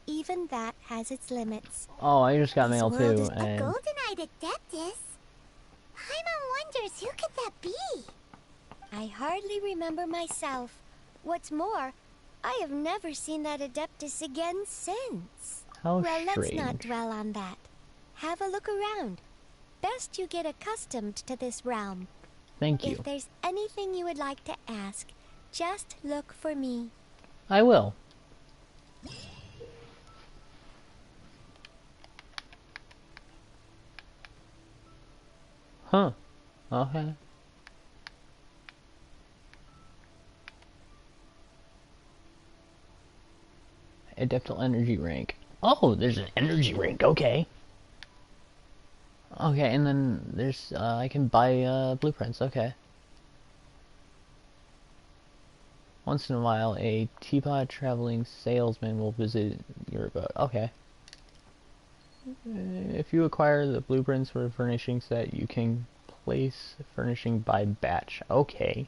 even that has its limits. Oh, I just got mail This world too, is a and golden-eyed adeptus? Paimon wonders who could that be? I hardly remember myself. What's more, I have never seen that adeptus again since. How well, let's not strange. dwell on that. Have a look around. Best you get accustomed to this realm. Thank you. If there's anything you would like to ask, just look for me. I will. Huh. Okay. Adeptal energy rank. Oh, there's an energy rank. Okay. Okay, and then there's I can buy blueprints. Okay. Once in a while, a teapot traveling salesman will visit your abode. Okay. If you acquire the blueprints for a furnishing set, you can place furnishing by batch. Okay.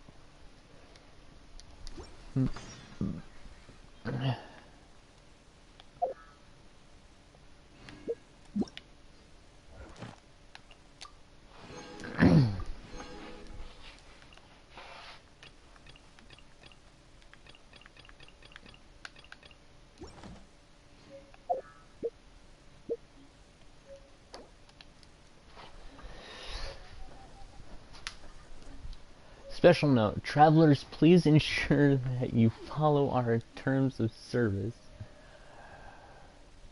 Special note, travelers, please ensure that you follow our terms of service.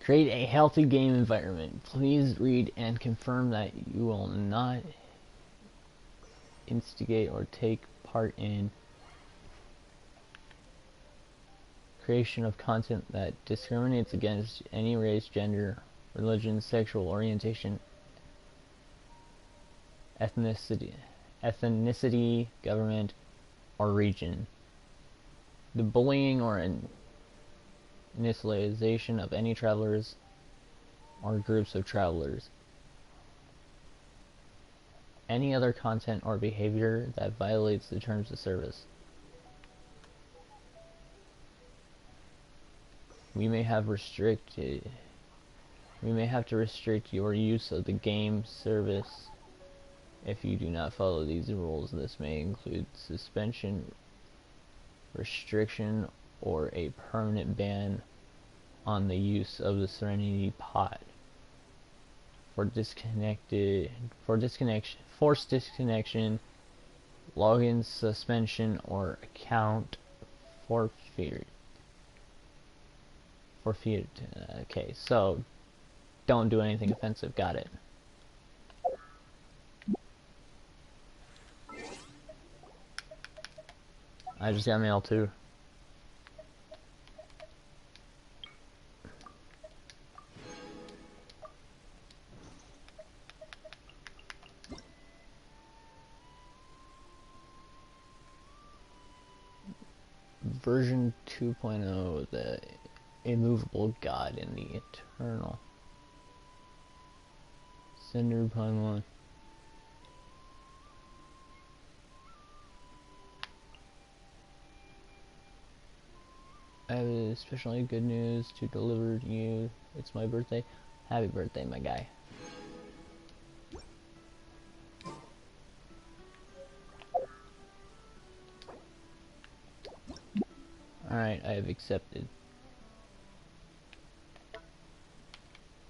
Create a healthy game environment. Please read and confirm that you will not instigate or take part in creation of content that discriminates against any race, gender, religion, sexual orientation, ethnicity, government, or region. The bullying or initialization of any travelers or groups of travelers. Any other content or behavior that violates the terms of service. We may have to restrict your use of the game service if you do not follow these rules. This may include suspension, restriction, or a permanent ban on the use of the Serenity Pod. Forced disconnection, login suspension, or account forfeit. Okay, so don't do anything offensive. Got it. I just got mail too. version 2.0, the immovable god in the eternal. Cinder upon one. I have especially good news to deliver to you. It's my birthday. Happy birthday, my guy. Alright, I have accepted.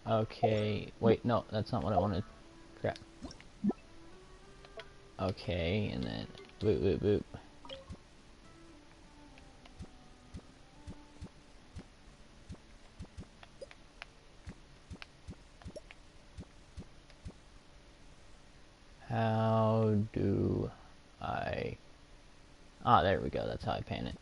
Okay, wait, no, that's not what I wanted. Crap. Okay, and then boop, boop, boop. How do I... Ah, there we go, that's how I pan it.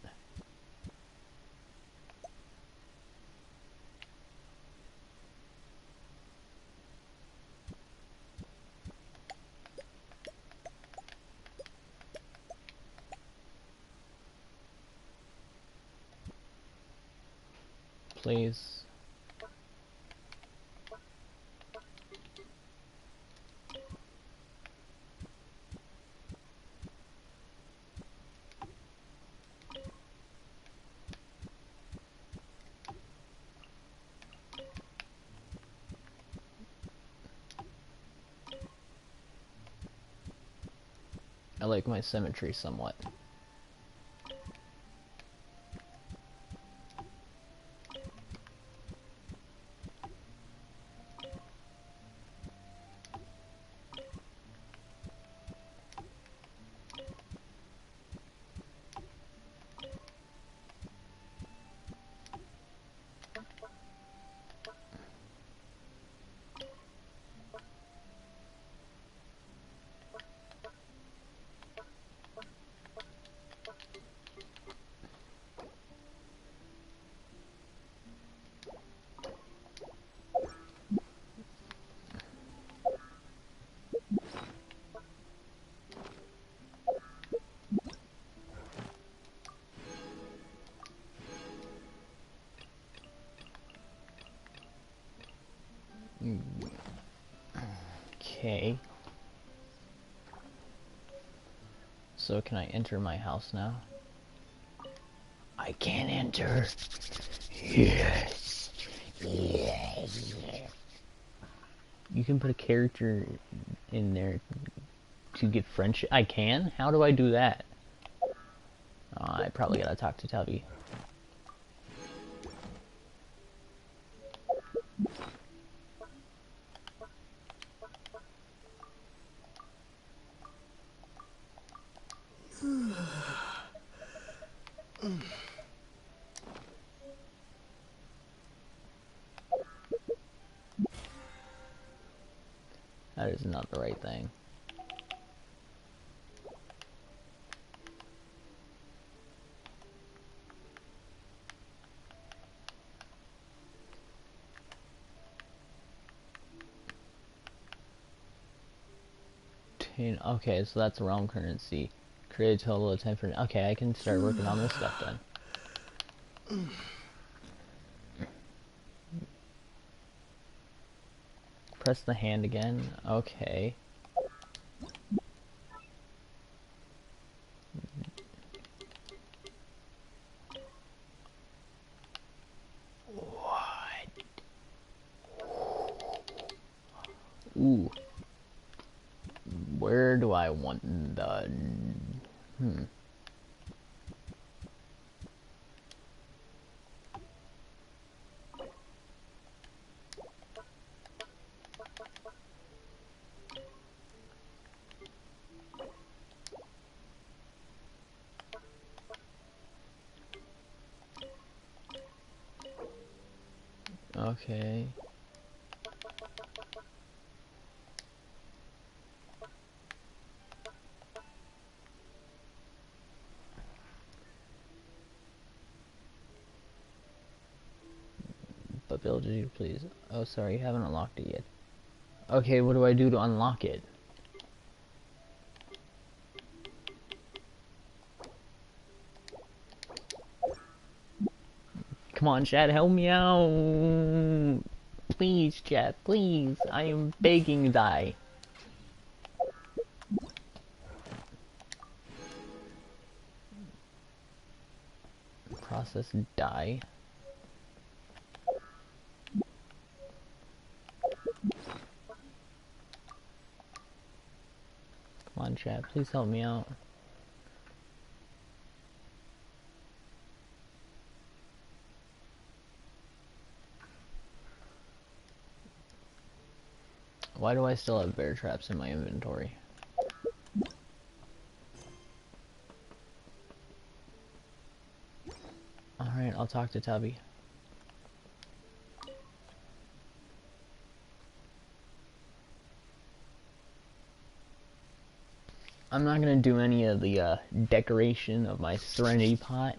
Please. I like my symmetry somewhat. Okay. So can I enter my house now? I can enter. Yes. Yes. You can put a character in there to get friendship. I can? How do I do that? I probably gotta talk to Tubby. That is not the right thing. Okay, so that's realm currency. Create a total of 10%. Okay, I can start working on this stuff then. Press the hand again. Okay. What? Ooh. Where do I want the... Okay. But build you please. Oh, sorry, you haven't unlocked it yet. Okay, what do I do to unlock it? Come on, chat, help me out. Please, chat, please. I am begging to die. Process die. Come on, chat, please help me out. Why do I still have bear traps in my inventory? Alright, I'll talk to Tubby. I'm not gonna do any of the decoration of my Serenity pot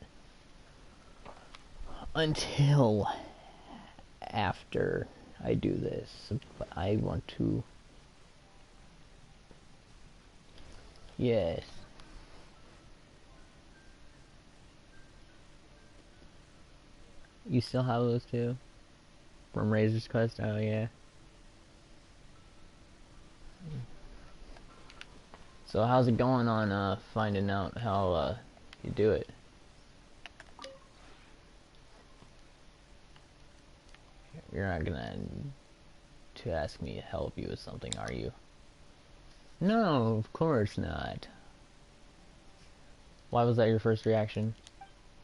until after I do this. But I want to... Yes. You still have those too? From Razor's Quest? Oh yeah. So how's it going on finding out how you do it? You're not gonna to ask me to help you with something, are you? No, of course not. Why was that your first reaction?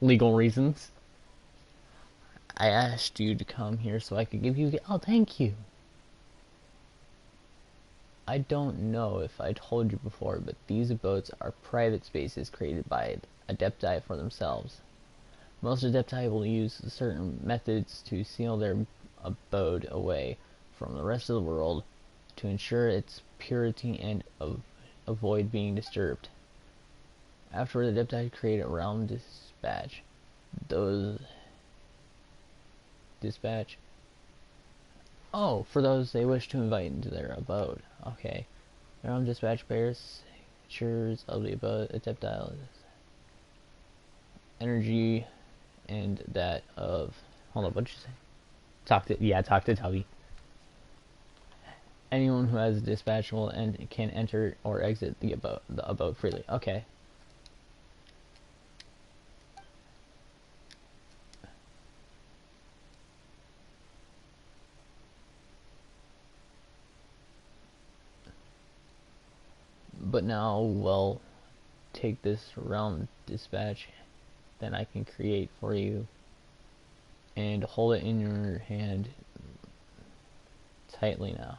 Legal reasons? I asked you to come here so I could give you... Oh, thank you. I don't know if I told you before, but these abodes are private spaces created by Adepti for themselves. Most Adepti will use certain methods to seal their abode away from the rest of the world to ensure its purity and avoid being disturbed. After the Adepti create a realm dispatch, Oh, for those they wish to invite into their abode. Okay. Their own dispatch bears signatures of the abode adeptile energy and that of... Hold on, what'd you say? Talk to Tubby. Anyone who has a dispatch will can enter or exit the abode freely. Okay. But now we'll take this realm dispatch that I can create for you and hold it in your hand tightly now.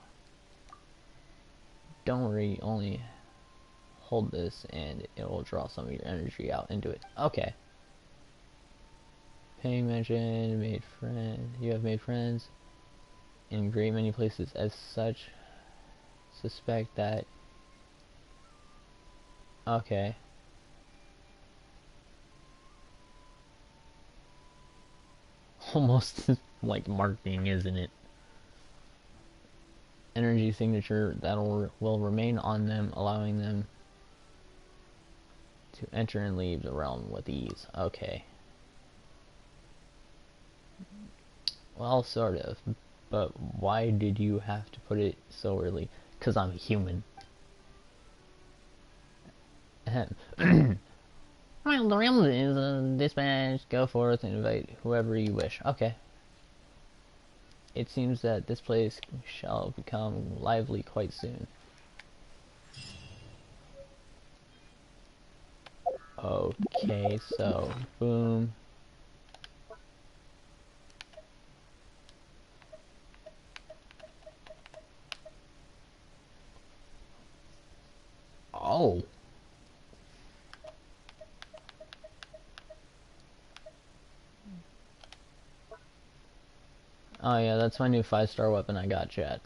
Don't worry, only hold this and it will draw some of your energy out into it. Okay. Paying mention, made friend. You have made friends in great many places. As such, suspect that... Okay. Almost like marketing, isn't it? Energy signature that will remain on them, allowing them to enter and leave the realm with ease. Okay. Well, sort of. But why did you have to put it so early? 'Cause I'm a human. Well, the realm is a dispatch. Go forth and invite whoever you wish. Okay. It seems that this place shall become lively quite soon. Okay, so boom. Oh. Oh yeah, that's my new 5-star weapon I got, chat.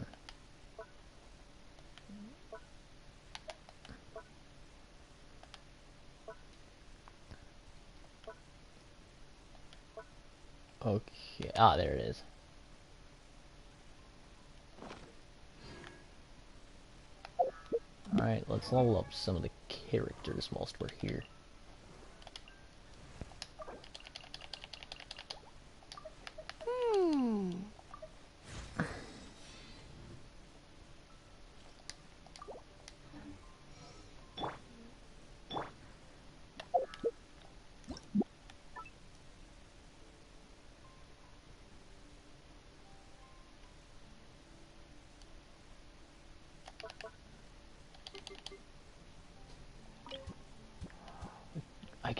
Okay, there it is. Alright, let's level up some of the characters whilst we're here.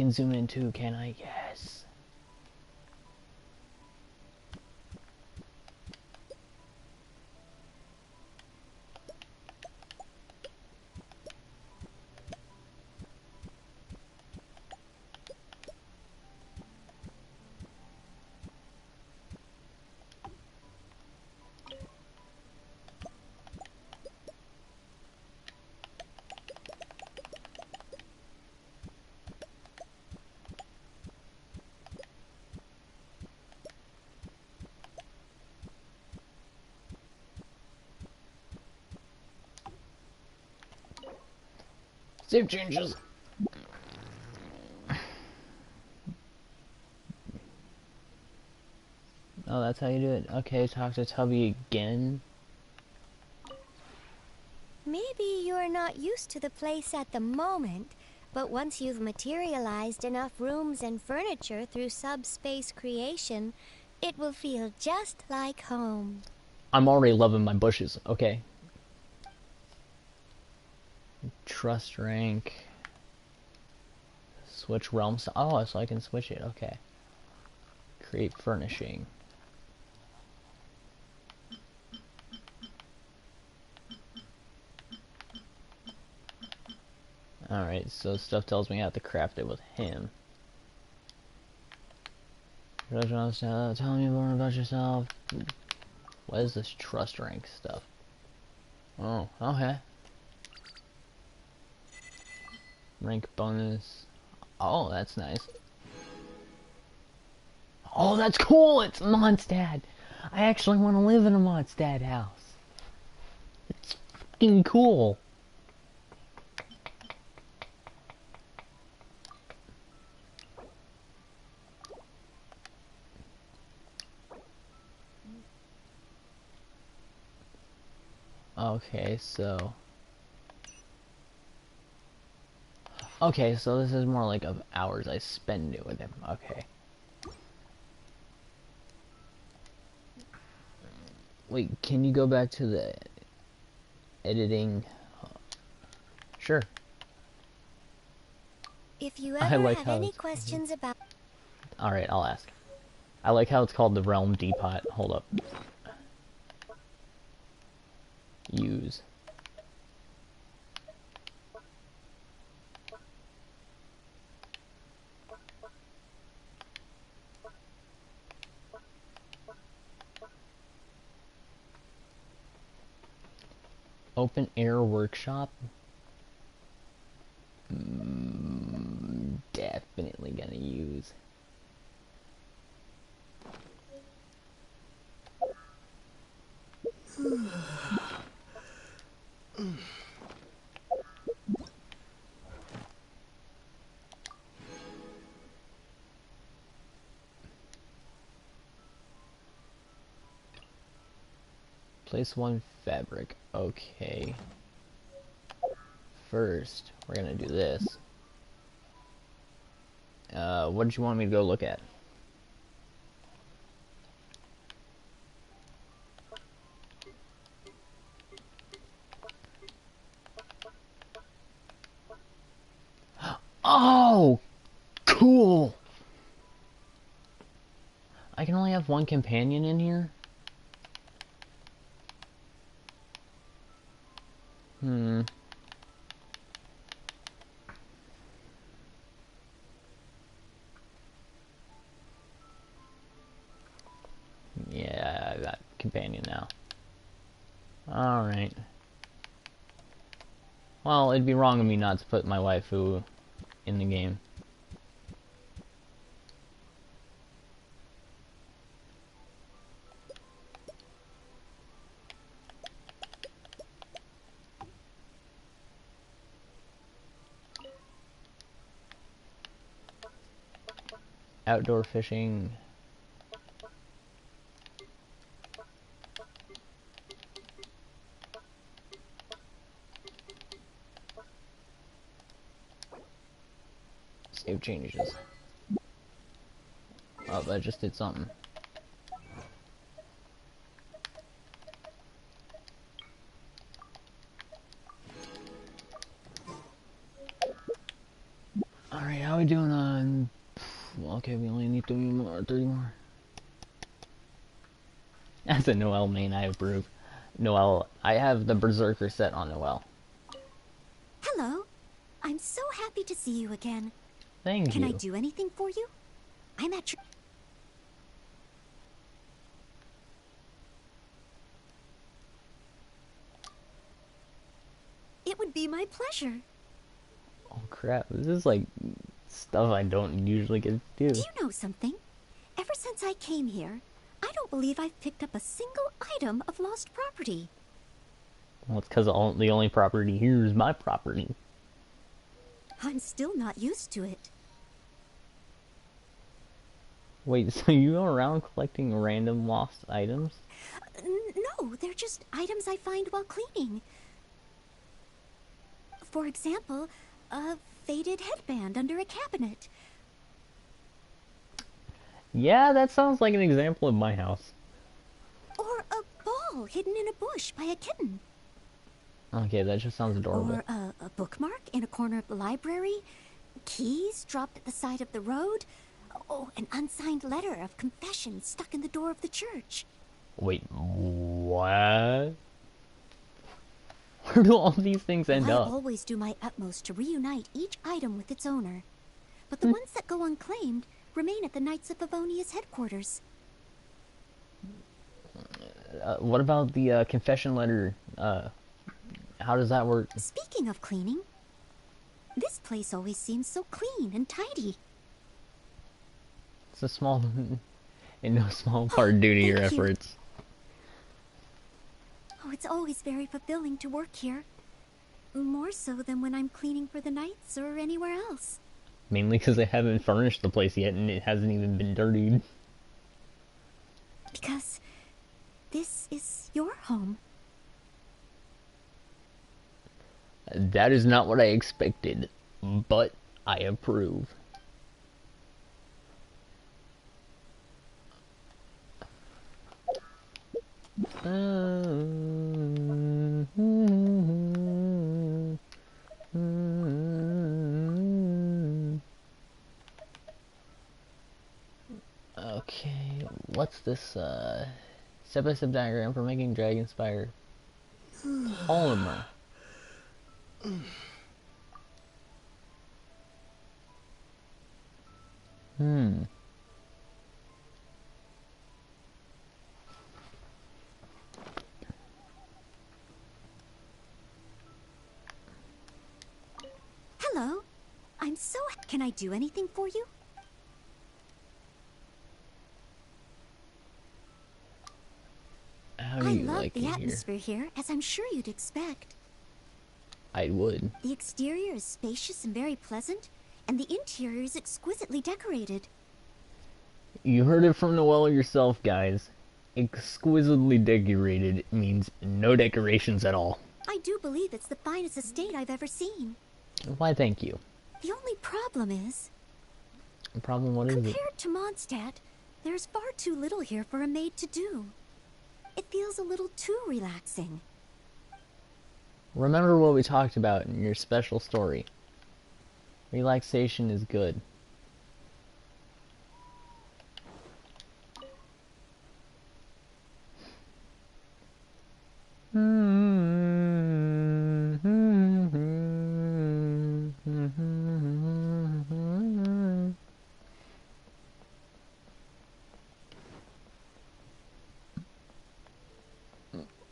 can zoom in too, can I? Yes. Save changes. Oh, that's how you do it. Okay, talk to Tubby again. Maybe you're not used to the place at the moment, but once you've materialized enough rooms and furniture through subspace creation, it will feel just like home. I'm already loving my bushes, okay. Trust rank. Switch realms. Oh, so I can switch it, okay. Create furnishing. Alright, so stuff tells me I have to craft it with him. Tell me more about yourself. What is this trust rank stuff? Oh, okay. Rank bonus. Oh, that's nice. Oh, that's cool! It's Mondstadt! I actually want to live in a Mondstadt house. It's fucking cool. Okay, so... Okay, so this is more like of hours I spend it with him. Okay. Wait, can you go back to the editing? Sure. If you ever like have how any it's- questions about... Alright, I'll ask. I like how it's called the Realm Depot. Hold up. Use. Open air workshop. Definitely gonna use. Place one fabric. Okay. First, we're gonna do this. What did you want me to go look at? Oh! Cool! I can only have one companion in here? Hmm. Yeah, I got companion now. Alright. Well, it'd be wrong of me not to put my waifu in the game. Outdoor fishing. Save changes. Oh, I just did something. Alright, how are we doing on Okay, we only need 3 more. As a Noelle main, I approve. Noelle, I have the Berserker set on Noelle. Hello. I'm so happy to see you again. Thank you. Can I do anything for you? I'm at your... It would be my pleasure. Oh crap, this is like stuff I don't usually get to do. Do you know something? Ever since I came here, I don't believe I've picked up a single item of lost property. Well, it's because the only property here is my property. I'm still not used to it. Wait, so you go around collecting random lost items? No, they're just items I find while cleaning. For example, a faded headband under a cabinet. Yeah, that sounds like an example of my house. Or a ball hidden in a bush by a kitten. Okay, that just sounds adorable. Or a bookmark in a corner of the library. Keys dropped at the side of the road. Oh, an unsigned letter of confession stuck in the door of the church. Wait, what? Where do all these things end up? I always do my utmost to reunite each item with its owner. But the ones that go unclaimed remain at the Knights of Favonia's headquarters. What about the confession letter? How does that work? Speaking of cleaning, this place always seems so clean and tidy. It's a small, in no small part due to your efforts. Oh, it's always very fulfilling to work here. More so than when I'm cleaning for the Knights or anywhere else. Mainly because I haven't furnished the place yet and it hasn't even been dirtied. Because this is your home. That is not what I expected, but I approve. Okay, what's this step-by-step diagram for making Dragonspire polymer? Hello. I'm so... Can I do anything for you? How do I you love like the it atmosphere here, as I'm sure you'd expect. I would. The exterior is spacious and very pleasant, and the interior is exquisitely decorated. You heard it from Noelle yourself, guys. Exquisitely decorated means no decorations at all. I do believe it's the finest estate I've ever seen. Why, thank you. The only problem is... The problem, what is it? Compared to Mondstadt, there's far too little here for a maid to do. It feels a little too relaxing. Remember what we talked about in your special story. Relaxation is good.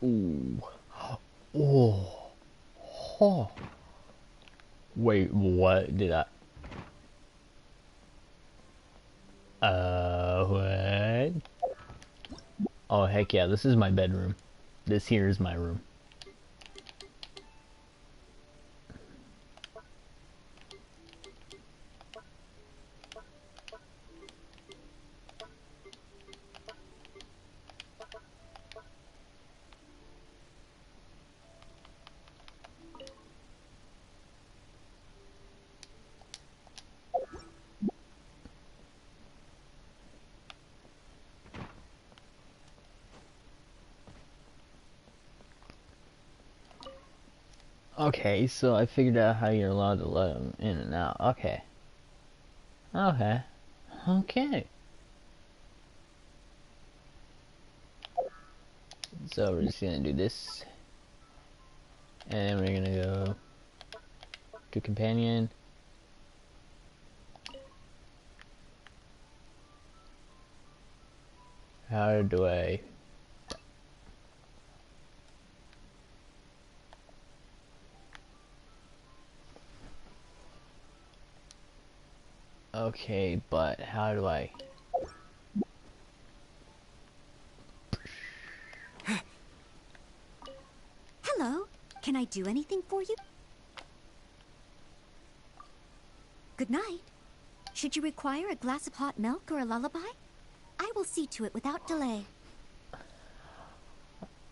Ooh. Oh. Oh. Wait, what did I... what? Oh, heck yeah, this is my bedroom. This here is my room. Okay, so I figured out how you're allowed to let them in and out. Okay. Okay. Okay. So we're just gonna do this. And we're gonna go to companion. How do I... Okay, but how do I... Hello. Can I do anything for you? Good night. Should you require a glass of hot milk or a lullaby? I will see to it without delay.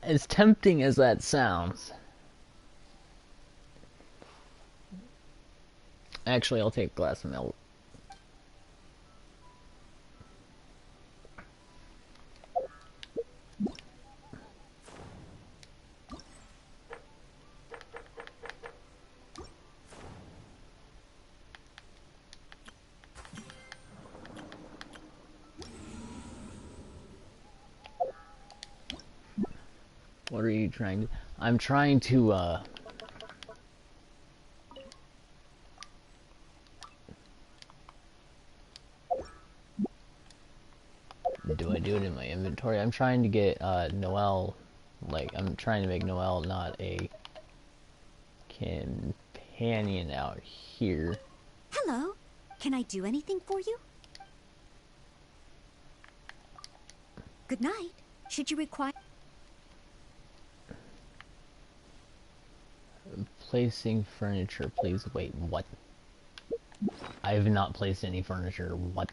As tempting as that sounds. Actually, I'll take a glass of milk. What are you trying to... I'm trying to, do I do it in my inventory? I'm trying to get, Noelle... Like, I'm trying to make Noelle not a companion out here. Hello. Can I do anything for you? Good night. Should you require... Placing furniture, please. Wait, what? I have not placed any furniture. What?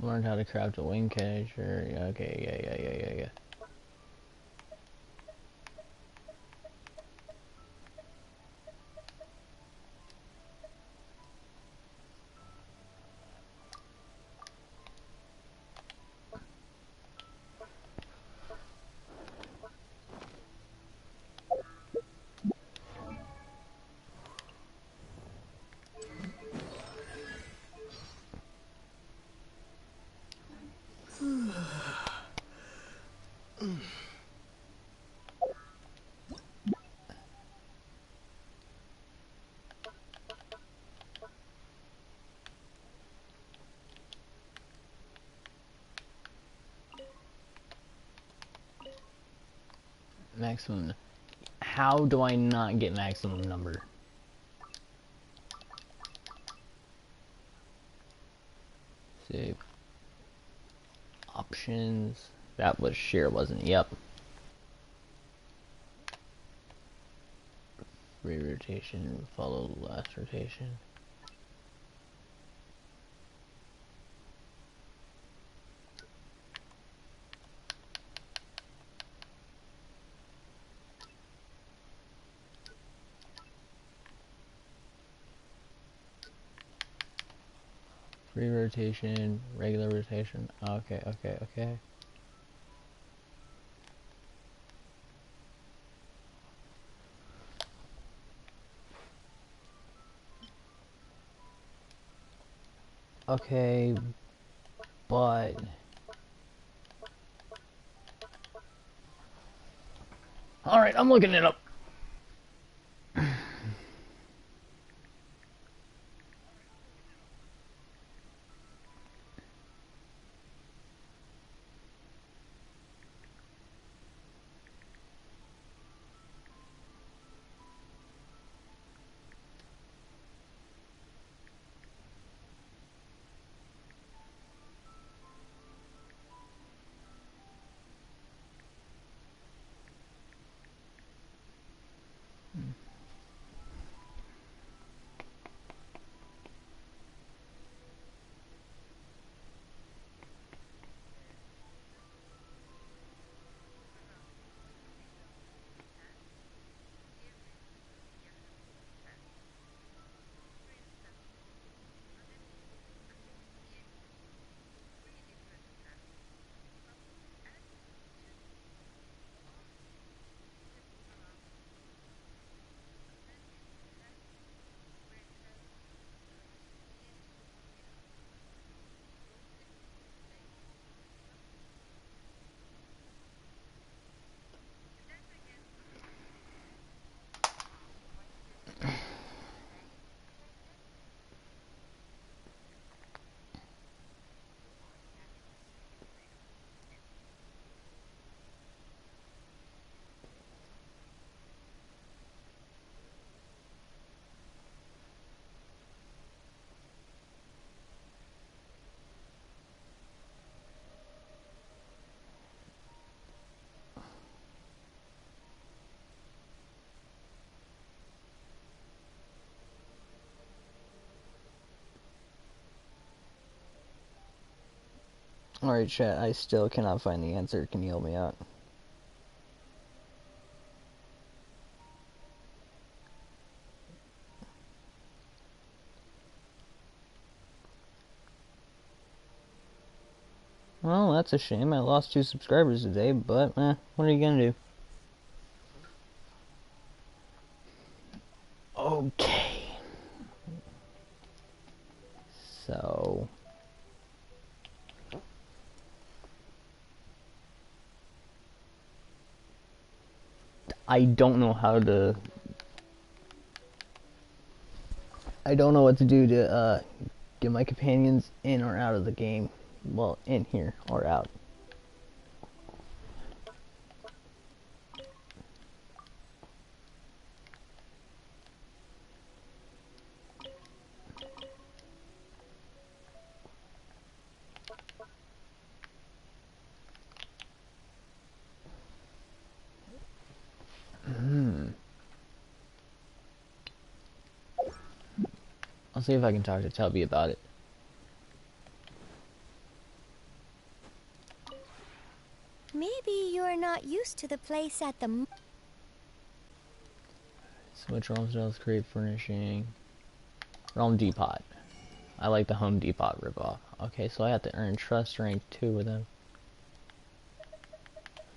Learned how to craft a wing catcher. Okay, yeah. Maximum. How do I not get maximum number? Save. Options. That was share, wasn't it? Yep. Free rotation. Follow the last rotation. Free rotation, regular rotation. Okay. Okay, but... Alright, I'm looking it up. Alright, chat, I still cannot find the answer. Can you help me out? Well, that's a shame. I lost 2 subscribers today, but what are you gonna do? Okay. So I don't know what to do to get my companions in or out of the game. Well, in here or out. I'll see if I can talk to Tubby about it. Maybe you're not used to the place at the Switch Realm Styles, create furnishing. Realm Depot. I like the Home Depot ripoff. Okay, so I have to earn trust rank 2 with them.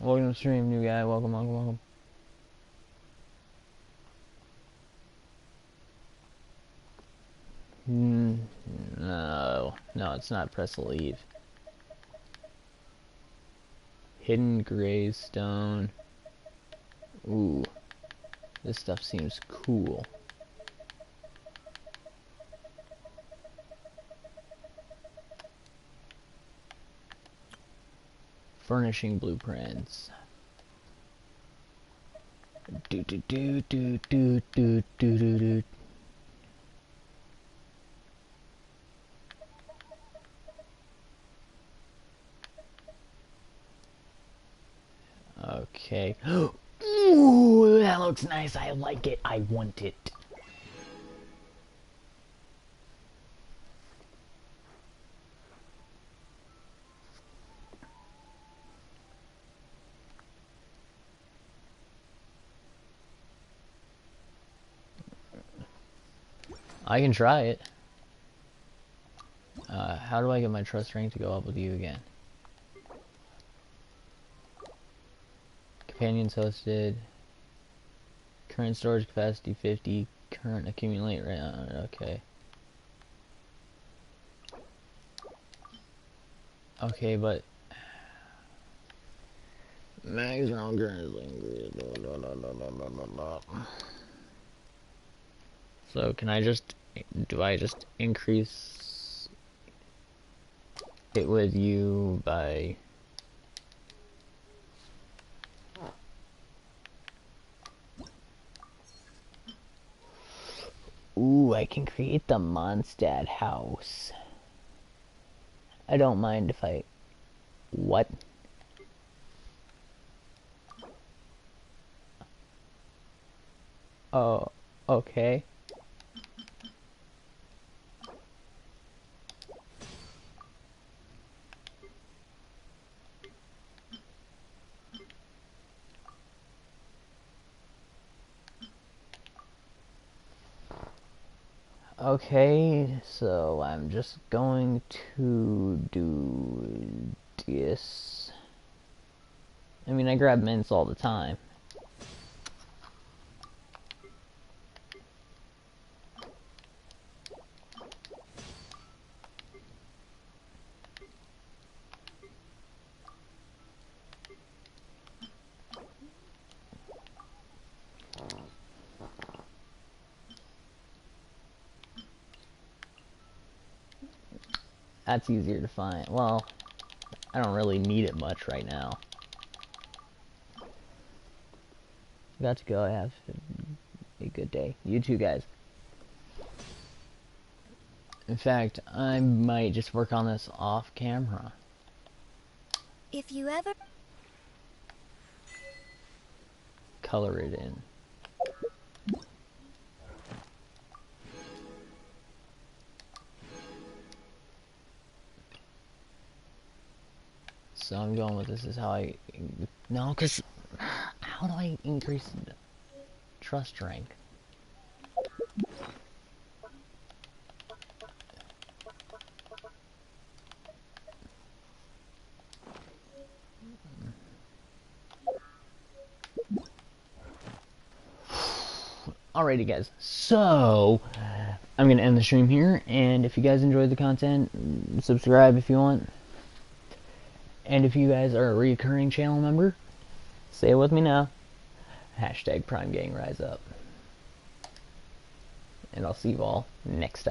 Welcome to the stream, new guy. Welcome, welcome, welcome. No, it's not. Press leave. Hidden Greystone. Ooh, this stuff seems cool. Furnishing blueprints. Do do do do do do do do do. Okay. Ooh, that looks nice. I like it. I want it. I can try it. How do I get my trust rank to go up with you again? Companions hosted. Current storage capacity 50. Current accumulate rate. Okay. Okay, but max round currently. So can I just do I just increase it with you by ooh, I can create the Mondstadt house. I don't mind if I what? Oh, okay. Okay, so I'm just going to do this. I mean, I grab mints all the time. That's easier to find. Well, I don't really need it much right now. Got to go. I have a good day. You too, guys. In fact, I might just work on this off camera. If you ever Color it in. So I'm going with this is how I... No, because... How do I increase trust rank? Alrighty guys, so I'm gonna end the stream here, and if you guys enjoyed the content, subscribe if you want. And if you guys are a recurring channel member, say it with me now. Hashtag Prime Gang Rise Up. And I'll see you all next time.